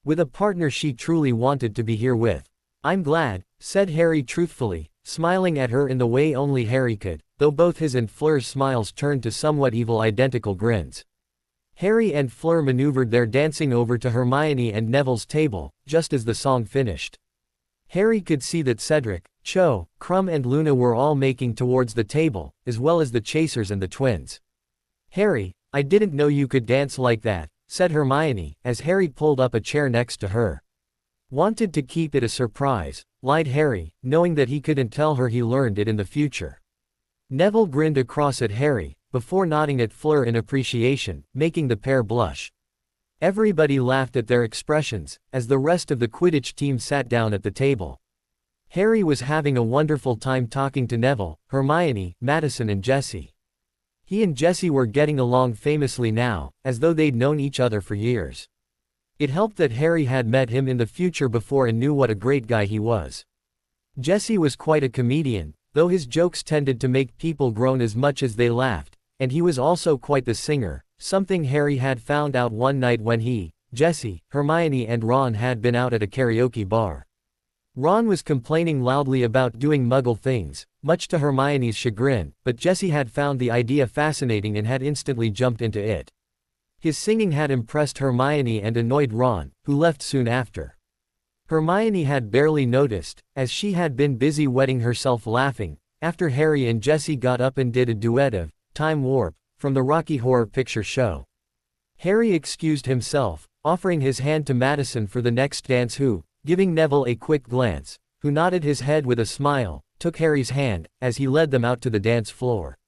with a partner she truly wanted to be here with. "I'm glad," said Harry truthfully, smiling at her in the way only Harry could, though both his and Fleur's smiles turned to somewhat evil identical grins. Harry and Fleur maneuvered their dancing over to Hermione and Neville's table, just as the song finished. Harry could see that Cedric, Cho, Krum and Luna were all making towards the table, as well as the chasers and the twins. "Harry, I didn't know you could dance like that," said Hermione, as Harry pulled up a chair next to her. "Wanted to keep it a surprise," lied Harry, knowing that he couldn't tell her he learned it in the future. Neville grinned across at Harry, before nodding at Fleur in appreciation, making the pair blush. Everybody laughed at their expressions, as the rest of the Quidditch team sat down at the table. Harry was having a wonderful time talking to Neville, Hermione, Madison and Jessie. He and Jessie were getting along famously now, as though they'd known each other for years. It helped that Harry had met him in the future before and knew what a great guy he was. Jessie was quite a comedian, though his jokes tended to make people groan as much as they laughed, and he was also quite the singer, something Harry had found out one night when he, Jessie, Hermione and Ron had been out at a karaoke bar. Ron was complaining loudly about doing Muggle things, much to Hermione's chagrin, but Jessie had found the idea fascinating and had instantly jumped into it. His singing had impressed Hermione and annoyed Ron, who left soon after. Hermione had barely noticed, as she had been busy wetting herself laughing, after Harry and Jessie got up and did a duet of Time Warp from the Rocky Horror Picture Show. Harry excused himself, offering his hand to Madison for the next dance who, giving Neville a quick glance, who nodded his head with a smile, took Harry's hand, as he led them out to the dance floor.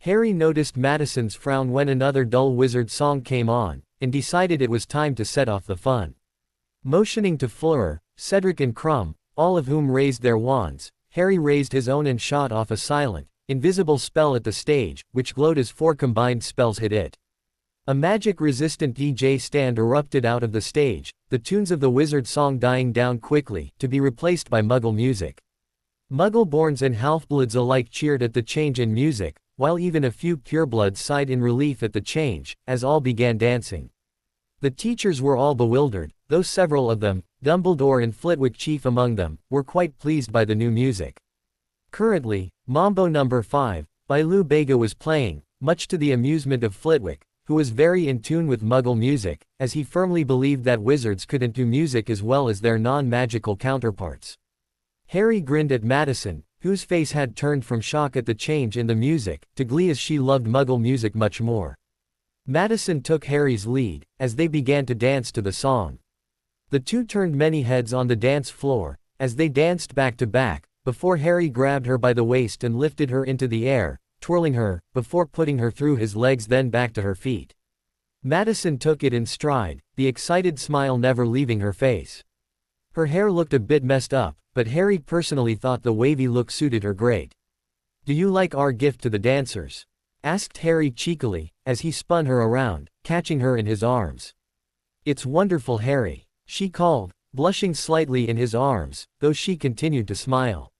Harry noticed Madison's frown when another dull wizard song came on, and decided it was time to set off the fun. Motioning to Fleur, Cedric and Krum, all of whom raised their wands, Harry raised his own and shot off a silent, invisible spell at the stage, which glowed as 4 combined spells hit it. A magic-resistant DJ stand erupted out of the stage, the tunes of the wizard song dying down quickly, to be replaced by Muggle music. Muggle-borns and half-bloods alike cheered at the change in music, while even a few purebloods sighed in relief at the change, as all began dancing. The teachers were all bewildered, though several of them, Dumbledore and Flitwick chief among them, were quite pleased by the new music. Currently, Mambo No. 5, by Lou Bega was playing, much to the amusement of Flitwick, who was very in tune with Muggle music, as he firmly believed that wizards couldn't do music as well as their non-magical counterparts. Harry grinned at Madison, whose face had turned from shock at the change in the music, to glee as she loved Muggle music much more. Madison took Harry's lead, as they began to dance to the song. The two turned many heads on the dance floor, as they danced back to back, before Harry grabbed her by the waist and lifted her into the air, twirling her, before putting her through his legs then back to her feet. Madison took it in stride, the excited smile never leaving her face. Her hair looked a bit messed up, but Harry personally thought the wavy look suited her great. "Do you like our gift to the dancers?" asked Harry cheekily, as he spun her around, catching her in his arms. "It's wonderful, Harry," she called, blushing slightly in his arms, though she continued to smile.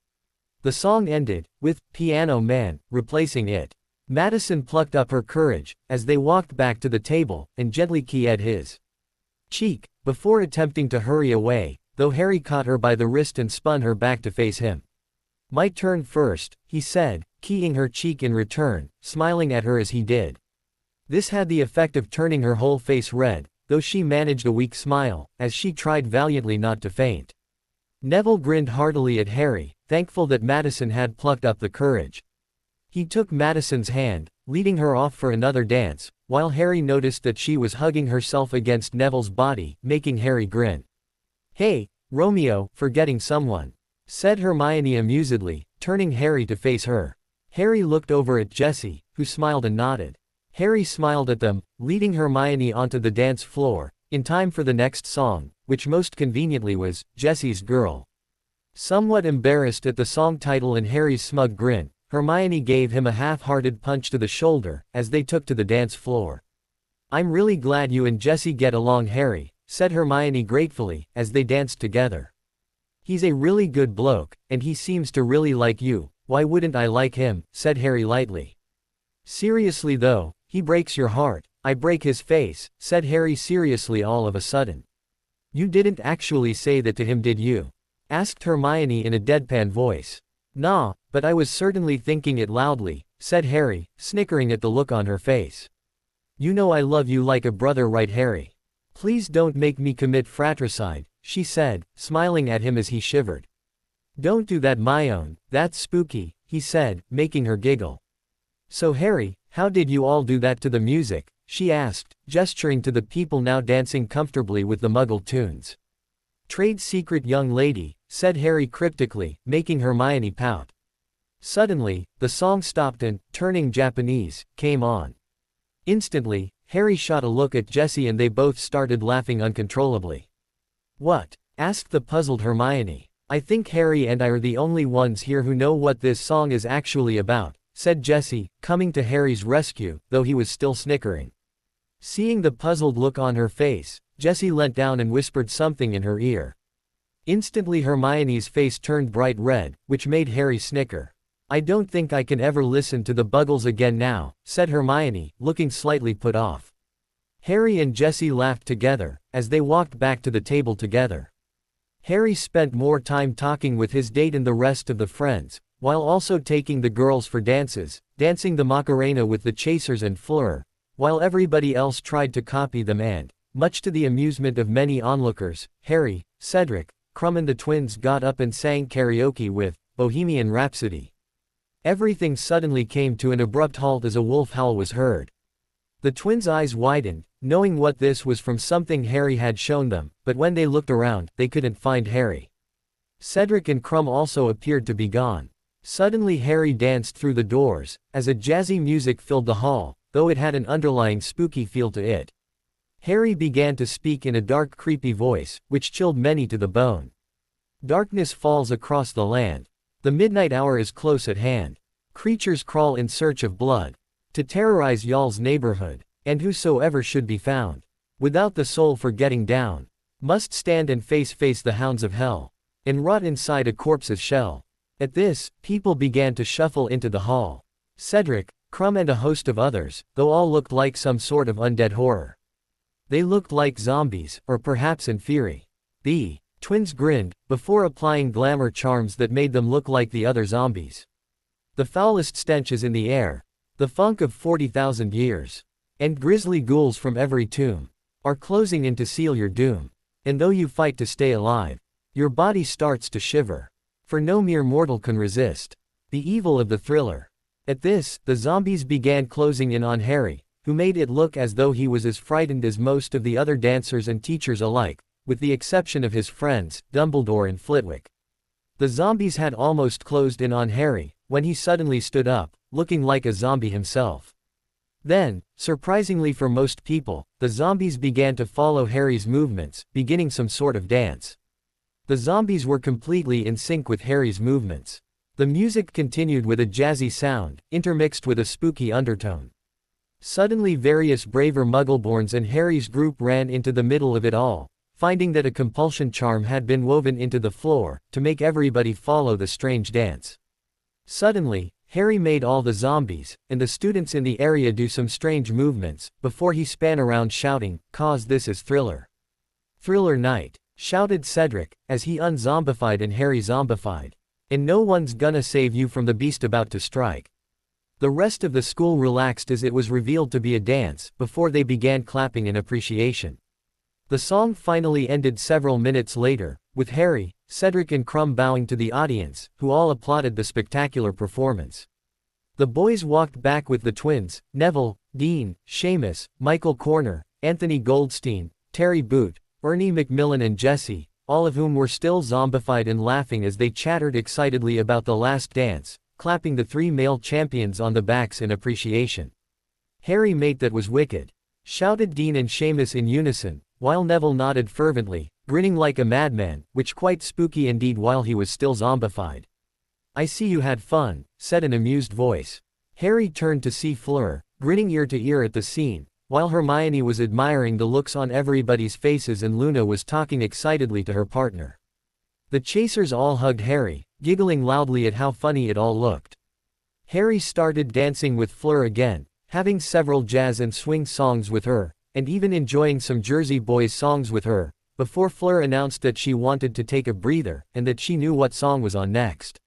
The song ended, with "Piano Man" replacing it. Madison plucked up her courage, as they walked back to the table, and gently kissed his cheek, before attempting to hurry away, though Harry caught her by the wrist and spun her back to face him. "My turn first," he said, kissing her cheek in return, smiling at her as he did. This had the effect of turning her whole face red, though she managed a weak smile, as she tried valiantly not to faint. Neville grinned heartily at Harry, thankful that Madison had plucked up the courage. He took Madison's hand, leading her off for another dance, while Harry noticed that she was hugging herself against Neville's body, making Harry grin. "Hey, Romeo, forgetting someone," said Hermione amusedly, turning Harry to face her. Harry looked over at Jessie, who smiled and nodded. Harry smiled at them, leading Hermione onto the dance floor, in time for the next song, which most conveniently was Jessie's Girl. Somewhat embarrassed at the song title and Harry's smug grin, Hermione gave him a half-hearted punch to the shoulder, as they took to the dance floor. "I'm really glad you and Jessie get along, Harry," said Hermione gratefully, as they danced together. "He's a really good bloke, and he seems to really like you. Why wouldn't I like him?" said Harry lightly. "Seriously though, he breaks your heart, I break his face," said Harry seriously all of a sudden. "You didn't actually say that to him, did you?" asked Hermione in a deadpan voice. "Nah, but I was certainly thinking it loudly," said Harry, snickering at the look on her face. "You know I love you like a brother, right, Harry? Please don't make me commit fratricide," she said, smiling at him as he shivered. "Don't do that, my own, that's spooky," he said, making her giggle. "So Harry, how did you all do that to the music?" she asked, gesturing to the people now dancing comfortably with the Muggle tunes. "Trade secret, young lady," said Harry cryptically, making Hermione pout. Suddenly, the song stopped and, turning Japanese, came on. Instantly, Harry shot a look at Jessie and they both started laughing uncontrollably. "What?" asked the puzzled Hermione. "I think Harry and I are the only ones here who know what this song is actually about," said Jessie, coming to Harry's rescue, though he was still snickering. Seeing the puzzled look on her face, Jessie leant down and whispered something in her ear. Instantly Hermione's face turned bright red, which made Harry snicker. "I don't think I can ever listen to the Buggles again now," said Hermione, looking slightly put off. Harry and Jessie laughed together, as they walked back to the table together. Harry spent more time talking with his date and the rest of the friends, while also taking the girls for dances, dancing the Macarena with the Chasers and Fleur, while everybody else tried to copy them and, much to the amusement of many onlookers, Harry, Cedric, Crumb and the twins got up and sang karaoke with Bohemian Rhapsody. Everything suddenly came to an abrupt halt as a wolf howl was heard. The twins' eyes widened, knowing what this was from something Harry had shown them, but when they looked around, they couldn't find Harry. Cedric and Crumb also appeared to be gone. Suddenly Harry danced through the doors, as a jazzy music filled the hall, though it had an underlying spooky feel to it. Harry began to speak in a dark, creepy voice, which chilled many to the bone. "Darkness falls across the land. The midnight hour is close at hand. Creatures crawl in search of blood, to terrorize y'all's neighborhood, and whosoever should be found, without the soul for getting down, must stand and face the hounds of hell, and rot inside a corpse's shell." At this, people began to shuffle into the hall. Cedric, Crumb and a host of others, though all looked like some sort of undead horror. They looked like zombies, or perhaps in fury. The twins grinned, before applying glamour charms that made them look like the other zombies. "The foulest stench is in the air. The funk of 40,000 years. And grisly ghouls from every tomb are closing in to seal your doom. And though you fight to stay alive, your body starts to shiver. For no mere mortal can resist the evil of the thriller." At this, the zombies began closing in on Harry, who made it look as though he was as frightened as most of the other dancers and teachers alike, with the exception of his friends, Dumbledore and Flitwick. The zombies had almost closed in on Harry, when he suddenly stood up, looking like a zombie himself. Then, surprisingly for most people, the zombies began to follow Harry's movements, beginning some sort of dance. The zombies were completely in sync with Harry's movements. The music continued with a jazzy sound, intermixed with a spooky undertone. Suddenly various braver Muggleborns and Harry's group ran into the middle of it all, finding that a compulsion charm had been woven into the floor, to make everybody follow the strange dance. Suddenly, Harry made all the zombies, and the students in the area do some strange movements, before he span around shouting, "'Cause this is Thriller. Thriller night," shouted Cedric, as he unzombified and Harry zombified. "And no one's gonna save you from the beast about to strike." The rest of the school relaxed as it was revealed to be a dance, before they began clapping in appreciation. The song finally ended several minutes later, with Harry, Cedric and Crumb bowing to the audience, who all applauded the spectacular performance. The boys walked back with the twins, Neville, Dean, Seamus, Michael Corner, Anthony Goldstein, Terry Boot, Ernie Macmillan and Jesse, all of whom were still zombified and laughing as they chattered excitedly about the last dance, clapping the 3 male champions on the backs in appreciation. "Harry mate, that was wicked," shouted Dean and Seamus in unison, while Neville nodded fervently, grinning like a madman, which quite spooky indeed while he was still zombified. "I see you had fun," said an amused voice. Harry turned to see Fleur, grinning ear to ear at the scene, while Hermione was admiring the looks on everybody's faces and Luna was talking excitedly to her partner. The chasers all hugged Harry, giggling loudly at how funny it all looked. Harry started dancing with Fleur again, having several jazz and swing songs with her, and even enjoying some Jersey Boys songs with her, before Fleur announced that she wanted to take a breather, and that she knew what song was on next.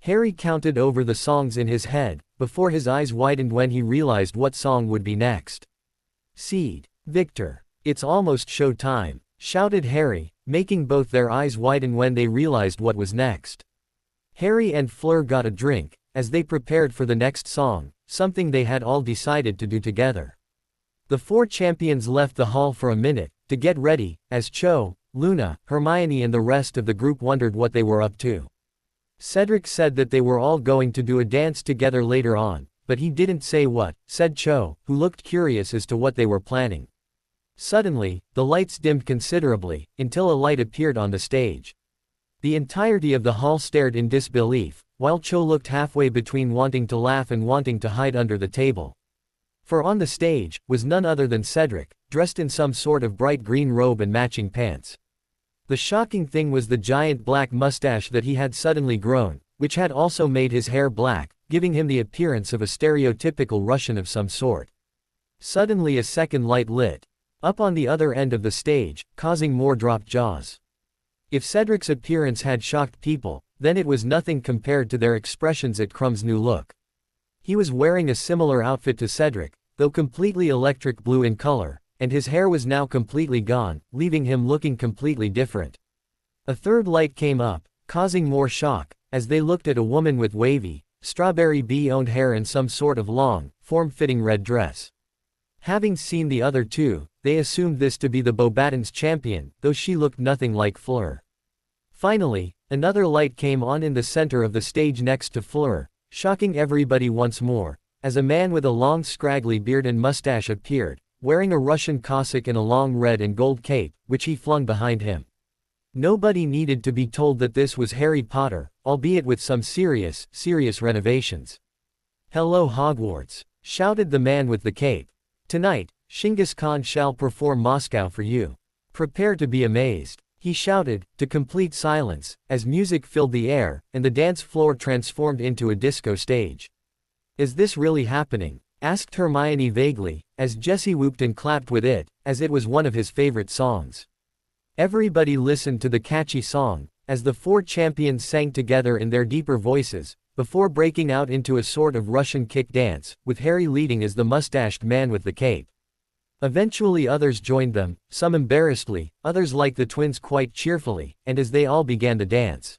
Harry counted over the songs in his head, before his eyes widened when he realized what song would be next. "Seed, Victor, it's almost show time," shouted Harry, making both their eyes widen when they realized what was next. Harry and Fleur got a drink, as they prepared for the next song, something they had all decided to do together. The 4 champions left the hall for a minute, to get ready, as Cho, Luna, Hermione and the rest of the group wondered what they were up to. Cedric said that they were all going to do a dance together later on, but he didn't say what, said Cho, who looked curious as to what they were planning. Suddenly, the lights dimmed considerably, until a light appeared on the stage. The entirety of the hall stared in disbelief, while Cho looked halfway between wanting to laugh and wanting to hide under the table. For on the stage, was none other than Cedric, dressed in some sort of bright green robe and matching pants. The shocking thing was the giant black mustache that he had suddenly grown, which had also made his hair black, giving him the appearance of a stereotypical Russian of some sort. Suddenly a second light lit up on the other end of the stage, causing more dropped jaws. If Cedric's appearance had shocked people, then it was nothing compared to their expressions at Crumb's new look. He was wearing a similar outfit to Cedric, though completely electric blue in color, and his hair was now completely gone, leaving him looking completely different. A third light came up, causing more shock, as they looked at a woman with wavy, strawberry bee-owned hair and some sort of long, form-fitting red dress. Having seen the other 2, they assumed this to be the Beauxbatons champion, though she looked nothing like Fleur. Finally, another light came on in the center of the stage next to Fleur, shocking everybody once more, as a man with a long scraggly beard and mustache appeared, wearing a Russian cassock and a long red and gold cape, which he flung behind him. Nobody needed to be told that this was Harry Potter, albeit with some serious renovations. "Hello Hogwarts," shouted the man with the cape. "Tonight, Genghis Khan shall perform Moscow for you. Prepare to be amazed," he shouted, to complete silence, as music filled the air, and the dance floor transformed into a disco stage. "Is this really happening?" asked Hermione vaguely, as Jesse whooped and clapped with it, as it was one of his favorite songs. Everybody listened to the catchy song, as the 4 champions sang together in their deeper voices, before breaking out into a sort of Russian kick dance, with Harry leading as the mustached man with the cape. Eventually others joined them, some embarrassedly, others like the twins quite cheerfully, and as they all began to dance.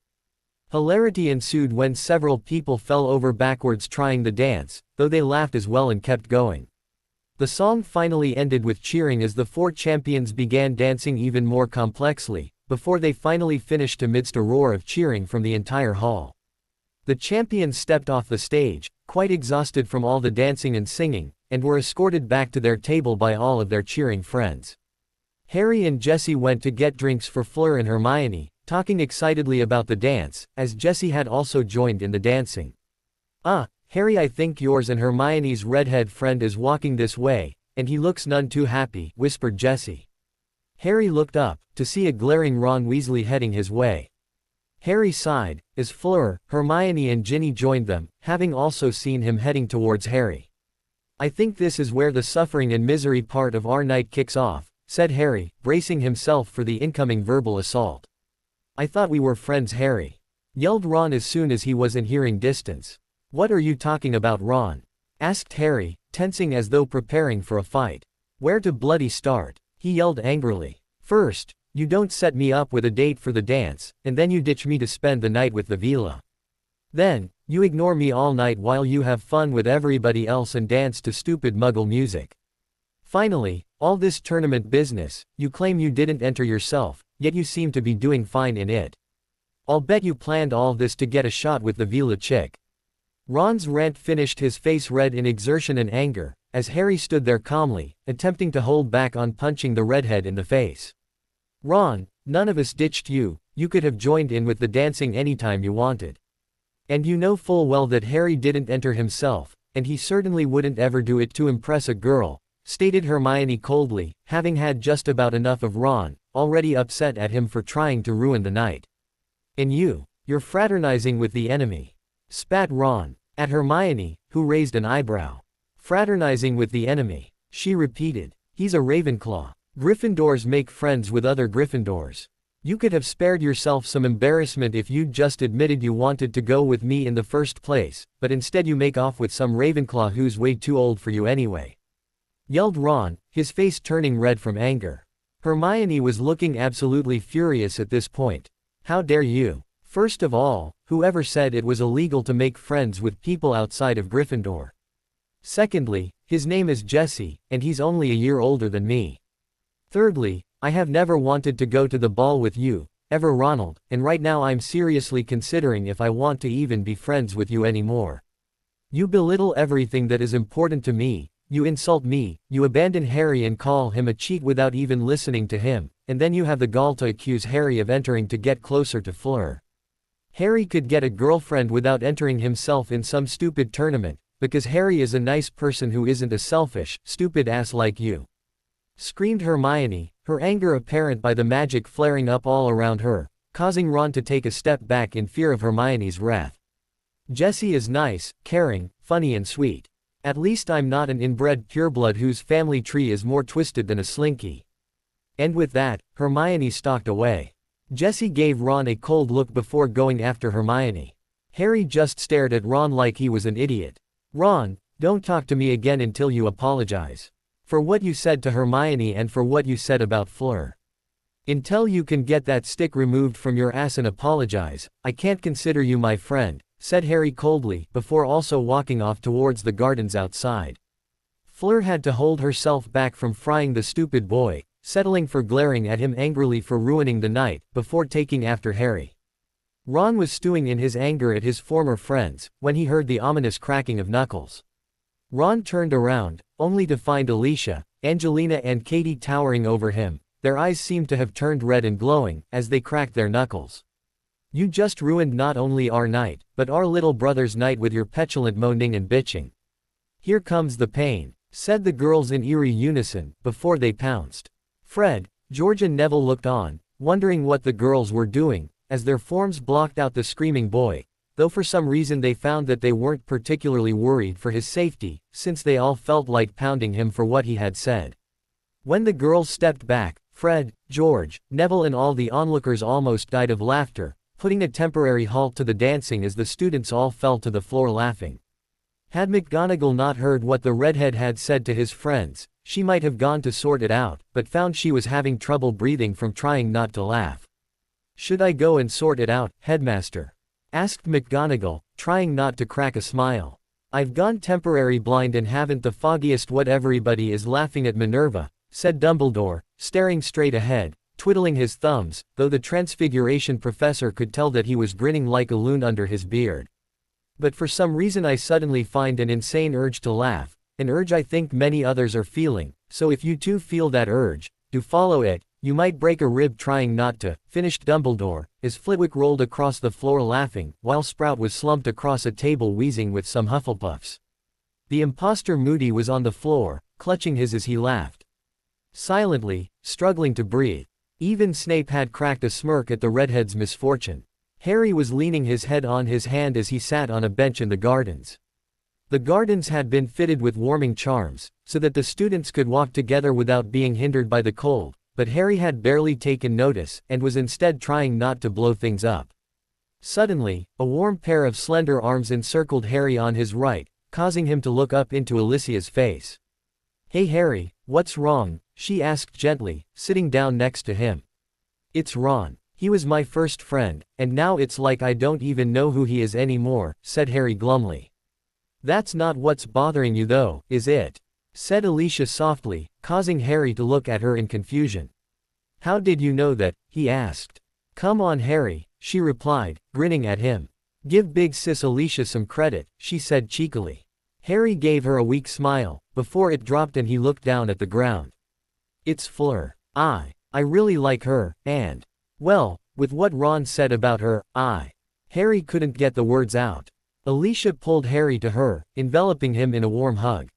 Hilarity ensued when several people fell over backwards trying the dance, though they laughed as well and kept going. The song finally ended with cheering as the 4 champions began dancing even more complexly, before they finally finished amidst a roar of cheering from the entire hall. The champions stepped off the stage, quite exhausted from all the dancing and singing, and were escorted back to their table by all of their cheering friends. Harry and Jesse went to get drinks for Fleur and Hermione, talking excitedly about the dance, as Jessie had also joined in the dancing. "Ah, Harry, I think yours and Hermione's redhead friend is walking this way, and he looks none too happy," whispered Jessie. Harry looked up, to see a glaring Ron Weasley heading his way. Harry sighed, as Fleur, Hermione and Ginny joined them, having also seen him heading towards Harry. "I think this is where the suffering and misery part of our night kicks off," said Harry, bracing himself for the incoming verbal assault. "I thought we were friends, Harry," yelled Ron as soon as he was in hearing distance. "What are you talking about, Ron?" asked Harry, tensing as though preparing for a fight. "Where to bloody start?" he yelled angrily. "First, you don't set me up with a date for the dance, and then you ditch me to spend the night with the villa. Then, you ignore me all night while you have fun with everybody else and dance to stupid Muggle music. Finally, all this tournament business, you claim you didn't enter yourself, yet you seem to be doing fine in it. I'll bet you planned all this to get a shot with the villa chick." Ron's rant finished, his face red in exertion and anger, as Harry stood there calmly, attempting to hold back on punching the redhead in the face. "Ron, none of us ditched you, you could have joined in with the dancing anytime you wanted. And you know full well that Harry didn't enter himself, and he certainly wouldn't ever do it to impress a girl," stated Hermione coldly, having had just about enough of Ron, already upset at him for trying to ruin the night. "And you're fraternizing with the enemy," spat Ron, at Hermione, who raised an eyebrow. "Fraternizing with the enemy," she repeated. "He's a Ravenclaw. Gryffindors make friends with other Gryffindors. You could have spared yourself some embarrassment if you'd just admitted you wanted to go with me in the first place, but instead you make off with some Ravenclaw who's way too old for you anyway," yelled Ron, his face turning red from anger. Hermione was looking absolutely furious at this point. "How dare you? First of all, whoever said it was illegal to make friends with people outside of Gryffindor? Secondly, his name is Jesse, and he's only a year older than me. Thirdly, I have never wanted to go to the ball with you, ever, Ronald, and right now I'm seriously considering if I want to even be friends with you anymore. You belittle everything that is important to me, you insult me, you abandon Harry and call him a cheat without even listening to him, and then you have the gall to accuse Harry of entering to get closer to Fleur. Harry could get a girlfriend without entering himself in some stupid tournament, because Harry is a nice person who isn't a selfish, stupid ass like you," screamed Hermione, her anger apparent by the magic flaring up all around her, causing Ron to take a step back in fear of Hermione's wrath. "Jessie is nice, caring, funny and sweet. At least I'm not an inbred pureblood whose family tree is more twisted than a slinky." And with that, Hermione stalked away. Jessie gave Ron a cold look before going after Hermione. Harry just stared at Ron like he was an idiot. "Ron, don't talk to me again until you apologize. For what you said to Hermione and for what you said about Fleur. Until you can get that stick removed from your ass and apologize, I can't consider you my friend," said Harry coldly, before also walking off towards the gardens outside. Fleur had to hold herself back from frying the stupid boy, settling for glaring at him angrily for ruining the night, before taking after Harry. Ron was stewing in his anger at his former friends, when he heard the ominous cracking of knuckles. Ron turned around, only to find Alicia, Angelina and Katie towering over him. Their eyes seemed to have turned red and glowing, as they cracked their knuckles. "You just ruined not only our night, but our little brother's night with your petulant moaning and bitching. Here comes the pain," said the girls in eerie unison, before they pounced. Fred, George and Neville looked on, wondering what the girls were doing, as their forms blocked out the screaming boy, though for some reason they found that they weren't particularly worried for his safety, since they all felt like pounding him for what he had said. When the girls stepped back, Fred, George, Neville and all the onlookers almost died of laughter, putting a temporary halt to the dancing as the students all fell to the floor laughing. Had McGonagall not heard what the redhead had said to his friends, she might have gone to sort it out, but found she was having trouble breathing from trying not to laugh. "Should I go and sort it out, Headmaster?" asked McGonagall, trying not to crack a smile. "I've gone temporary blind and haven't the foggiest what everybody is laughing at Minerva," said Dumbledore, staring straight ahead, twiddling his thumbs, though the Transfiguration professor could tell that he was grinning like a loon under his beard. "But for some reason I suddenly find an insane urge to laugh, an urge I think many others are feeling, so if you too feel that urge, do follow it. You might break a rib trying not to, finished Dumbledore, as Flitwick rolled across the floor laughing, while Sprout was slumped across a table wheezing with some Hufflepuffs. The imposter Moody was on the floor, clutching his as he laughed. Silently, struggling to breathe. Even Snape had cracked a smirk at the redhead's misfortune. Harry was leaning his head on his hand as he sat on a bench in the gardens. The gardens had been fitted with warming charms, so that the students could walk together without being hindered by the cold, but Harry had barely taken notice, and was instead trying not to blow things up. Suddenly, a warm pair of slender arms encircled Harry on his right, causing him to look up into Alicia's face. "Hey Harry, what's wrong?" she asked gently, sitting down next to him. "It's Ron. He was my first friend, and now it's like I don't even know who he is anymore," said Harry glumly. "That's not what's bothering you though, is it?" said Alicia softly, causing Harry to look at her in confusion. "How did you know that?" he asked. "Come on Harry," she replied, grinning at him. "Give big sis Alicia some credit," she said cheekily. Harry gave her a weak smile, before it dropped and he looked down at the ground. "It's Fleur. I really like her, and, well, with what Ron said about her, Harry couldn't get the words out. Alicia pulled Harry to her, enveloping him in a warm hug.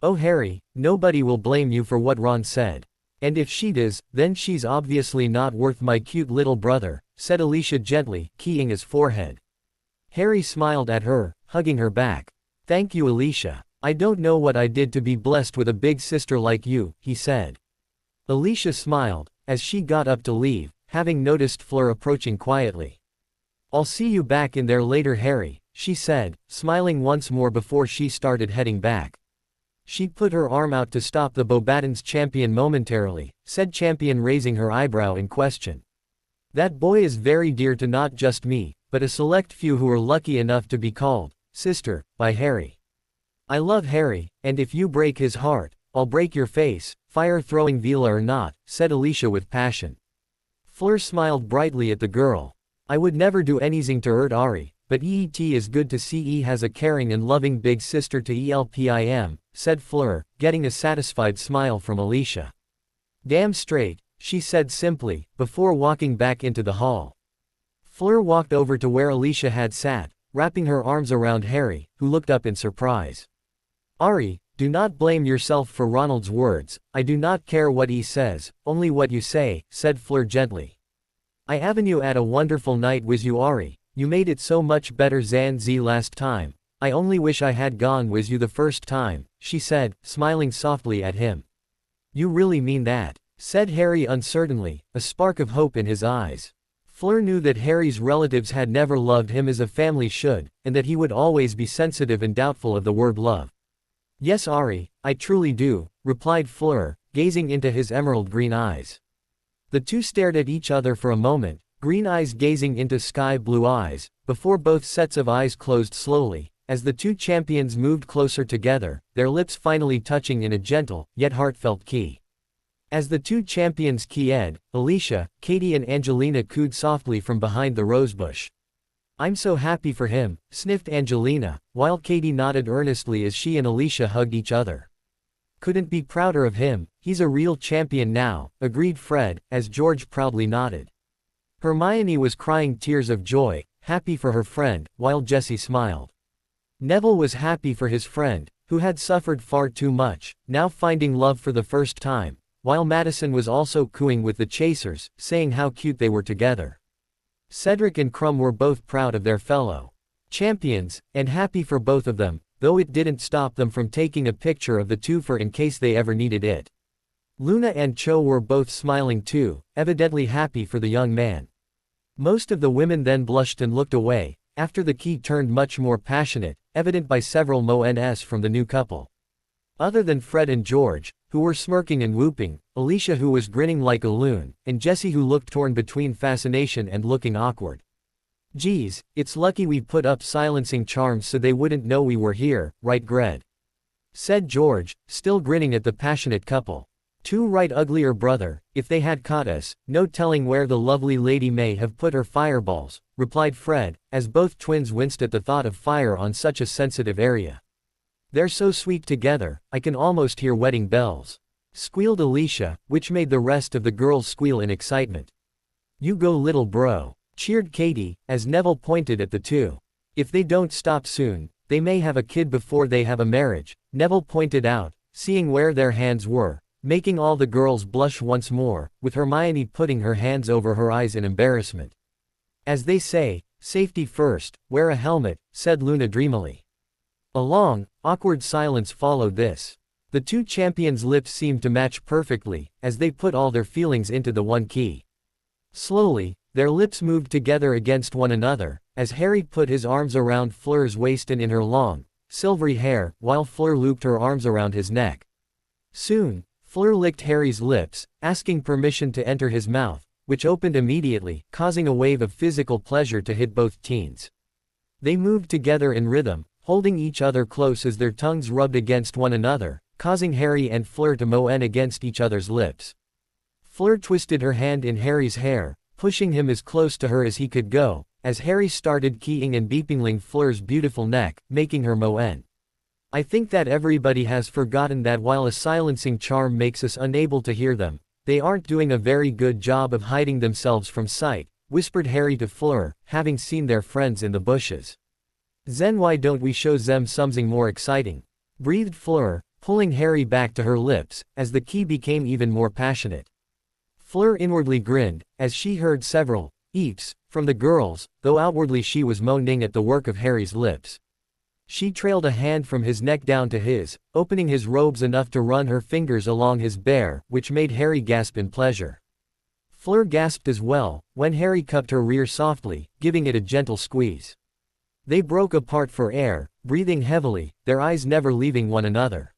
"Oh Harry, nobody will blame you for what Ron said. And if she does, then she's obviously not worth my cute little brother," said Alicia gently, keying his forehead. Harry smiled at her, hugging her back. "Thank you Alicia. I don't know what I did to be blessed with a big sister like you," he said. Alicia smiled, as she got up to leave, having noticed Fleur approaching quietly. "I'll see you back in there later Harry," she said, smiling once more before she started heading back. She put her arm out to stop the Beauxbatons champion momentarily, said Champion raising her eyebrow in question. "That boy is very dear to not just me, but a select few who are lucky enough to be called sister by Harry. I love Harry, and if you break his heart, I'll break your face, fire-throwing Vila or not," said Alicia with passion. Fleur smiled brightly at the girl. "I would never do anything to hurt Ari, but it is good to see he has a caring and loving big sister to help him," said Fleur, getting a satisfied smile from Alicia. "Damn straight," she said simply, before walking back into the hall. Fleur walked over to where Alicia had sat, wrapping her arms around Harry, who looked up in surprise. "Ari, do not blame yourself for Ronald's words, I do not care what he says, only what you say," said Fleur gently. "I haven't you had a wonderful night with you Ari, you made it so much better than the last time, I only wish I had gone with you the first time," she said, smiling softly at him. "You really mean that?" said Harry uncertainly, a spark of hope in his eyes. Fleur knew that Harry's relatives had never loved him as a family should, and that he would always be sensitive and doubtful of the word love. "Yes Ari, I truly do," replied Fleur, gazing into his emerald green eyes. The two stared at each other for a moment, green eyes gazing into sky blue eyes, before both sets of eyes closed slowly, as the two champions moved closer together, their lips finally touching in a gentle, yet heartfelt key. As the two champions keyed, Alicia, Katie and Angelina cooed softly from behind the rosebush. "I'm so happy for him," sniffed Angelina, while Katie nodded earnestly as she and Alicia hugged each other. "Couldn't be prouder of him, he's a real champion now," agreed Fred, as George proudly nodded. Hermione was crying tears of joy, happy for her friend, while Jessie smiled. Neville was happy for his friend, who had suffered far too much, now finding love for the first time, while Madison was also cooing with the chasers, saying how cute they were together. Cedric and Crumb were both proud of their fellow champions, and happy for both of them, though it didn't stop them from taking a picture of the two for in case they ever needed it. Luna and Cho were both smiling too, evidently happy for the young man. Most of the women then blushed and looked away, after the key turned much more passionate, evident by several moans from the new couple. Other than Fred and George, who were smirking and whooping, Alicia who was grinning like a loon, and Jessie who looked torn between fascination and looking awkward. "Geez, it's lucky we put up silencing charms so they wouldn't know we were here, right Gred?" said George, still grinning at the passionate couple. "Too right uglier brother, if they had caught us, no telling where the lovely lady may have put her fireballs," replied Fred, as both twins winced at the thought of fire on such a sensitive area. "They're so sweet together, I can almost hear wedding bells," squealed Alicia, which made the rest of the girls squeal in excitement. You go little bro, cheered Katie, as Neville pointed at the two. If they don't stop soon, they may have a kid before they have a marriage, Neville pointed out, seeing where their hands were, making all the girls blush once more, with Hermione putting her hands over her eyes in embarrassment. As they say, safety first, wear a helmet, said Luna dreamily. A long, awkward silence followed this. The two champions' lips seemed to match perfectly, as they put all their feelings into the one key. Slowly, their lips moved together against one another, as Harry put his arms around Fleur's waist and in her long, silvery hair, while Fleur looped her arms around his neck. Soon, Fleur licked Harry's lips, asking permission to enter his mouth, which opened immediately, causing a wave of physical pleasure to hit both teens. They moved together in rhythm, holding each other close as their tongues rubbed against one another, causing Harry and Fleur to moan against each other's lips. Fleur twisted her hand in Harry's hair, pushing him as close to her as he could go, as Harry started keying and beeping Fleur's beautiful neck, making her moan. I think that everybody has forgotten that while a silencing charm makes us unable to hear them, they aren't doing a very good job of hiding themselves from sight, whispered Harry to Fleur, having seen their friends in the bushes. Then why don't we show them something more exciting? Breathed Fleur, pulling Harry back to her lips, as the key became even more passionate. Fleur inwardly grinned, as she heard several eeps from the girls, though outwardly she was moaning at the work of Harry's lips. She trailed a hand from his neck down to his, opening his robes enough to run her fingers along his bare, which made Harry gasp in pleasure. Fleur gasped as well, when Harry cupped her rear softly, giving it a gentle squeeze. They broke apart for air, breathing heavily, their eyes never leaving one another.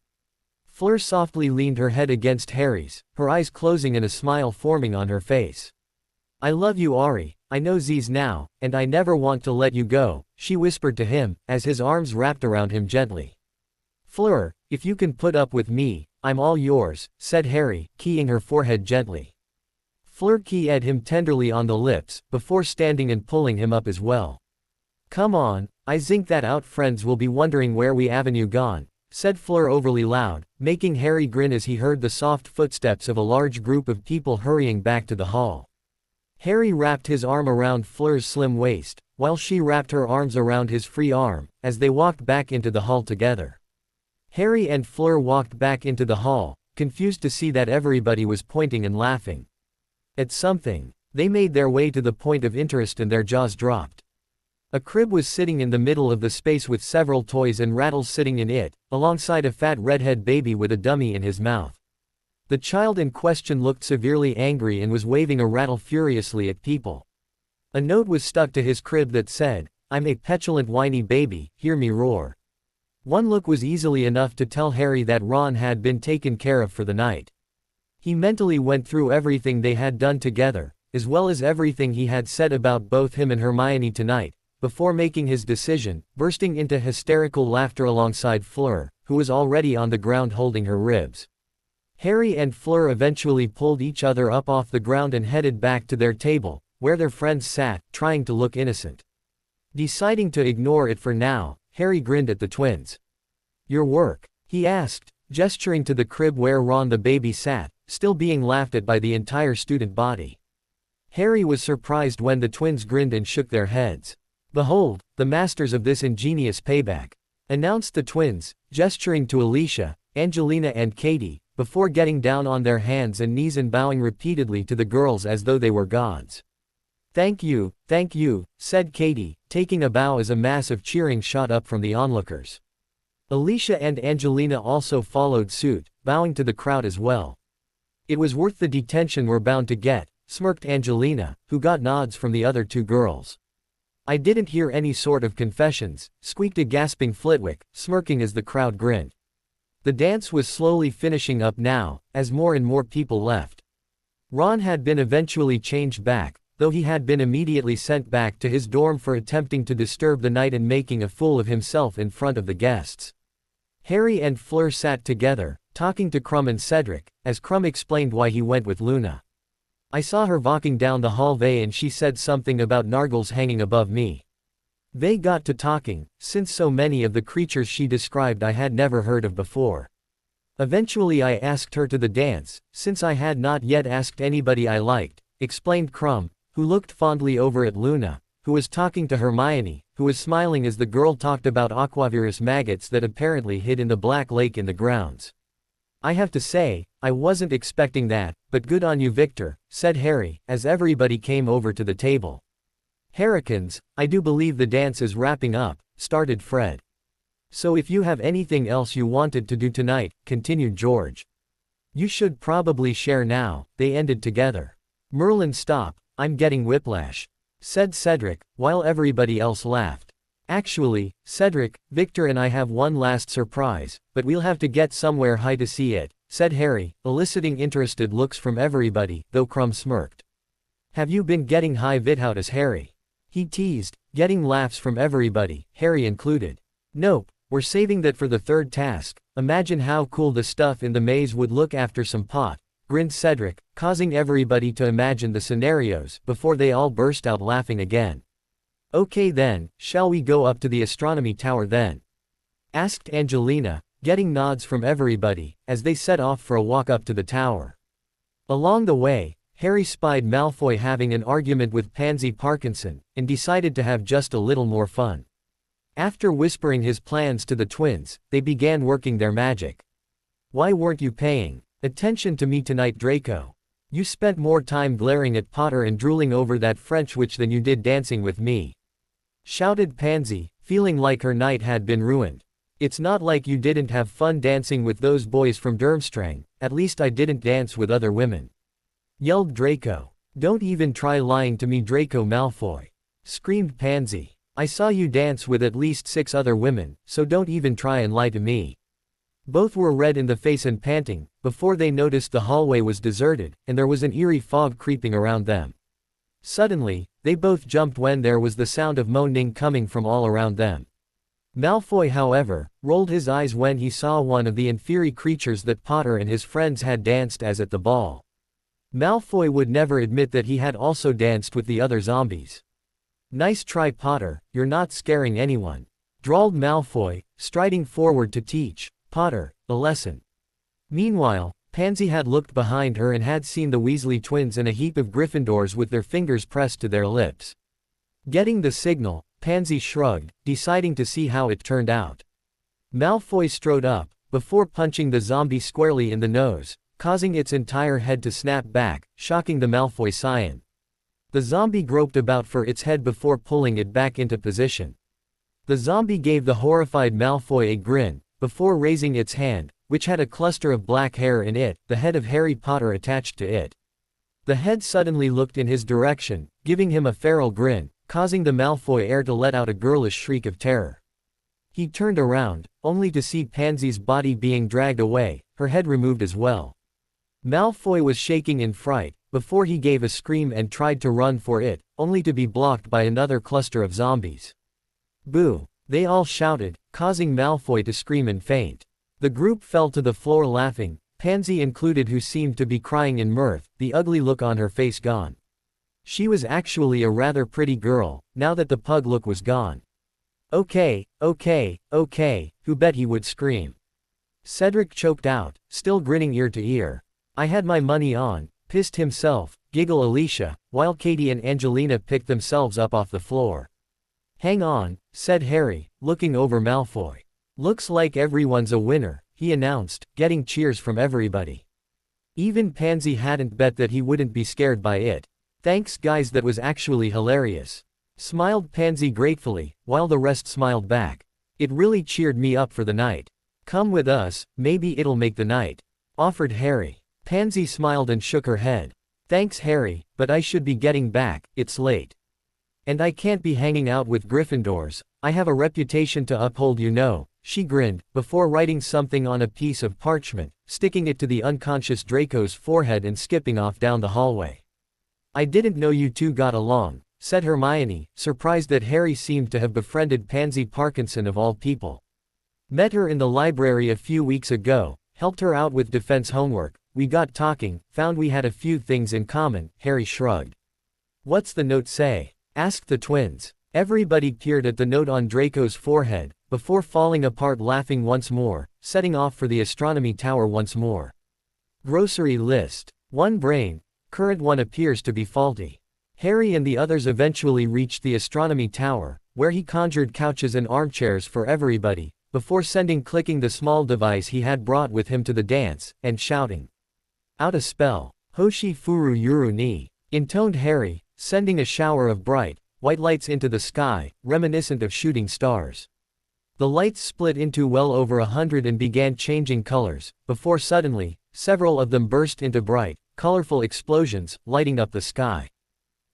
Fleur softly leaned her head against Harry's, her eyes closing and a smile forming on her face. I love you Ari, I know these now, and I never want to let you go, she whispered to him, as his arms wrapped around him gently. Fleur, if you can put up with me, I'm all yours, said Harry, keying her forehead gently. Fleur keyed him tenderly on the lips, before standing and pulling him up as well. Come on, I think that our friends will be wondering where we haven't gone, said Fleur overly loud, making Harry grin as he heard the soft footsteps of a large group of people hurrying back to the hall. Harry wrapped his arm around Fleur's slim waist, while she wrapped her arms around his free arm, as they walked back into the hall together. Harry and Fleur walked back into the hall, confused to see that everybody was pointing and laughing at something. They made their way to the point of interest and their jaws dropped. A crib was sitting in the middle of the space with several toys and rattles sitting in it, alongside a fat redhead baby with a dummy in his mouth. The child in question looked severely angry and was waving a rattle furiously at people. A note was stuck to his crib that said, I'm a petulant whiny baby, hear me roar. One look was easily enough to tell Harry that Ron had been taken care of for the night. He mentally went through everything they had done together, as well as everything he had said about both him and Hermione tonight, before making his decision, bursting into hysterical laughter alongside Fleur, who was already on the ground holding her ribs. Harry and Fleur eventually pulled each other up off the ground and headed back to their table, where their friends sat, trying to look innocent. Deciding to ignore it for now, Harry grinned at the twins. Your work? He asked, gesturing to the crib where Ron the baby sat, still being laughed at by the entire student body. Harry was surprised when the twins grinned and shook their heads. Behold, the masters of this ingenious payback, announced the twins, gesturing to Alicia, Angelina and Katie, before getting down on their hands and knees and bowing repeatedly to the girls as though they were gods. Thank you, said Katie, taking a bow as a mass of cheering shot up from the onlookers. Alicia and Angelina also followed suit, bowing to the crowd as well. It was worth the detention we're bound to get, smirked Angelina, who got nods from the other two girls. I didn't hear any sort of confessions, squeaked a gasping Flitwick, smirking as the crowd grinned. The dance was slowly finishing up now, as more and more people left. Ron had been eventually changed back, though he had been immediately sent back to his dorm for attempting to disturb the night and making a fool of himself in front of the guests. Harry and Fleur sat together, talking to Krum and Cedric, as Krum explained why he went with Luna. I saw her walking down the hallway and she said something about nargles hanging above me. They got to talking, since so many of the creatures she described I had never heard of before. Eventually I asked her to the dance, since I had not yet asked anybody I liked, explained Crumb, who looked fondly over at Luna, who was talking to Hermione, who was smiling as the girl talked about aquavirus maggots that apparently hid in the Black Lake in the grounds. I have to say, I wasn't expecting that, but good on you Victor, said Harry, as everybody came over to the table. Harrikins, I do believe the dance is wrapping up, started Fred. So if you have anything else you wanted to do tonight, continued George. You should probably share now, they ended together. Merlin stop, I'm getting whiplash, said Cedric, while everybody else laughed. Actually, Cedric, Victor and I have one last surprise, but we'll have to get somewhere high to see it, said Harry, eliciting interested looks from everybody, though Crumb smirked. Have you been getting high Vithout Harry? He teased, getting laughs from everybody, Harry included. Nope, we're saving that for the third task. Imagine how cool the stuff in the maze would look after some pot, grinned Cedric, causing everybody to imagine the scenarios before they all burst out laughing again. Okay then, shall we go up to the astronomy tower then? Asked Angelina, getting nods from everybody, as they set off for a walk up to the tower. Along the way, Harry spied Malfoy having an argument with Pansy Parkinson, and decided to have just a little more fun. After whispering his plans to the twins, they began working their magic. Why weren't you paying attention to me tonight, Draco? You spent more time glaring at Potter and drooling over that French witch than you did dancing with me, shouted Pansy, feeling like her night had been ruined. It's not like you didn't have fun dancing with those boys from Durmstrang, at least I didn't dance with other women, yelled Draco. Don't even try lying to me, Draco Malfoy, screamed Pansy. I saw you dance with at least 6 other women, so don't even try and lie to me. Both were red in the face and panting, before they noticed the hallway was deserted, and there was an eerie fog creeping around them. Suddenly, they both jumped when there was the sound of moaning coming from all around them. Malfoy, however, rolled his eyes when he saw one of the inferi creatures that Potter and his friends had danced as at the ball. Malfoy would never admit that he had also danced with the other zombies. Nice try, Potter, you're not scaring anyone, drawled Malfoy, striding forward to teach Potter the lesson. Meanwhile, Pansy had looked behind her and had seen the Weasley twins and a heap of Gryffindors with their fingers pressed to their lips. Getting the signal, Pansy shrugged, deciding to see how it turned out. Malfoy strode up, before punching the zombie squarely in the nose, causing its entire head to snap back, shocking the Malfoy scion. The zombie groped about for its head before pulling it back into position. The zombie gave the horrified Malfoy a grin, before raising its hand, which had a cluster of black hair in it, the head of Harry Potter attached to it. The head suddenly looked in his direction, giving him a feral grin, causing the Malfoy heir to let out a girlish shriek of terror. He turned around, only to see Pansy's body being dragged away, her head removed as well. Malfoy was shaking in fright, before he gave a scream and tried to run for it, only to be blocked by another cluster of zombies. Boo! They all shouted, causing Malfoy to scream and faint. The group fell to the floor laughing, Pansy included, who seemed to be crying in mirth, the ugly look on her face gone. She was actually a rather pretty girl, now that the pug look was gone. Okay, who bet he would scream? Cedric choked out, still grinning ear to ear. I had my money on, pissed himself, giggled Alicia, while Katie and Angelina picked themselves up off the floor. Hang on, said Harry, looking over Malfoy. Looks like everyone's a winner, he announced, getting cheers from everybody. Even Pansy hadn't bet that he wouldn't be scared by it. Thanks guys, that was actually hilarious, smiled Pansy gratefully, while the rest smiled back. It really cheered me up for the night. Come with us, maybe it'll make the night, offered Harry. Pansy smiled and shook her head. Thanks Harry, but I should be getting back, it's late. And I can't be hanging out with Gryffindors, I have a reputation to uphold, you know, she grinned, before writing something on a piece of parchment, sticking it to the unconscious Draco's forehead and skipping off down the hallway. I didn't know you two got along, said Hermione, surprised that Harry seemed to have befriended Pansy Parkinson of all people. Met her in the library a few weeks ago, helped her out with defense homework, we got talking, found we had a few things in common, Harry shrugged. What's the note say? Asked the twins. Everybody peered at the note on Draco's forehead, before falling apart laughing once more, setting off for the astronomy tower once more. Grocery list. 1 brain. Current one appears to be faulty. Harry and the others eventually reached the astronomy tower, where he conjured couches and armchairs for everybody, before clicking the small device he had brought with him to the dance, and shouting out a spell. Hoshi Furu Yuru ni, intoned Harry, sending a shower of bright, white lights into the sky, reminiscent of shooting stars. The lights split into well over 100 and began changing colors, before suddenly, several of them burst into bright, colorful explosions, lighting up the sky.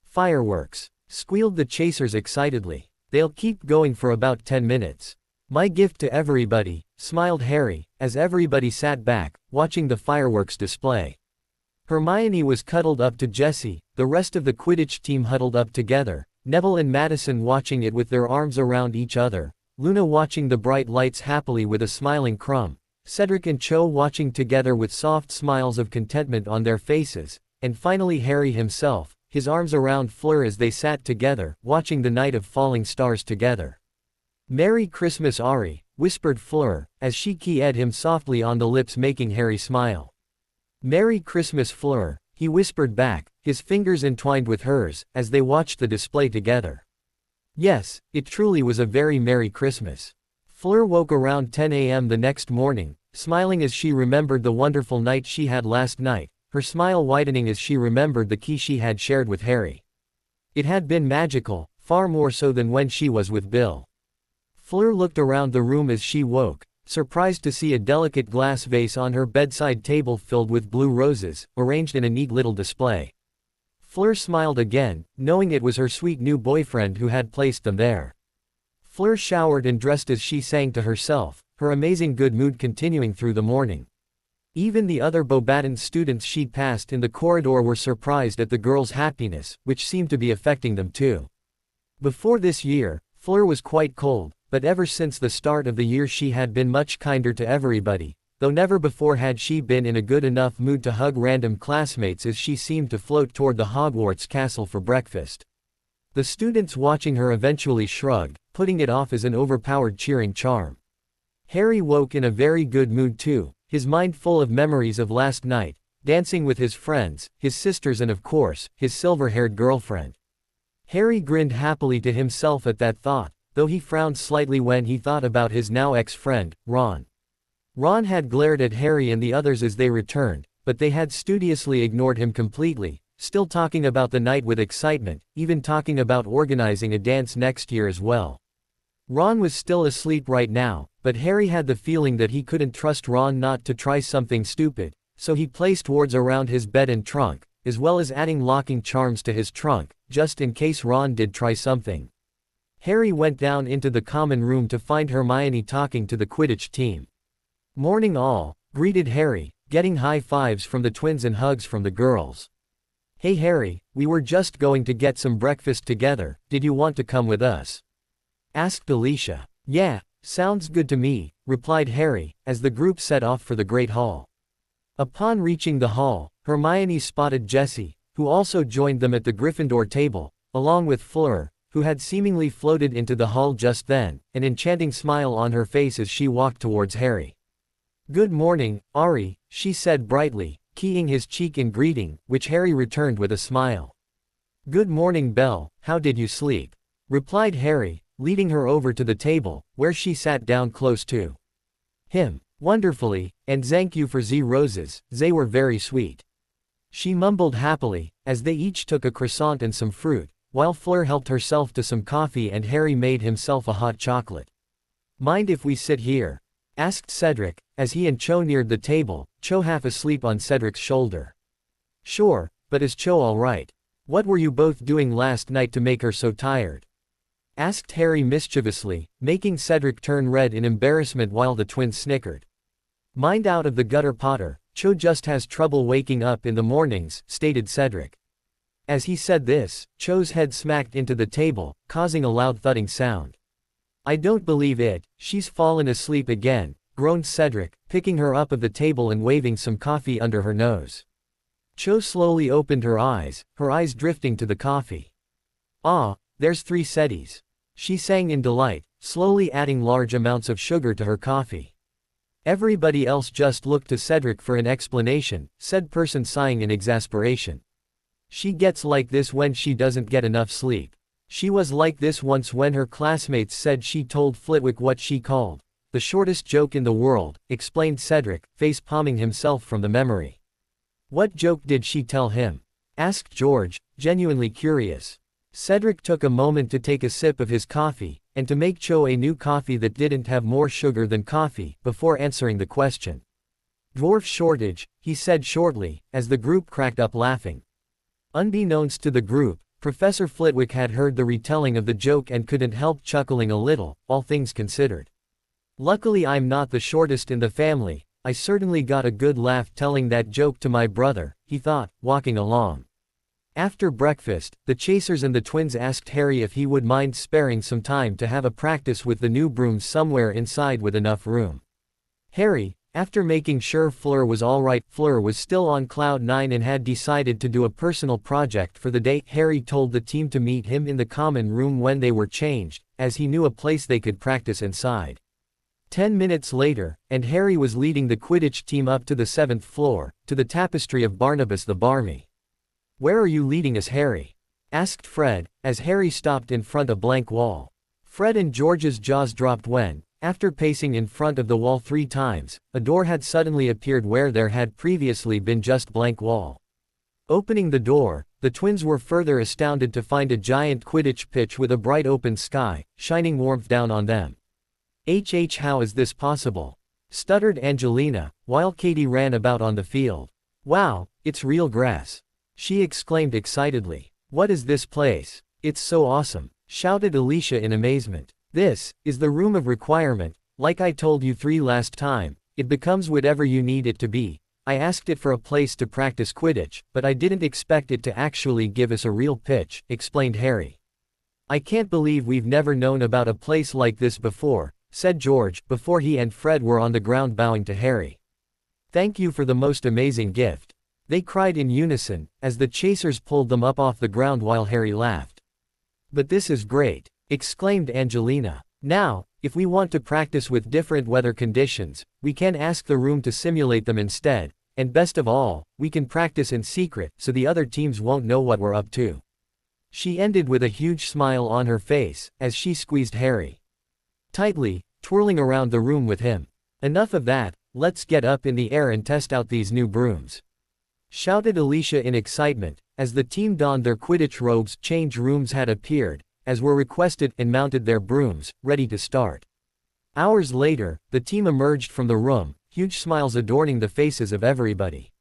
Fireworks, squealed the chasers excitedly. They'll keep going for about 10 minutes. My gift to everybody, smiled Harry, as everybody sat back, watching the fireworks display. Hermione was cuddled up to Jessie, the rest of the Quidditch team huddled up together, Neville and Madison watching it with their arms around each other, Luna watching the bright lights happily with a smiling Crumb, Cedric and Cho watching together with soft smiles of contentment on their faces, and finally Harry himself, his arms around Fleur as they sat together, watching the night of falling stars together. Merry Christmas Ari, whispered Fleur, as she kissed him softly on the lips making Harry smile. Merry Christmas Fleur, he whispered back, his fingers entwined with hers, as they watched the display together. Yes, it truly was a very Merry Christmas. Fleur woke around 10 a.m. the next morning, smiling as she remembered the wonderful night she had last night, her smile widening as she remembered the key she had shared with Harry. It had been magical, far more so than when she was with Bill. Fleur looked around the room as she woke, surprised to see a delicate glass vase on her bedside table filled with blue roses, arranged in a neat little display. Fleur smiled again, knowing it was her sweet new boyfriend who had placed them there. Fleur showered and dressed as she sang to herself, her amazing good mood continuing through the morning. Even the other Beauxbatons students she passed in the corridor were surprised at the girl's happiness, which seemed to be affecting them too. Before this year, Fleur was quite cold, but ever since the start of the year she had been much kinder to everybody, though never before had she been in a good enough mood to hug random classmates as she seemed to float toward the Hogwarts castle for breakfast. The students watching her eventually shrugged, putting it off as an overpowered cheering charm. Harry woke in a very good mood too, his mind full of memories of last night, dancing with his friends, his sisters and of course, his silver-haired girlfriend. Harry grinned happily to himself at that thought, though he frowned slightly when he thought about his now ex-friend, Ron. Ron had glared at Harry and the others as they returned, but they had studiously ignored him completely, still talking about the night with excitement, even talking about organizing a dance next year as well. Ron was still asleep right now, but Harry had the feeling that he couldn't trust Ron not to try something stupid, so he placed wards around his bed and trunk, as well as adding locking charms to his trunk, just in case Ron did try something. Harry went down into the common room to find Hermione talking to the Quidditch team. "Morning all," greeted Harry, getting high fives from the twins and hugs from the girls. "Hey Harry, we were just going to get some breakfast together, did you want to come with us?" asked Alicia. "Yeah, sounds good to me," replied Harry, as the group set off for the Great Hall. Upon reaching the hall, Hermione spotted Jessie, who also joined them at the Gryffindor table, along with Fleur, who had seemingly floated into the hall just then, an enchanting smile on her face as she walked towards Harry. "Good morning, Ari," she said brightly, keying his cheek in greeting, which Harry returned with a smile. "Good morning Belle, how did you sleep?" replied Harry, leading her over to the table, where she sat down close to him. "Wonderfully, and thank you for the roses, they were very sweet," she mumbled happily, as they each took a croissant and some fruit, while Fleur helped herself to some coffee and Harry made himself a hot chocolate. "Mind if we sit here?" asked Cedric, as he and Cho neared the table, Cho half asleep on Cedric's shoulder. "Sure, but is Cho alright? What were you both doing last night to make her so tired?" asked Harry mischievously, making Cedric turn red in embarrassment while the twins snickered. "Mind out of the gutter Potter, Cho just has trouble waking up in the mornings," stated Cedric. As he said this, Cho's head smacked into the table, causing a loud thudding sound. "I don't believe it, she's fallen asleep again," groaned Cedric, picking her up of the table and waving some coffee under her nose. Cho slowly opened her eyes drifting to the coffee. "Ah, there's 3 setties. She sang in delight, slowly adding large amounts of sugar to her coffee. Everybody else just looked to Cedric for an explanation, said person sighing in exasperation. She gets like this when she doesn't get enough sleep. She was like this once when her classmates said she told Flitwick what she called the shortest joke in the world, explained Cedric, face-palming himself from the memory. What joke did she tell him? Asked George, genuinely curious. Cedric took a moment to take a sip of his coffee, and to make Cho a new coffee that didn't have more sugar than coffee, before answering the question. Dwarf shortage, he said shortly, as the group cracked up laughing. Unbeknownst to the group, Professor Flitwick had heard the retelling of the joke and couldn't help chuckling a little, all things considered. Luckily I'm not the shortest in the family, I certainly got a good laugh telling that joke to my brother, he thought, walking along. After breakfast, the Chasers and the twins asked Harry if he would mind sparing some time to have a practice with the new brooms somewhere inside with enough room. Harry, after making sure Fleur was alright, Fleur was still on cloud 9 and had decided to do a personal project for the day. Harry told the team to meet him in the common room when they were changed, as he knew a place they could practice inside. 10 minutes later, and Harry was leading the Quidditch team up to the 7th floor, to the tapestry of Barnabas the Barmy. Where are you leading us, Harry? Asked Fred, as Harry stopped in front of a blank wall. Fred and George's jaws dropped when, after pacing in front of the wall 3 times, a door had suddenly appeared where there had previously been just blank wall. Opening the door, the twins were further astounded to find a giant Quidditch pitch with a bright open sky, shining warmth down on them. How is this possible? Stuttered Angelina, while Katie ran about on the field. Wow, it's real grass. She exclaimed excitedly. What is this place? It's so awesome, shouted Alicia in amazement. This is the room of requirement, like I told you 3 last time, it becomes whatever you need it to be. I asked it for a place to practice Quidditch, but I didn't expect it to actually give us a real pitch, explained Harry. I can't believe we've never known about a place like this before, said George, before he and Fred were on the ground bowing to Harry. Thank you for the most amazing gift. They cried in unison, as the Chasers pulled them up off the ground while Harry laughed. But this is great, exclaimed Angelina. Now, if we want to practice with different weather conditions, we can ask the room to simulate them instead, and best of all, we can practice in secret so the other teams won't know what we're up to. She ended with a huge smile on her face, as she squeezed Harry tightly, twirling around the room with him. Enough of that, let's get up in the air and test out these new brooms, shouted Alicia in excitement, as the team donned their Quidditch robes. Change rooms had appeared, as were requested, and mounted their brooms, ready to start. Hours later, the team emerged from the room, huge smiles adorning the faces of everybody.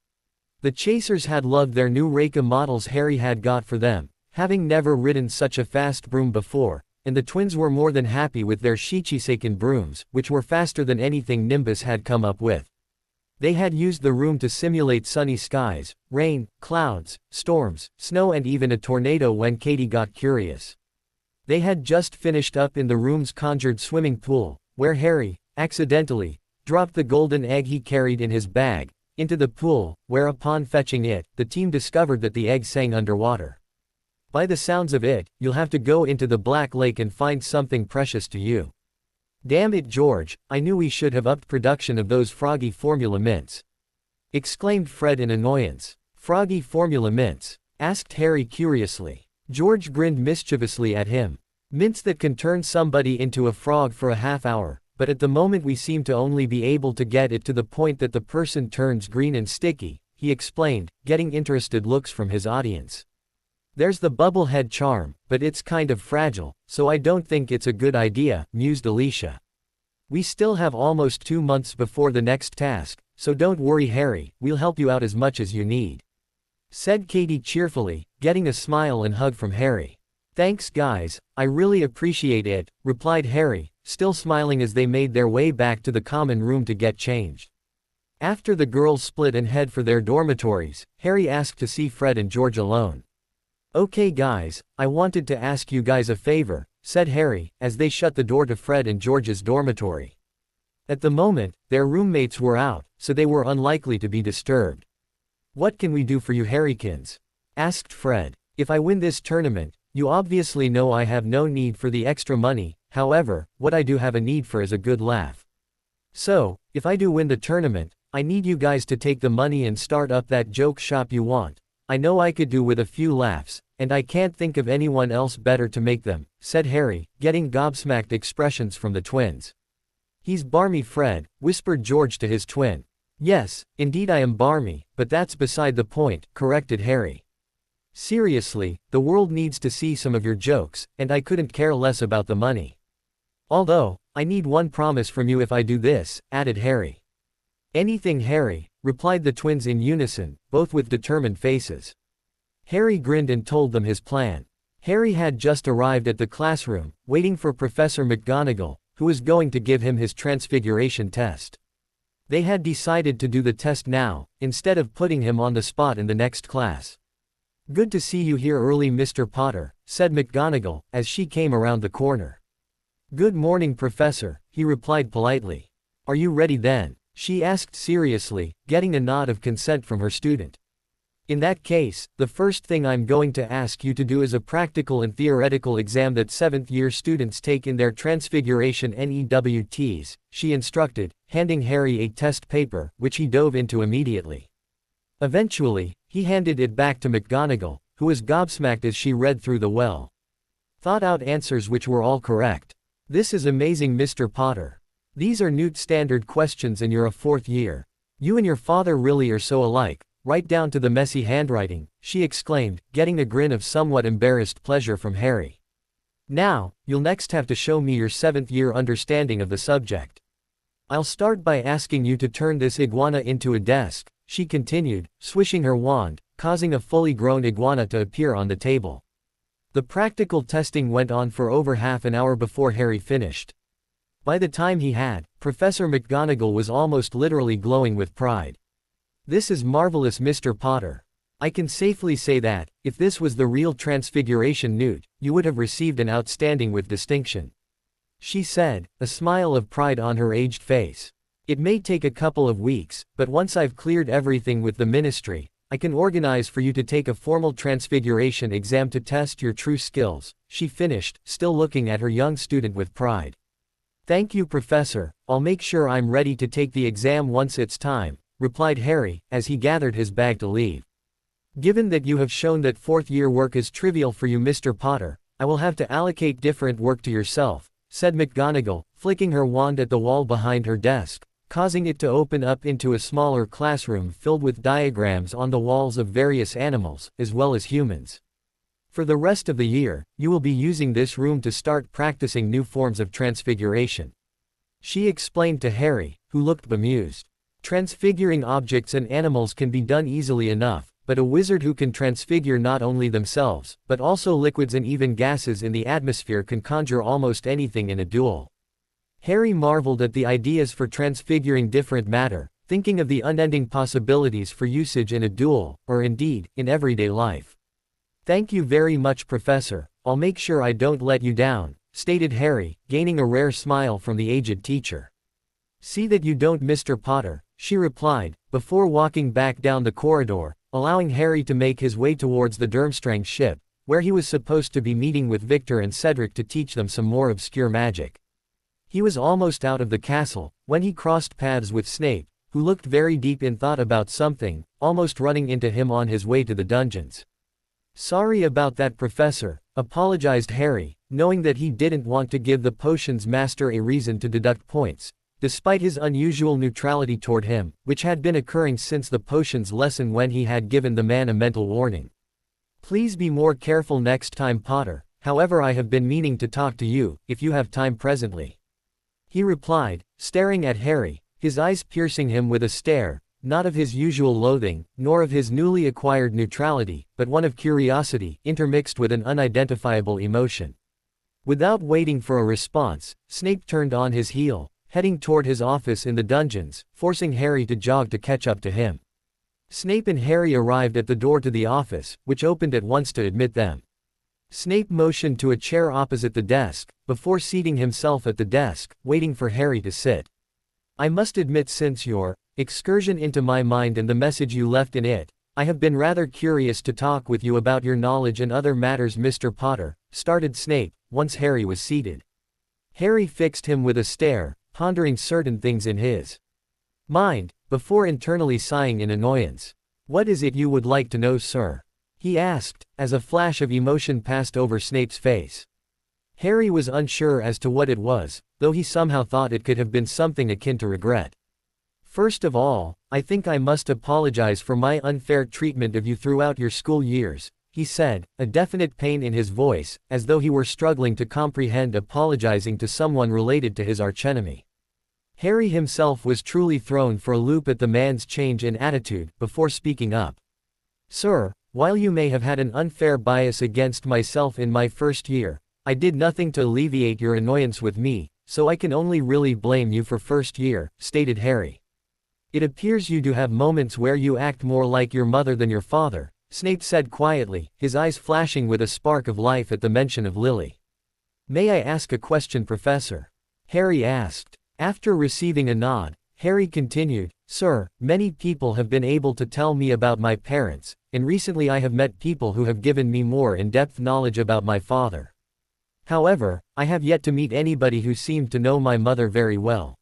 The Chasers had loved their new Reika models Harry had got for them, having never ridden such a fast broom before, and the twins were more than happy with their Shichisaken brooms, which were faster than anything Nimbus had come up with. They had used the room to simulate sunny skies, rain, clouds, storms, snow and even a tornado when Katie got curious. They had just finished up in the room's conjured swimming pool, where Harry, accidentally, dropped the golden egg he carried in his bag, into the pool, where upon fetching it, the team discovered that the egg sang underwater. By the sounds of it, you'll have to go into the Black Lake and find something precious to you. Damn it, George, I knew we should have upped production of those froggy formula mints, exclaimed Fred in annoyance. Froggy formula mints? Asked Harry curiously. George grinned mischievously at him. Mints that can turn somebody into a frog for a half hour, but at the moment we seem to only be able to get it to the point that the person turns green and sticky, he explained, getting interested looks from his audience. There's the bubblehead charm, but it's kind of fragile, so I don't think it's a good idea, mused Alicia. We still have almost 2 months before the next task, so don't worry Harry, we'll help you out as much as you need, said Katie cheerfully, getting a smile and hug from Harry. Thanks guys, I really appreciate it, replied Harry, still smiling as they made their way back to the common room to get changed. After the girls split and head for their dormitories, Harry asked to see Fred and George alone. Okay guys, I wanted to ask you guys a favor, said Harry, as they shut the door to Fred and George's dormitory. At the moment, their roommates were out, so they were unlikely to be disturbed. What can we do for you Harrykins? Asked Fred. If I win this tournament, You obviously know I have no need for the extra money, however, what I do have a need for is a good laugh. So, if I do win the tournament, I need you guys to take the money and start up that joke shop you want. I know I could do with a few laughs, and I can't think of anyone else better to make them, said Harry, getting gobsmacked expressions from the twins. He's Barmy Fred, whispered George to his twin. Yes, indeed I am Barmy, but that's beside the point, corrected Harry. Seriously, the world needs to see some of your jokes, and I couldn't care less about the money. Although, I need one promise from you if I do this, added Harry. Anything, Harry, replied the twins in unison, both with determined faces. Harry grinned and told them his plan. Harry had just arrived at the classroom, waiting for Professor McGonagall, who was going to give him his Transfiguration test. They had decided to do the test now, instead of putting him on the spot in the next class. Good to see you here early, Mr. Potter, said McGonagall, as she came around the corner. Good morning, Professor, he replied politely. Are you ready then? She asked seriously, getting a nod of consent from her student. In that case, the first thing I'm going to ask you to do is a practical and theoretical exam that 7th-year students take in their Transfiguration NEWTs, she instructed, handing Harry a test paper, which he dove into immediately. Eventually, he handed it back to McGonagall, who was gobsmacked as she read through the well-thought-out answers which were all correct. This is amazing, Mr. Potter. These are Newt Standard questions and you're a 4th year. You and your father really are so alike, right down to the messy handwriting, she exclaimed, getting a grin of somewhat embarrassed pleasure from Harry. Now, you'll next have to show me your 7th-year understanding of the subject. I'll start by asking you to turn this iguana into a desk, she continued, swishing her wand, causing a fully grown iguana to appear on the table. The practical testing went on for over half an hour before Harry finished. By the time he had, Professor McGonagall was almost literally glowing with pride. This is marvelous, Mr. Potter. I can safely say that, if this was the real Transfiguration Newt, you would have received an outstanding with distinction. She said, a smile of pride on her aged face. It may take a couple of weeks, but once I've cleared everything with the ministry, I can organize for you to take a formal Transfiguration exam to test your true skills, she finished, still looking at her young student with pride. Thank you, Professor, I'll make sure I'm ready to take the exam once it's time, replied Harry, as he gathered his bag to leave. Given that you have shown that 4th-year work is trivial for you, Mr. Potter, I will have to allocate different work to yourself, said McGonagall, flicking her wand at the wall behind her desk, causing it to open up into a smaller classroom filled with diagrams on the walls of various animals, as well as humans. For the rest of the year, you will be using this room to start practicing new forms of transfiguration. She explained to Harry, who looked bemused. Transfiguring objects and animals can be done easily enough, but a wizard who can transfigure not only themselves, but also liquids and even gases in the atmosphere can conjure almost anything in a duel. Harry marveled at the ideas for transfiguring different matter, thinking of the unending possibilities for usage in a duel, or indeed, in everyday life. Thank you very much, Professor, I'll make sure I don't let you down, stated Harry, gaining a rare smile from the aged teacher. See that you don't, Mr. Potter, she replied, before walking back down the corridor, allowing Harry to make his way towards the Durmstrang ship, where he was supposed to be meeting with Victor and Cedric to teach them some more obscure magic. He was almost out of the castle, when he crossed paths with Snape, who looked very deep in thought about something, almost running into him on his way to the dungeons. Sorry about that, Professor, apologized Harry, knowing that he didn't want to give the potions master a reason to deduct points, despite his unusual neutrality toward him, which had been occurring since the potions lesson when he had given the man a mental warning. Please be more careful next time, Potter, however I have been meaning to talk to you, if you have time presently. He replied, staring at Harry, his eyes piercing him with a stare, not of his usual loathing, nor of his newly acquired neutrality, but one of curiosity, intermixed with an unidentifiable emotion. Without waiting for a response, Snape turned on his heel, heading toward his office in the dungeons, forcing Harry to jog to catch up to him. Snape and Harry arrived at the door to the office, which opened at once to admit them. Snape motioned to a chair opposite the desk, before seating himself at the desk, waiting for Harry to sit. I must admit, since your excursion into my mind and the message you left in it, I have been rather curious to talk with you about your knowledge and other matters, Mr. Potter, started Snape, once Harry was seated. Harry fixed him with a stare, pondering certain things in his mind, before internally sighing in annoyance. What is it you would like to know, sir? He asked, as a flash of emotion passed over Snape's face. Harry was unsure as to what it was, though he somehow thought it could have been something akin to regret. First of all, I think I must apologize for my unfair treatment of you throughout your school years, he said, a definite pain in his voice, as though he were struggling to comprehend apologizing to someone related to his archenemy. Harry himself was truly thrown for a loop at the man's change in attitude, before speaking up. Sir, while you may have had an unfair bias against myself in my first year, I did nothing to alleviate your annoyance with me, so I can only really blame you for first year, stated Harry. It appears you do have moments where you act more like your mother than your father, Snape said quietly, his eyes flashing with a spark of life at the mention of Lily. May I ask a question, Professor? Harry asked. After receiving a nod, Harry continued, Sir, many people have been able to tell me about my parents, and recently I have met people who have given me more in-depth knowledge about my father. However, I have yet to meet anybody who seemed to know my mother very well.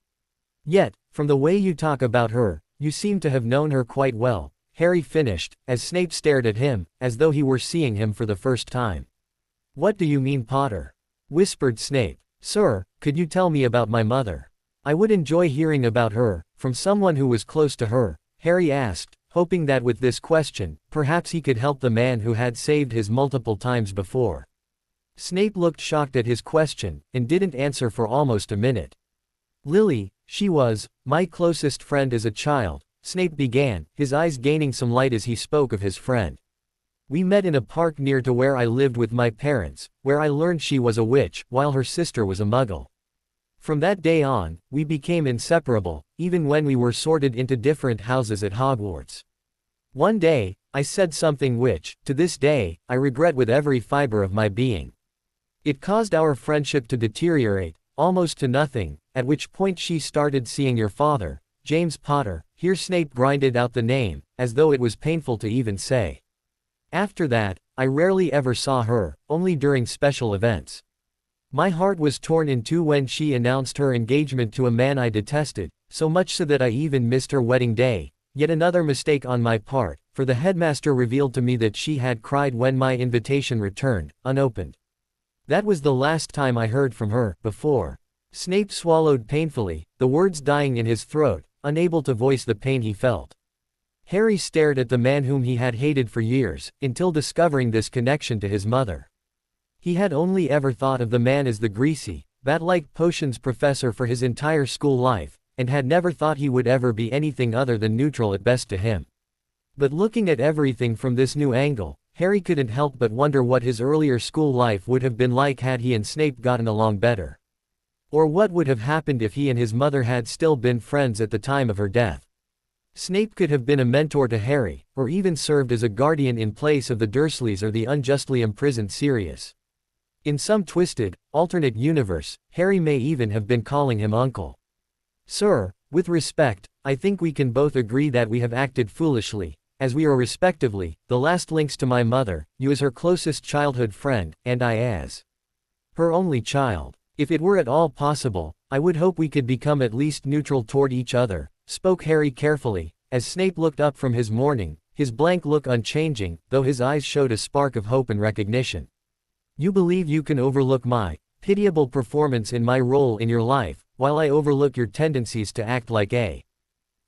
Yet, from the way you talk about her, you seem to have known her quite well, Harry finished, as Snape stared at him, as though he were seeing him for the first time. What do you mean, Potter? Whispered Snape. Sir, could you tell me about my mother? I would enjoy hearing about her, from someone who was close to her, Harry asked, hoping that with this question, perhaps he could help the man who had saved his multiple times before. Snape looked shocked at his question, and didn't answer for almost a minute. Lily, she was my closest friend as a child, Snape began, his eyes gaining some light as he spoke of his friend. We met in a park near to where I lived with my parents, where I learned she was a witch, while her sister was a muggle. From that day on, we became inseparable, even when we were sorted into different houses at Hogwarts. One day, I said something which, to this day, I regret with every fiber of my being. It caused our friendship to deteriorate, almost to nothing, at which point she started seeing your father, James Potter, here Snape grinded out the name, as though it was painful to even say. After that, I rarely ever saw her, only during special events. My heart was torn in two when she announced her engagement to a man I detested, so much so that I even missed her wedding day, yet another mistake on my part, for the headmaster revealed to me that she had cried when my invitation returned, unopened. That was the last time I heard from her, before. Snape swallowed painfully, the words dying in his throat, unable to voice the pain he felt. Harry stared at the man whom he had hated for years, until discovering this connection to his mother. He had only ever thought of the man as the greasy, bat-like potions professor for his entire school life, and had never thought he would ever be anything other than neutral at best to him. But looking at everything from this new angle, Harry couldn't help but wonder what his earlier school life would have been like had he and Snape gotten along better. Or what would have happened if he and his mother had still been friends at the time of her death. Snape could have been a mentor to Harry, or even served as a guardian in place of the Dursleys or the unjustly imprisoned Sirius. In some twisted, alternate universe, Harry may even have been calling him uncle. Sir, with respect, I think we can both agree that we have acted foolishly, as we are respectively, the last links to my mother, you as her closest childhood friend, and I as her only child. If it were at all possible, I would hope we could become at least neutral toward each other, spoke Harry carefully, as Snape looked up from his mourning, his blank look unchanging, though his eyes showed a spark of hope and recognition. You believe you can overlook my pitiable performance in my role in your life, while I overlook your tendencies to act like a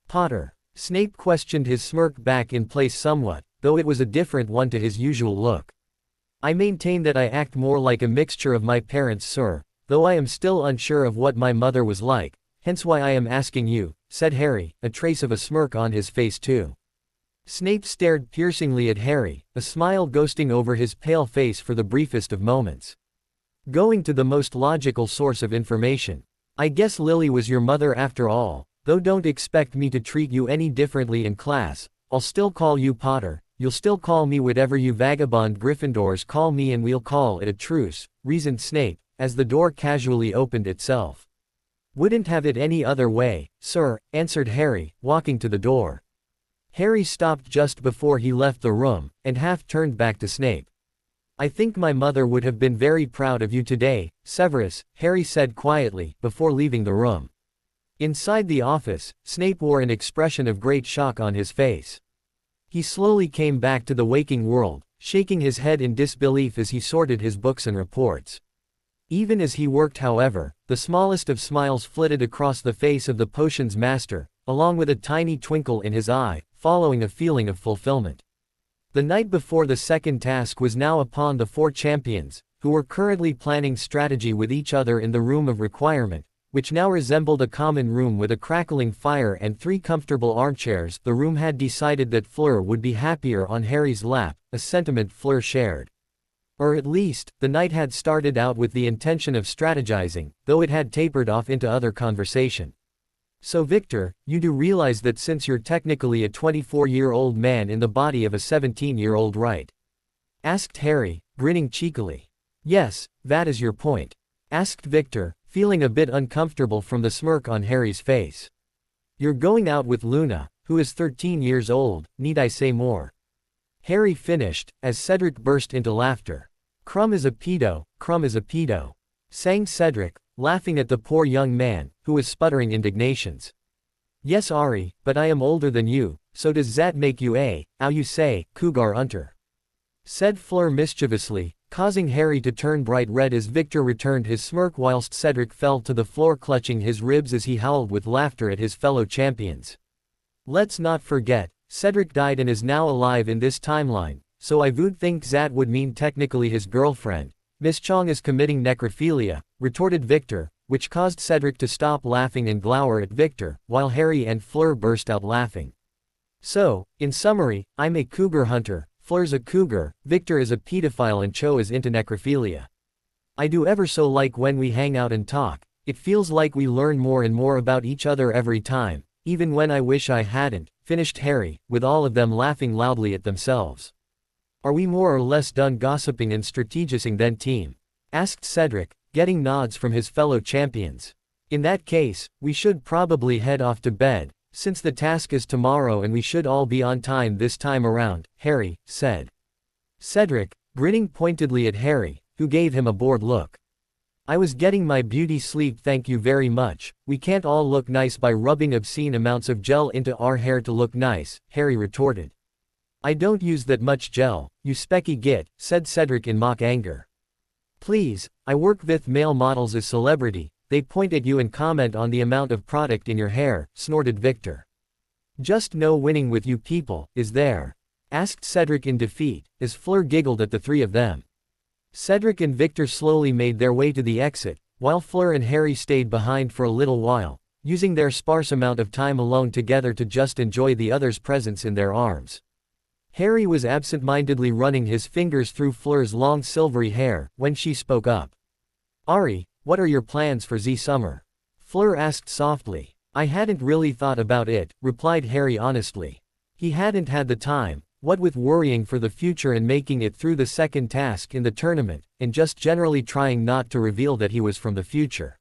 Potter. Snape questioned, his smirk back in place somewhat, though it was a different one to his usual look. I maintain that I act more like a mixture of my parents, sir, though I am still unsure of what my mother was like, hence why I am asking you, said Harry, a trace of a smirk on his face too. Snape stared piercingly at Harry, a smile ghosting over his pale face for the briefest of moments. Going to the most logical source of information. I guess Lily was your mother after all, though don't expect me to treat you any differently in class, I'll still call you Potter, you'll still call me whatever you vagabond Gryffindors call me, and we'll call it a truce, reasoned Snape, as the door casually opened itself. Wouldn't have it any other way, sir, answered Harry, walking to the door. Harry stopped just before he left the room, and half turned back to Snape. "I think my mother would have been very proud of you today, Severus," Harry said quietly, before leaving the room. Inside the office, Snape wore an expression of great shock on his face. He slowly came back to the waking world, shaking his head in disbelief as he sorted his books and reports. Even as he worked, however, the smallest of smiles flitted across the face of the potions master, along with a tiny twinkle in his eye, following a feeling of fulfillment. The night before the second task was now upon the 4 champions, who were currently planning strategy with each other in the room of requirement, which now resembled a common room with a crackling fire and 3 comfortable armchairs. The room had decided that Fleur would be happier on Harry's lap, a sentiment Fleur shared. Or at least, the night had started out with the intention of strategizing, though it had tapered off into other conversation. "So Victor, you do realize that since you're technically a 24-year-old man in the body of a 17-year-old, right?" asked Harry, grinning cheekily. "Yes, that is your point?" asked Victor, feeling a bit uncomfortable from the smirk on Harry's face. "You're going out with Luna, who is 13 years old, need I say more?" Harry finished, as Cedric burst into laughter. "Crumb is a pedo, Crumb is a pedo," sang Cedric, laughing at the poor young man, who was sputtering indignations. "Yes Ari, but I am older than you, so does that make you a, how you say, cougar hunter?" said Fleur mischievously, causing Harry to turn bright red as Victor returned his smirk whilst Cedric fell to the floor clutching his ribs as he howled with laughter at his fellow champions. "Let's not forget, Cedric died and is now alive in this timeline, so I would think that would mean technically his girlfriend, Miss Chong, is committing necrophilia," retorted Victor, which caused Cedric to stop laughing and glower at Victor, while Harry and Fleur burst out laughing. "So, in summary, I'm a cougar hunter, Fleur's a cougar, Victor is a pedophile and Cho is into necrophilia. I do ever so like when we hang out and talk, it feels like we learn more and more about each other every time, even when I wish I hadn't," finished Harry, with all of them laughing loudly at themselves. "Are we more or less done gossiping and strategizing then, team?" asked Cedric, getting nods from his fellow champions. "In that case, we should probably head off to bed, since the task is tomorrow and we should all be on time this time around," Harry said. Cedric, grinning pointedly at Harry, who gave him a bored look. "I was getting my beauty sleep, thank you very much. We can't all look nice by rubbing obscene amounts of gel into our hair to look nice," Harry retorted. "I don't use that much gel, you specky git," said Cedric in mock anger. "Please, I work with male models as celebrity, they point at you and comment on the amount of product in your hair," snorted Victor. "Just no winning with you people, is there?" asked Cedric in defeat, as Fleur giggled at the 3 of them. Cedric and Victor slowly made their way to the exit, while Fleur and Harry stayed behind for a little while, using their sparse amount of time alone together to just enjoy the other's presence in their arms. Harry was absent-mindedly running his fingers through Fleur's long silvery hair, when she spoke up. "Ari, what are your plans for the summer?" Fleur asked softly. "I hadn't really thought about it," replied Harry honestly. He hadn't had the time, what with worrying for the future and making it through the second task in the tournament, and just generally trying not to reveal that he was from the future.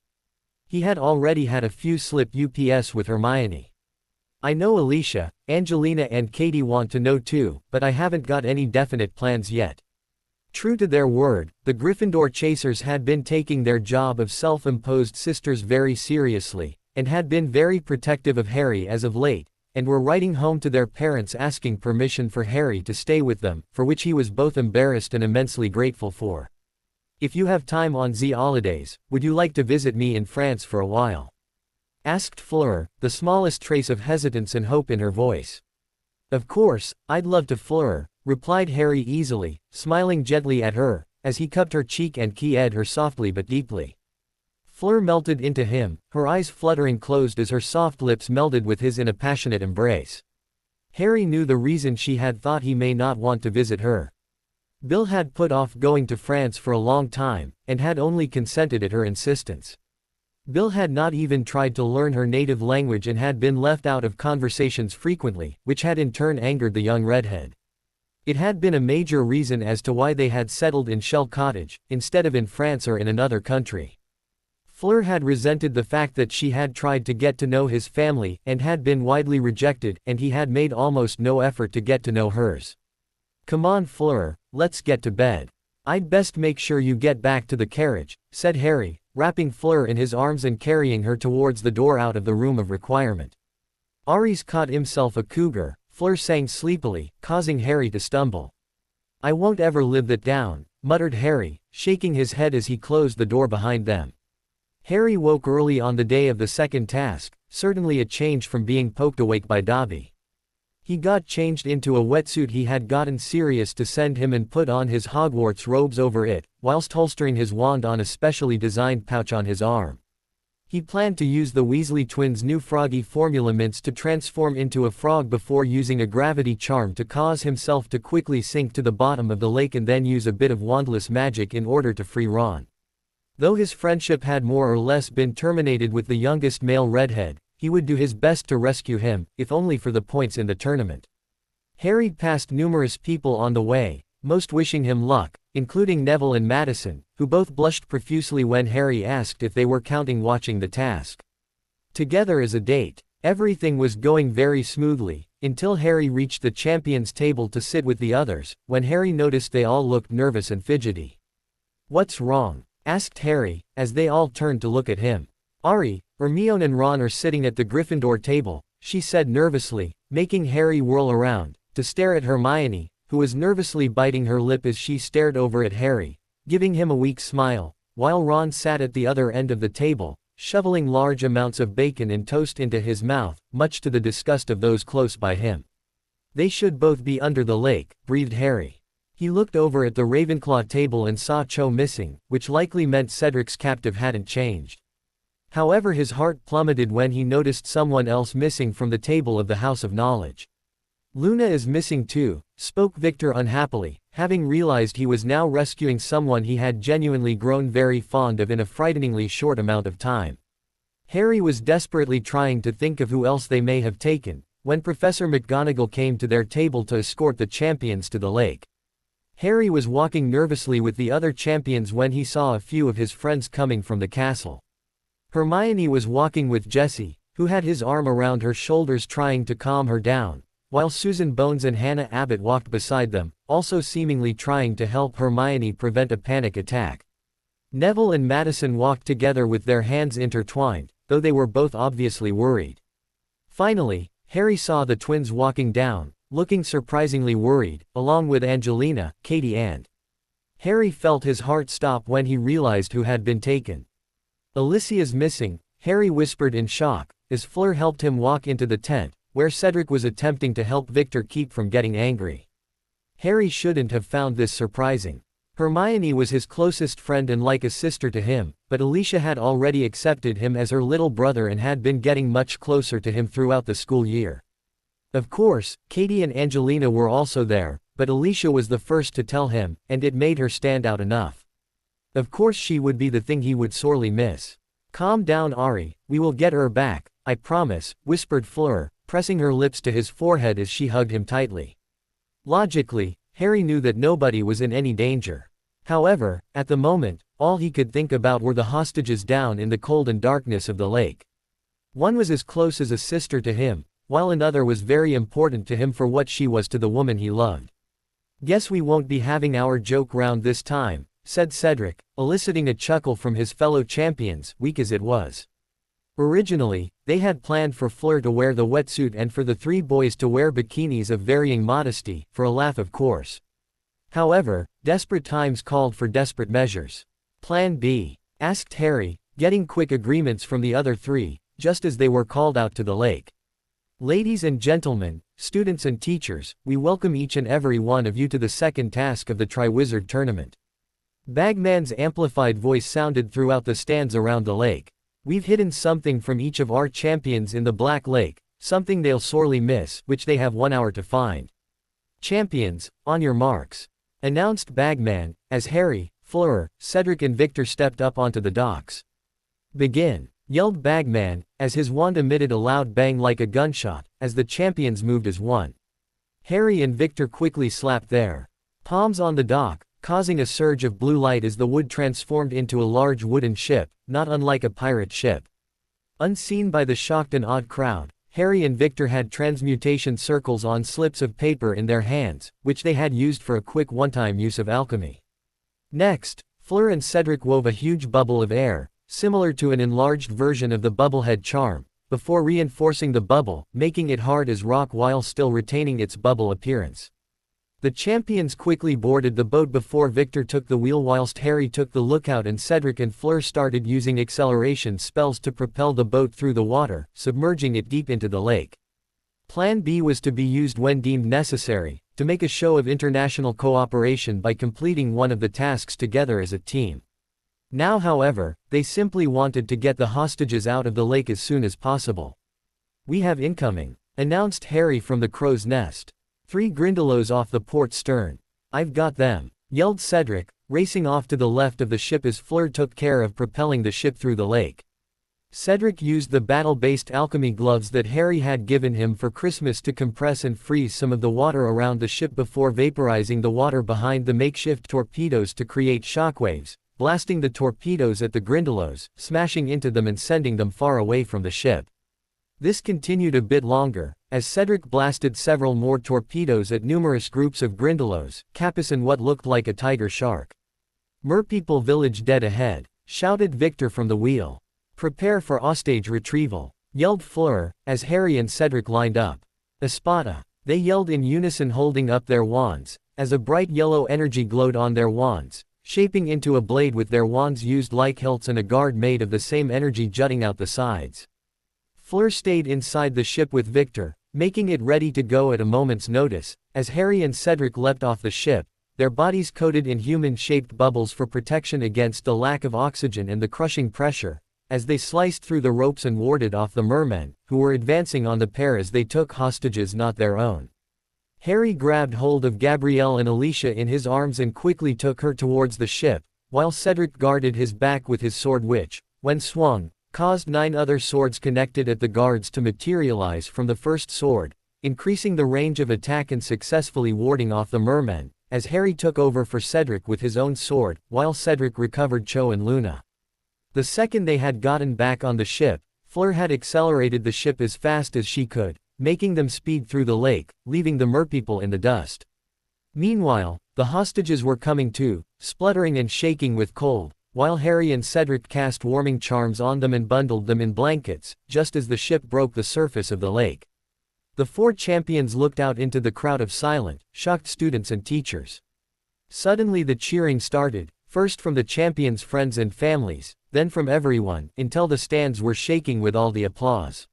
He had already had a few slip ups with Hermione. "I know Alicia, Angelina and Katie want to know too, but I haven't got any definite plans yet." True to their word, the Gryffindor chasers had been taking their job of self-imposed sisters very seriously, and had been very protective of Harry as of late, and were writing home to their parents asking permission for Harry to stay with them, for which he was both embarrassed and immensely grateful for. "If you have time on the holidays, would you like to visit me in France for a while?" asked Fleur, the smallest trace of hesitance and hope in her voice. "Of course, I'd love to, Fleur," replied Harry easily, smiling gently at her, as he cupped her cheek and kissed her softly but deeply. Fleur melted into him, her eyes fluttering closed as her soft lips melded with his in a passionate embrace. Harry knew the reason she had thought he may not want to visit her. Bill had put off going to France for a long time, and had only consented at her insistence. Bill had not even tried to learn her native language and had been left out of conversations frequently, which had in turn angered the young redhead. It had been a major reason as to why they had settled in Shell Cottage, instead of in France or in another country. Fleur had resented the fact that she had tried to get to know his family and had been widely rejected, and he had made almost no effort to get to know hers. "Come on, Fleur, let's get to bed. I'd best make sure you get back to the carriage," said Harry, wrapping Fleur in his arms and carrying her towards the door out of the room of requirement. "Ari's caught himself a cougar," Fleur sang sleepily, causing Harry to stumble. "I won't ever live that down," muttered Harry, shaking his head as he closed the door behind them. Harry woke early on the day of the second task, certainly a change from being poked awake by Dobby. He got changed into a wetsuit he had gotten Sirius to send him and put on his Hogwarts robes over it, whilst holstering his wand on a specially designed pouch on his arm. He planned to use the Weasley twins' new froggy formula mints to transform into a frog before using a gravity charm to cause himself to quickly sink to the bottom of the lake and then use a bit of wandless magic in order to free Ron. Though his friendship had more or less been terminated with the youngest male redhead, he would do his best to rescue him, if only for the points in the tournament. Harry passed numerous people on the way, most wishing him luck, including Neville and Madison, who both blushed profusely when Harry asked if they were counting watching the task together as a date. Everything was going very smoothly, until Harry reached the champions table to sit with the others, when Harry noticed they all looked nervous and fidgety. "What's wrong?" asked Harry, as they all turned to look at him. "Ari, Hermione and Ron are sitting at the Gryffindor table," she said nervously, making Harry whirl around, to stare at Hermione, who was nervously biting her lip as she stared over at Harry, giving him a weak smile, while Ron sat at the other end of the table, shoveling large amounts of bacon and toast into his mouth, much to the disgust of those close by him. "They should both be under the lake," breathed Harry. He looked over at the Ravenclaw table and saw Cho missing, which likely meant Cedric's captive hadn't changed. However, his heart plummeted when he noticed someone else missing from the table of the House of Knowledge. "Luna is missing too," spoke Victor unhappily, having realized he was now rescuing someone he had genuinely grown very fond of in a frighteningly short amount of time. Harry was desperately trying to think of who else they may have taken, when Professor McGonagall came to their table to escort the champions to the lake. Harry was walking nervously with the other champions when he saw a few of his friends coming from the castle. Hermione was walking with Jessie, who had his arm around her shoulders trying to calm her down, while Susan Bones and Hannah Abbott walked beside them, also seemingly trying to help Hermione prevent a panic attack. Neville and Madison walked together with their hands intertwined, though they were both obviously worried. Finally, Harry saw the twins walking down, looking surprisingly worried, along with Angelina, Katie and Harry felt his heart stop when he realized who had been taken. "Alicia's missing," Harry whispered in shock, as Fleur helped him walk into the tent, where Cedric was attempting to help Victor keep from getting angry. Harry shouldn't have found this surprising. Hermione was his closest friend and like a sister to him, but Alicia had already accepted him as her little brother and had been getting much closer to him throughout the school year. Of course, Katie and Angelina were also there, but Alicia was the first to tell him, and it made her stand out enough. Of course she would be the thing he would sorely miss. "Calm down, Ari, we will get her back, I promise," whispered Fleur, pressing her lips to his forehead as she hugged him tightly. Logically, Harry knew that nobody was in any danger. However, at the moment, all he could think about were the hostages down in the cold and darkness of the lake. One was as close as a sister to him, while another was very important to him for what she was to the woman he loved. "Guess we won't be having our joke round this time," said Cedric, eliciting a chuckle from his fellow champions, weak as it was. Originally, they had planned for Fleur to wear the wetsuit and for the three boys to wear bikinis of varying modesty, for a laugh of course. However, desperate times called for desperate measures. "Plan B?" asked Harry, getting quick agreements from the other three, just as they were called out to the lake. "Ladies and gentlemen, students and teachers, we welcome each and every one of you to the second task of the Triwizard Tournament." Bagman's amplified voice sounded throughout the stands around the lake. "We've hidden something from each of our champions in the Black Lake, something they'll sorely miss, which they have 1 hour to find. Champions, on your marks," announced Bagman, as Harry, Fleur, Cedric and Victor stepped up onto the docks. "Begin," yelled Bagman, as his wand emitted a loud bang like a gunshot, as the champions moved as one. Harry and Victor quickly slapped their palms on the dock, causing a surge of blue light as the wood transformed into a large wooden ship, not unlike a pirate ship. Unseen by the shocked and awed crowd, Harry and Victor had transmutation circles on slips of paper in their hands, which they had used for a quick one-time use of alchemy. Next, Fleur and Cedric wove a huge bubble of air, similar to an enlarged version of the bubblehead charm, before reinforcing the bubble, making it hard as rock while still retaining its bubble appearance. The champions quickly boarded the boat before Victor took the wheel whilst Harry took the lookout and Cedric and Fleur started using acceleration spells to propel the boat through the water, submerging it deep into the lake. Plan B was to be used when deemed necessary, to make a show of international cooperation by completing one of the tasks together as a team. Now however, they simply wanted to get the hostages out of the lake as soon as possible. "We have incoming," announced Harry from the crow's nest. 3 Grindylows off the port stern. "I've got them," yelled Cedric, racing off to the left of the ship as Fleur took care of propelling the ship through the lake. Cedric used the battle-based alchemy gloves that Harry had given him for Christmas to compress and freeze some of the water around the ship before vaporizing the water behind the makeshift torpedoes to create shockwaves, blasting the torpedoes at the Grindylows, smashing into them and sending them far away from the ship. This continued a bit longer, as Cedric blasted several more torpedoes at numerous groups of Grindylows, capturing what looked like a tiger shark. "Merpeople village dead ahead," shouted Victor from the wheel. "Prepare for hostage retrieval," yelled Fleur, as Harry and Cedric lined up. "Espada," they yelled in unison holding up their wands, as a bright yellow energy glowed on their wands, shaping into a blade with their wands used like hilts and a guard made of the same energy jutting out the sides. Fleur stayed inside the ship with Victor, making it ready to go at a moment's notice, as Harry and Cedric leapt off the ship, their bodies coated in human-shaped bubbles for protection against the lack of oxygen and the crushing pressure, as they sliced through the ropes and warded off the mermen, who were advancing on the pair as they took hostages not their own. Harry grabbed hold of Gabrielle and Alicia in his arms and quickly took her towards the ship, while Cedric guarded his back with his sword which, when swung, caused 9 other swords connected at the guards to materialize from the first sword, increasing the range of attack and successfully warding off the mermen, as Harry took over for Cedric with his own sword, while Cedric recovered Cho and Luna. The second they had gotten back on the ship, Fleur had accelerated the ship as fast as she could, making them speed through the lake, leaving the merpeople in the dust. Meanwhile, the hostages were coming too, spluttering and shaking with cold, while Harry and Cedric cast warming charms on them and bundled them in blankets, just as the ship broke the surface of the lake. The 4 champions looked out into the crowd of silent, shocked students and teachers. Suddenly the cheering started, first from the champions' friends and families, then from everyone, until the stands were shaking with all the applause.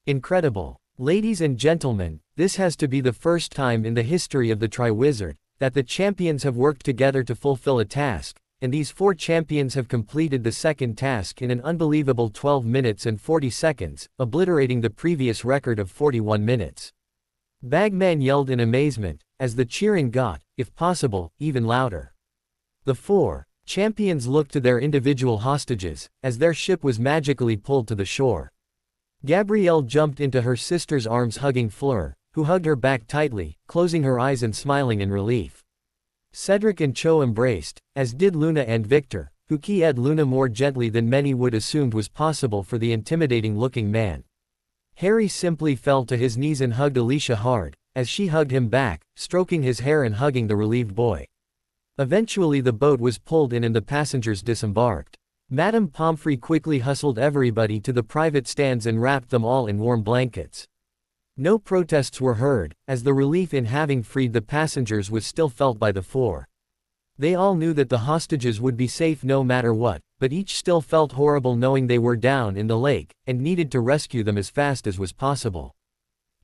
"Incredible. Ladies and gentlemen, this has to be the first time in the history of the Triwizard, that the champions have worked together to fulfill a task, and these 4 champions have completed the second task in an unbelievable 12 minutes and 40 seconds, obliterating the previous record of 41 minutes. Bagman yelled in amazement, as the cheering got, if possible, even louder. The 4 champions looked to their individual hostages, as their ship was magically pulled to the shore. Gabrielle jumped into her sister's arms hugging Fleur, who hugged her back tightly, closing her eyes and smiling in relief. Cedric and Cho embraced, as did Luna and Victor, who keyed Luna more gently than many would assumed was possible for the intimidating-looking man. Harry simply fell to his knees and hugged Alicia hard, as she hugged him back, stroking his hair and hugging the relieved boy. Eventually the boat was pulled in and the passengers disembarked. Madame Pomfrey quickly hustled everybody to the private stands and wrapped them all in warm blankets. No protests were heard, as the relief in having freed the passengers was still felt by the 4. They all knew that the hostages would be safe no matter what, but each still felt horrible knowing they were down in the lake, and needed to rescue them as fast as was possible.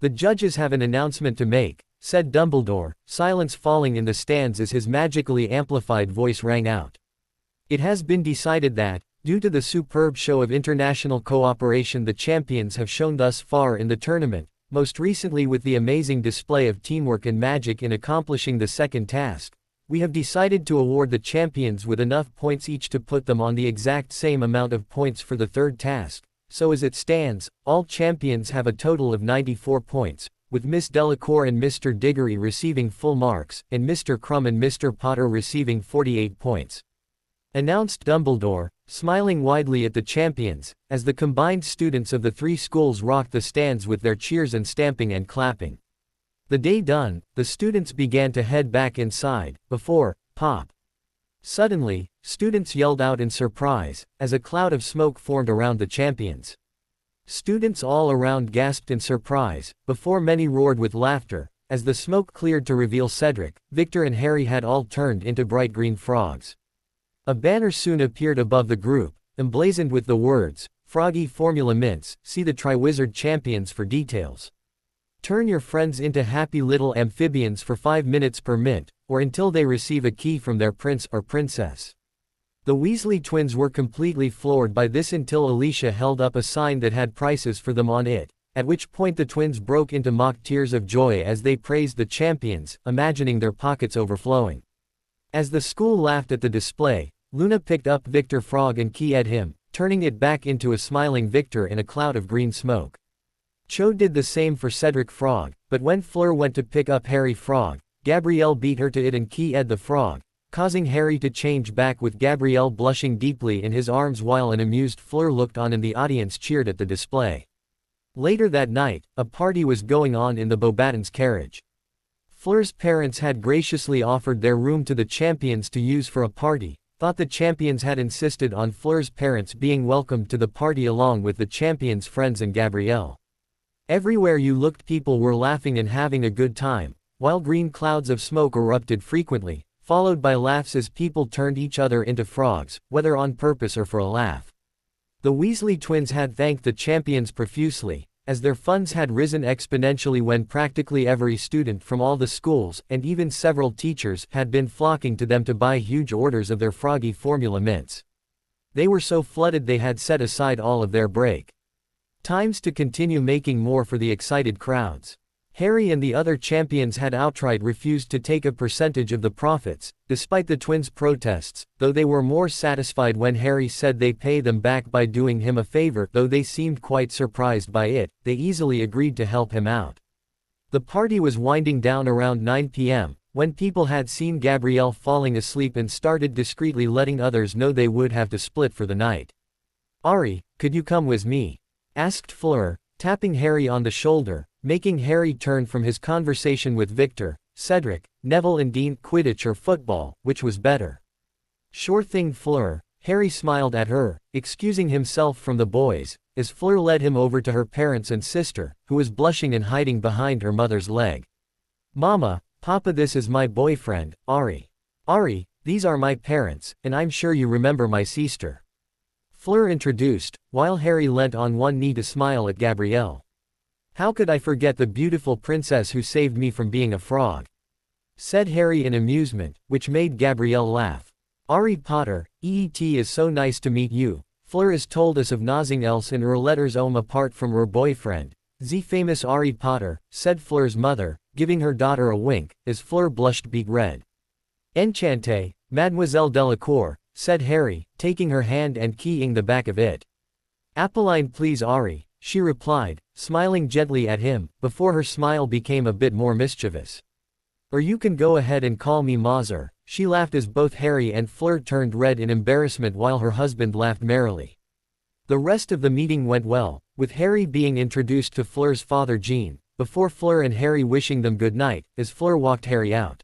"The judges have an announcement to make," said Dumbledore, silence falling in the stands as his magically amplified voice rang out. "It has been decided that, due to the superb show of international cooperation the champions have shown thus far in the tournament, most recently with the amazing display of teamwork and magic in accomplishing the second task, we have decided to award the champions with enough points each to put them on the exact same amount of points for the third task. So as it stands, all champions have a total of 94 points, with Miss Delacour and Mr. Diggory receiving full marks, and Mr. Crumb and Mr. Potter receiving 48 points. Announced Dumbledore, smiling widely at the champions, as the combined students of the three schools rocked the stands with their cheers and stamping and clapping. The day done, the students began to head back inside, before, pop. Suddenly, students yelled out in surprise, as a cloud of smoke formed around the champions. Students all around gasped in surprise, before many roared with laughter, as the smoke cleared to reveal Cedric, Victor and Harry had all turned into bright green frogs. A banner soon appeared above the group, emblazoned with the words, "Froggy Formula Mints, see the Triwizard Champions for details. Turn your friends into happy little amphibians for 5 minutes per mint, or until they receive a key from their prince or princess." The Weasley twins were completely floored by this until Alicia held up a sign that had prices for them on it, at which point the twins broke into mock tears of joy as they praised the champions, imagining their pockets overflowing. As the school laughed at the display, Luna picked up Victor Frog and keyed him, turning it back into a smiling Victor in a cloud of green smoke. Cho did the same for Cedric Frog, but when Fleur went to pick up Harry Frog, Gabrielle beat her to it and keyed the frog, causing Harry to change back with Gabrielle blushing deeply in his arms while an amused Fleur looked on and the audience cheered at the display. Later that night, a party was going on in the Beauxbatons carriage. Fleur's parents had graciously offered their room to the champions to use for a party, thought the champions had insisted on Fleur's parents being welcomed to the party along with the champions' friends and Gabrielle. Everywhere you looked people were laughing and having a good time, while green clouds of smoke erupted frequently, followed by laughs as people turned each other into frogs, whether on purpose or for a laugh. The Weasley twins had thanked the champions profusely, as their funds had risen exponentially when practically every student from all the schools, and even several teachers, had been flocking to them to buy huge orders of their Froggy Formula Mints. They were so flooded they had set aside all of their break times to continue making more for the excited crowds. Harry and the other champions had outright refused to take a percentage of the profits, despite the twins' protests, though they were more satisfied when Harry said they pay them back by doing him a favor. Though they seemed quite surprised by it, they easily agreed to help him out. The party was winding down around 9 p.m., when people had seen Gabrielle falling asleep and started discreetly letting others know they would have to split for the night. "Ari, could you come with me?" asked Fleur, tapping Harry on the shoulder, making Harry turn from his conversation with Victor, Cedric, Neville and Dean. "Quidditch or football, which was better?" "Sure thing, Fleur." Harry smiled at her, excusing himself from the boys, as Fleur led him over to her parents and sister, who was blushing and hiding behind her mother's leg. "Mama, Papa, this is my boyfriend, Ari. Ari, these are my parents, and I'm sure you remember my sister," Fleur introduced, while Harry leant on one knee to smile at Gabrielle. "How could I forget the beautiful princess who saved me from being a frog?" said Harry in amusement, which made Gabrielle laugh. "Ari Potter, it is so nice to meet you. Fleur has told us of nothing else in her letters apart from her boyfriend, the famous Ari Potter," said Fleur's mother, giving her daughter a wink, as Fleur blushed beet red. "Enchante, Mademoiselle Delacour," said Harry, taking her hand and keying the back of it. "Appeline please Ari," she replied, smiling gently at him, before her smile became a bit more mischievous. "Or you can go ahead and call me Mazzer," she laughed as both Harry and Fleur turned red in embarrassment while her husband laughed merrily. The rest of the meeting went well, with Harry being introduced to Fleur's father Jean, before Fleur and Harry wishing them good night, as Fleur walked Harry out.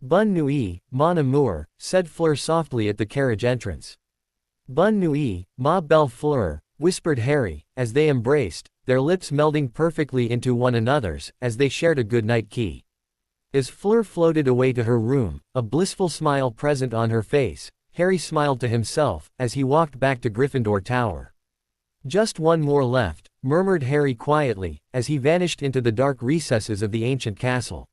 "Bonne nuit, mon amour," said Fleur softly at the carriage entrance. "Bonne nuit, ma belle Fleur," whispered Harry, as they embraced, their lips melding perfectly into one another's, as they shared a good-night key. As Fleur floated away to her room, a blissful smile present on her face, Harry smiled to himself, as he walked back to Gryffindor Tower. "Just one more left," murmured Harry quietly, as he vanished into the dark recesses of the ancient castle.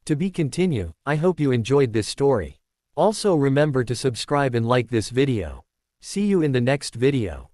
To be continued. I hope you enjoyed this story. Also remember to subscribe and like this video. See you in the next video.